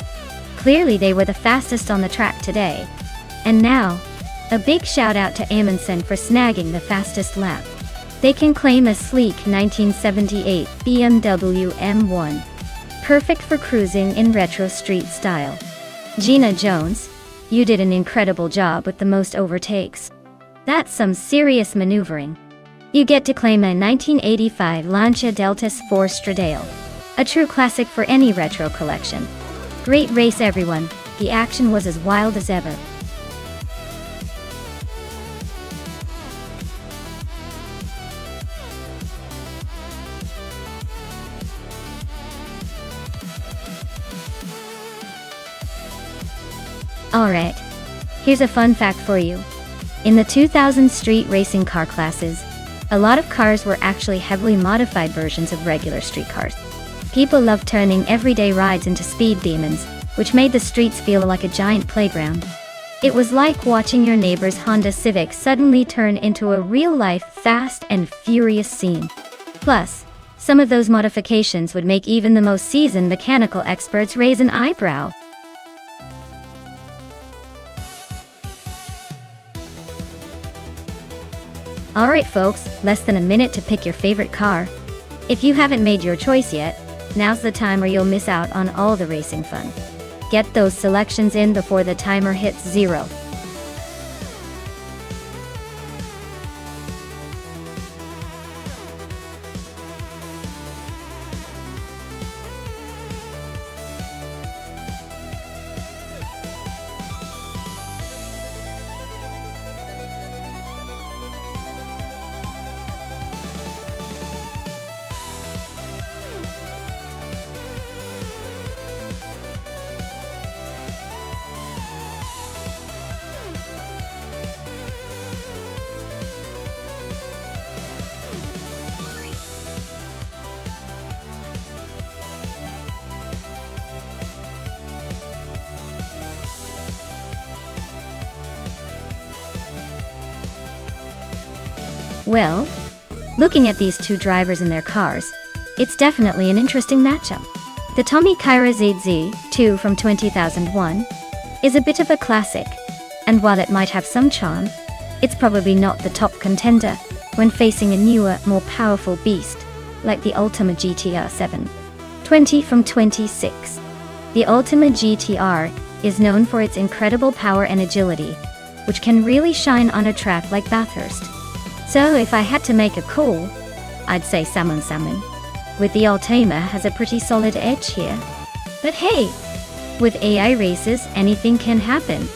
Clearly they were the fastest on the track today. And now, a big shout out to Amundsen for snagging the fastest lap. They can claim a sleek 1978 BMW M1. Perfect for cruising in retro street style. Gina Jones, you did an incredible job with the most overtakes. That's some serious maneuvering. You get to claim a 1985 Lancia Deltas 4 Stradale. A true classic for any retro collection. Great race everyone, the action was as wild as ever. Alright, here's a fun fact for you. In the 2000 street racing car classes, a lot of cars were actually heavily modified versions of regular street cars. People loved turning everyday rides into speed demons, which made the streets feel like a giant playground. It was like watching your neighbor's Honda Civic suddenly turn into a real-life Fast and Furious scene. Plus, some of those modifications would make even the most seasoned mechanical experts raise an eyebrow. Alright folks, less than a minute to pick your favorite car. If you haven't made your choice yet, now's the time or you'll miss out on all the racing fun. Get those selections in before the timer hits 0. Well, looking at these two drivers and their cars, it's definitely an interesting matchup. The Tommy Kaira ZZ2 from 2001 is a bit of a classic, and while it might have some charm, it's probably not the top contender when facing a newer, more powerful beast like the Ultima GTR 720 from 26. The Ultima GTR is known for its incredible power and agility, which can really shine on a track like Bathurst. So if I had to make a call, I'd say Salmon. With the Ultima has a pretty solid edge here. But hey, with AI races, anything can happen.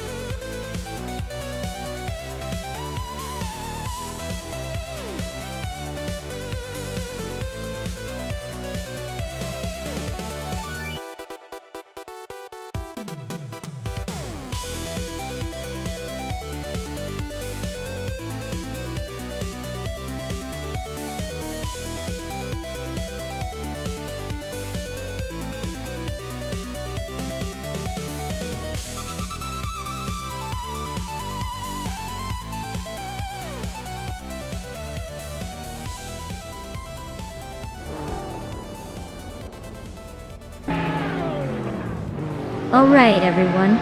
Alright everyone,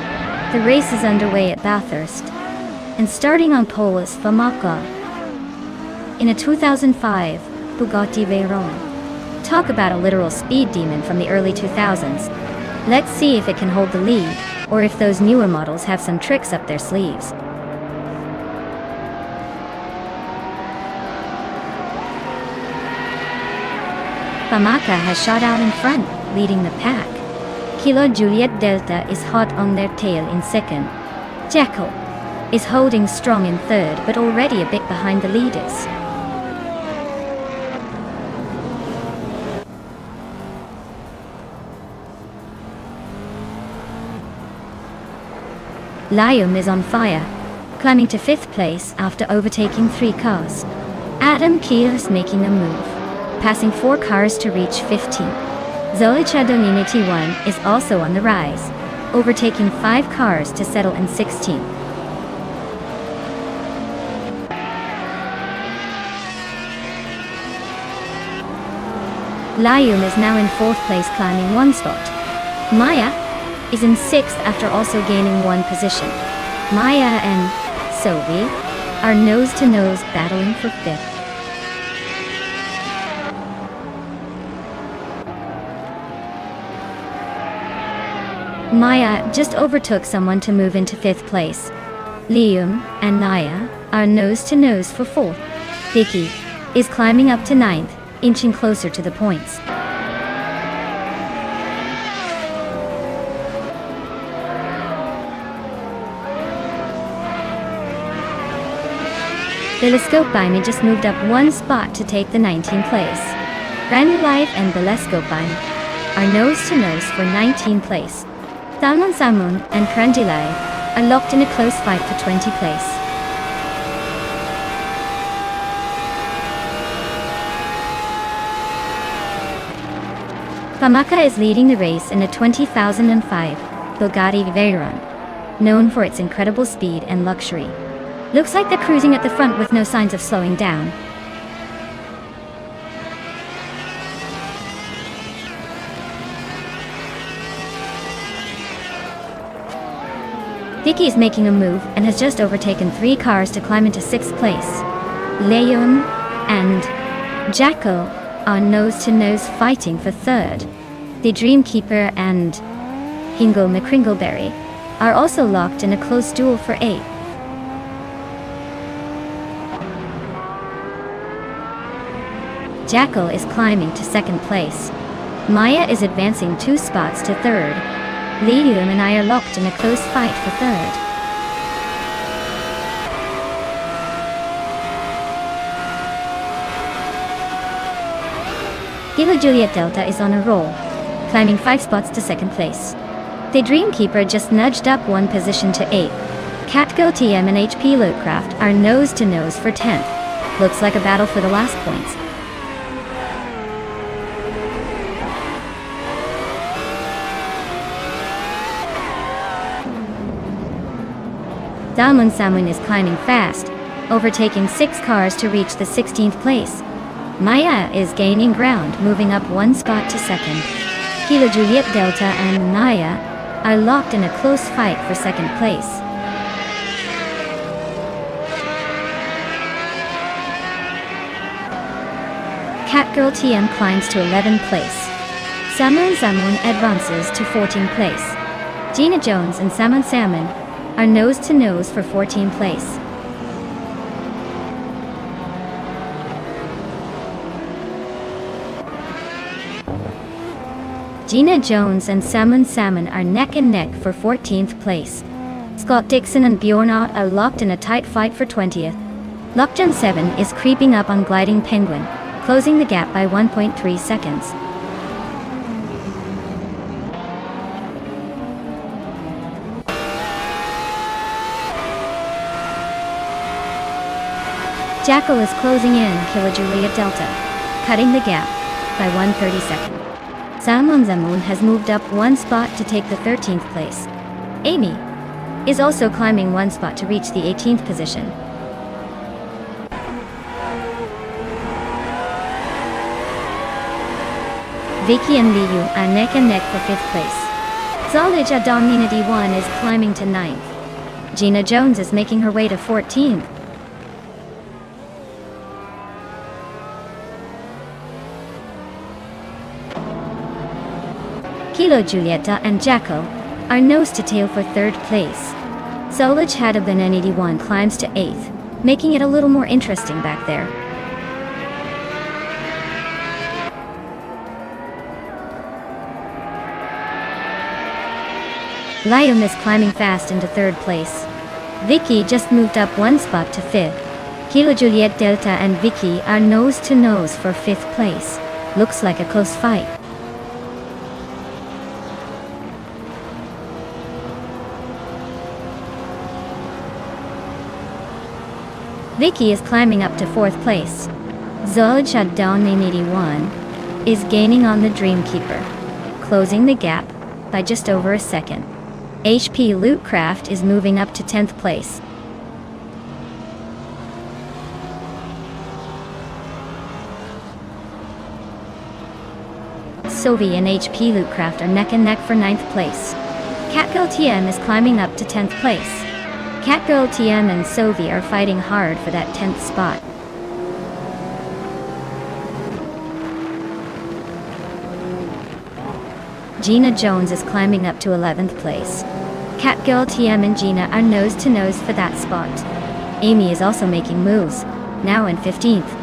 the race is underway at Bathurst, and starting on pole is Famaka in a 2005 Bugatti Veyron. Talk about a literal speed demon from the early 2000s. Let's see if it can hold the lead, or if those newer models have some tricks up their sleeves. Famaka has shot out in front, leading the pack. Kilo Juliet Delta is hot on their tail in second. Jekyll is holding strong in third, but already a bit behind the leaders. Liam is on fire, climbing to 5th place after overtaking 3 cars. Adam Keel is making a move, passing 4 cars to reach 15th. Zolicha Doninity 1 is also on the rise, overtaking 5 cars to settle in 16th. Layum is now in 4th place, climbing 1 spot. Maya is in 6th after also gaining 1 position. Maya and Sophie are nose-to-nose battling for 5th. Maya just overtook someone to move into 5th place. Liam and Naya are nose-to-nose for 4th. Vicky is climbing up to 9th, inching closer to the points. Telescope just moved up 1 spot to take the 19th place. Brand Life and Telescope are nose-to-nose for 19th place. Samun and Krandilai are locked in a close fight for 20th place. Pamaka is leading the race in a 2005 Bugatti Veyron, known for its incredible speed and luxury. Looks like they're cruising at the front with no signs of slowing down. Vicky is making a move and has just overtaken 3 cars to climb into 6th place. Leon and Jackal are nose-to-nose fighting for 3rd. The Dreamkeeper and Hingle McCringleberry are also locked in a close duel for 8th. Jackal is climbing to 2nd place. Maya is advancing 2 spots to 3rd. Liam and I are locked in a close fight for 3rd. Kilo Juliet Delta is on a roll, climbing 5 spots to 2nd place. The Dreamkeeper just nudged up 1 position to 8th. Catgo TM and HP Lootcraft are nose-to-nose for 10th. Looks like a battle for the last points. Samun is climbing fast, overtaking 6 cars to reach the 16th place. Maya is gaining ground, moving up 1 spot to 2nd. Kilo Juliet Delta and Naya are locked in a close fight for 2nd place. Catgirl TM climbs to 11th place. Samun advances to 14th place. Gina Jones and Salmon are nose-to-nose for 14th place. Gina Jones and Salmon are neck and neck for 14th place. Scott Dixon and Bjornot are locked in a tight fight for 20th. Lockdown 7 is creeping up on Gliding Penguin, closing the gap by 1.3 seconds. Jackal is closing in Kilo Juliet Delta, cutting the gap by 1/32. Salmon has moved up 1 spot to take the 13th place. Amy is also climbing 1 spot to reach the 18th position. Vicky and Liu are neck and neck for 5th place. Zolija Dominity 1 is climbing to 9th. Gina Jones is making her way to 14th. Kilo Julieta and Jackal are nose-to-tail for 3rd place. Solich Hadaban N81 climbs to 8th, making it a little more interesting back there. Liam is climbing fast into 3rd place. Vicky just moved up 1 spot to 5th. Kilo Juliet Delta and Vicky are nose-to-nose for 5th place. Looks like a close fight. Vicky is climbing up to 4th place. Zolja Down81 is gaining on the Dreamkeeper, closing the gap by just over a second. HP Lootcraft is moving up to 10th place. Sovi and HP Lootcraft are neck and neck for 9th place. Catgirl TM is climbing up to 10th place. Catgirl TM and Sovi are fighting hard for that 10th spot. Gina Jones is climbing up to 11th place. Catgirl TM and Gina are nose to nose for that spot. Amy is also making moves, now in 15th.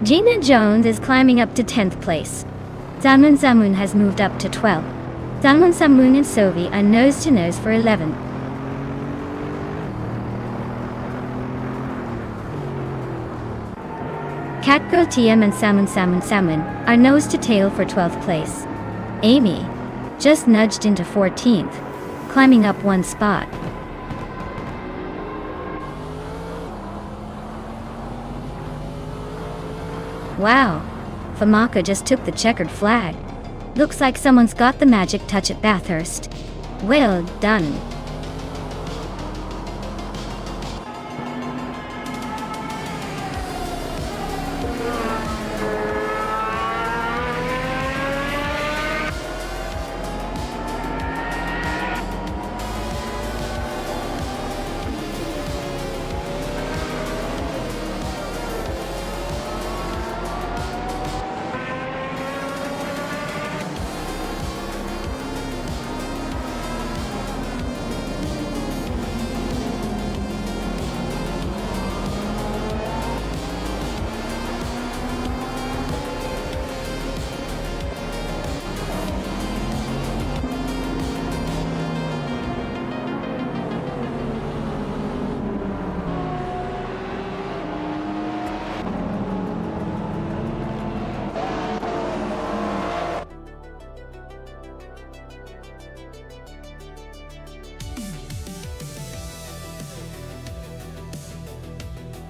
Gina Jones is climbing up to 10th place. Zamun Zamun has moved up to 12th. Zamun Zamun and Sovi are nose to nose for 11th. Catgirl TM and Salmon are nose to tail for 12th place. Amy just nudged into 14th, climbing up one spot. Wow, Famaka just took the checkered flag. Looks like someone's got the magic touch at Bathurst. Well done.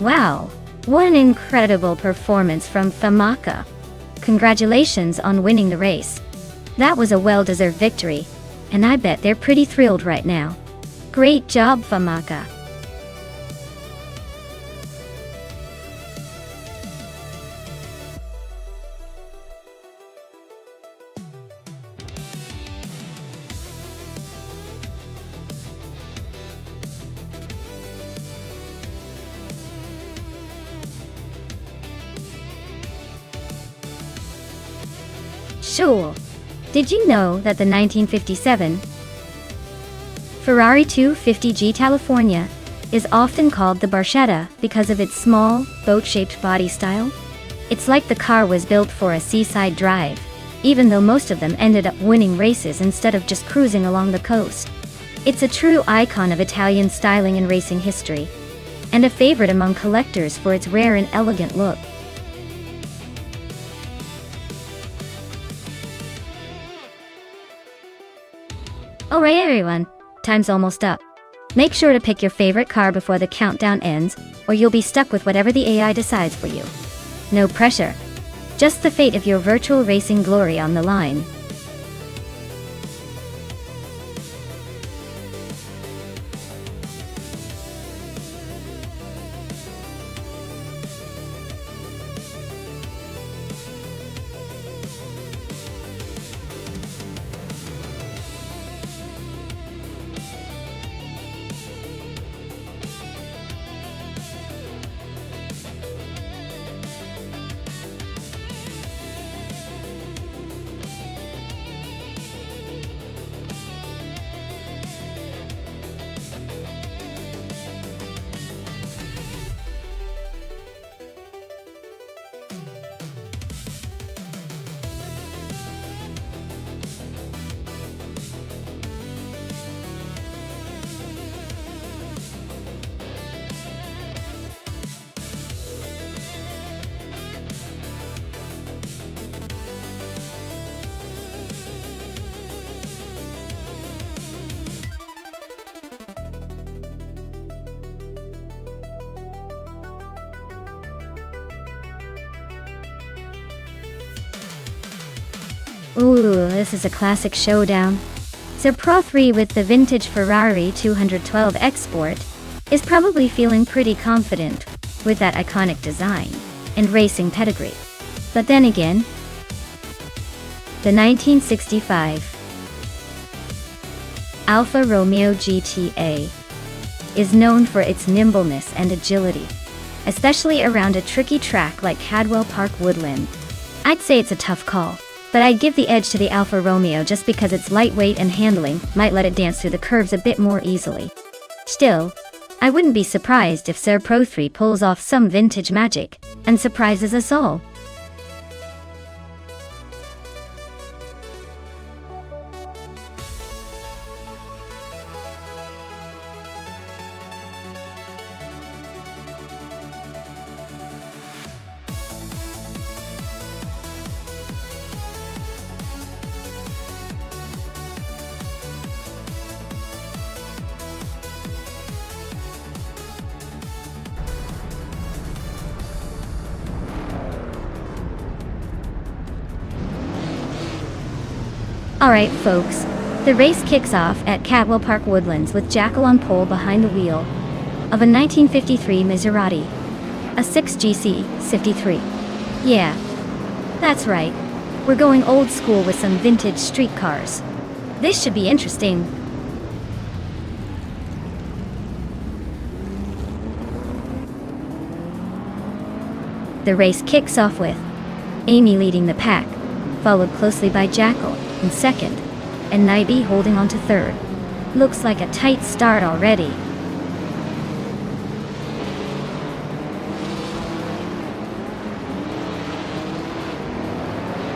Wow, what an incredible performance from Famaka. Congratulations on winning the race. That was a well-deserved victory, and I bet they're pretty thrilled right now. Great job, Famaka. Sure. Did you know that the 1957 Ferrari 250G California is often called the Barchetta because of its small, boat-shaped body style? It's like the car was built for a seaside drive, even though most of them ended up winning races instead of just cruising along the coast. It's a true icon of Italian styling and racing history, and a favorite among collectors for its rare and elegant look. Alright everyone, time's almost up. Make sure to pick your favorite car before the countdown ends, or you'll be stuck with whatever the AI decides for you. No pressure. Just the fate of your virtual racing glory on the line. Ooh, this is a classic showdown. So Pro 3 with the vintage Ferrari 212 X Sport is probably feeling pretty confident. with that iconic design and racing pedigree. But then again, the 1965 Alfa Romeo GTA is known for its nimbleness and agility, especially around a tricky track like Cadwell Park Woodland. I'd say it's a tough call, but I'd give the edge to the Alfa Romeo just because its lightweight and handling might let it dance through the curves a bit more easily. Still, I wouldn't be surprised if Ser Pro 3 pulls off some vintage magic and surprises us all. Alright folks, the race kicks off at Cadwell Park Woodlands with Jackal on pole behind the wheel of a 1953 Maserati, a 6GC53. Yeah, that's right, we're going old school with some vintage street cars. This should be interesting. The race kicks off with Amy leading the pack, followed closely by Jackal in second, and Naibi holding on to third. Looks like a tight start already.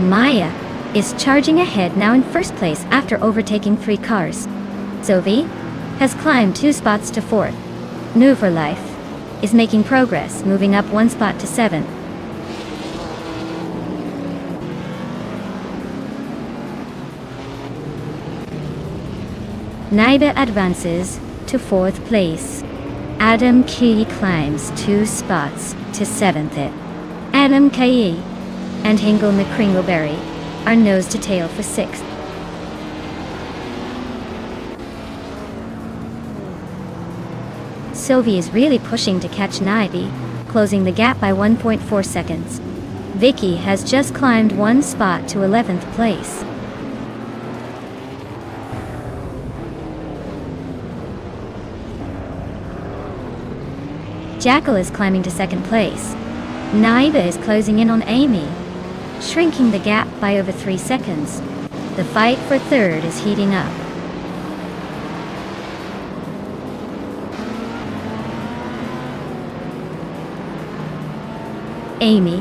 Maya is charging ahead now in first place after overtaking 3 cars. Sophie has climbed 2 spots to 4th. New for Life is making progress, moving up 1 spot to 7th. Naiba advances to 4th place. Adam Key climbs 2 spots to 7th. Adam Key and Hingle McCringleberry are nose to tail for 6th. Sylvie is really pushing to catch Naibi, closing the gap by 1.4 seconds. Vicky has just climbed 1 spot to 11th place. Jackal is climbing to 2nd place. Naiba is closing in on Amy, shrinking the gap by over 3 seconds. The fight for 3rd is heating up. Amy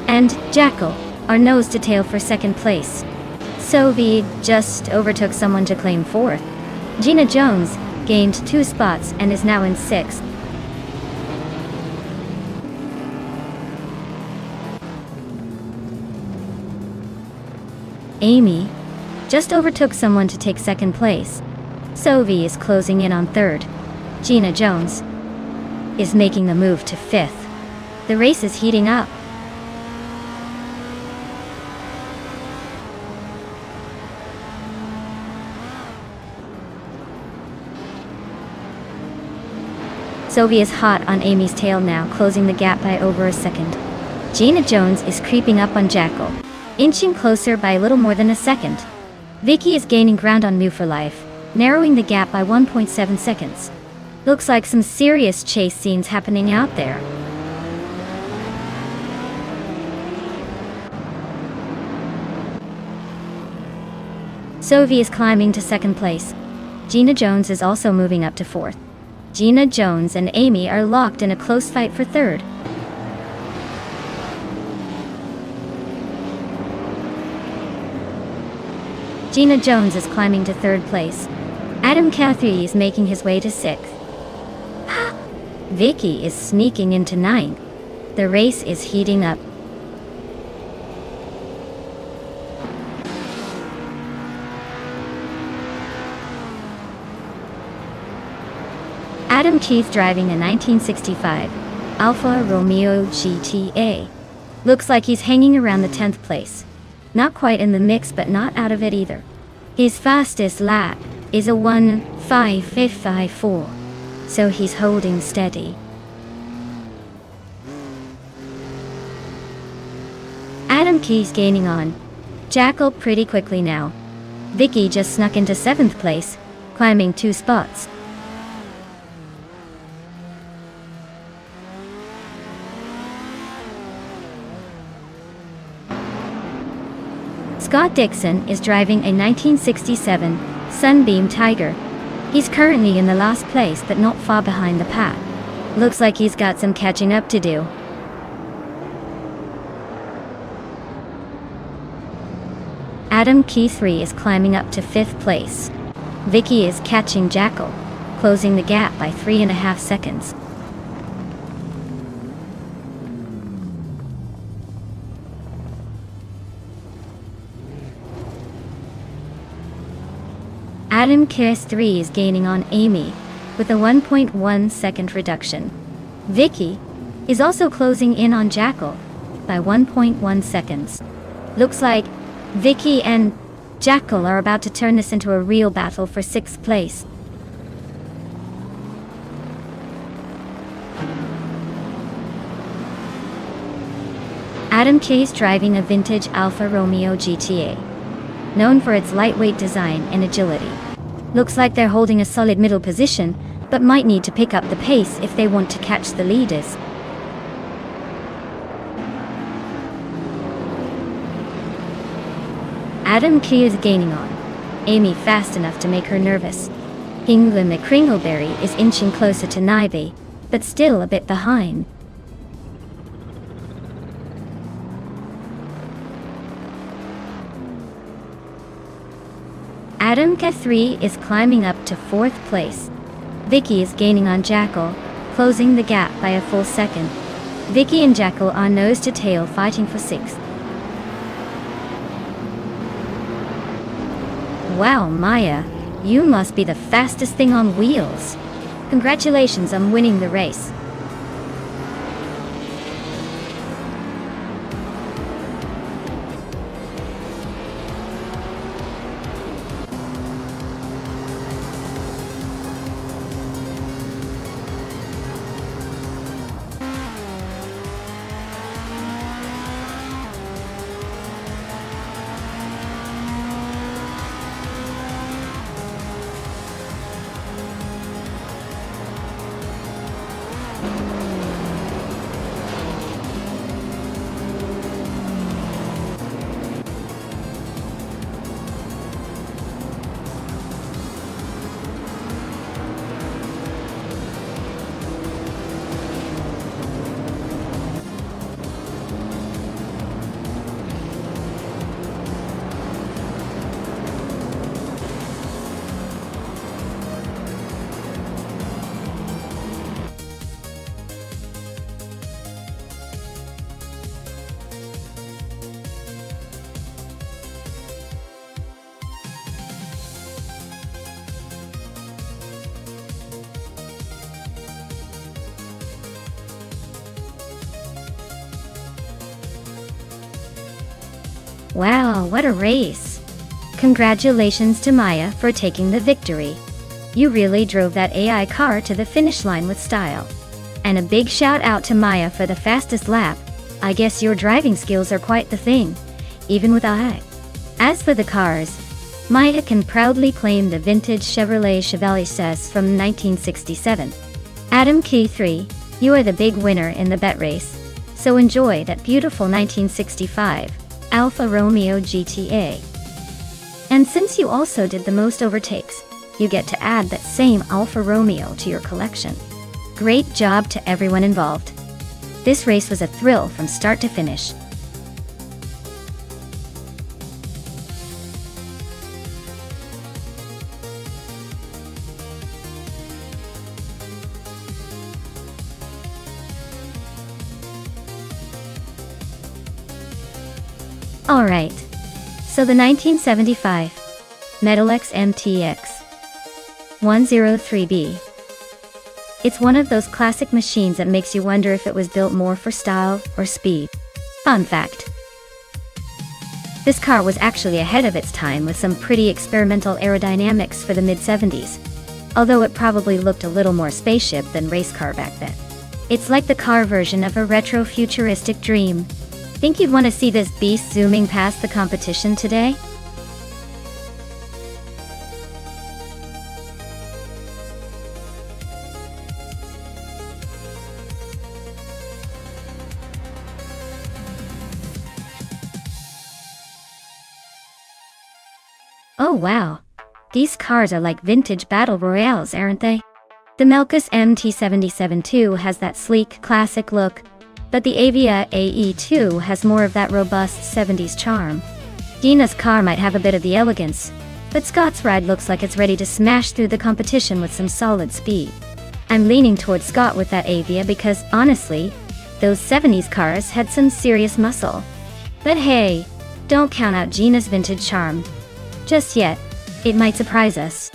and Jackal are nose to tail for 2nd place. Sophie just overtook someone to claim 4th. Gina Jones gained 2 spots and is now in 6th. Amy just overtook someone to take 2nd place. Sophie is closing in on 3rd. Gina Jones is making the move to 5th. The race is heating up. Sophie is hot on Amy's tail now, closing the gap by over a second. Gina Jones is creeping up on Jackal, inching closer by a little more than a second. Vicky is gaining ground on New for Life, narrowing the gap by 1.7 seconds. Looks like some serious chase scenes happening out there. Sophie is climbing to 2nd place. Gina Jones is also moving up to 4th. Gina Jones and Amy are locked in a close fight for 3rd. Gina Jones is climbing to 3rd place. Adam Cathy is making his way to 6th. Vicky is sneaking into 9th. The race is heating up. Adam Keith driving a 1965 Alfa Romeo GTA. Looks like he's hanging around the 10th place. Not quite in the mix, but not out of it either. His fastest lap is a 1:5.54, so he's holding steady. Adam Key's gaining on Jackal pretty quickly now. Vicky just snuck into 7th place, climbing 2 spots. Scott Dixon is driving a 1967 Sunbeam Tiger. He's currently in the last place but not far behind the pack. Looks like he's got some catching up to do. Adam Key 3 is climbing up to 5th place. Vicky is catching Jackal, closing the gap by 3.5 seconds. Adam KS3 is gaining on Amy with a 1.1 second reduction. Vicky is also closing in on Jackal by 1.1 seconds. Looks like Vicky and Jackal are about to turn this into a real battle for 6th place. Adam K is driving a vintage Alfa Romeo GTA, known for its lightweight design and agility. Looks like they're holding a solid middle position, but might need to pick up the pace if they want to catch the leaders. Adam Key is gaining on Amy fast enough to make her nervous. England McCringleberry is inching closer to Nivey, but still a bit behind. Adam K3 is climbing up to 4th place. Vicky is gaining on Jackal, closing the gap by a full second. Vicky and Jackal are nose to tail fighting for 6th. Wow, Maya, you must be the fastest thing on wheels. Congratulations on winning the race. Wow, what a race! Congratulations to Maya for taking the victory. You really drove that AI car to the finish line with style. And a big shout out to Maya for the fastest lap. I guess your driving skills are quite the thing, even with AI. As for the cars, Maya can proudly claim the vintage Chevrolet Chevalier from 1967. Adam Key 3, you are the big winner in the bet race, so enjoy that beautiful 1965 Alfa Romeo GTA. And since you also did the most overtakes, you get to add that same Alfa Romeo to your collection. Great job to everyone involved. This race was a thrill from start to finish. Alright, so the 1975 Metal X MTX 103B. It's one of those classic machines that makes you wonder if it was built more for style or speed. Fun fact: this car was actually ahead of its time with some pretty experimental aerodynamics for the mid-70s, although it probably looked a little more spaceship than race car back then. It's like the car version of a retro-futuristic dream. Think you'd want to see this beast zooming past the competition today? Oh wow. These cars are like vintage battle royales, aren't they? The Melkus MT-77-2 has that sleek, classic look, but the Avia AE2 has more of that robust 70s charm. Gina's car might have a bit of the elegance, but Scott's ride looks like it's ready to smash through the competition with some solid speed. I'm leaning towards Scott with that Avia because, honestly, those 70s cars had some serious muscle. But hey, don't count out Gina's vintage charm just yet. It might surprise us.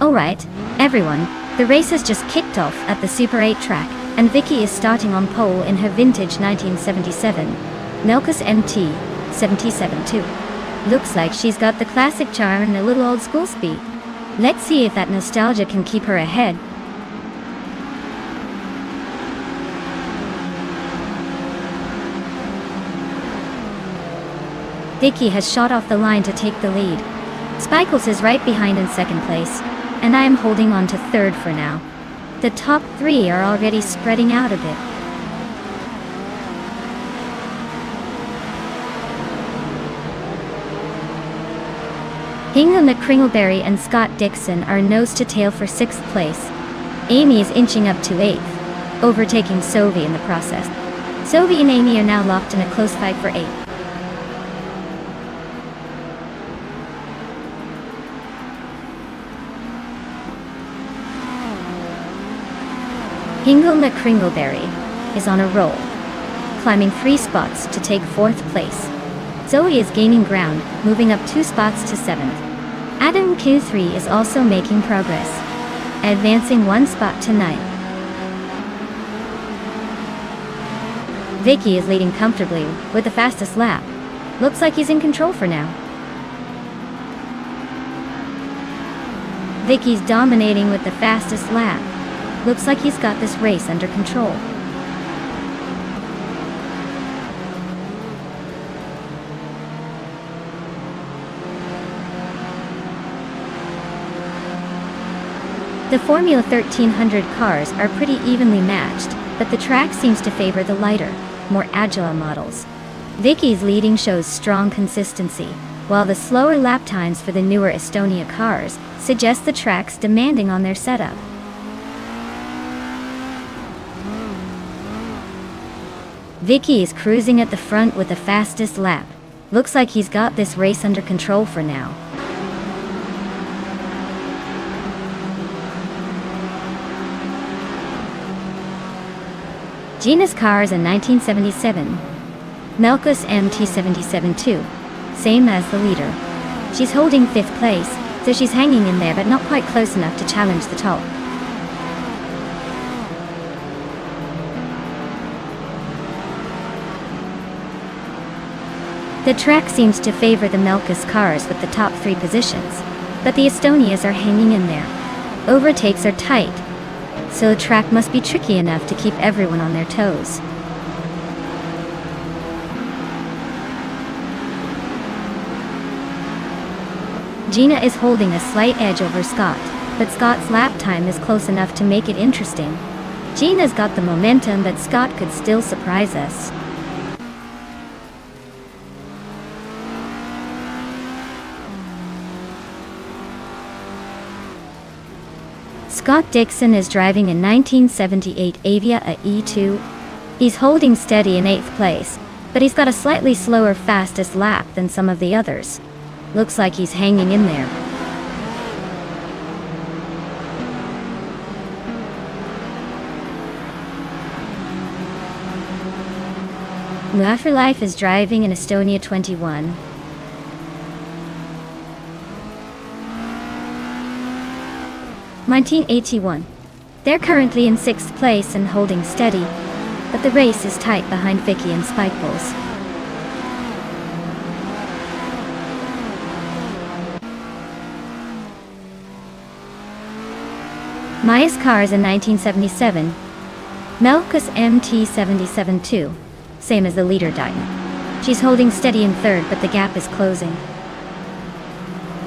Alright, everyone, the race has just kicked off at the Super 8 track, and Vicky is starting on pole in her vintage 1977 Melkus MT-77-2. Looks like she's got the classic charm and a little old school speed. Let's see if that nostalgia can keep her ahead. Vicky has shot off the line to take the lead. Spikles is right behind in second place, and I am holding on to third for now. The top three are already spreading out a bit. Hingham McCringleberry and Scott Dixon are nose to tail for 6th place. Amy is inching up to 8th, overtaking Sophie in the process. Sophie and Amy are now locked in a close fight for 8th. Hingham McCringleberry is on a roll, climbing 3 spots to take 4th place. Zoe is gaining ground, moving up 2 spots to 7th. Adam Q3 is also making progress, advancing 1 spot to 9th. Vicky is leading comfortably with the fastest lap. Looks like he's in control for now. Vicky's dominating with the fastest lap. Looks like he's got this race under control. The Formula 1300 cars are pretty evenly matched, but the track seems to favor the lighter, more agile models. Vicky's leading shows strong consistency, while the slower lap times for the newer Estonia cars suggest the track's demanding on their setup. Vicky is cruising at the front with the fastest lap. Looks like he's got this race under control for now. Gina's car is a 1977 Melkus MT-77-2, same as the leader. She's holding 5th place, so she's hanging in there but not quite close enough to challenge the top. The track seems to favor the Melkus cars with the top 3 positions, but the Estonias are hanging in there. Overtakes are tight, so the track must be tricky enough to keep everyone on their toes. Gina is holding a slight edge over Scott, but Scott's lap time is close enough to make it interesting. Gina's got the momentum, but Scott could still surprise us. Scott Dixon is driving a 1978 Avia E2. He's holding steady in 8th place, but he's got a slightly slower fastest lap than some of the others. Looks like he's hanging in there. Afterlife is driving an Estonia 21. (1981). They're currently in 6th place and holding steady, but the race is tight behind Vicky and Spikeballs. Maya's car is in 1977. Melka's MT77-2, same as the leader Diana. She's holding steady in 3rd, but the gap is closing.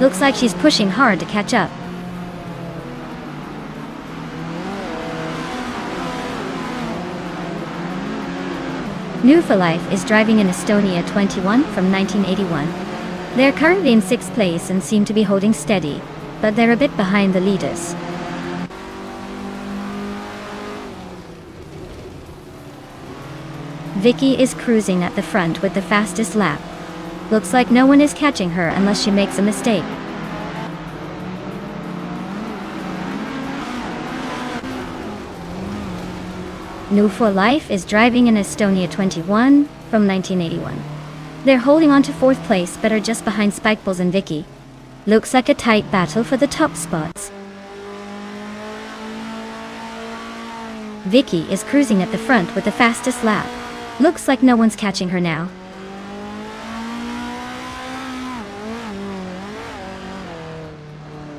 Looks like she's pushing hard to catch up. New for Life is driving an Estonia 21 from 1981. They're currently in 6th place and seem to be holding steady, but they're a bit behind the leaders. Vicky is cruising at the front with the fastest lap. Looks like no one is catching her unless she makes a mistake. New for Life is driving an Estonia 21 from 1981. They're holding on to 4th place but are just behind Spikeballs and Vicky. Looks like a tight battle for the top spots. Vicky is cruising at the front with the fastest lap. Looks like no one's catching her now.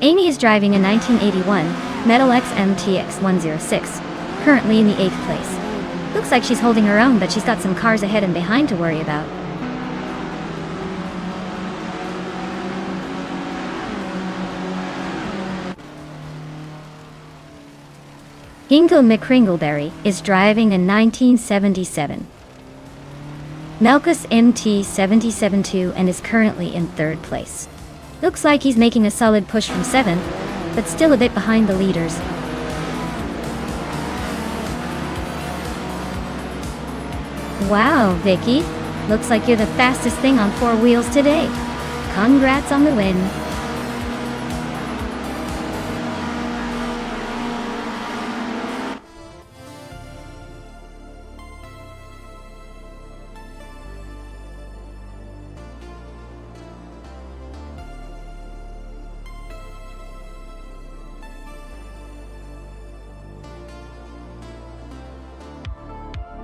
Amy is driving a 1981 Metal X MTX 106, currently in the 8th place. Looks like she's holding her own, but she's got some cars ahead and behind to worry about. Hingle McCringleberry is driving a 1977 Melkus MT77-2 and is currently in 3rd place. Looks like he's making a solid push from 7th, but still a bit behind the leaders. Wow, Vicky. Looks like you're the fastest thing on 4 wheels today. Congrats on the win.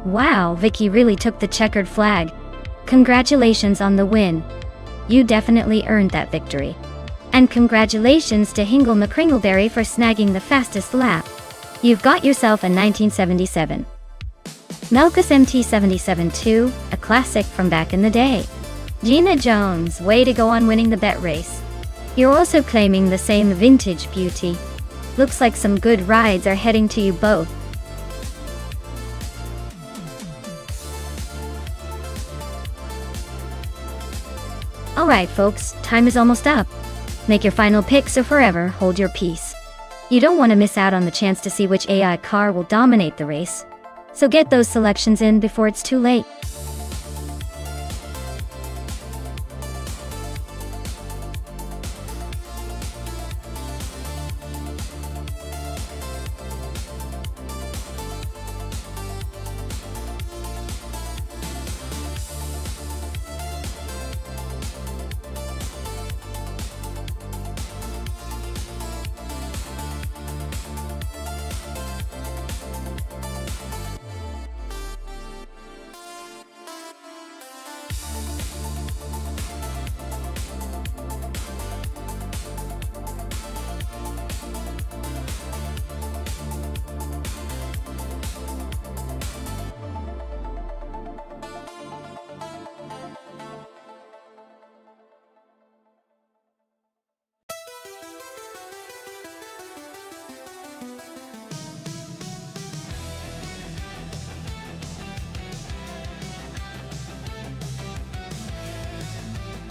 Wow, Vicky really took the checkered flag. Congratulations on the win. You definitely earned that victory. And congratulations to Hingle McCringleberry for snagging the fastest lap. You've got yourself a 1977 Melkus MT77-2, a classic from back in the day. Gina Jones, way to go on winning the bet race. You're also claiming the same vintage beauty. Looks like some good rides are heading to you both. Alright folks, time is almost up. Make your final pick, so forever hold your peace. You don't want to miss out on the chance to see which AI car will dominate the race. So get those selections in before it's too late.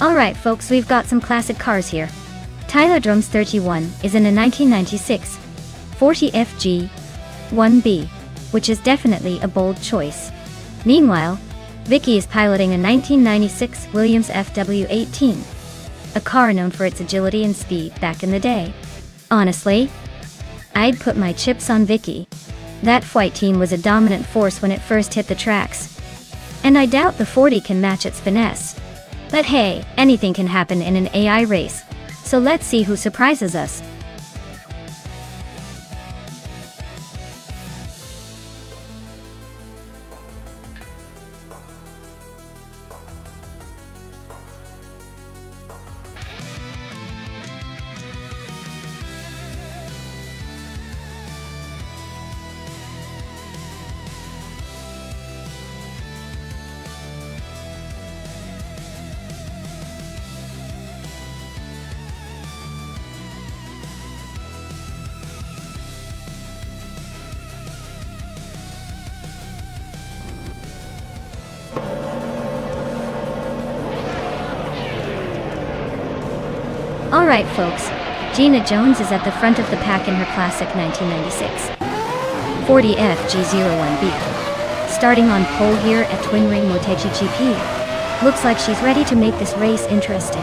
Alright folks, we've got some classic cars here. Tyler Drum's 31 is in a 1996 40 FG 1B, which is definitely a bold choice. Meanwhile, Vicky is piloting a 1996 Williams FW18, a car known for its agility and speed back in the day. Honestly, I'd put my chips on Vicky. That flight team was a dominant force when it first hit the tracks. And I doubt the 40 can match its finesse. But hey, anything can happen in an AI race. So let's see who surprises us. Alright folks, Gina Jones is at the front of the pack in her classic 1996 40FG01B. Starting on pole here at Twin Ring Motegi GP. Looks like she's ready to make this race interesting.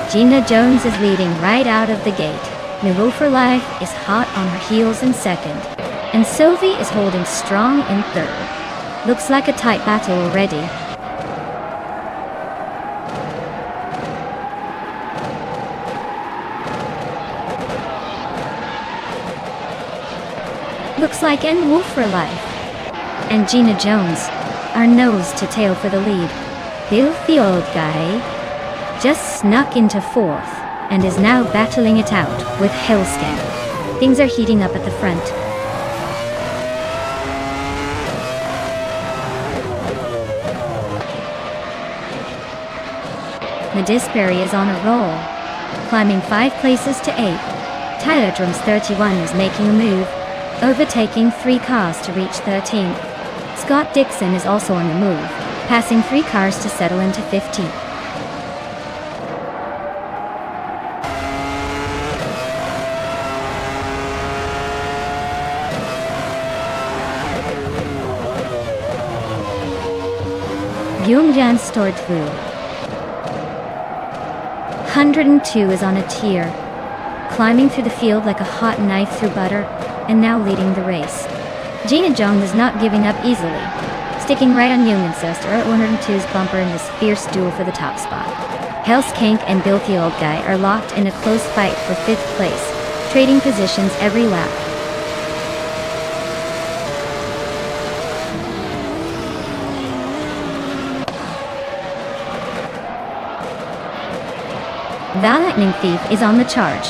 Gina Jones is leading right out of the gate. Nouveau for Life is hot on her heels in second. And Sophie is holding strong in third. Looks like a tight battle already. Looks like En Wolf for Life and Gina Jones are nose to tail for the lead. Bill the old guy just snuck into fourth and is now battling it out with Hellscan. Things are heating up at the front. Medisbury is on a roll, climbing 5 places to 8. Tyler Drums 31 is making a move, overtaking 3 cars to reach 13th. Scott Dixon is also on the move, passing 3 cars to settle into 15th. Byungjan Stortvu 102 is on a tear, climbing through the field like a hot knife through butter, and now leading the race. Gina Jones is not giving up easily, sticking right on Jungensister at 102's bumper in this fierce duel for the top spot. Hellskank and Bill the Old Guy are locked in a close fight for 5th place, trading positions every lap. The Lightning Thief is on the charge,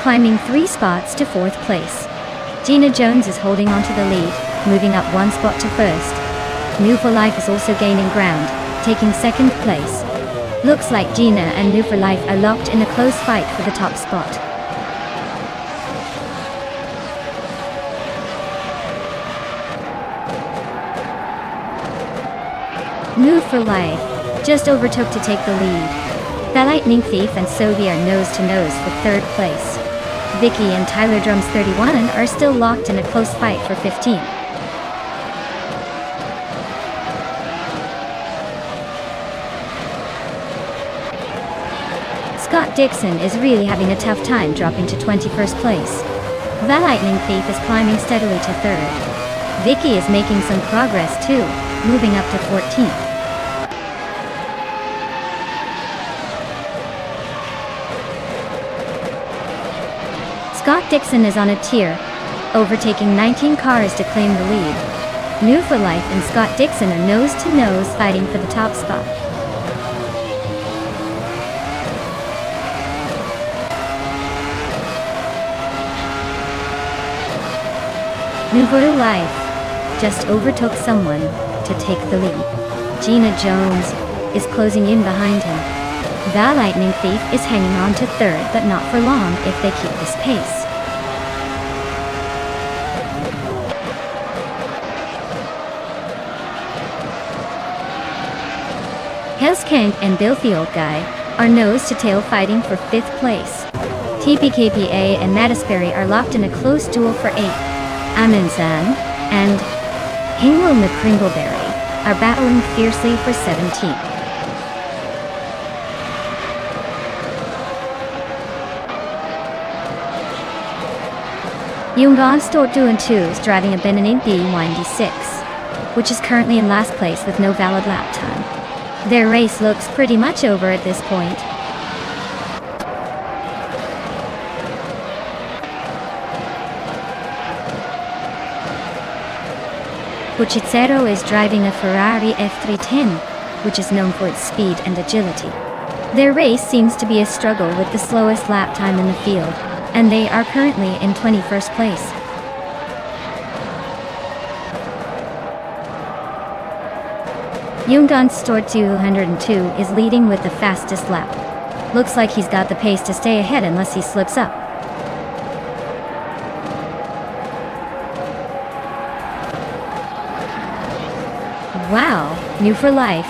climbing 3 spots to 4th place. Gina Jones is holding on to the lead, moving up 1 spot to 1st. New for Life is also gaining ground, taking 2nd place. Looks like Gina and New for Life are locked in a close fight for the top spot. New for Life just overtook to take the lead. The Lightning Thief and Sophie are nose to nose for 3rd place. Vicky and Tyler Drums 31 are still locked in a close fight for 15th. Scott Dixon is really having a tough time dropping to 21st place. The Lightning Thief is climbing steadily to 3rd. Vicky is making some progress too, moving up to 14th. Scott Dixon is on a tear, overtaking 19 cars to claim the lead. New for Life and Scott Dixon are nose to nose fighting for the top spot. New for Life just overtook someone to take the lead. Gina Jones is closing in behind him. The Lightning Thief is hanging on to 3rd, but not for long if they keep this pace. Hellskank and Bill the Old Guy are nose to tail fighting for 5th place. TPKPA and Medisbury are locked in a close duel for 8th. Amundsen and Hinglo McCringleberry are battling fiercely for 17th. Nonstop 2 and 2 is driving a Bentley B96, which is currently in last place with no valid lap time. Their race looks pretty much over at this point. Bucicero is driving a Ferrari F310, which is known for its speed and agility. Their race seems to be a struggle with the slowest lap time in the field, and they are currently in 21st place. Nonstop 202 is leading with the fastest lap. Looks like he's got the pace to stay ahead unless he slips up. Wow, new for life.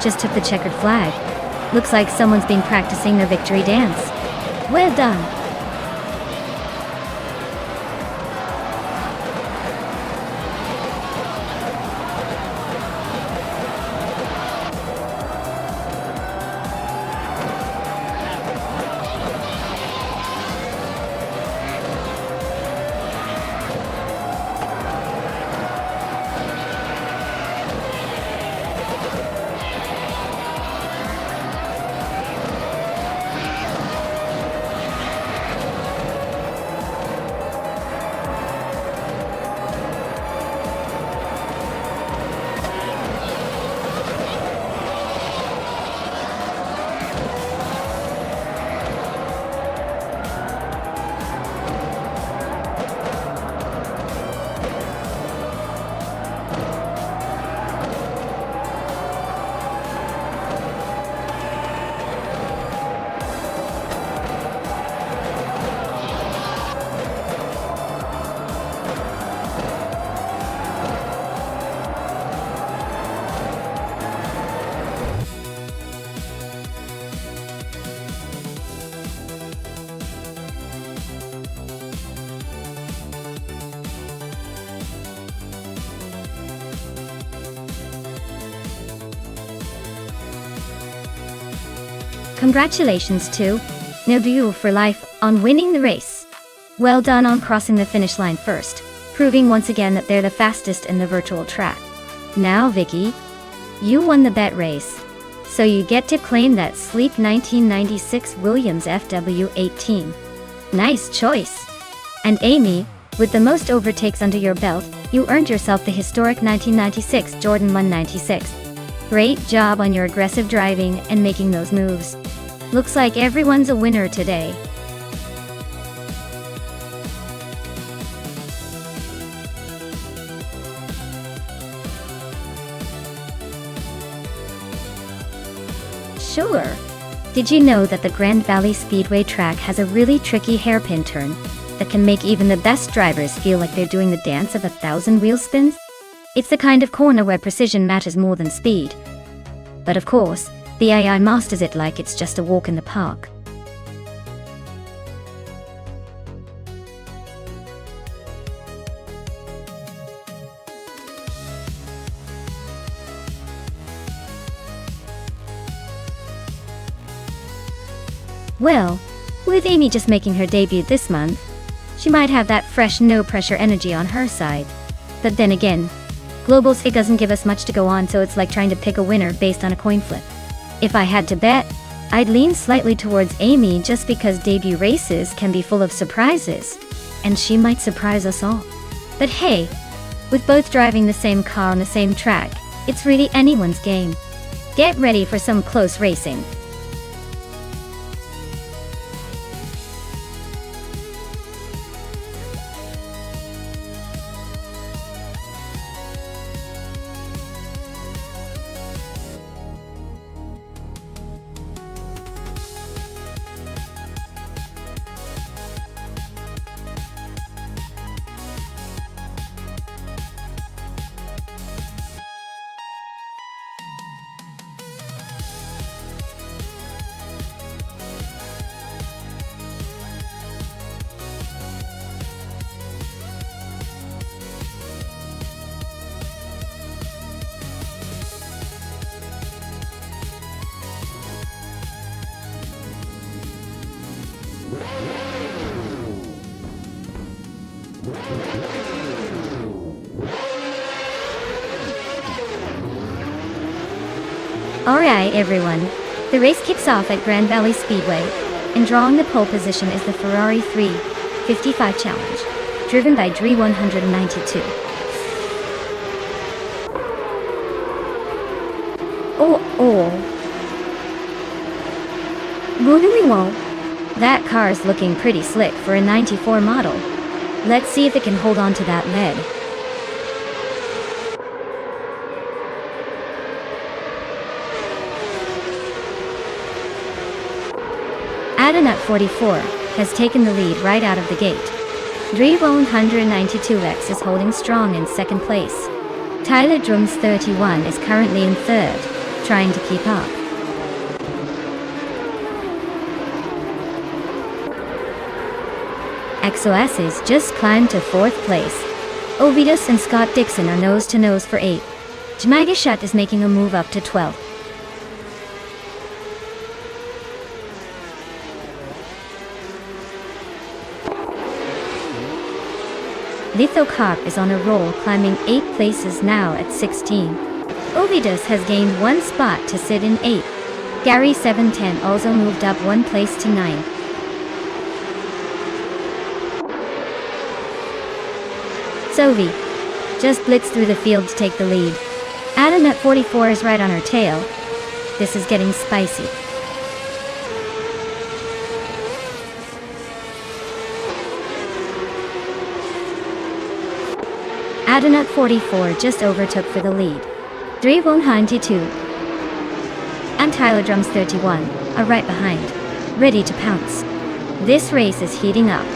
Just took the checkered flag. Looks like someone's been practicing their victory dance. Well done. Congratulations to Nonstop for life on winning the race. Well done on crossing the finish line first, proving once again that they're the fastest in the virtual track. Now Vicky, you won the bet race, so you get to claim that sleek 1996 Williams FW18. Nice choice. And Amy, with the most overtakes under your belt, you earned yourself the historic 1996 Jordan 196. Great job on your aggressive driving and making those moves. Looks like everyone's a winner today. Sure. Did you know that the Grand Valley Speedway track has a really tricky hairpin turn that can make even the best drivers feel like they're doing the dance of 1,000 wheel spins? It's the kind of corner where precision matters more than speed. But of course, the AI masters it like it's just a walk in the park. Well, with Amy just making her debut this month, she might have that fresh no-pressure energy on her side. But then again, Global's it doesn't give us much to go on, so it's like trying to pick a winner based on a coin flip. If I had to bet, I'd lean slightly towards Amy just because debut races can be full of surprises, and she might surprise us all. But hey, with both driving the same car on the same track, it's really anyone's game. Get ready for some close racing. Alright everyone, the race kicks off at Grand Valley Speedway, and drawing the pole position is the Ferrari 355 Challenge, driven by Dre 192. Really well. That car's looking pretty slick for a 94 model. Let's see if it can hold on to that lead. Adanut 44 has taken the lead right out of the gate. Dre 192X is holding strong in second place. Tyler Drums 31 is currently in third, trying to keep up. XOS's just climbed to fourth place. Ovidus and Scott Dixon are nose to nose for 8. Jmagishat is making a move up to 12th. Lithocarp is on a roll, climbing 8 places now at 16. Ovidus has gained 1 spot to sit in 8. Gary 710 also moved up 1 place to 9. Sovi just blitzed through the field to take the lead. Adanut 44 is right on her tail. This is getting spicy. Adanut 44 just overtook for the lead. Dre 192 and Tyler Drums 31 are right behind, ready to pounce. This race is heating up.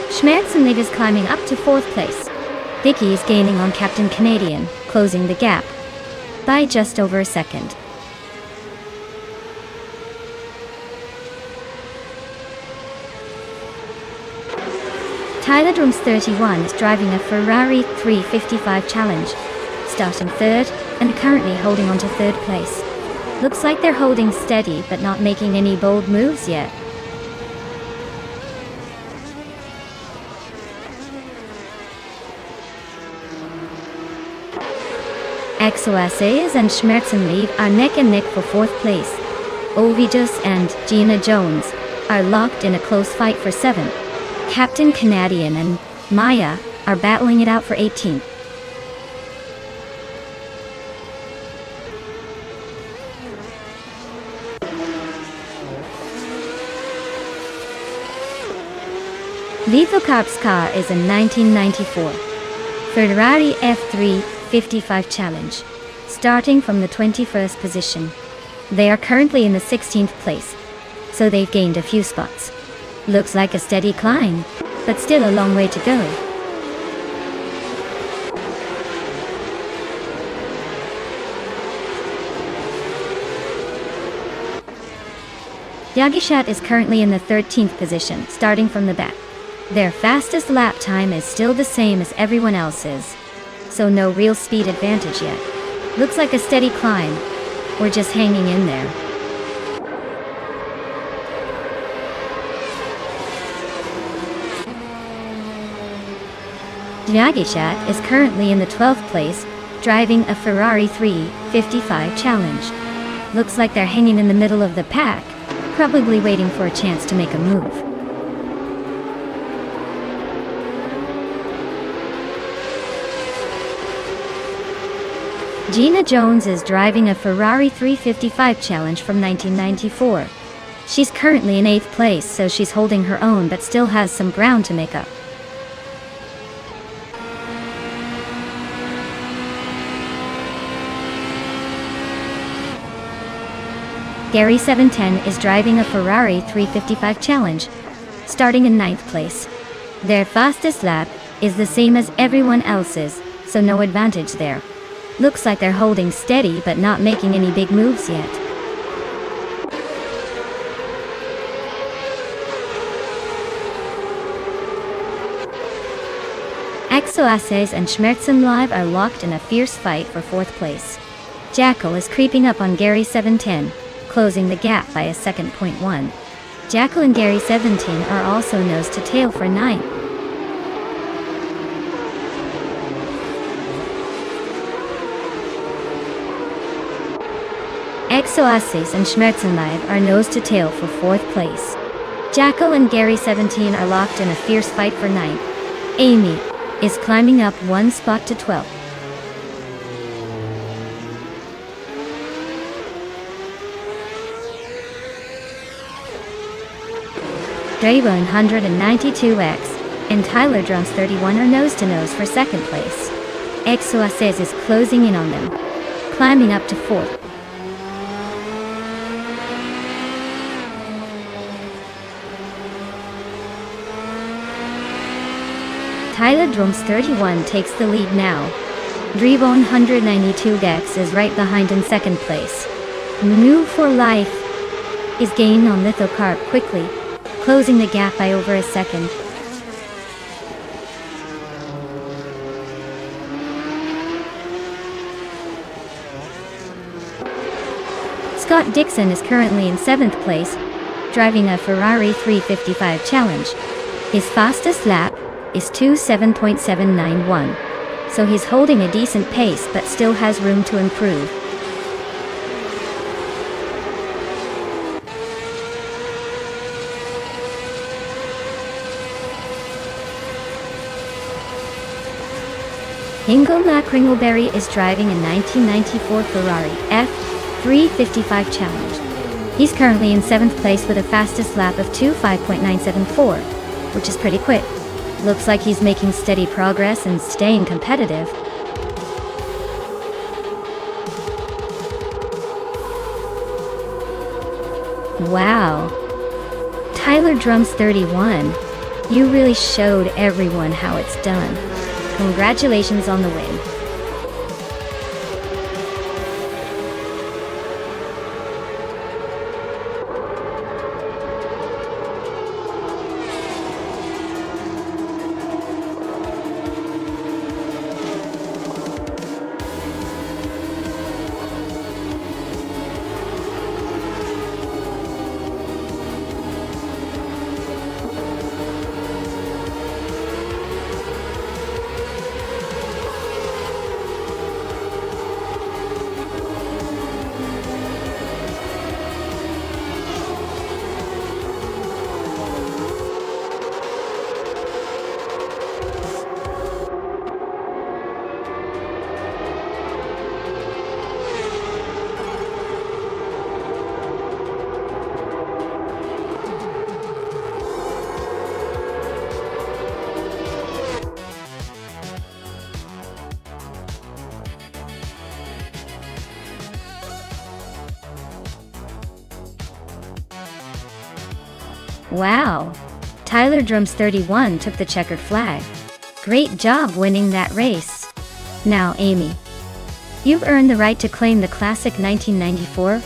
Schmerzenlied is climbing up to 4th place. Vicky is gaining on Captain Canadian, closing the gap by just over a second. Tyler Drums 31 is driving a Ferrari 355 Challenge, starting third and currently holding on to 3rd place. Looks like they're holding steady but not making any bold moves yet. XOSAs and Schmerzenlied are neck and neck for 4th place. Ovidus and Gina Jones are locked in a close fight for 7th. Captain Canadian and Maya are battling it out for 18th. Lithocarp's car is a 1994 Ferrari F355 Challenge, starting from the 21st position. They are currently in the 16th place, so they've gained a few spots. Looks like a steady climb, but still a long way to go. Yagishat is currently in the 13th position, starting from the back. Their fastest lap time is still the same as everyone else's, so no real speed advantage yet. Looks like a steady climb. We're just hanging in there. Yagishat is currently in the 12th place, driving a Ferrari 355 Challenge. Looks like they're hanging in the middle of the pack, probably waiting for a chance to make a move. Gina Jones is driving a Ferrari 355 Challenge from 1994. She's currently in 8th place, so she's holding her own but still has some ground to make up. Gary 710 is driving a Ferrari 355 Challenge, starting in 9th place. Their fastest lap is the same as everyone else's, so no advantage there. Looks like they're holding steady but not making any big moves yet. XOSAs and Schmerzenlied are locked in a fierce fight for 4th place. Jackal is creeping up on Gary 710, closing the gap by a second. Jackal and Gary 17 are also nose to tail for 9th. Exoasis and Schmerzenleib are nose to tail for 4th place. Jackal and Gary 17 are locked in a fierce fight for 9th. Amy is climbing up 1 spot to 12th. Draven 192X and Tyler Drums 31 are nose to nose for 2nd place. Exoasis is closing in on them, climbing up to 4th. Tyler Drums 31 takes the lead now. Drevon 192X is right behind in 2nd place. New for Life is gaining on Lithocarp quickly, closing the gap by over a second. Scott Dixon is currently in 7th place, driving a Ferrari 355 Challenge. His fastest lap is 27.791, so he's holding a decent pace but still has room to improve. Mac Ringleberry is driving a 1994 Ferrari F355 Challenge. He's currently in 7th place with a fastest lap of 25.974, which is pretty quick. Looks like he's making steady progress and staying competitive. Wow. Tyler Drums 31. You really showed everyone how it's done. Congratulations on the win. Wow. Tyler Drums 31 took the checkered flag. Great job winning that race. Now, Amy, you've earned the right to claim the classic 1994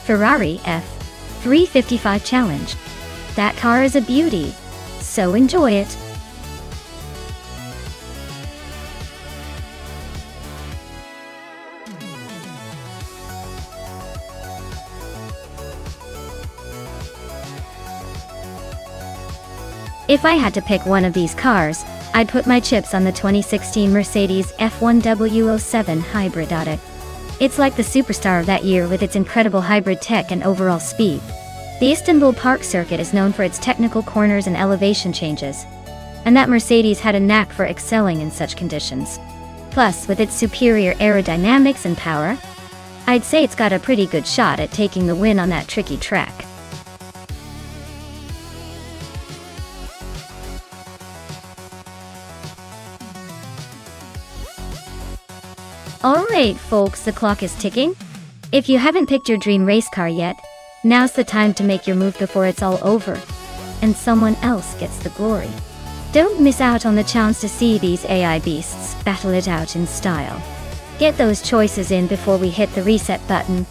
Ferrari F355 Challenge. That car is a beauty, so enjoy it. If I had to pick one of these cars, I'd put my chips on the 2016 Mercedes F1W07 Hybrid Auto. It's like the superstar of that year with its incredible hybrid tech and overall speed. The Istanbul Park circuit is known for its technical corners and elevation changes, and that Mercedes had a knack for excelling in such conditions. Plus, with its superior aerodynamics and power, I'd say it's got a pretty good shot at taking the win on that tricky track. Alright folks, the clock is ticking. If you haven't picked your dream race car yet, now's the time to make your move before it's all over, and someone else gets the glory. Don't miss out on the chance to see these AI beasts battle it out in style. Get those choices in before we hit the reset button.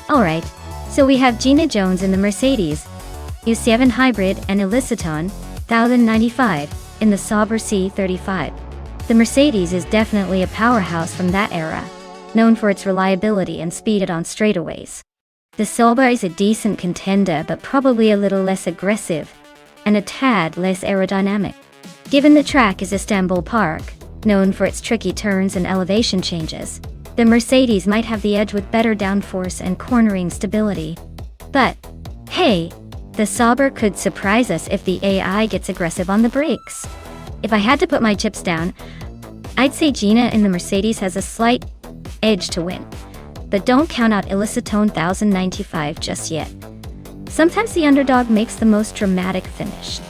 Alright, so we have Gina Jones in the Mercedes U7 Hybrid and Eliciton 1095 in the Sauber C35. The Mercedes is definitely a powerhouse from that era, known for its reliability and speed on straightaways. The Sauber is a decent contender but probably a little less aggressive and a tad less aerodynamic. Given the track is Istanbul Park, known for its tricky turns and elevation changes, the Mercedes might have the edge with better downforce and cornering stability. But, hey, the Sauber could surprise us if the AI gets aggressive on the brakes. If I had to put my chips down, I'd say Gina in the Mercedes has a slight edge to win. But don't count out Eliciton 1095 just yet. Sometimes the underdog makes the most dramatic finish.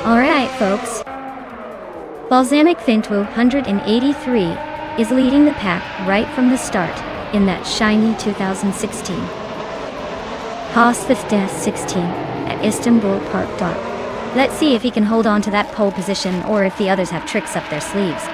Alright folks, Balsamic Fintu 183 is leading the pack right from the start in that shiny 2016 Haas 1516 at Istanbul Park. Let's see if he can hold on to that pole position or if the others have tricks up their sleeves.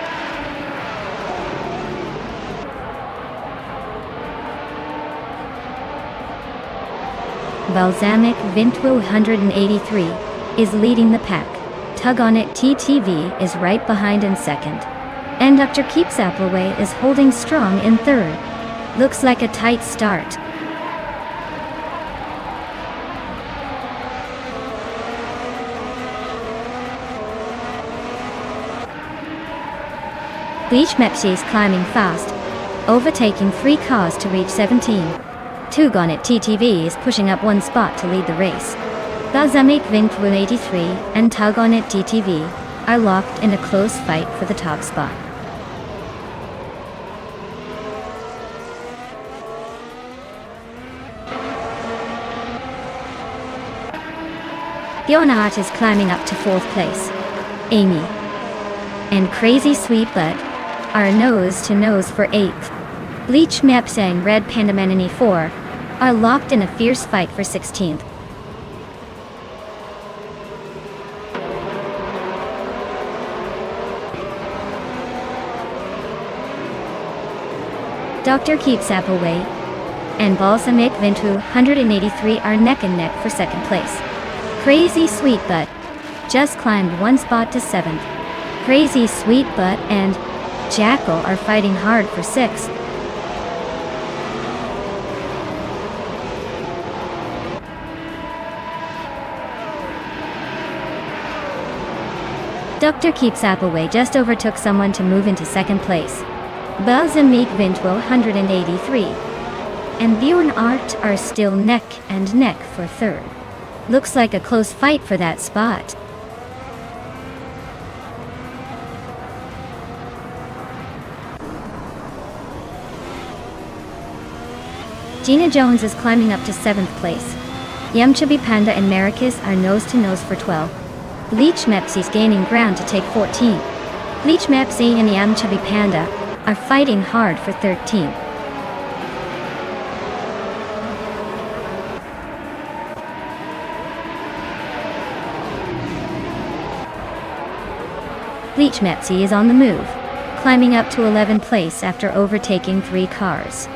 Balsamic Fintu 183 is leading the pack. Tug on It TTV is right behind in second. And Dr. Keeps Appleway is holding strong in third. Looks like a tight start. Bleach Mepsi is climbing fast, overtaking 3 cars to reach 17. Tug on It TTV is pushing up 1 spot to lead the race. Balsamic Fintu 83 and Tug on It TTV are locked in a close fight for the top spot. Bjornart is climbing up to 4th place. Amy and Crazy Sweet Butt are nose to nose for 8th. Bleach Mepsi and Red Panda Menini 4 are locked in a fierce fight for 16th. Dr. Keeps Appleway and Balsamic Fintu 183 are neck and neck for 2nd place. Crazy Sweet Butt just climbed 1 spot to 7th. Crazy Sweet Butt and Jackal are fighting hard for 6th. Dr. Keeps Appleway just overtook someone to move into 2nd place. Balsamic Fintu 183 and Bjornart are still neck and neck for 3rd. Looks like a close fight for that spot. Gina Jones is climbing up to 7th place. Yamchabi Panda and Maracas are nose to nose for 12. Bleach Mepsi is gaining ground to take 14. Bleach Mepsi and Yamchabi Panda are fighting hard for 13. Bleach Mepsi is on the move, climbing up to 11th place after overtaking 3 cars.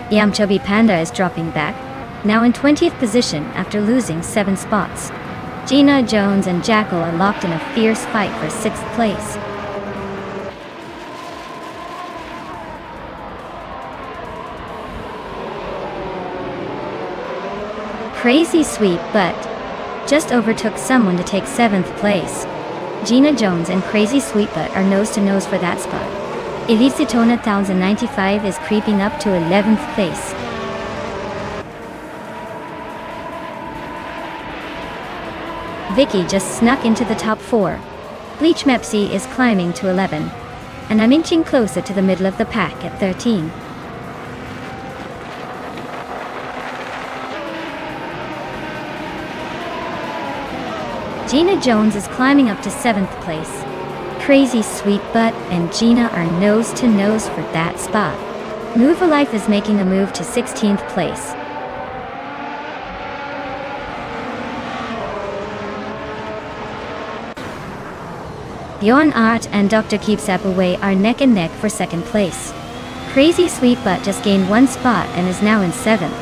Yamchabi Panda is dropping back, now in 20th position after losing 7 spots. Gina Jones and Jackal are locked in a fierce fight for 6th place. Crazy Sweet Butt just overtook someone to take 7th place. Gina Jones and Crazy Sweet Butt are nose to nose for that spot. Eliciton 1095 is creeping up to 11th place. Vicky just snuck into the top 4. Bleach Mepsi is climbing to 11. And I'm inching closer to the middle of the pack at 13. Gina Jones is climbing up to 7th place. Crazy Sweet Butt and Gina are nose to nose for that spot. Move a Life is making a move to 16th place. Bjorn Art and Dr. Keeps Away are neck and neck for 2nd place. Crazy Sweet Butt just gained 1 spot and is now in 7th.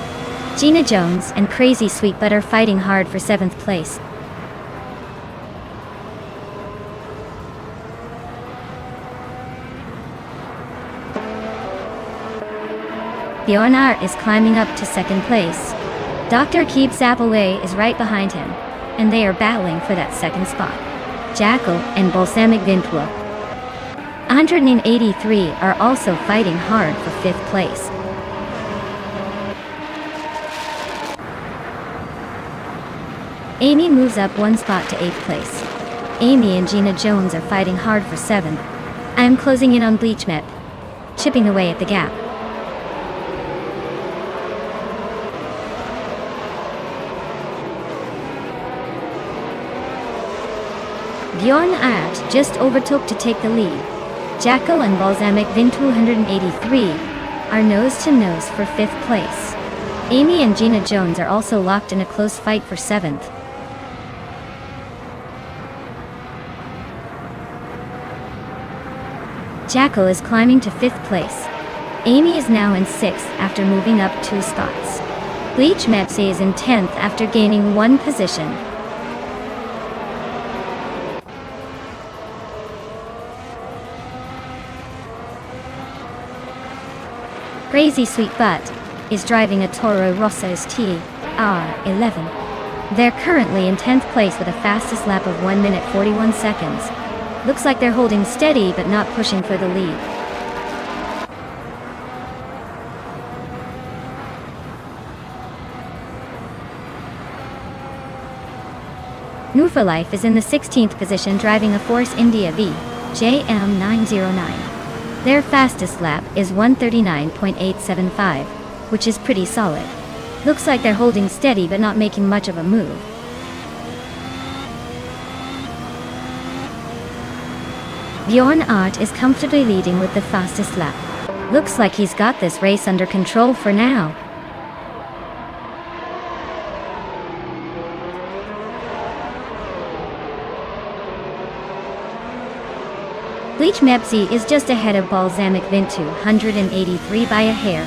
Gina Jones and Crazy Sweet Butt are fighting hard for 7th place. Bjorn Art is climbing up to 2nd place. Dr. Keeps Away is right behind him, and they are battling for that 2nd spot. Jackal and Balsamic Vintua 183 are also fighting hard for 5th place. Amy moves up 1 spot to 8th place. Amy and Gina Jones are fighting hard for 7th. I am closing in on Bleach Mep, chipping away at the gap. Bjorn Art just overtook to take the lead. Jackal and Balsamic Vin 283 are nose to nose for 5th place. Amy and Gina Jones are also locked in a close fight for 7th. Jackal is climbing to 5th place. Amy is now in 6th after moving up 2 spots. Bleach Mepsi is in 10th after gaining 1 position. Crazy Sweet Butt is driving a Toro Rosso's TR11. They're currently in 10th place with a fastest lap of 1 minute 41 seconds. Looks like they're holding steady but not pushing for the lead. Nufa Life is in the 16th position driving a Force India V JM909. Their fastest lap is 1:39.875, which is pretty solid. Looks like they're holding steady but not making much of a move. Bjorn Art is comfortably leading with the fastest lap. Looks like he's got this race under control for now. Bleach Mepsi is just ahead of Balsamic Vin 283 by a hair.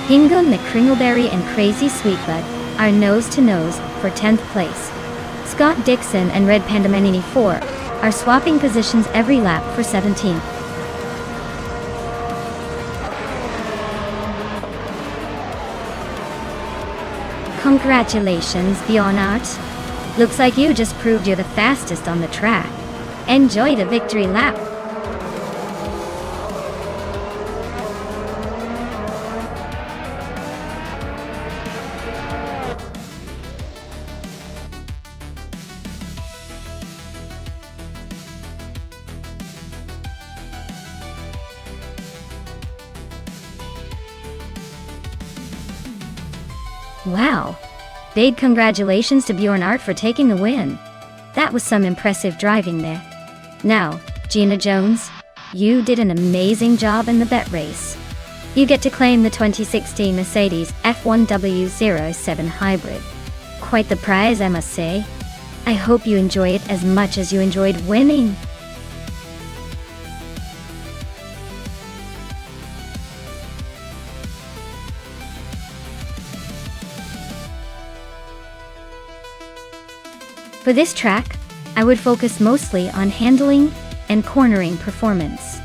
Hingun the Kringleberry and Crazy Sweet Butt are nose to nose for 10th place. Scott Dixon and Red Panda Manini 4 are swapping positions every lap for 17th. Congratulations, Bjorn Art. Looks like you just proved you're the fastest on the track. Enjoy the victory lap. Wow. Big congratulations to Bjorn Art for taking the win. That was some impressive driving there. Now, Gina Jones, you did an amazing job in the bet race. You get to claim the 2016 Mercedes F1W07 Hybrid. Quite the prize, I must say. I hope you enjoy it as much as you enjoyed winning. For this track, I would focus mostly on handling and cornering performance.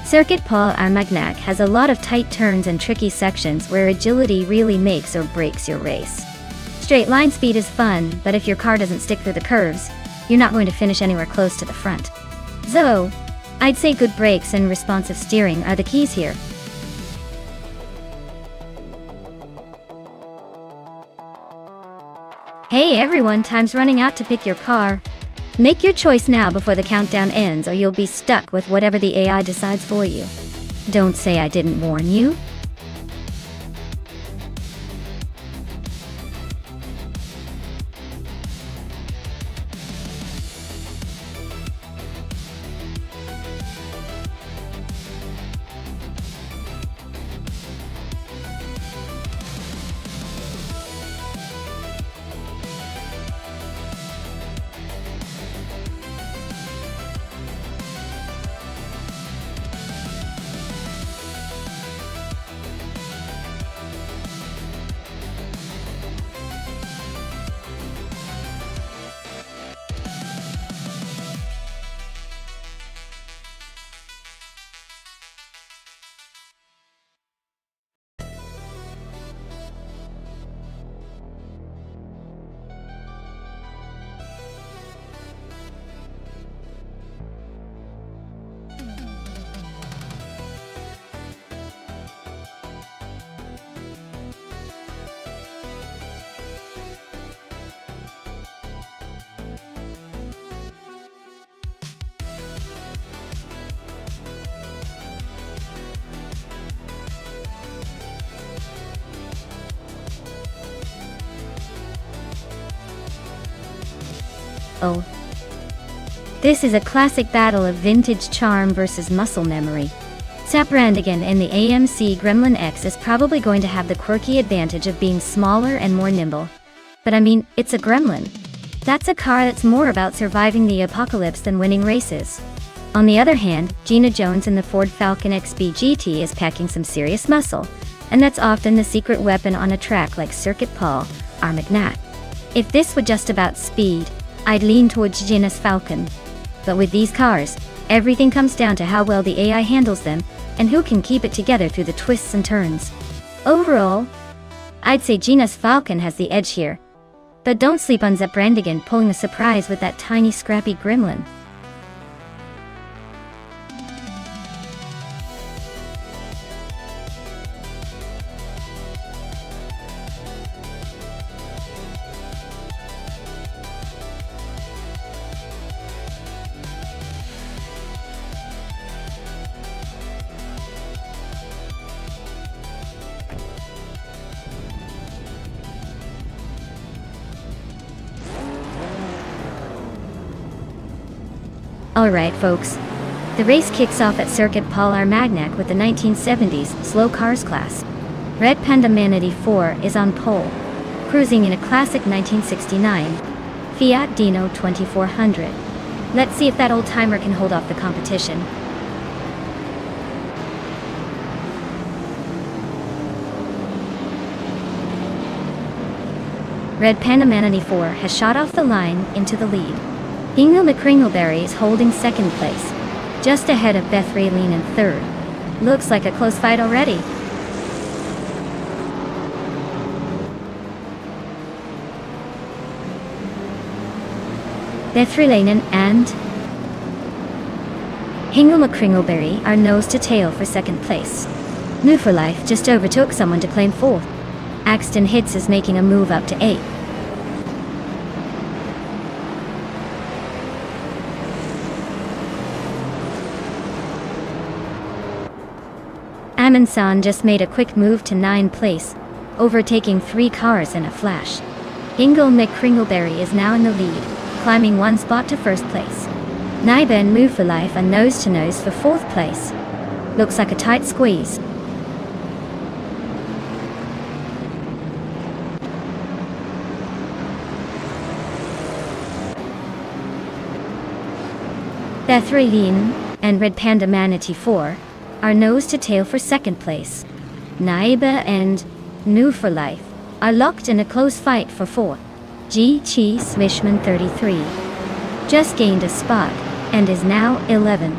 Circuit Paul Armagnac has a lot of tight turns and tricky sections where agility really makes or breaks your race. Straight line speed is fun, but if your car doesn't stick through the curves, you're not going to finish anywhere close to the front. So, I'd say good brakes and responsive steering are the keys here. Hey everyone, time's running out to pick your car. Make your choice now before the countdown ends or you'll be stuck with whatever the AI decides for you. Don't say I didn't warn you. Oh. This is a classic battle of vintage charm versus muscle memory. Zaprandigan and the AMC Gremlin X is probably going to have the quirky advantage of being smaller and more nimble. But I mean, it's a Gremlin. That's a car that's more about surviving the apocalypse than winning races. On the other hand, Gina Jones in the Ford Falcon XB GT is packing some serious muscle, and that's often the secret weapon on a track like Circuit Paul or McNatt. If this were just about speed, I'd lean towards Gina's Falcon. But with these cars, everything comes down to how well the AI handles them and who can keep it together through the twists and turns. Overall, I'd say Gina's Falcon has the edge here. But don't sleep on Zaprandigan pulling a surprise with that tiny scrappy gremlin. Alright folks, the race kicks off at Circuit Paul Armagnac with the 1970s Slow Cars class. Red Panda Manatee 4 is on pole, cruising in a classic 1969 Fiat Dino 2400. Let's see if that old timer can hold off the competition. Red Panda Manatee 4 has shot off the line into the lead. Ingo McCringleberry is holding second place, just ahead of Beth Raylene in third. Looks like a close fight already. Beth Raylene and Ingo McCringleberry are nose to tail for second place. New for Life just overtook someone to claim fourth. Axton Hitz is making a move up to eighth. Amundsen just made a quick move to 9th place, overtaking 3 cars in a flash. Ingo McCringleberry is now in the lead, climbing 1 spot to 1st place. Naiba and Move for Life are nose-to-nose for 4th place. Looks like a tight squeeze. Beth Raylene and Red Panda Manatee 4 are nose to tail for 2nd place. Naiba and New for Life are locked in a close fight for 4th. G. Chi Swishman 33 just gained a spot and is now 11.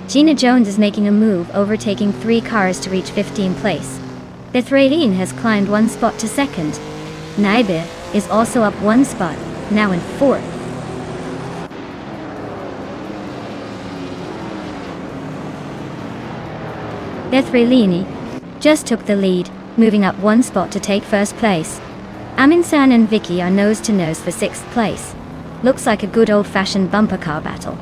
Gina Jones is making a move, overtaking 3 cars to reach 15th place. Beth Raylene has climbed 1 spot to 2nd. Naiba is also up 1 spot, now in 4th. Beth Raylene just took the lead, moving up 1 spot to take 1st place. Amundsen and Vicky are nose-to-nose for 6th place. Looks like a good old-fashioned bumper car battle.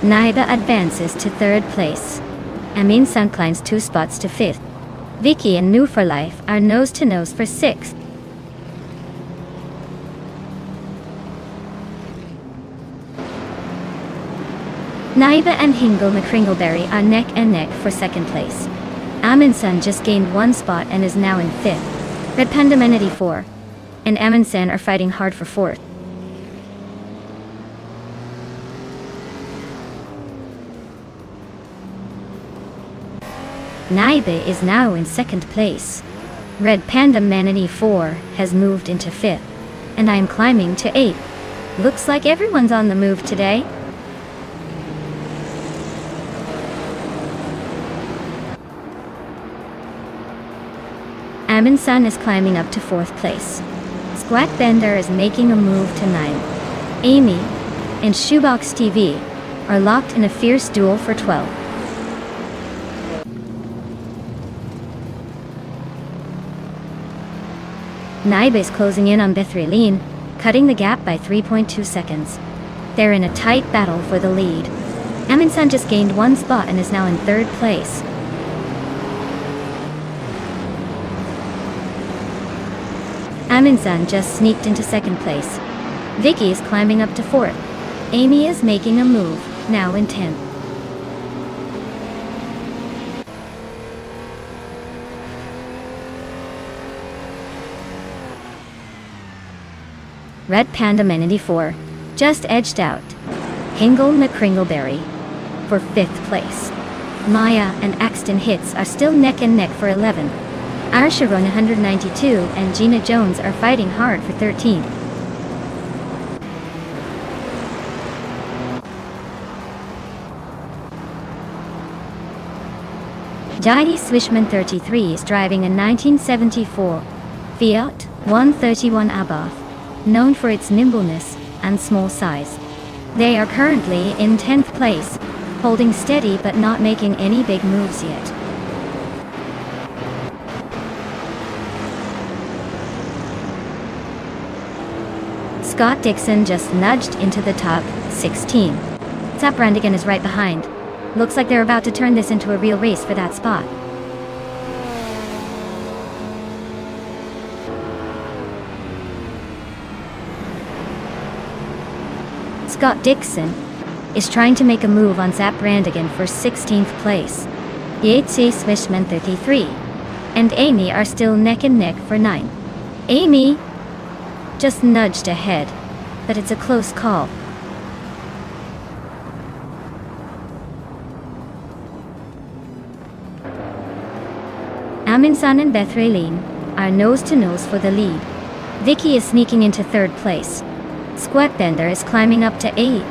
Naiba advances to 3rd place. Amundsen climbs 2 spots to 5th. Vicky and New for Life are nose-to-nose for 6th. Naiba and Ingo McCringleberry are neck and neck for 2nd place. Amundsen just gained 1 spot and is now in 5th. Red Panda Manatee 4 and Amundsen are fighting hard for 4th. Naiba is now in 2nd place. Red Panda Manatee 4 has moved into 5th, and I am climbing to 8th. Looks like everyone's on the move today. Amundsen is climbing up to 4th place. Squat Bender is making a move to 9th. Amy and Shoebox TV are locked in a fierce duel for 12th. Naiba is closing in on Beth Raylene, cutting the gap by 3.2 seconds. They're in a tight battle for the lead. Amundsen just gained 1 spot and is now in 3rd place. Amundsen just sneaked into 2nd place. Vicky is climbing up to 4th. Amy is making a move, now in 10th. Red Panda Amenity 4 just edged out Hingle McCringleberry for 5th place. Maya and Axton Hits are still neck and neck for 11th. Arsharon 192 and Gina Jones are fighting hard for 13th. Jai Swishman 33 is driving a 1974 Fiat 131 Abarth, known for its nimbleness and small size. They are currently in 10th place, holding steady but not making any big moves yet. Scott Dixon just nudged into the top 16. Zap Brandigan is right behind. Looks like they're about to turn this into a real race for that spot. Scott Dixon is trying to make a move on Zap Brandigan for 16th place. Yatesy Swishman 33 and Amy are still neck and neck for 9th. Amy just nudged ahead, but it's a close call. Amundsen and Bethraleen are nose to nose for the lead. Vicky is sneaking into 3rd place. Squatbender is climbing up to 8.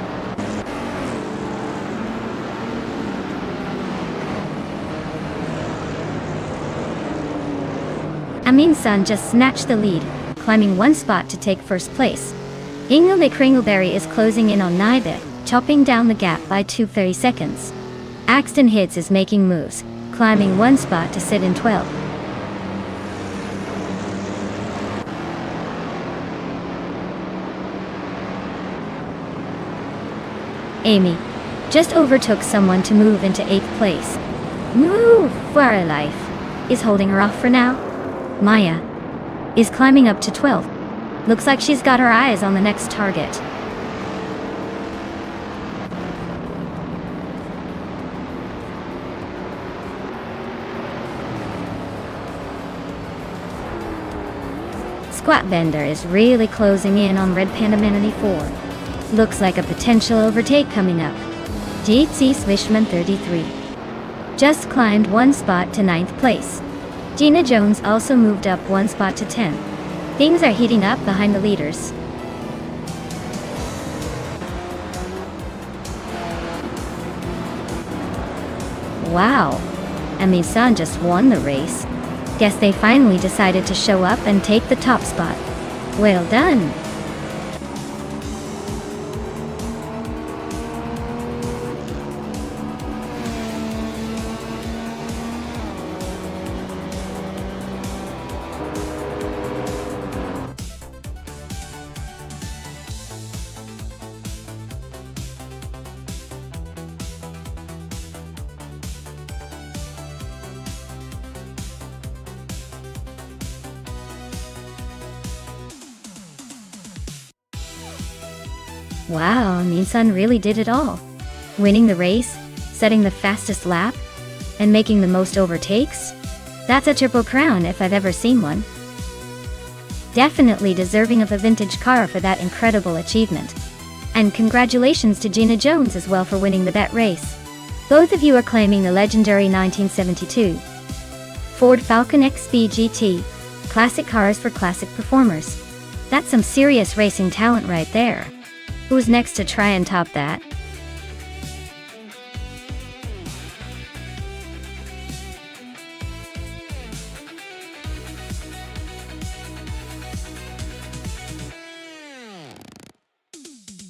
Amundsen just snatched the lead, climbing 1 spot to take 1st place. Ingle McCringleberry is closing in on Nibet, chopping down the gap by 2 seconds. Axton Hits is making moves, climbing 1 spot to sit in 12th. Amy just overtook someone to move into 8th place. Move for her life is holding her off for now. Maya is climbing up to 12th. Looks like she's got her eyes on the next target. Squatbender is really closing in on Red Panda Amenity 4. Looks like a potential overtake coming up. Yatesy Swishman 33 just climbed 1 spot to 9th place. Gina Jones also moved up 1 spot to 10th. Things are heating up behind the leaders. Wow, Amundsen just won the race. Guess they finally decided to show up and take the top spot. Well done. Wow, Amundsen really did it all. Winning the race, setting the fastest lap, and making the most overtakes? That's a triple crown if I've ever seen one. Definitely deserving of a vintage car for that incredible achievement. And congratulations to Gina Jones as well for winning the bet race. Both of you are claiming the legendary 1972 Ford Falcon XB GT, classic cars for classic performers. That's some serious racing talent right there. Who's next to try and top that?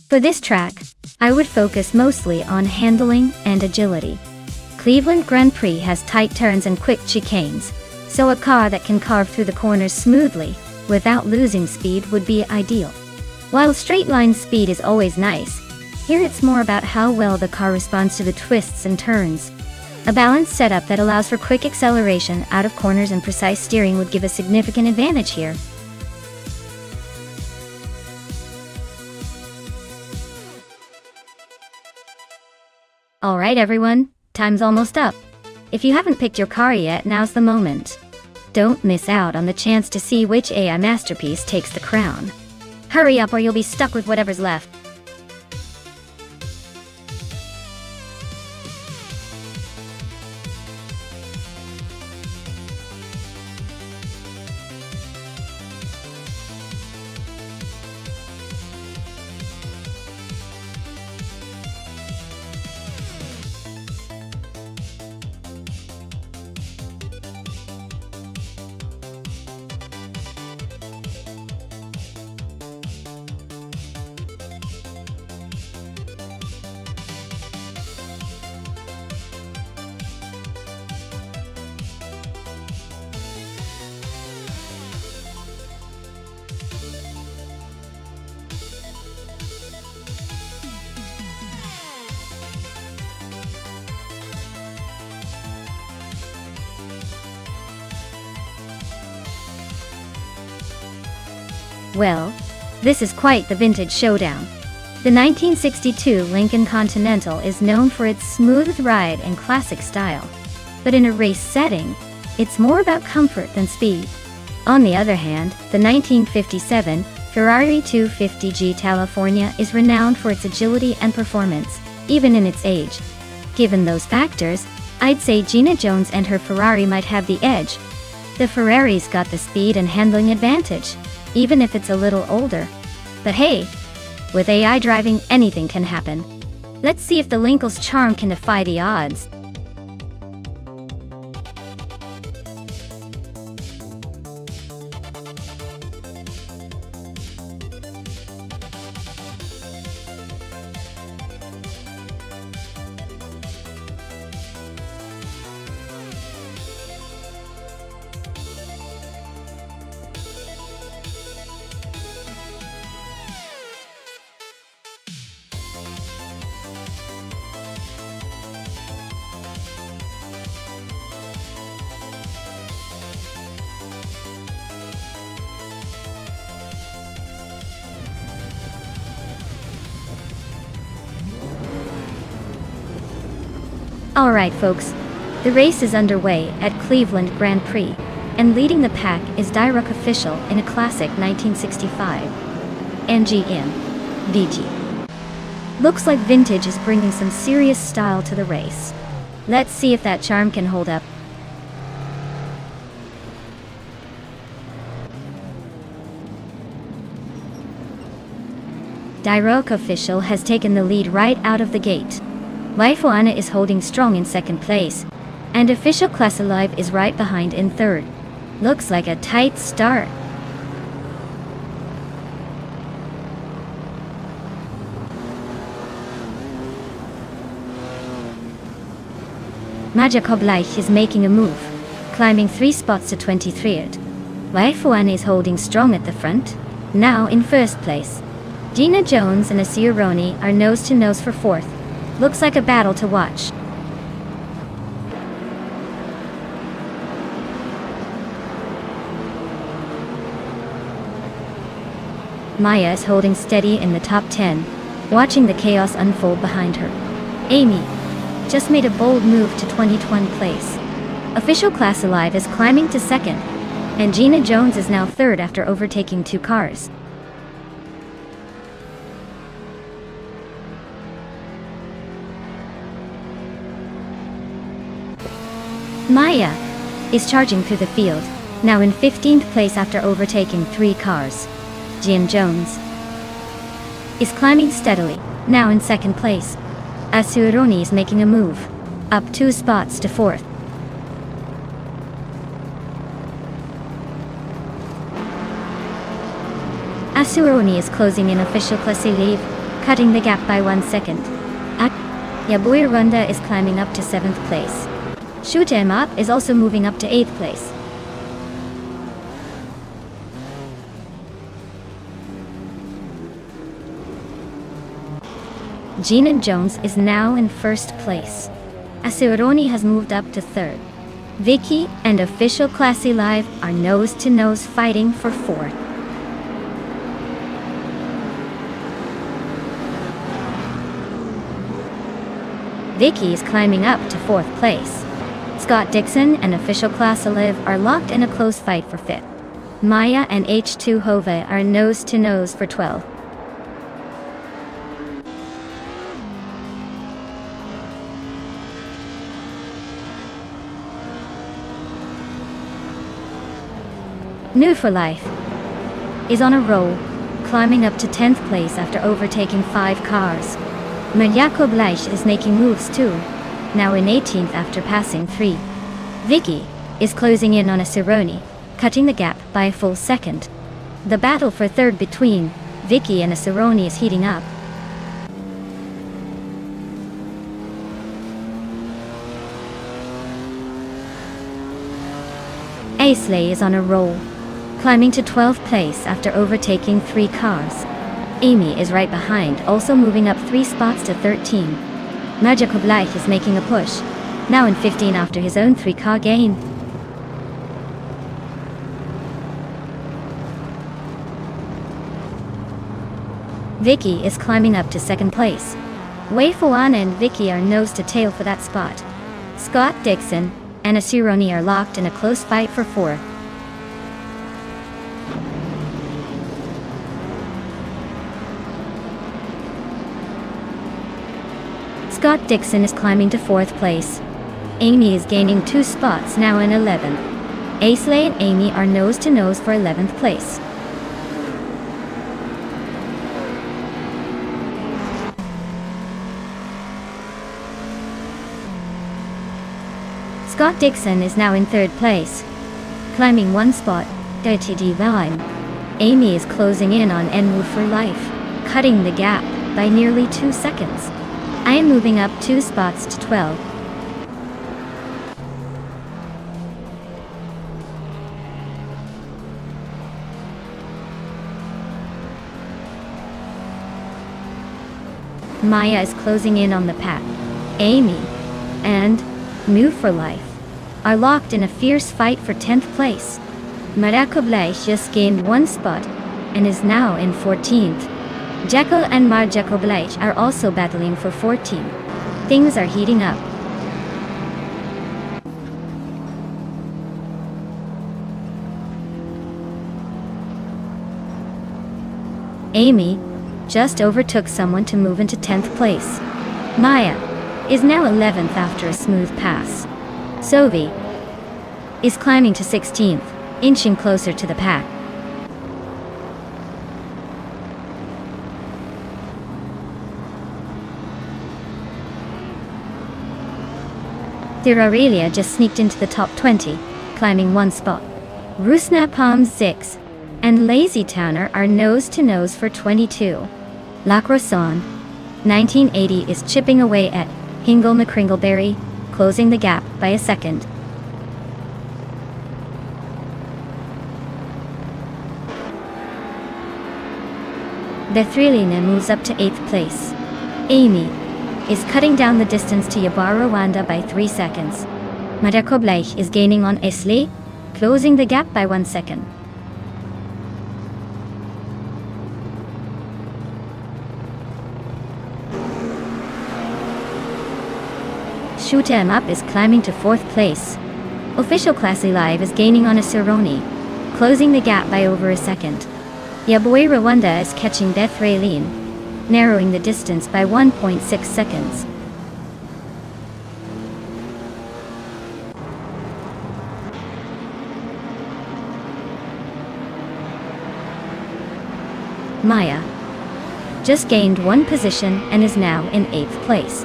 For this track, I would focus mostly on handling and agility. Cleveland Grand Prix has tight turns and quick chicanes, so a car that can carve through the corners smoothly, without losing speed would be ideal. While straight line speed is always nice, Here it's more about how well the car responds to the twists and turns. A balanced setup that allows for quick acceleration out of corners and precise steering would give a significant advantage here. Alright everyone, time's almost up. If you haven't picked your car yet, now's the moment. Don't miss out on the chance to see which AI masterpiece takes the crown. Hurry up or you'll be stuck with whatever's left. Well, this is quite the vintage showdown. The 1962 Lincoln Continental is known for its smooth ride and classic style. But in a race setting, it's more about comfort than speed. On the other hand, the 1957 Ferrari 250 California is renowned for its agility and performance, even in its age. Given those factors, I'd say Gina Jones and her Ferrari might have the edge. The Ferrari's got the speed and handling advantage, even if it's a little older. But hey, with AI driving, anything can happen. Let's see if the Lincoln's charm can defy the odds. Alright folks, the race is underway at Cleveland Grand Prix, and leading the pack is Direct Official in a classic 1965 NGM VG. Looks like vintage is bringing some serious style to the race. Let's see if that charm can hold up. Direct Official has taken the lead right out of the gate. Laifuana is holding strong in second place, and Official Class Alive is right behind in third. Looks like a tight start. Majakobleich is making a move, climbing 3 spots to 23rd. Laifuana is holding strong at the front, now in first place. Gina Jones and Asironi are nose to nose for fourth. Looks like a battle to watch. Maya is holding steady in the top 10, watching the chaos unfold behind her. Amy just made a bold move to 21st place. Official Class Alive is climbing to second, and Gina Jones is now third after overtaking 2 cars. Maya is charging through the field, now in 15th place after overtaking 3 cars. Gina Jones is climbing steadily, now in second place. Asuroni is making a move, up 2 spots to fourth. Asuroni is closing in Official Class Alive, cutting the gap by 1 second. Yabuir Runda is climbing up to 7th place. Shutemap is also moving up to 8th place. Gina Jones is now in first place. Asironi has moved up to third. Vicky and Official Classy Live are nose-to-nose fighting for fourth. Vicky is climbing up to fourth place. Scott Dixon and Official Classy Live are locked in a close fight for fifth. Maya and H2 Hove are nose-to-nose for 12th. New for Life is on a roll, climbing up to 10th place after overtaking 5 cars. Maryako Bleich is making moves too, now in 18th after passing 3. Vicky is closing in on Asironi, cutting the gap by a full second. The battle for third between Vicky and Asironi is heating up. Aisley is on a roll, climbing to 12th place after overtaking 3 cars. Amy is right behind, also moving up 3 spots to 13. Maryako Bleich is making a push, now in 15 after his own 3-car gain. Vicky is climbing up to 2nd place. Wei Fuan and Vicky are nose to tail for that spot. Scott Dixon and Asironi are locked in a close fight for 4th. Scott Dixon is climbing to 4th place. Amy is gaining 2 spots, now in 11th. Aisley and Amy are nose-to-nose for 11th place. Scott Dixon is now in 3rd place, climbing 1 spot, DTD Valheim. Amy is closing in on Enwu for Life, cutting the gap by nearly 2 seconds. I am moving up 2 spots to 12. Maya is closing in on the pack. Amy and Move for Life are locked in a fierce fight for 10th place. Maryako Bleich just gained 1 spot and is now in 14th. Jekyll and Maryako Bleich are also battling for 14th. Things are heating up. Amy just overtook someone to move into 10th place. Maya is now 11th after a smooth pass. Sovi is climbing to 16th, inching closer to the pack. Aurelia just sneaked into the top 20, climbing 1 spot. Rusna Palm 6 and Lazy Towner are nose-to-nose for 22. La Croissant 1980 is chipping away at Hingle McCringleberry, closing the gap by a second. Bethrelina moves up to 8th place. Amy is cutting down the distance to Yabara Rwanda by 3 seconds. Maryako Bleich is gaining on Aisley, closing the gap by 1 second. Shoot 'em Up is climbing to 4th place. Official Classy Live is gaining on Asironi, closing the gap by over a second. Yaboy Rwanda is catching Beth Raylene, narrowing the distance by 1.6 seconds. Maya just gained 1 position and is now in 8th place.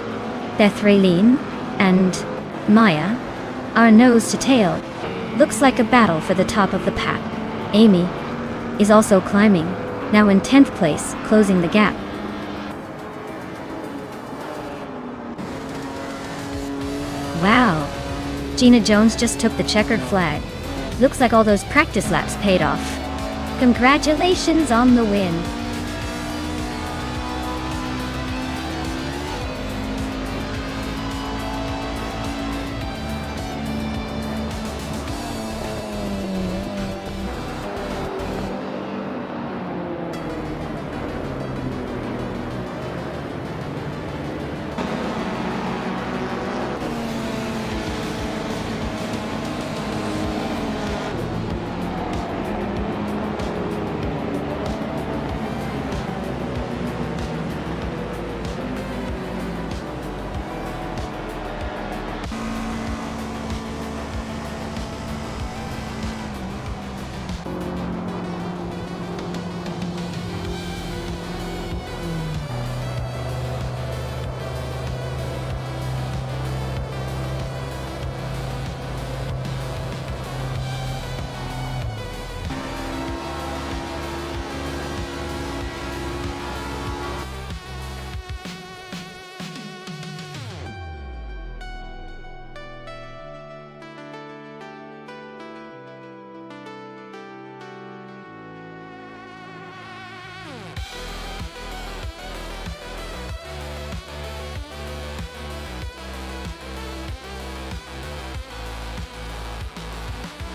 Beth Raylene and Maya are nose to tail. Looks like a battle for the top of the pack. Amy is also climbing, now in 10th place, closing the gap. Wow, Gina Jones just took the checkered flag. Looks like all those practice laps paid off. Congratulations on the win.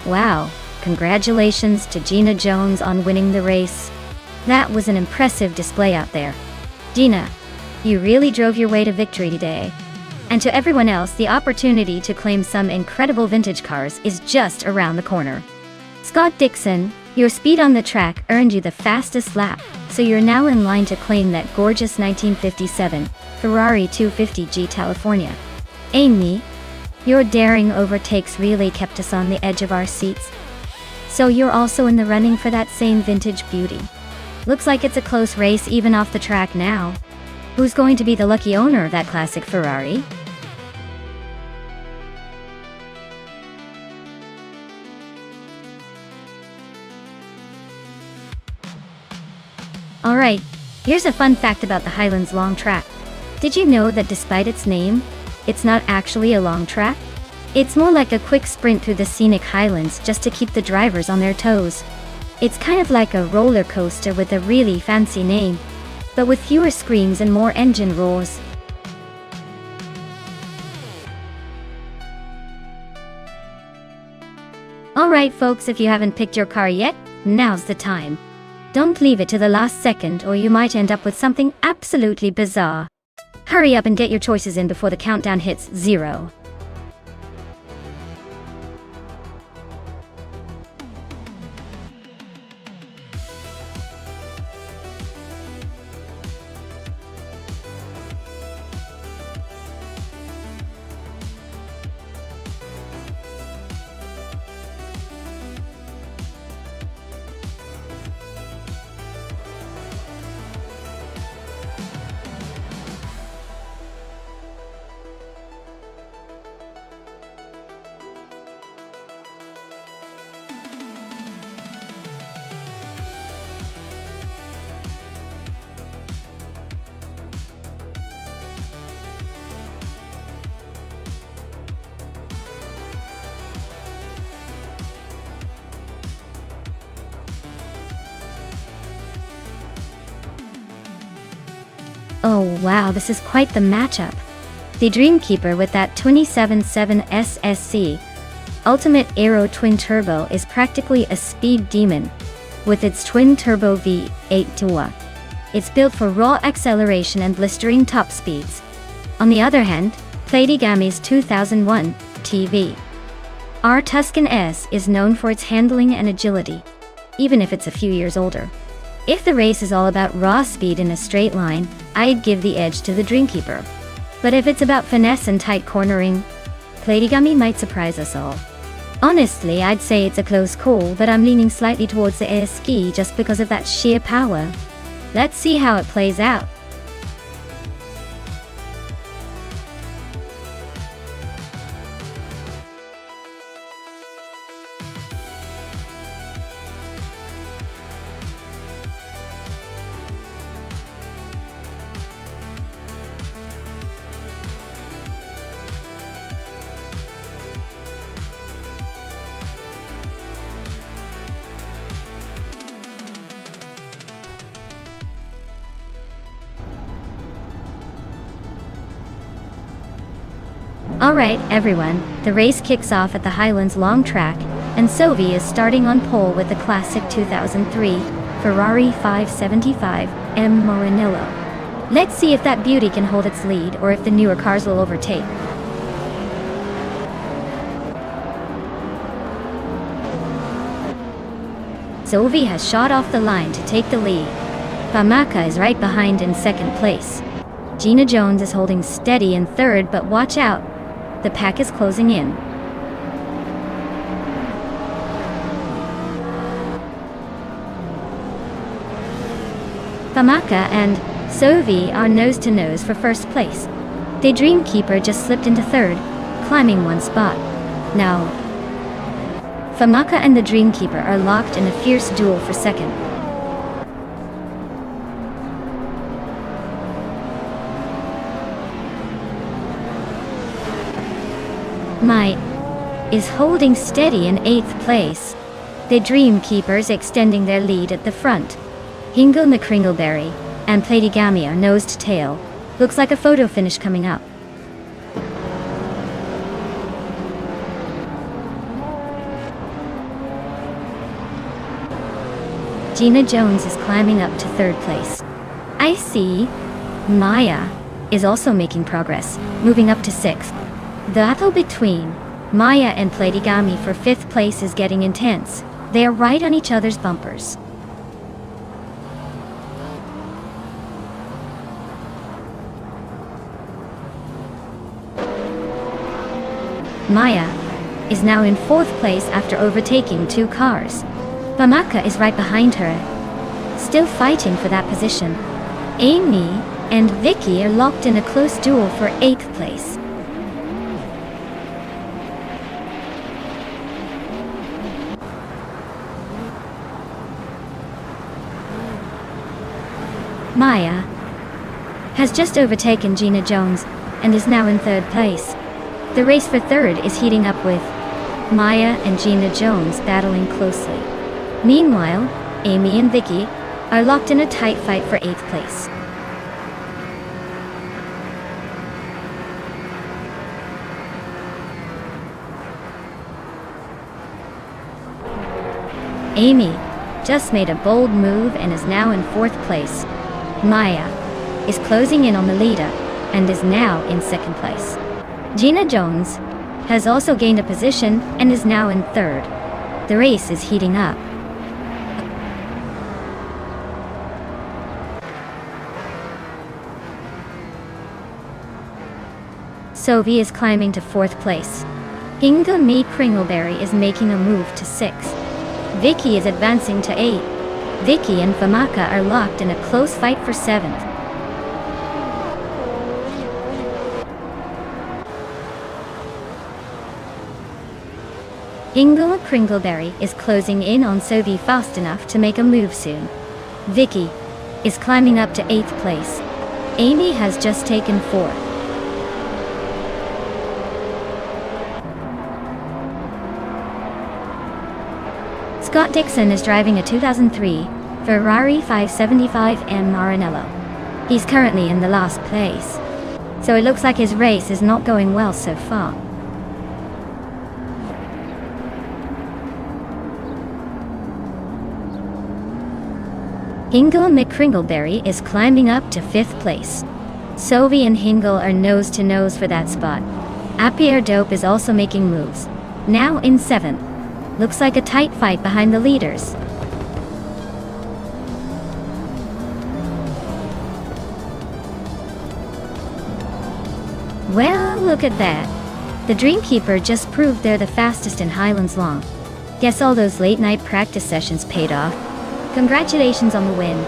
Wow, congratulations to Gina Jones on winning the race. That was an impressive display out there. Gina, you really drove your way to victory today. And to everyone else, the opportunity to claim some incredible vintage cars is just around the corner. Scott Dixon, your speed on the track earned you the fastest lap, so you're now in line to claim that gorgeous 1957 Ferrari 250G California. Amy, your daring overtakes really kept us on the edge of our seats. So you're also in the running for that same vintage beauty. Looks like it's a close race even off the track now. Who's going to be the lucky owner of that classic Ferrari? Alright, here's a fun fact about the Highlands long track. Did you know that despite its name, it's not actually a long track? It's more like a quick sprint through the scenic Highlands just to keep the drivers on their toes. It's kind of like a roller coaster with a really fancy name, but with fewer screams and more engine roars. Alright folks, if you haven't picked your car yet, now's the time. Don't leave it to the last second or you might end up with something absolutely bizarre. Hurry up and get your choices in before the countdown hits 0. Oh wow, this is quite the matchup. The Dreamkeeper with that 27.7 SSC Ultimate Aero Twin Turbo is practically a speed demon with its twin-turbo V8 Tua. It's built for raw acceleration and blistering top speeds. On the other hand, Platigami's 2001 TV R Tuscan S is known for its handling and agility, even if it's a few years older. If the race is all about raw speed in a straight line, I'd give the edge to the Dreamkeeper. But if it's about finesse and tight cornering, Platigami might surprise us all. Honestly, I'd say it's a close call, but I'm leaning slightly towards the ASK just because of that sheer power. Let's see how it plays out. Alright everyone, the race kicks off at the Highlands long track, and Sovi is starting on pole with the classic 2003 Ferrari 575 M Maranello. Let's see if that beauty can hold its lead or if the newer cars will overtake. Sovi has shot off the line to take the lead. Famaka is right behind in second place. Gina Jones is holding steady in third, but watch out. The pack is closing in. Famaka and Sovi are nose to nose for first place. The Dreamkeeper just slipped into third, climbing one spot. Now, Famaka and the Dreamkeeper are locked in a fierce duel for second. Might is holding steady in 8th place. The Dreamkeepers extending their lead at the front. Hingle McCringleberry and Platigami are nose to tail. Looks like a photo finish coming up. Gina Jones is climbing up to third place. I see. Maya is also making progress, moving up to sixth. The battle between Maya and Platigami for fifth place is getting intense. They are right on each other's bumpers. Maya is now in fourth place after overtaking 2 cars. Famaka is right behind her, still fighting for that position. Amy and Vicky are locked in a close duel for 8th place. Maya has just overtaken Gina Jones and is now in third place. The race for third is heating up with Maya and Gina Jones battling closely. Meanwhile, Amy and Vicky are locked in a tight fight for 8th place. Amy just made a bold move and is now in 4th place. Maya is closing in on the leader and is now in 2nd place. Gina Jones has also gained a position and is now in 3rd. The race is heating up. Sophie is climbing to 4th place. Inga Mee Kringleberry is making a move to 6th. Vicky is advancing to 8th. Vicky and Famaka are locked in a close fight for 7th. Inga Kringleberry is closing in on Sophie fast enough to make a move soon. Vicky is climbing up to 8th place. Amy has just taken 4th. Scott Dixon is driving a 2003 Ferrari 575M Maranello. He's currently in the last place, so it looks like his race is not going well so far. Hingle McCringleberry is climbing up to 5th place. Sophie and Hingle are nose to nose for that spot. Appier Dope is also making moves, now in 7th. Looks like a tight fight behind the leaders. Well, look at that. The Dreamkeeper just proved they're the fastest in Highlands Long. Guess all those late night practice sessions paid off. Congratulations on the win.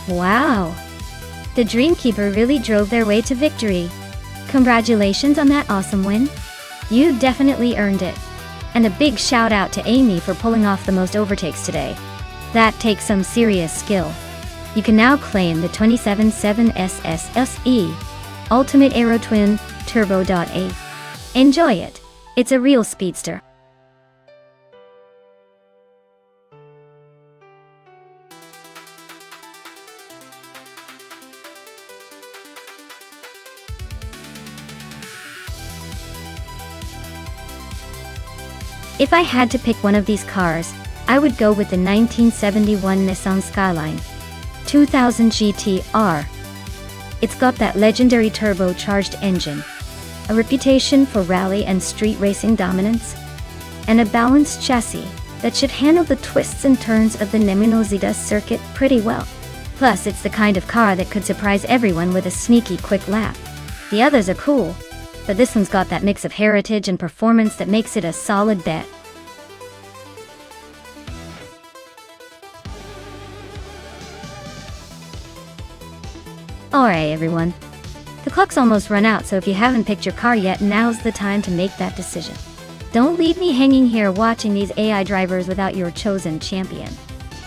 Wow! The Dreamkeeper really drove their way to victory. Congratulations on that awesome win. You definitely earned it. And a big shout out to Amy for pulling off the most overtakes today. That takes some serious skill. You can now claim the 27.7 SSSE Ultimate Aero Twin Turbo.A. Enjoy it. It's a real speedster. If I had to pick one of these cars, I would go with the 1971 Nissan Skyline 2000 GT-R. It's got that legendary turbocharged engine, a reputation for rally and street racing dominance, and a balanced chassis that should handle the twists and turns of the Nonstop circuit pretty well. Plus, it's the kind of car that could surprise everyone with a sneaky quick lap. The others are cool, but this one's got that mix of heritage and performance that makes it a solid bet. Alright everyone, the clock's almost run out, so if you haven't picked your car yet, now's the time to make that decision. Don't leave me hanging here watching these AI drivers without your chosen champion.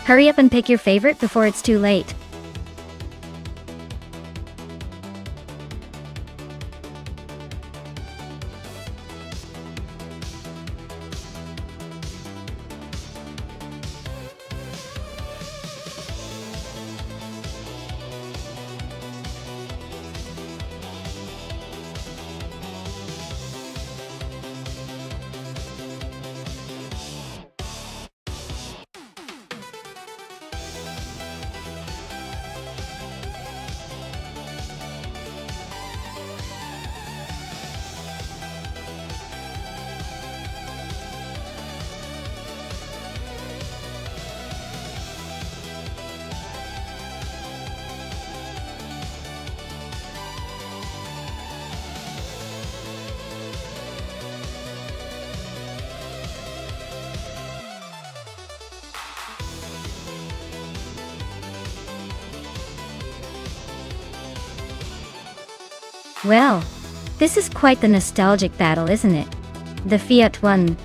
Hurry up and pick your favorite before it's too late. Well, this is quite the nostalgic battle, isn't it? The Fiat won.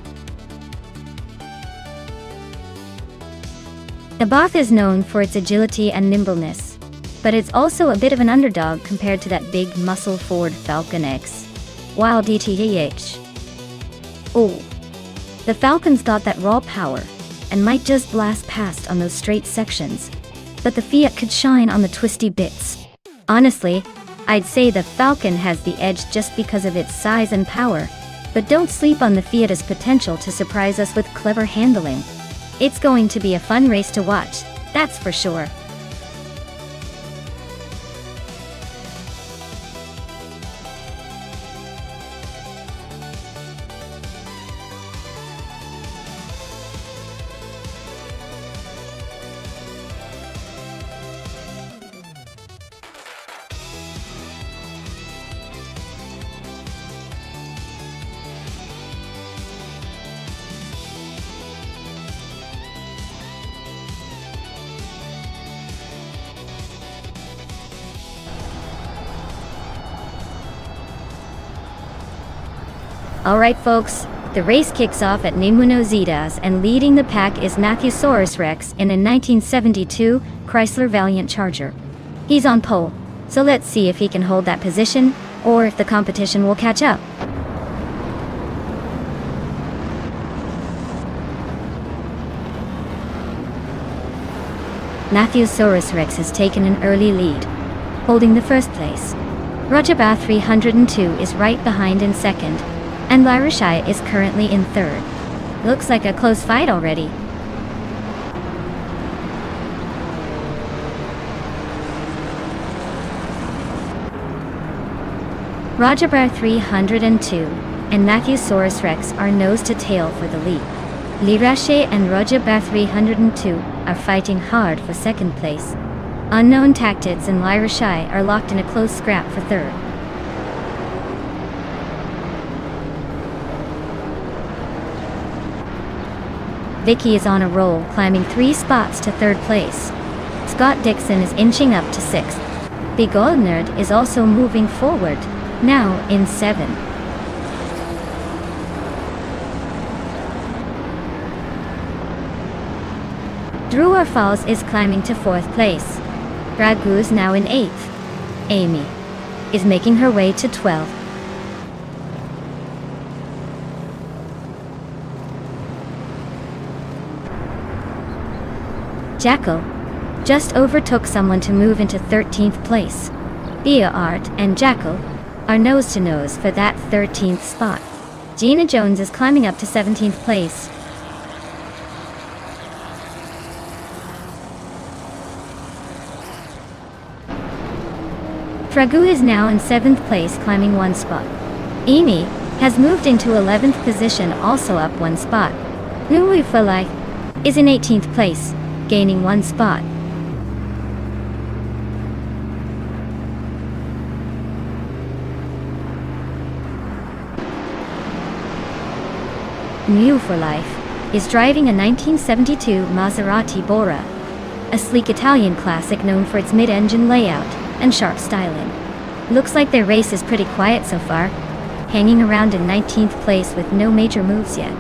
The Both is known for its agility and nimbleness, but it's also a bit of an underdog compared to that big muscle Ford Falcon X. Wild DTH. Oh, the Falcon's got that raw power, and might just blast past on those straight sections, but the Fiat could shine on the twisty bits. Honestly, I'd say the Falcon has the edge just because of its size and power, but don't sleep on the Fiat's potential to surprise us with clever handling. It's going to be a fun race to watch, that's for sure. Alright folks, the race kicks off at Nonstop, and leading the pack is Matthewsaurus Rex in a 1972 Chrysler Valiant Charger. He's on pole, so let's see if he can hold that position, or if the competition will catch up. Matthewsaurus Rex has taken an early lead, holding the first place. Rajabah 302 is right behind in second, and Larushai is currently in third. Looks like a close fight already. Rajabah 302 and Matthewsaurus Rex are nose to tail for the lead. Lirashe and Rajabah 302 are fighting hard for second place. Unknown Tactics and Lirashai are locked in a close scrap for third. Vicky is on a roll, climbing 3 spots to third place. Scott Dixon is inching up to 6th. Big Old Nerd is also moving forward, now in 7th. Drewer Falls is climbing to 4th place. Ragu's now in 8th. Amy is making her way to 12th. Jackal just overtook someone to move into 13th place. Bia Art and Jackal are nose to nose for that 13th spot. Gina Jones is climbing up to 17th place. Ragu is now in 7th place, climbing 1 spot. Amy has moved into 11th position, also up 1 spot. Nui for Life is in 18th place, gaining 1 spot. New for Life is driving a 1972 Maserati Bora, a sleek Italian classic known for its mid-engine layout and sharp styling. Looks like their race is pretty quiet so far, hanging around in 19th place with no major moves yet.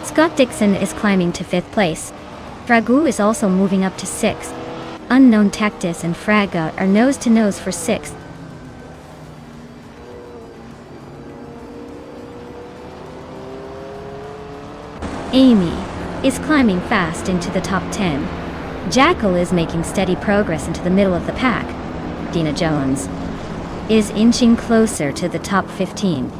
Scott Dixon is climbing to 5th place. Ragu is also moving up to 6th. Unknown Tactus and Fraga are nose to nose for 6th. Amy is climbing fast into the top 10. Jackal is making steady progress into the middle of the pack. Dina Jones is inching closer to the top 15.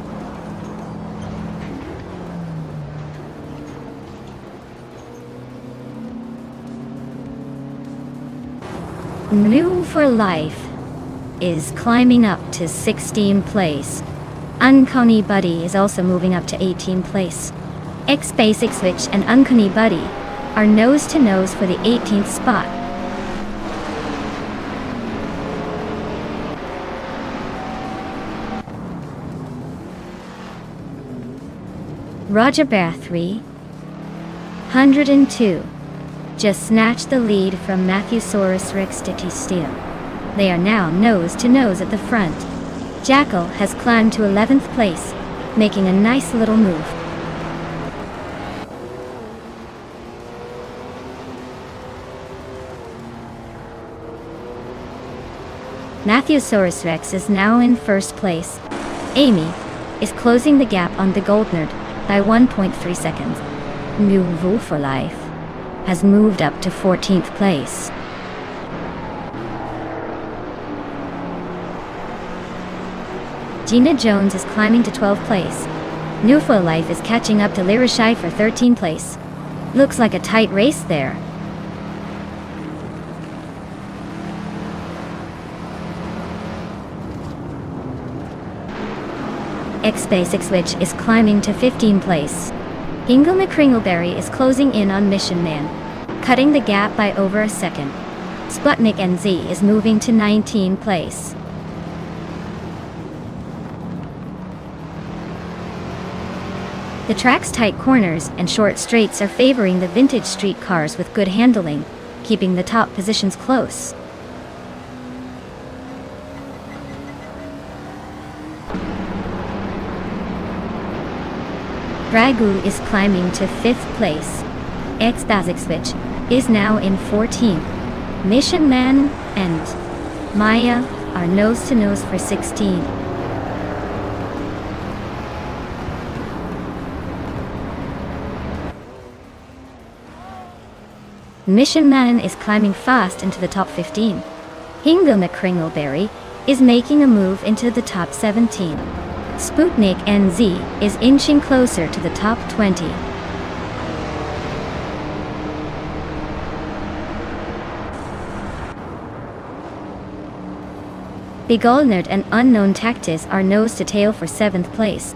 New for Life is climbing up to 16th place. Uncanny Buddy is also moving up to 18th place. X-Basic Switch and Uncanny Buddy are nose to nose for the 18th spot. Roger Bear 302 just snatched the lead from Matthewsaurus Rex Sticky Steel. They are now nose to nose at the front. Jackal has climbed to 11th place, making a nice little move. Matthewsaurus Rex is now in 1st place. Amy is closing the gap on the Goldnerd by 1.3 seconds. New for Life has moved up to 14th place. Gina Jones is climbing to 12th place. New for Life is catching up to Lirashai for 13th place. Looks like a tight race there. X-Basic Switch is climbing to 15th place. Hingle McCringleberry is closing in on Mission Man, cutting the gap by over a second. Sputnik NZ is moving to 19th place. The track's tight corners and short straights are favoring the vintage street cars with good handling, keeping the top positions close. Ragu is climbing to 5th place. X-Basic Switch is now in 14th. Mission Man and Maya are nose to nose for 16th. Mission Man is climbing fast into the top 15. Hingle McCringleberry is making a move into the top 17. Sputnik NZ is inching closer to the top 20. Big Ol' Nerd and Unknown Tactus are nose to tail for 7th place.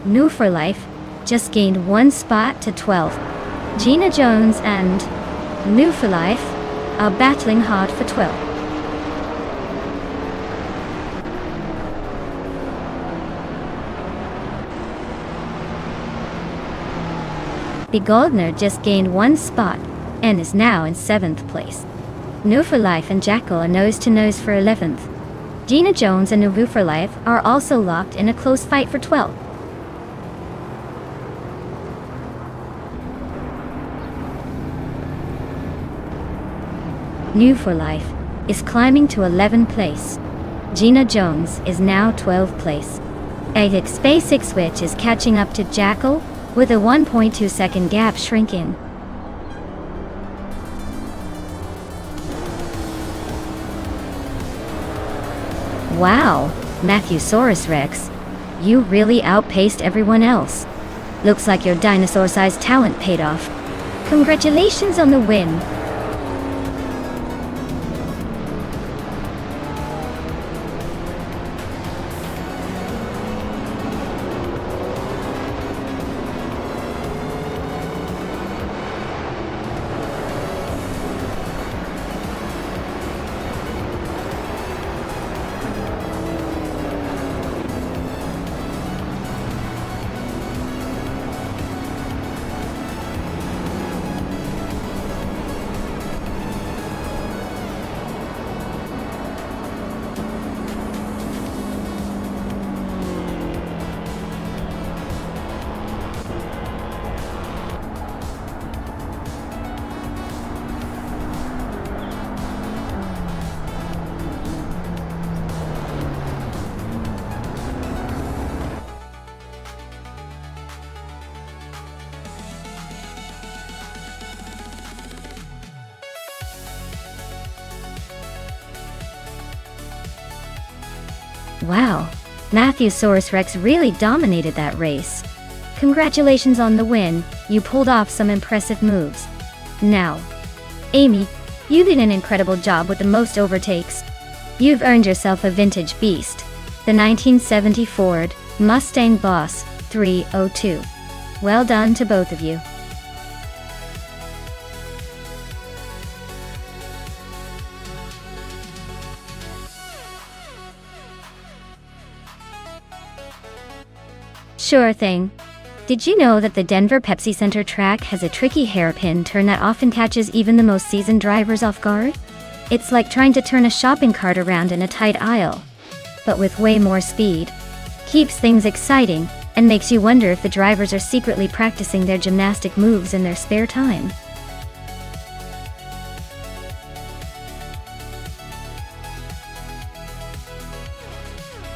New for Life just gained 1 spot to 12th. Gina Jones and New for Life are battling hard for 12th. The Goldner just gained 1 spot and is now in 7th place. New for Life and Jackal are nose-to-nose for 11th. Gina Jones and Nuvu for Life are also locked in a close fight for 12th. New for Life is climbing to 11th place. Gina Jones is now 12th place. Atic SpaceX Switch is catching up to Jackal with a 1.2 second gap shrinking. Wow, Matthewsaurus Rex, you really outpaced everyone else. Looks like your dinosaur-sized talent paid off. Congratulations on the win. Wow, Matthewsaurus Rex really dominated that race. Congratulations on the win, you pulled off some impressive moves. Now, Amy, you did an incredible job with the most overtakes. You've earned yourself a vintage beast, the 1970 Ford Mustang Boss 302. Well done to both of you. Sure thing. Did you know that the Denver Pepsi Center track has a tricky hairpin turn that often catches even the most seasoned drivers off guard? It's like trying to turn a shopping cart around in a tight aisle, but with way more speed. Keeps things exciting and makes you wonder if the drivers are secretly practicing their gymnastic moves in their spare time.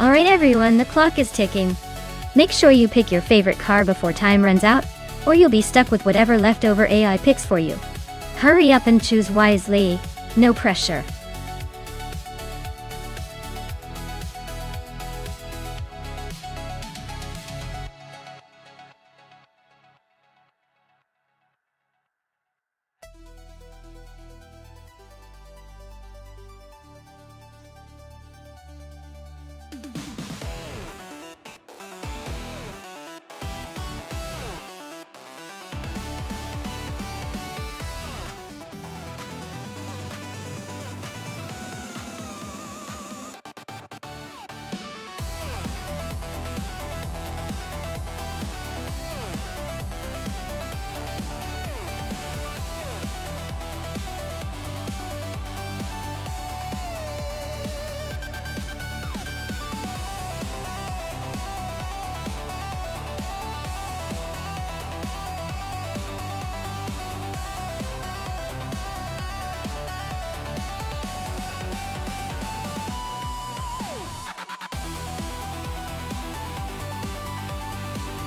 Alright everyone, the clock is ticking. Make sure you pick your favorite car before time runs out, or you'll be stuck with whatever leftover AI picks for you. Hurry up and choose wisely, no pressure.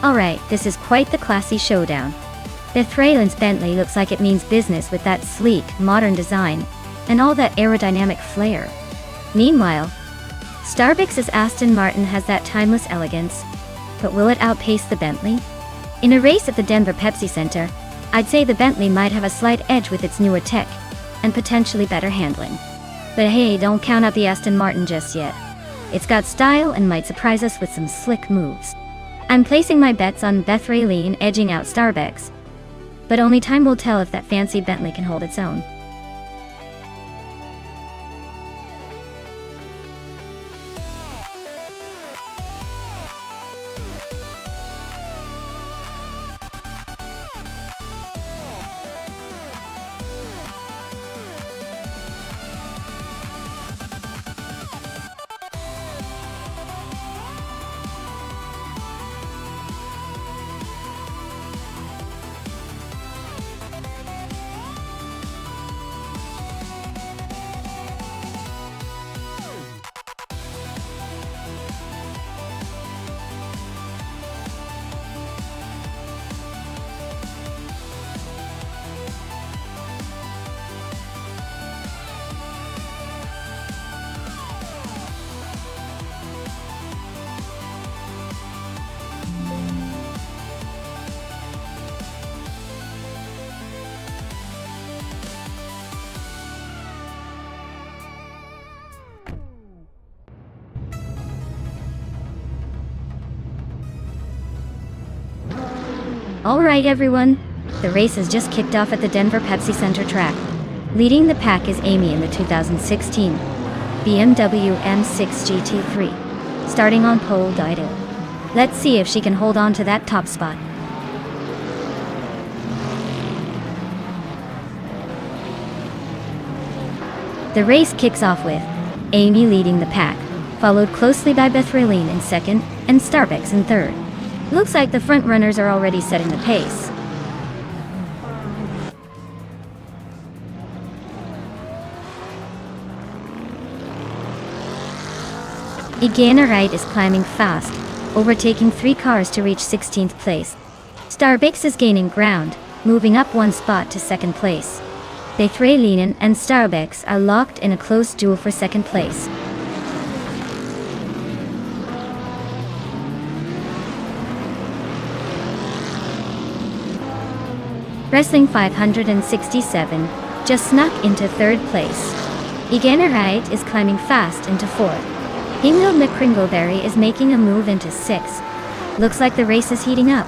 Alright, this is quite the classy showdown. Beth Raylan's Bentley looks like it means business with that sleek, modern design, and all that aerodynamic flair. Meanwhile, Starbucks' Aston Martin has that timeless elegance, but will it outpace the Bentley? In a race at the Denver Pepsi Center, I'd say the Bentley might have a slight edge with its newer tech, and potentially better handling. But hey, don't count out the Aston Martin just yet. It's got style and might surprise us with some slick moves. I'm placing my bets on Beth Raylene edging out Starbucks, but only time will tell if that fancy Bentley can hold its own. Alright everyone, the race has just kicked off at the Denver Pepsi Center track. Leading the pack is Amy in the 2016 BMW M6 GT3, starting on pole idle. Let's see if she can hold on to that top spot. The race kicks off with Amy leading the pack, followed closely by Bethraline in second and Starbucks in third. Looks like the front runners are already setting the pace. Right is climbing fast, overtaking 3 cars to reach 16th place. Starbucks is gaining ground, moving up 1 spot to 2nd place. Bethraline and Starbucks are locked in a close duel for 2nd place. Wrestling 567 just snuck into 3rd place. Right is climbing fast into 4th. Hingle McCringleberry is making a move into 6th. Looks like the race is heating up.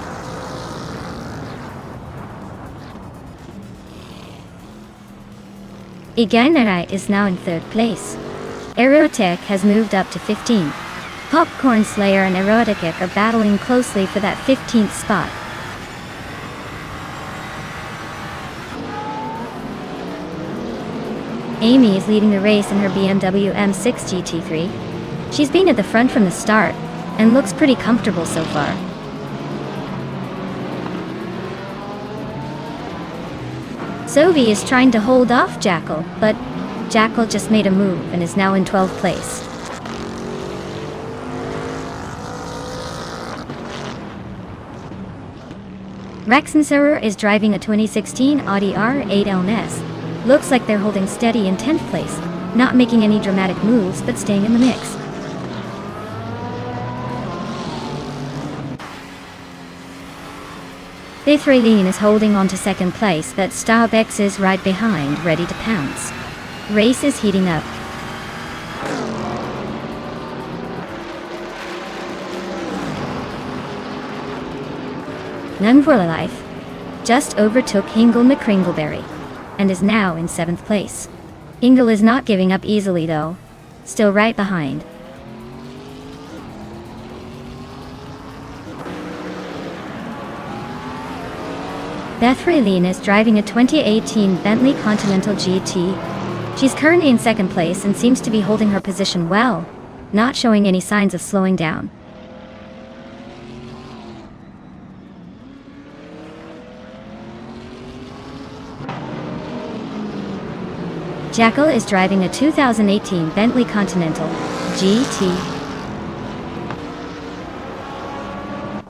Right is now in 3rd place. Aerotech has moved up to 15. Popcorn Slayer and Erotic are battling closely for that 15th spot. Amy is leading the race in her BMW M6 GT3. She's been at the front from the start, and looks pretty comfortable so far. Sophie is trying to hold off Jackal, but Jackal just made a move and is now in 12th place. Rexenserer is driving a 2016 Audi R8 LNS. Looks like they're holding steady in 10th place, not making any dramatic moves but staying in the mix. Bethraline is holding on to 2nd place, but Starbucks is right behind, ready to pounce. Race is heating up. None for Life just overtook Hingle McCringleberry and is now in 7th place. Hingle is not giving up easily though, still right behind. Bethraline is driving a 2018 Bentley Continental GT. She's currently in 2nd place and seems to be holding her position well, not showing any signs of slowing down. Jackal is driving a 2018 Bentley Continental GT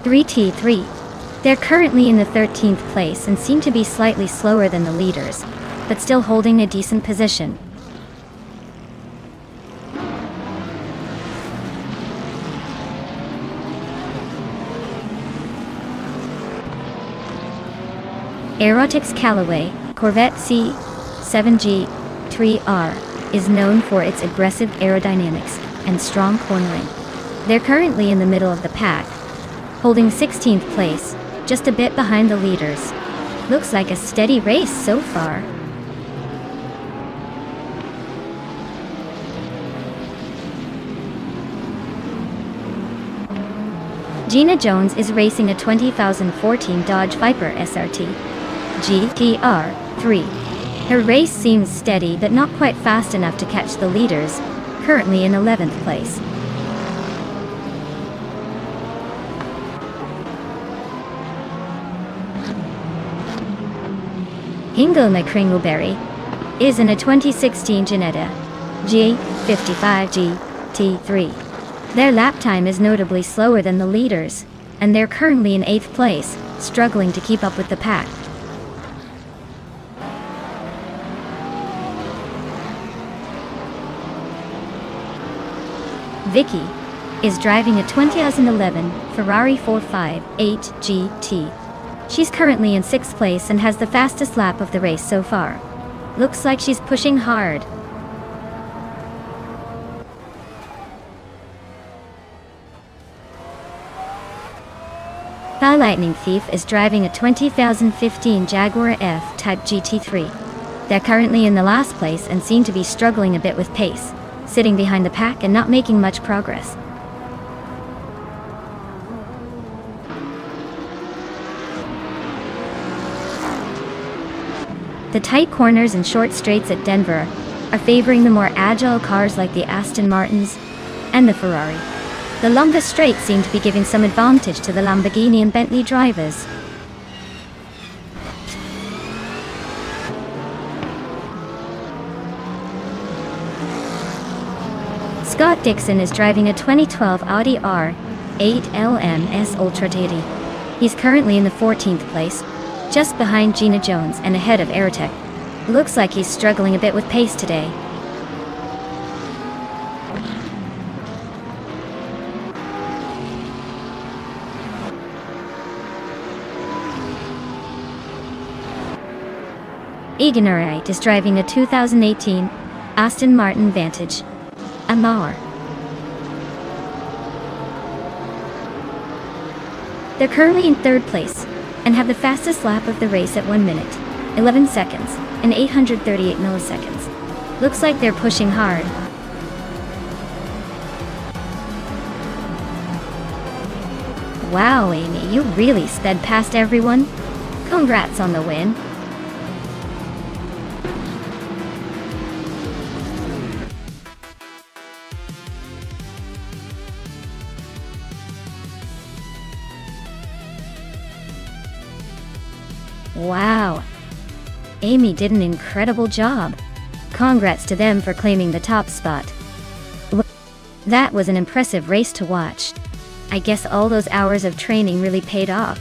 3T3. They're currently in the 13th place and seem to be slightly slower than the leaders, but still holding a decent position. Aerotic's Callaway Corvette C7G3R is known for its aggressive aerodynamics and strong cornering. They're currently in the middle of the pack, holding 16th place, just a bit behind the leaders. Looks like a steady race so far. Gina Jones is racing a 2014 Dodge Viper SRT GTR3. Her race seems steady but not quite fast enough to catch the leaders, currently in 11th place. Hingle McCringleberry is in a 2016 Ginetta G55 GT3. Their lap time is notably slower than the leaders, and they're currently in 8th place, struggling to keep up with the pack. Vicky is driving a 2011 Ferrari 458 GT. She's currently in 6th place and has the fastest lap of the race so far. Looks like she's pushing hard. A lightning thief is driving a 2015 Jaguar F-Type GT3. They're currently in the last place and seem to be struggling a bit with pace, sitting behind the pack and not making much progress. The tight corners and short straights at Denver are favoring the more agile cars like the Aston Martins and the Ferrari. The longest straights seem to be giving some advantage to the Lamborghini and Bentley drivers. Scott Dixon is driving a 2012 Audi R8 LMS Ultra TD. He's currently in the 14th place, just behind Gina Jones and ahead of Aerotech. Looks like he's struggling a bit with pace today. Egan Wright is driving a 2018 Aston Martin Vantage, a Mauer. They're currently in third place and have the fastest lap of the race at 1 minute, 11 seconds, and 838 milliseconds. Looks like they're pushing hard. Wow, Amy, you really sped past everyone. Congrats on the win. Wow. Amy did an incredible job. Congrats to them for claiming the top spot. That was an impressive race to watch. I guess all those hours of training really paid off.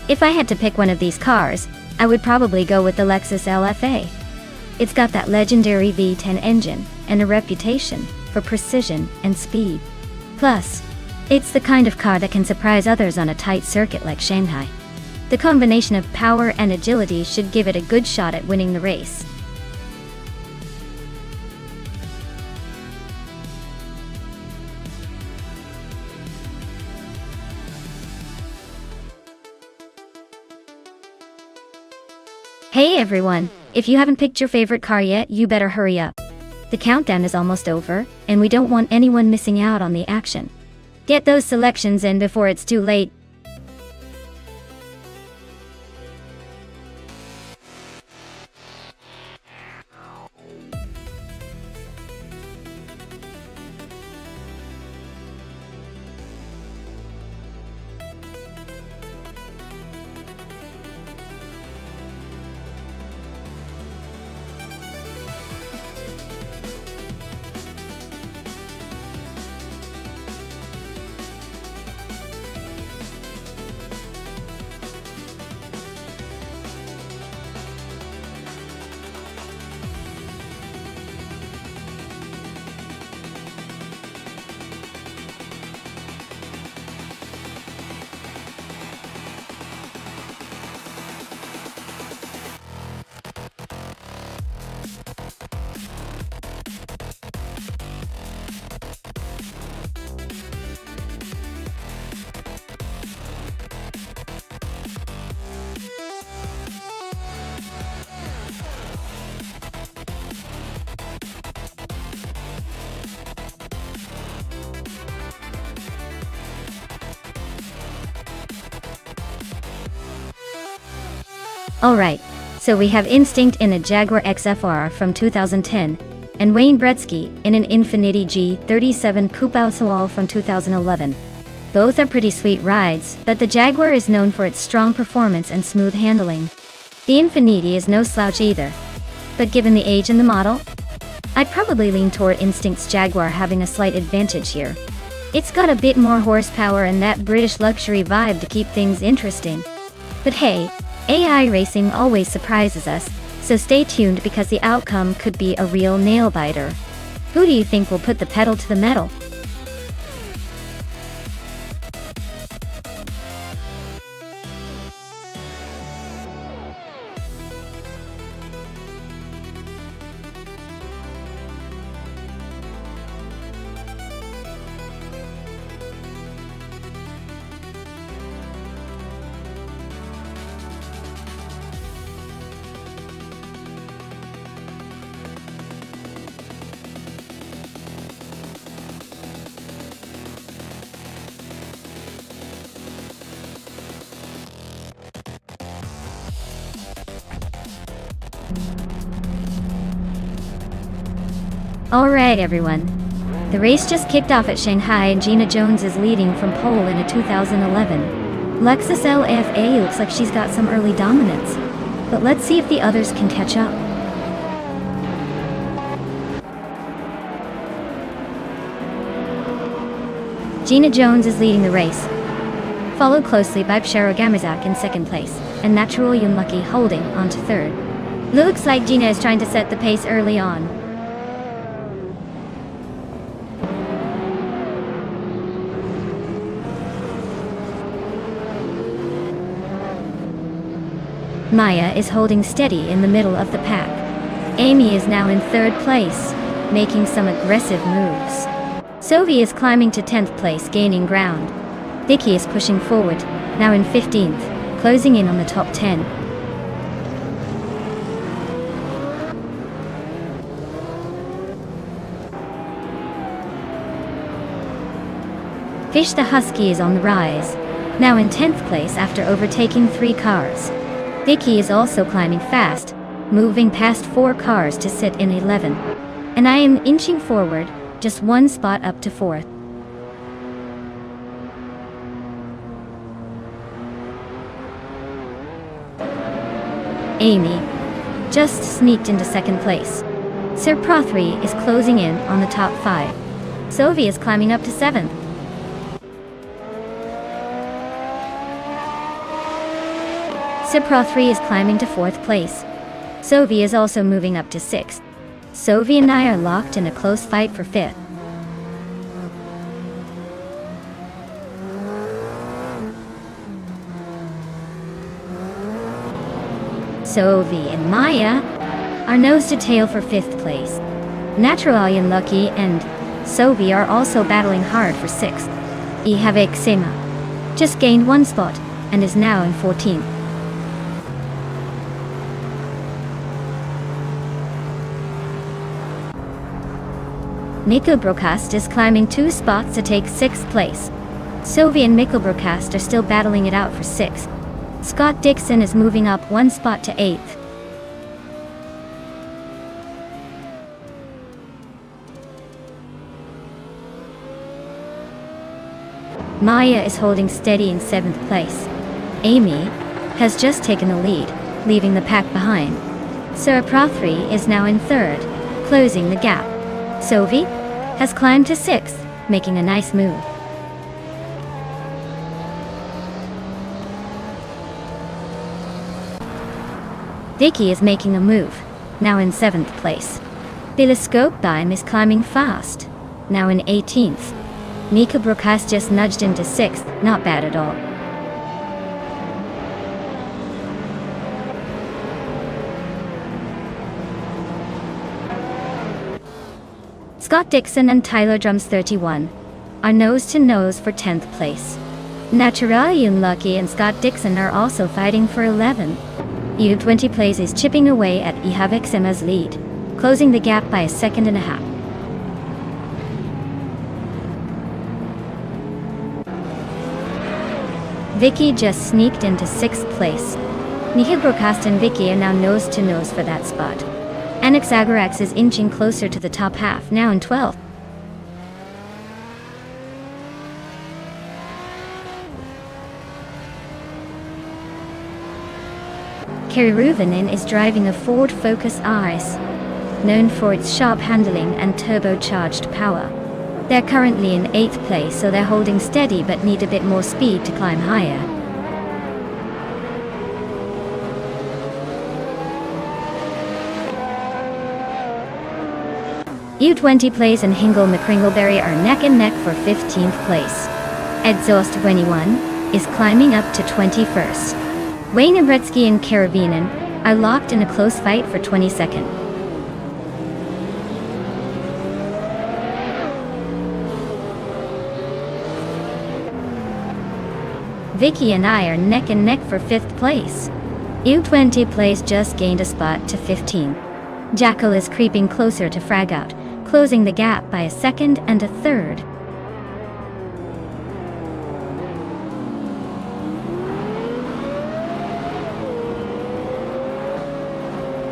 If I had to pick one of these cars, I would probably go with the Lexus LFA. It's got that legendary V10 engine and a reputation for precision and speed. Plus, it's the kind of car that can surprise others on a tight circuit like Shanghai. The combination of power and agility should give it a good shot at winning the race. Hey everyone, if you haven't picked your favorite car yet, you better hurry up. The countdown is almost over, and we don't want anyone missing out on the action. Get those selections in before it's too late. Alright, so we have Instinct in a Jaguar XFR from 2010, and Wayne Gretzky in an Infiniti G37 Coupe Auxois from 2011. Both are pretty sweet rides, but the Jaguar is known for its strong performance and smooth handling. The Infiniti is no slouch either. But given the age and the model, I'd probably lean toward Instinct's Jaguar having a slight advantage here. It's got a bit more horsepower and that British luxury vibe to keep things interesting. But hey, AI racing always surprises us, so stay tuned because the outcome could be a real nail-biter. Who do you think will put the pedal to the metal? Alright everyone. The race just kicked off at Shanghai and Gina Jones is leading from pole in a 2011 Lexus LFA. Looks like she's got some early dominance, but let's see if the others can catch up. Gina Jones is leading the race, followed closely by Pshero Gamizak in second place, and Natural Yunlucky holding on to third. Looks like Gina is trying to set the pace early on. Maya is holding steady in the middle of the pack. Amy is now in third place, making some aggressive moves. Sophie is climbing to 10th place, gaining ground. Vicky is pushing forward, now in 15th, closing in on the top 10. Fish the Husky is on the rise, now in 10th place after overtaking 3 cars. Vicky is also climbing fast, moving past 4 cars to sit in 11. And I am inching forward, just 1 spot up to 4th. Amy just sneaked into 2nd place. Sir Prothry is closing in on the top 5. Sophie is climbing up to 7th. Sir Prothry is climbing to 4th place. Sophie is also moving up to 6th. Sophie and I are locked in a close fight for 5th. Sophie and Maya are nose to tail for 5th place. Natural Yunlucky and Sophie are also battling hard for 6th. Ihavik Sema just gained 1 spot and is now in 14th. Mikkelbrokast is climbing 2 spots to take 6th place. Sophie and Mikkelbrokast are still battling it out for 6th. Scott Dixon is moving up 1 spot to 8th. Maya is holding steady in 7th place. Amy has just taken the lead, leaving the pack behind. Sir Prothry is now in 3rd, closing the gap. Sophie has climbed to 6th, making a nice move. Vicky is making a move, now in 7th place. Telescope Time is climbing fast, now in 18th. Mika Brook has just nudged into 6th, not bad at all. Scott Dixon and Tyler Drums 31 are nose to nose for 10th place. Natural Yunlucky and Scott Dixon are also fighting for 11. U20 Plays is chipping away at Ihavik Sema's lead, closing the gap by 1.5 seconds. Vicky just sneaked into 6th place. Mikkelbrokast and Vicky are now nose to nose for that spot. Anaxagorax is inching closer to the top half, now in 12th. Kerry Ruvanin is driving a Ford Focus RS, known for its sharp handling and turbocharged power. They're currently in 8th place, so they're holding steady but need a bit more speed to climb higher. U20 Place and Hingle McCringleberry are neck and neck for 15th place. Exhaust 21 is climbing up to 21st. Wayne Gretzky and Karabinin are locked in a close fight for 22nd. Vicky and I are neck and neck for 5th place. U20 Place just gained a spot to 15. Jackal is creeping closer to Fragout, closing the gap by a second and a third.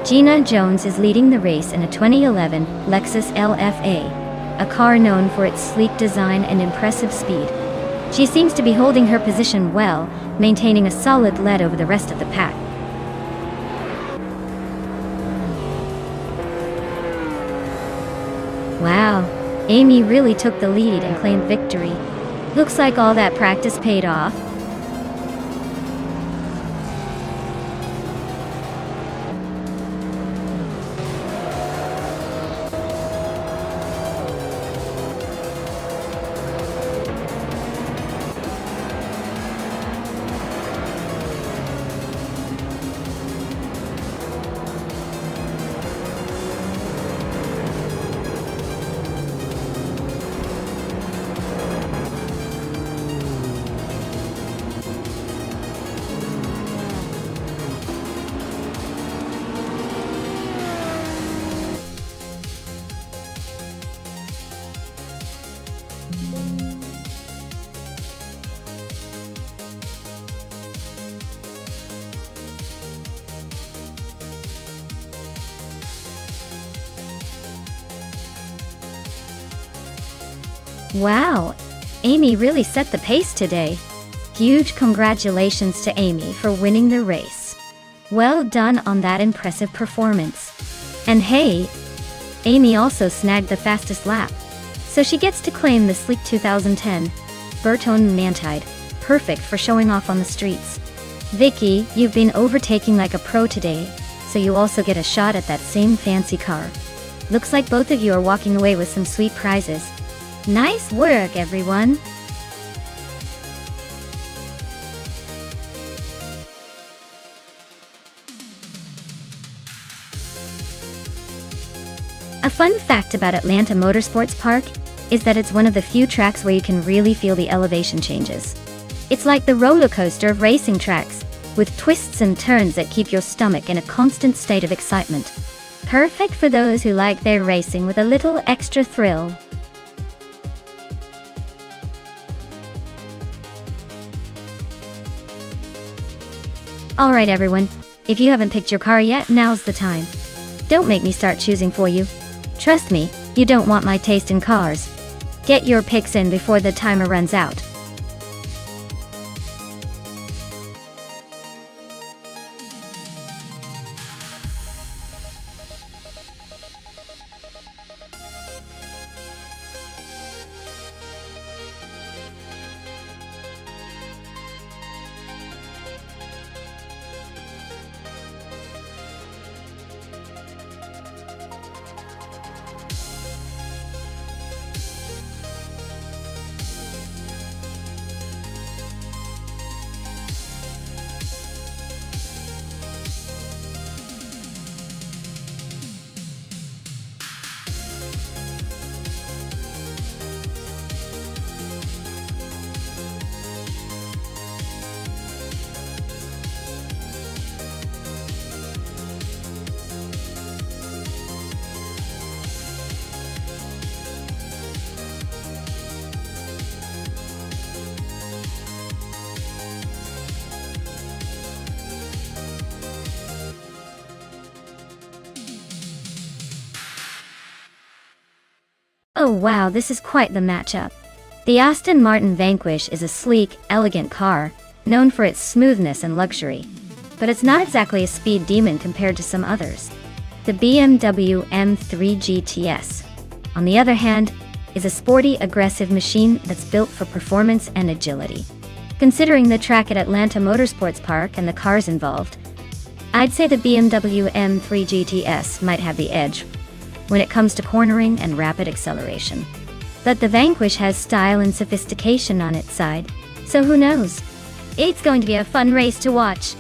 Gina Jones is leading the race in a 2011 Lexus LFA, a car known for its sleek design and impressive speed. She seems to be holding her position well, maintaining a solid lead over the rest of the pack. Wow, Amy really took the lead and claimed victory. Looks like all that practice paid off. Wow, Amy really set the pace today. Huge congratulations to Amy for winning the race. Well done on that impressive performance. And hey, Amy also snagged the fastest lap, so she gets to claim the sleek 2010 Burton Mantide, perfect for showing off on the streets. Vicky, you've been overtaking like a pro today, so you also get a shot at that same fancy car. Looks like both of you are walking away with some sweet prizes. Nice work, everyone! A fun fact about Atlanta Motorsports Park is that it's one of the few tracks where you can really feel the elevation changes. It's like the roller coaster of racing tracks, with twists and turns that keep your stomach in a constant state of excitement. Perfect for those who like their racing with a little extra thrill. Alright everyone, if you haven't picked your car yet, now's the time. Don't make me start choosing for you. Trust me, you don't want my taste in cars. Get your picks in before the timer runs out. Oh wow, this is quite the matchup. The Aston Martin Vanquish is a sleek, elegant car, known for its smoothness and luxury. But it's not exactly a speed demon compared to some others. The BMW M3 GTS, on the other hand, is a sporty, aggressive machine that's built for performance and agility. Considering the track at Atlanta Motorsports Park and the cars involved, I'd say the BMW M3 GTS might have the edge. when it comes to cornering and rapid acceleration. But the Vanquish has style and sophistication on its side, so who knows? It's going to be a fun race to watch.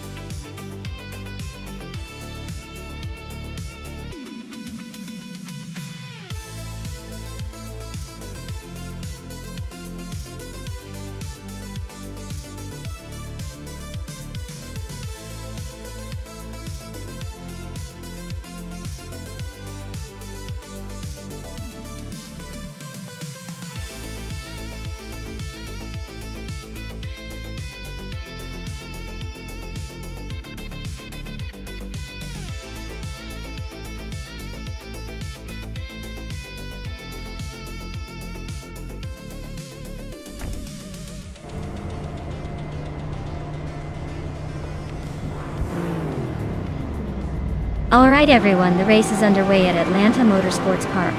Alright everyone, the race is underway at Atlanta Motorsports Park.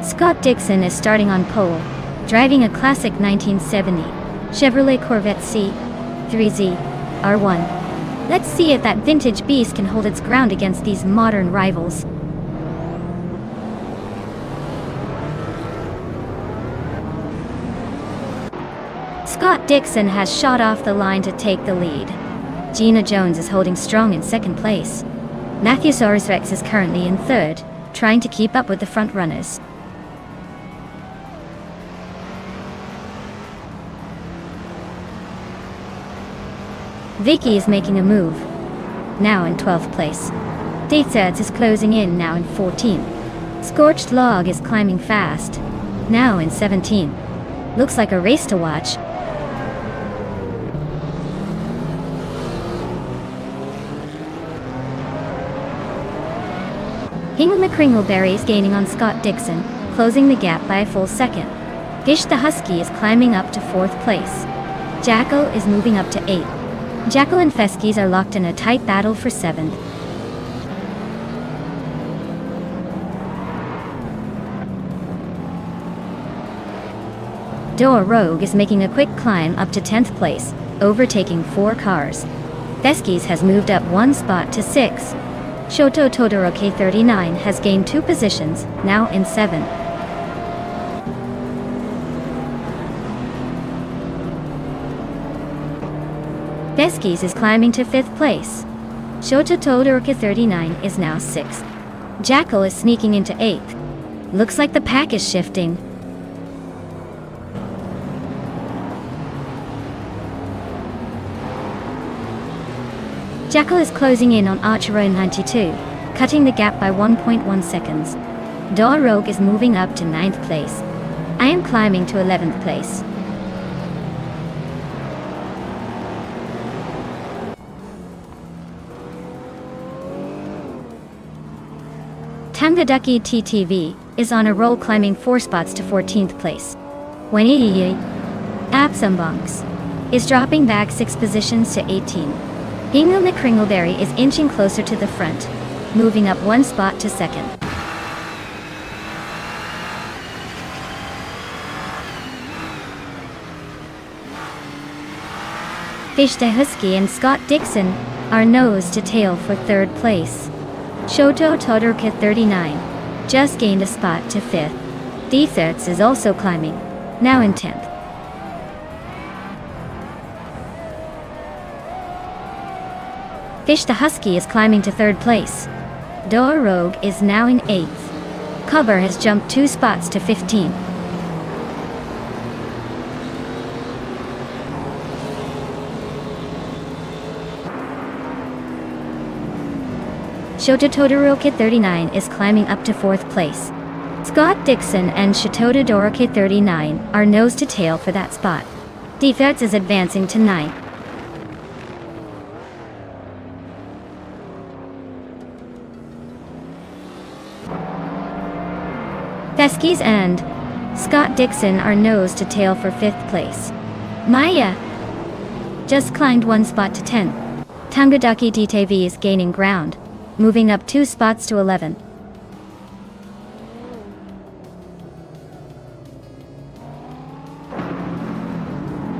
Scott Dixon is starting on pole, driving a classic 1970 Chevrolet Corvette C3Z R1. Let's see if that vintage beast can hold its ground against these modern rivals. Scott Dixon has shot off the line to take the lead. Gina Jones is holding strong in second place. Matthewsaurus Rex is currently in third, trying to keep up with the front runners. Vicky is making a move, now in 12th place. Dietzerts is closing in, now in 14th. Scorched Log is climbing fast, now in 17th. Looks like a race to watch. Hingle McCringleberry is gaining on Scott Dixon, closing the gap by a full second. Gish the Husky is climbing up to 4th place. Jackal is moving up to 8th. Jackal and Feskies are locked in a tight battle for 7th. Door Rogue is making a quick climb up to 10th place, overtaking 4 cars. Feskies has moved up 1 spot to 6th. Shoto Todoroki 39 has gained 2 positions, now in 7th. Feskies is climbing to 5th place. Shoto Todoroki 39 is now 6th. Jackal is sneaking into 8th. Looks like the pack is shifting. Jackal is closing in on Archero 92, cutting the gap by 1.1 seconds. Door Rogue is moving up to 9th place. I am climbing to 11th place. Tangaducky TTV is on a roll, climbing 4 spots to 14th place. Wenyi Absambonks is dropping back 6 positions to 18. Hingle McCringleberry is inching closer to the front, moving up 1 spot to 2nd. Fish the Husky and Scott Dixon are nose to tail for 3rd place. Shoto Todoroki 39 just gained a spot to 5th. Dietzerts is also climbing, now in 10th. Fish the Husky is climbing to 3rd place. Door Rogue is now in 8th. Cover has jumped 2 spots to 15th. Shoto Todoroki 39 is climbing up to 4th place. Scott Dixon and Shoto Todoroki 39 are nose to tail for that spot. Dietzerts is advancing to 9th. Feskies and Scott Dixon are nose to tail for 5th place. Maya just climbed 1 spot to 10th. Tangaducky TTV is gaining ground, moving up 2 spots to 11th.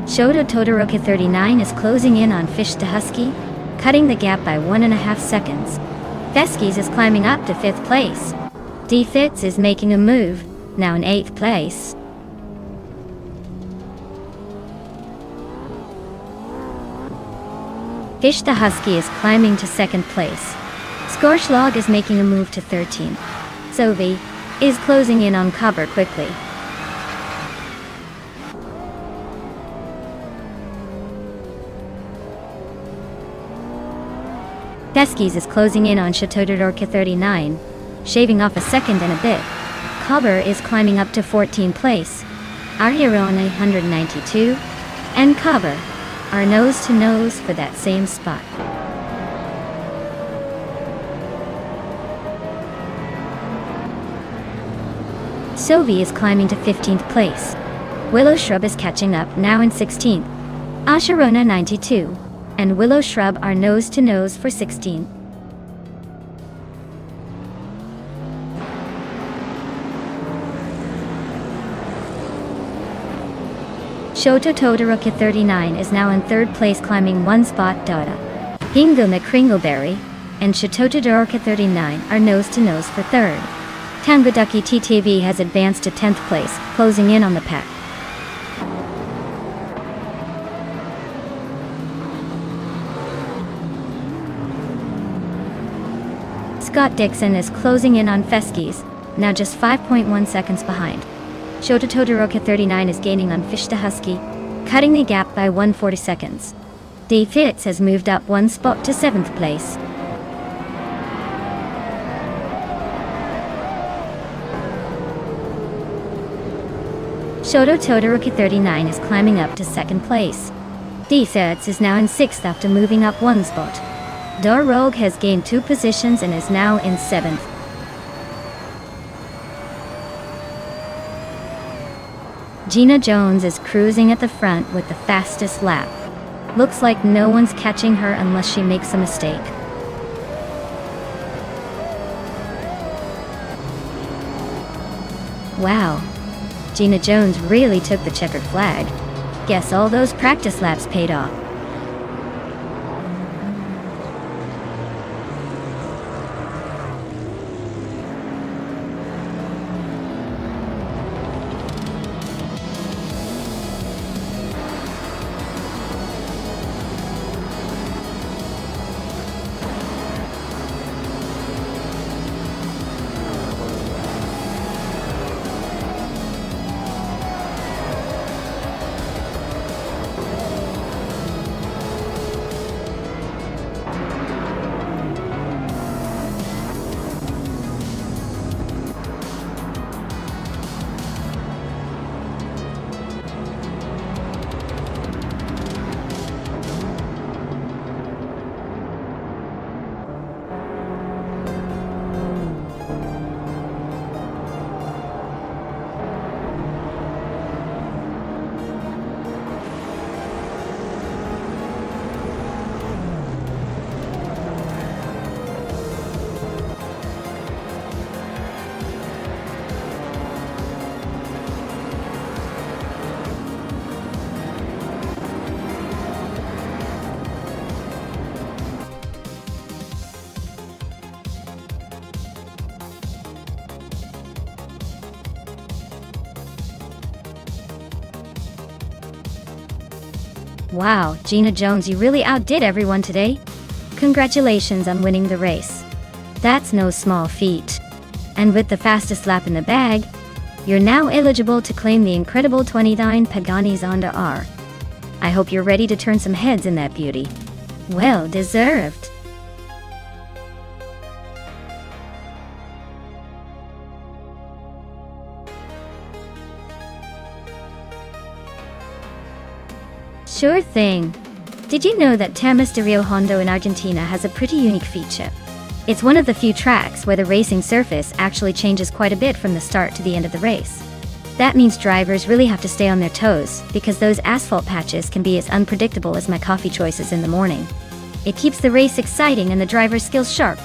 Shoto Todoroki 39 is closing in on Fish the Husky, cutting the gap by 1.5 seconds. Feskies is climbing up to 5th place. D-Fits is making a move, now in 8th place. Fish the Husky is climbing to 2nd place. Skorschlag is making a move to 13th. Sovi is closing in on cover quickly. Deskis is closing in on Chateau de Dorca 39, shaving off a second and a bit. Cover is climbing up to 14th place. Our hero on 192, and Cover are nose to nose for that same spot. Sovi is climbing to 15th place. Willow Shrub is catching up, now in 16th. Asherona 92, and Willow Shrub are nose to nose for 16th. Shoto Todoroki 39 is now in 3rd place, climbing 1 spot. Dada, Hingo McCringleberry, and Chateau Todoroki 39 are nose to nose for 3rd. Tangaducky TTV has advanced to 10th place, closing in on the pack. Scott Dixon is closing in on Feskis, now just 5.1 seconds behind. Shota Todoroki 39 is gaining on Fish the Husky, cutting the gap by 140 seconds. D-Fits has moved up 1 spot to 7th place. Shoto Todoroki 39 is climbing up to 2nd place. D-Fits is now in 6th after moving up 1 spot. Rogue has gained 2 positions and is now in 7th. Gina Jones is cruising at the front with the fastest lap. Looks like no one's catching her unless she makes a mistake. Wow, Gina Jones really took the checkered flag. Guess all those practice laps paid off. Wow, Gina Jones, you really outdid everyone today. Congratulations on winning the race. That's no small feat. And with the fastest lap in the bag, you're now eligible to claim the incredible 29 Pagani Zonda R. I hope you're ready to turn some heads in that beauty. Well deserved. Sure thing. Did you know that Termas de Rio Hondo in Argentina has a pretty unique feature? It's one of the few tracks where the racing surface actually changes quite a bit from the start to the end of the race. That means drivers really have to stay on their toes, because those asphalt patches can be as unpredictable as my coffee choices in the morning. It keeps the race exciting and the driver's skills sharp.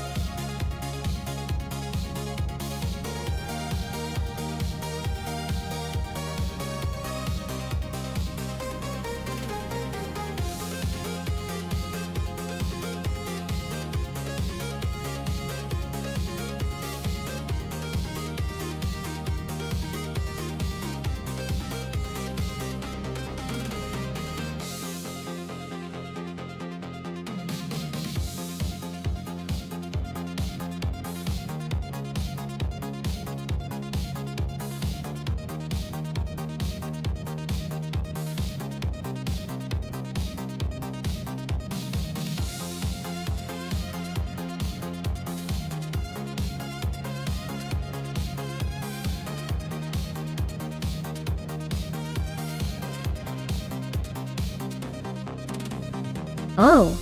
Oh,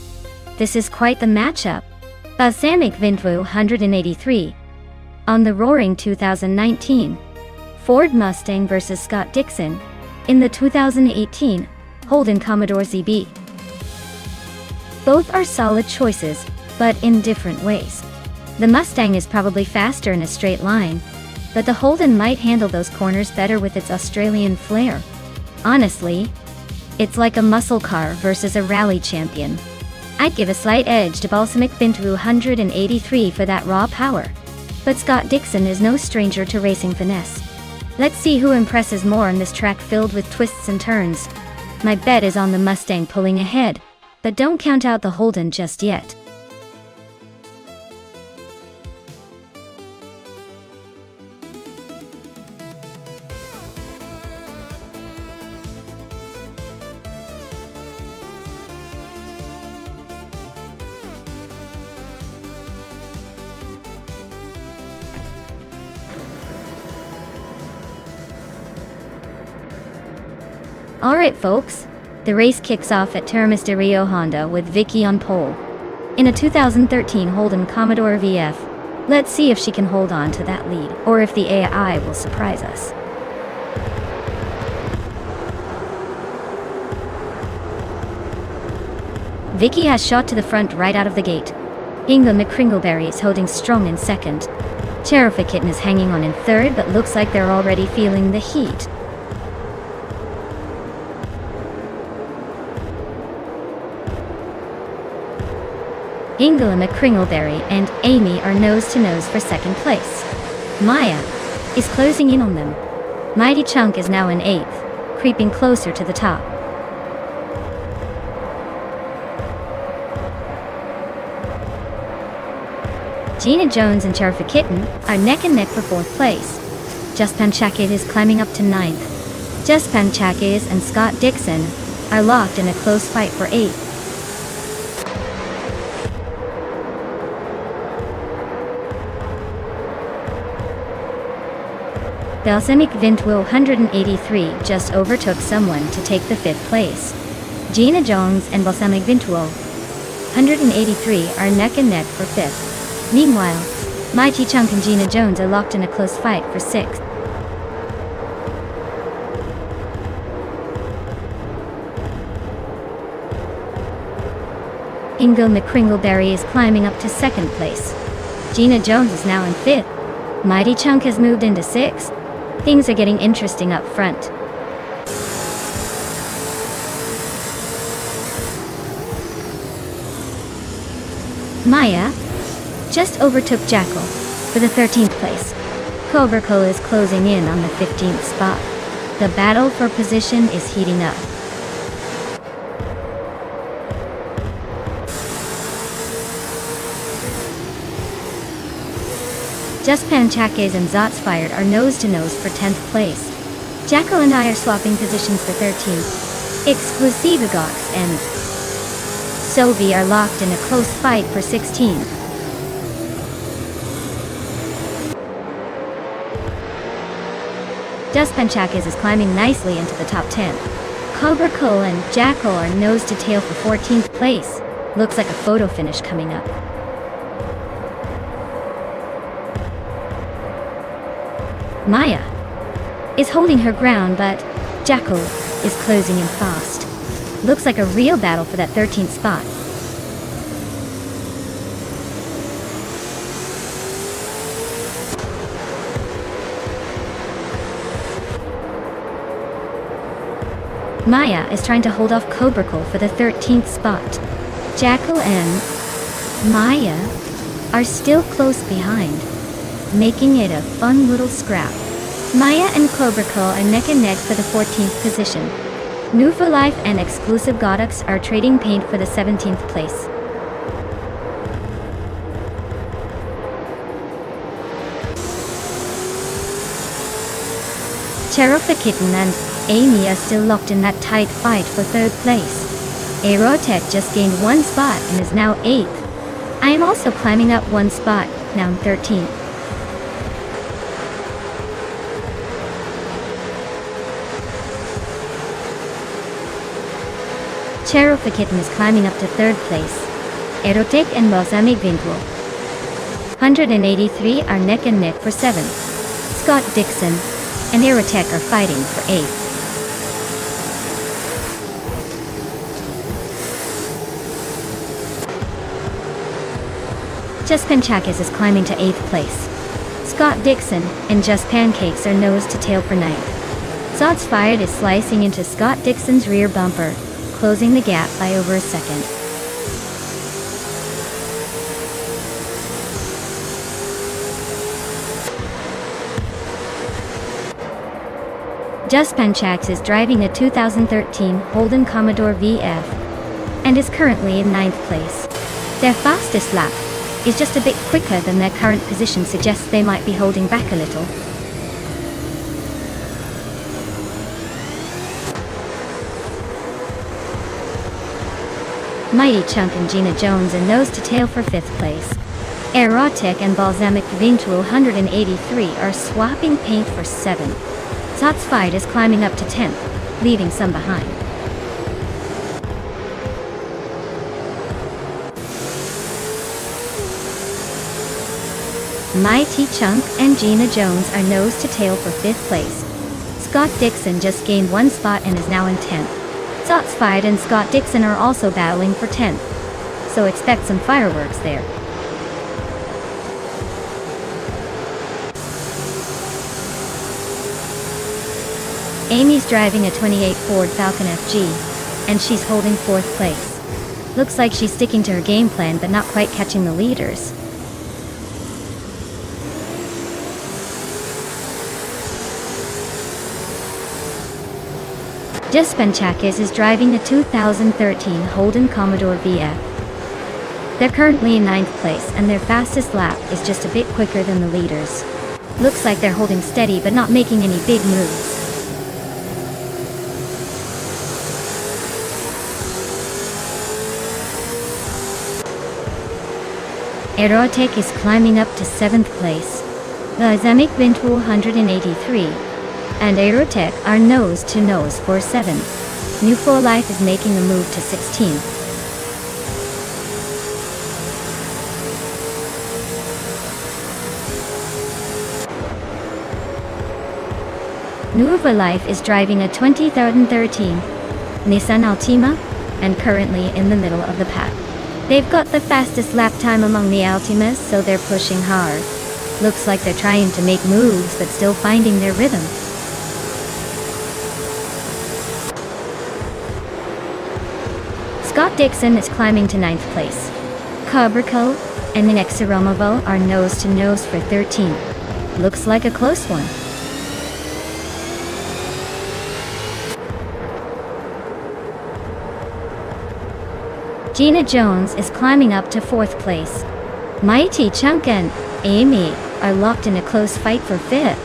this is quite the matchup. Balsamic Vintru 183. On the roaring 2019 Ford Mustang vs. Scott Dixon in the 2018 Holden Commodore ZB. Both are solid choices, but in different ways. The Mustang is probably faster in a straight line, but the Holden might handle those corners better with its Australian flair. Honestly, it's like a muscle car versus a rally champion. I'd give a slight edge to Balsamic Vintru 183 for that raw power. But Scott Dixon is no stranger to racing finesse. Let's see who impresses more on this track filled with twists and turns. My bet is on the Mustang pulling ahead, but don't count out the Holden just yet. Alright folks, the race kicks off at Termas de Rio Honda with Vicky on pole. In a 2013 Holden Commodore VF, let's see if she can hold on to that lead, or if the AI will surprise us. Vicky has shot to the front right out of the gate. Inga McCringleberry is holding strong in second. Cherokee Kitten is hanging on in third, but looks like they're already feeling the heat. Ingela McCringleberry and Amy are nose-to-nose for second place. Maya is closing in on them. Mighty Chunk is now in 8th, creeping closer to the top. Gina Jones and Cherokee Kitten are neck and neck for 4th place. Just Panchakis is climbing up to 9th. Just Panchakis and Scott Dixon are locked in a close fight for 8th. Balsamic Vintru 183 just overtook someone to take the 5th place. Gina Jones and Balsamic Vintru 183 are neck and neck for 5th. Meanwhile, Mighty Chunk and Gina Jones are locked in a close fight for 6th. Ingo McCringleberry is climbing up to 2nd place. Gina Jones is now in 5th. Mighty Chunk has moved into 6th. Things are getting interesting up front. Maya just overtook Jackal for the 13th place. Cobra Cola is closing in on the 15th spot. The battle for position is heating up. Just Panchakis and Zots Fired are nose-to-nose for 10th place. Jackal and I are swapping positions for 13th. Exclusivagox and Sovi are locked in a close fight for 16th. Just Panchakis is climbing nicely into the top 10. Cobra Cola and Jackal are nose-to-tail for 14th place. Looks like a photo finish coming up. Maya is holding her ground, but Jackal is closing in fast. Looks like a real battle for that 13th spot. Maya is trying to hold off Cobra Cola for the 13th spot. Jackal and Maya are still close behind, making it a fun little scrap. Maya and Cobra Cola are neck and neck for the 14th position. New for Life and Exclusive Godux are trading paint for the 17th place. Cherokee Kitten and Amy are still locked in that tight fight for 3rd place. Aerotech just gained 1 spot and is now 8th. I am also climbing up 1 spot, now 13th. Cherofa Kitten is climbing up to 3rd place. Erotic and Balsamic Vinto 183 are neck and neck for 7th. Scott Dixon and Aerotech are fighting for 8th. Just Panchakis is climbing to 8th place. Scott Dixon and Just Pancakes are nose to tail for 9th. Shots Fired is slicing into Scott Dixon's rear bumper, closing the gap by over a second. Just Panchaks is driving a 2013 Holden Commodore VF and is currently in 9th place. Their fastest lap is just a bit quicker than their current position suggests they might be holding back a little. Mighty Chunk and Gina Jones are nose to tail for 5th place. Erotic and Balsamic Vinto 183 are swapping paint for 7th. Shots Fired is climbing up to 10th, leaving some behind. Mighty Chunk and Gina Jones are nose to tail for 5th place. Scott Dixon just gained 1 spot and is now in 10th. Shots Fired and Scott Dixon are also battling for 10th, so expect some fireworks there. Amy's driving a 28 Ford Falcon FG, and she's holding 4th place. Looks like she's sticking to her game plan but not quite catching the leaders. Just Panchakis is driving the 2013 Holden Commodore VF. They're currently in 9th place and their fastest lap is just a bit quicker than the leaders. Looks like they're holding steady but not making any big moves. Erotic is climbing up to 7th place. Balsamic Vinto 183 and Aerotech are nose to nose for 7th. New For Life is making a move to 16th. New For Life is driving a 2013 Nissan Altima and currently in the middle of the pack. They've got the fastest lap time among the Altimas, so they're pushing hard. Looks like they're trying to make moves but still finding their rhythm. Scott Dixon is climbing to 9th place. Cabrico and Nexaromovo are nose to nose for 13. Looks like a close one. Gina Jones is climbing up to 4th place. Mighty Chunk and Amy are locked in a close fight for 5th.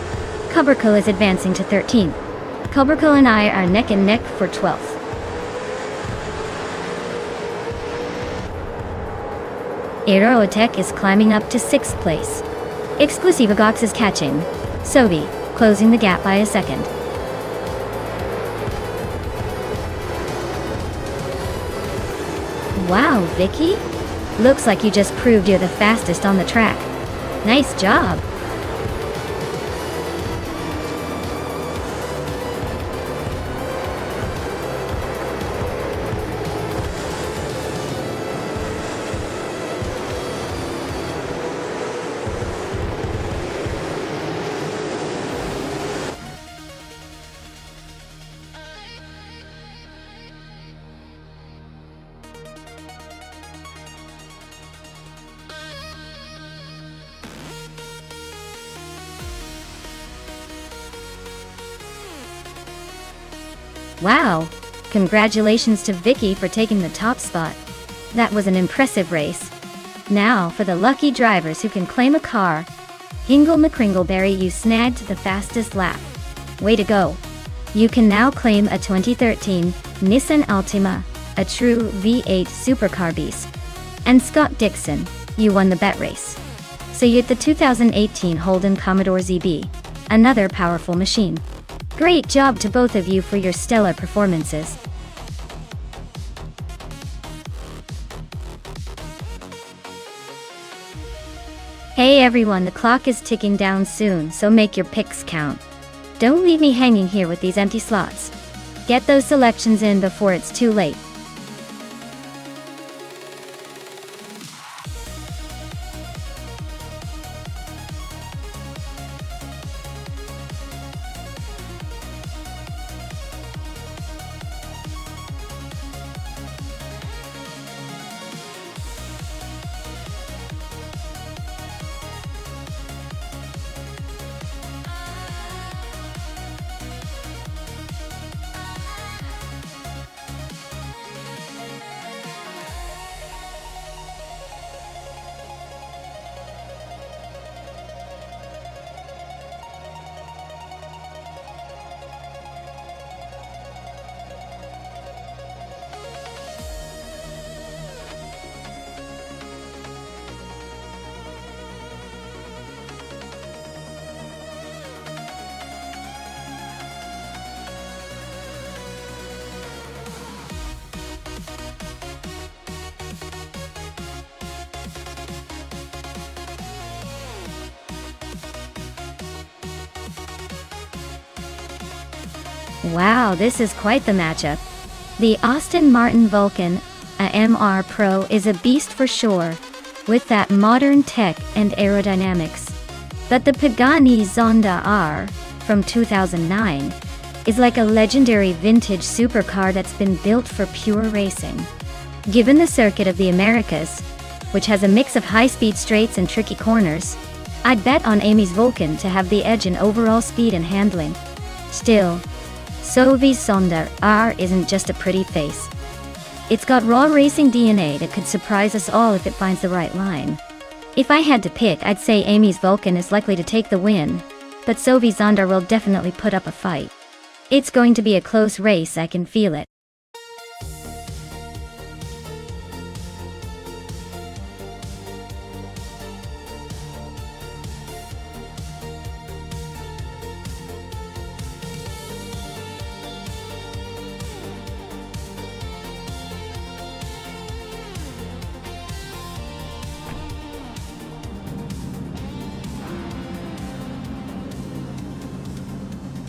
Cabrico is advancing to 13th. Cabrico and I are neck and neck for 12th. Aerotech is climbing up to 6th place. Exclusivagox is catching. Sobi, closing the gap by a second. Wow, Vicky? Looks like you just proved you're the fastest on the track. Nice job. Wow! Congratulations to Vicky for taking the top spot. That was an impressive race. Now for the lucky drivers who can claim a car. Hingle McCringleberry, you snagged the fastest lap. Way to go! You can now claim a 2013 Nissan Altima, a true V8 supercar beast. And Scott Dixon, you won the bet race. So you get the 2018 Holden Commodore ZB, another powerful machine. Great job to both of you for your stellar performances. Hey everyone, the clock is ticking down soon, so make your picks count. Don't leave me hanging here with these empty slots. Get those selections in before it's too late. Wow, this is quite the matchup. The Aston Martin Vulcan, a MR Pro, is a beast for sure, with that modern tech and aerodynamics. But the Pagani Zonda R, from 2009, is like a legendary vintage supercar that's been built for pure racing. Given the circuit of the Americas, which has a mix of high-speed straights and tricky corners, I'd bet on Amy's Vulcan to have the edge in overall speed and handling. Still, Sophie's Zonda R isn't just a pretty face. It's got raw racing DNA that could surprise us all if it finds the right line. If I had to pick, I'd say Amy's Vulcan is likely to take the win, but Sophie's Zonda will definitely put up a fight. It's going to be a close race, I can feel it.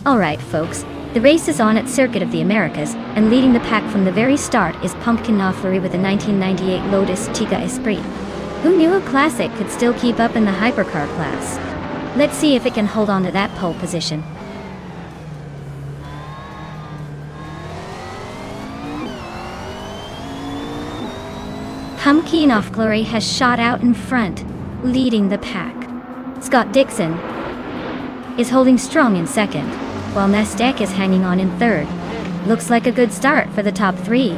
Alright folks, the race is on at Circuit of the Americas, and leading the pack from the very start is Pumpkin Knopflery with a 1998 Lotus Tika Esprit. Who knew a classic could still keep up in the hypercar class? Let's see if it can hold on to that pole position. Pumpkin Knopflery has shot out in front, leading the pack. Scott Dixon is holding strong in second, while Nonstop is hanging on in third. Looks like a good start for the top three.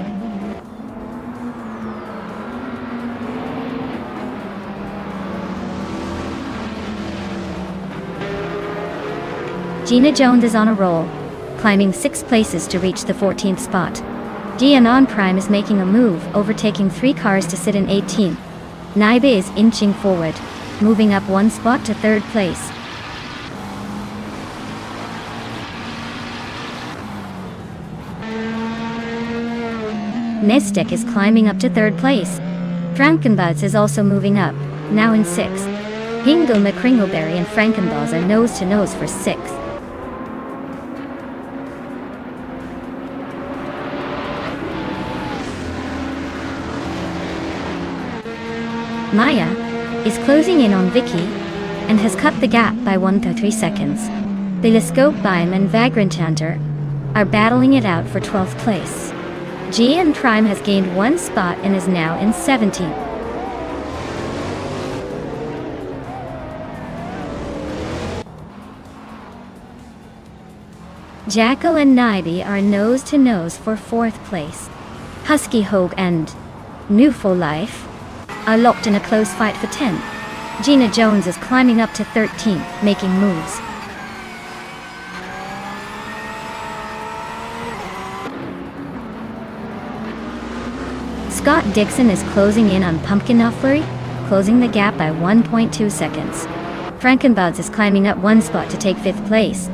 Gina Jones is on a roll, climbing 6 places to reach the 14th spot. Gianon Prime is making a move, overtaking 3 cars to sit in 18th. Naibe is inching forward, moving up 1 spot to 3rd place. Nestek is climbing up to 3rd place. Frankenbuzz is also moving up, now in 6th. Hingle McCringleberry and Frankenbuzz are nose-to-nose for 6th. Maya is closing in on Vicky and has cut the gap by 1.3 seconds. Telescope Beim and Vagrant Hunter are battling it out for 12th place. GN Prime has gained 1 spot and is now in 17th. Jackal and Naibe are nose-to-nose for 4th place. Husky Hogue and New for Life are locked in a close fight for 10th. Gina Jones is climbing up to 13th, making moves. Scott Dixon is closing in on Pumpkin Knopflery, closing the gap by 1.2 seconds. Frankenbuzz is climbing up 1 spot to take 5th place.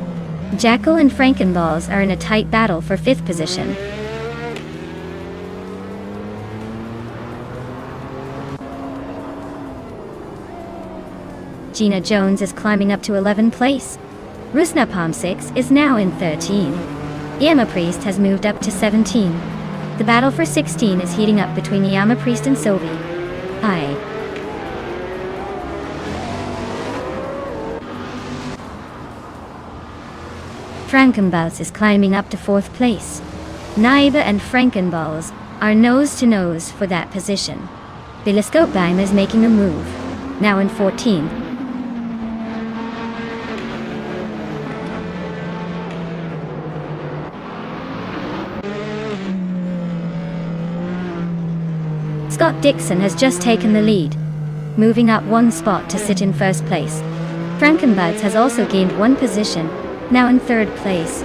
Jackal and Frankenballs are in a tight battle for 5th position. Gina Jones is climbing up to 11th place. Rusnapalm 6 is now in 13. Yama Priest has moved up to 17. The battle for 16 is heating up between Yama Priest and Sylvie. Hi. Frankenballs is climbing up to 4th place. Naiba and Frankenballs are nose to nose for that position. Telescopebeam is making a move, now in 14. Scott Dixon has just taken the lead, moving up 1 spot to sit in 1st place. Frankenbuds has also gained 1 position, now in 3rd place.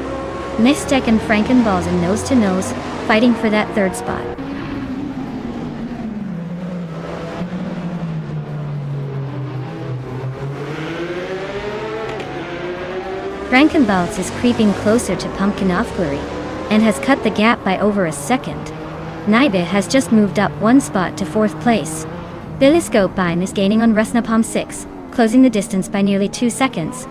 Mystic and Frankenballs are nose to nose, fighting for that 3rd spot. Frankenballs is creeping closer to Pumpkin Offblurry, and has cut the gap by over a second. Naiba has just moved up 1 spot to 4th place. Telescopebeam is gaining on Rusnapalm 6, closing the distance by nearly 2 seconds.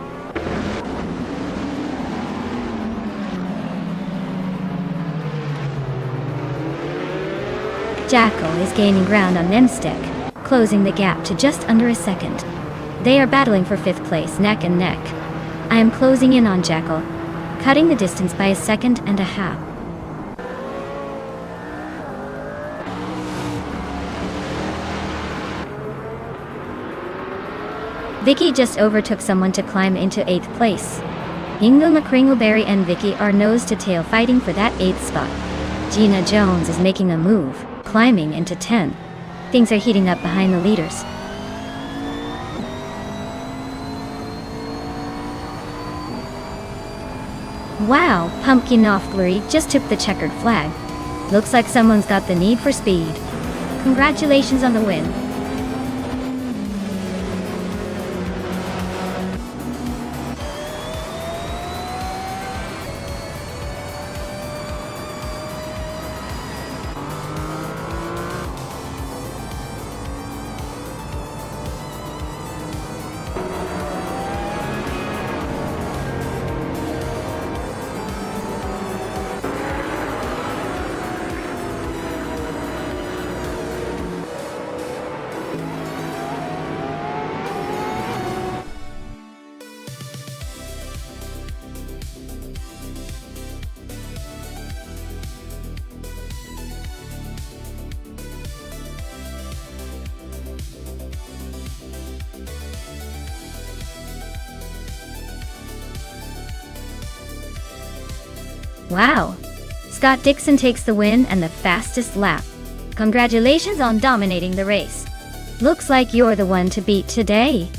Jackal is gaining ground on Nemstek, closing the gap to just under a second. They are battling for 5th place neck and neck. I am closing in on Jackal, cutting the distance by 1.5 seconds. Vicky just overtook someone to climb into 8th place. Yingle McCringleberry and Vicky are nose to tail fighting for that 8th spot. Gina Jones is making a move, climbing into 10. Things are heating up behind the leaders. Wow, Pumpkin Offblurry just took the checkered flag. Looks like someone's got the need for speed. Congratulations on the win. Wow! Scott Dixon takes the win and the fastest lap. Congratulations on dominating the race. Looks like you're the one to beat today.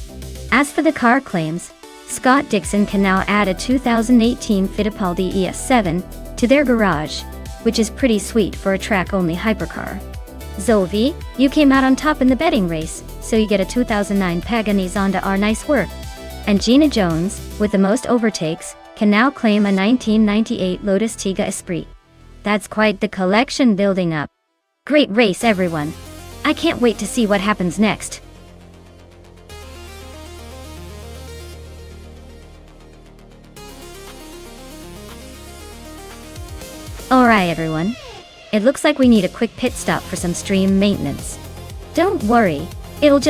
As for the car claims, Scott Dixon can now add a 2018 Fittipaldi ES7 to their garage, which is pretty sweet for a track-only hypercar. Zolvi, you came out on top in the betting race, so you get a 2009 Pagani Zonda R. Nice work. And Gina Jones, with the most overtakes, can now claim a 1998 Lotus Tiga Esprit. That's quite the collection building up. Great race, everyone. I can't wait to see what happens next. Alright everyone. It looks like we need a quick pit stop for some stream maintenance. Don't worry, it'll just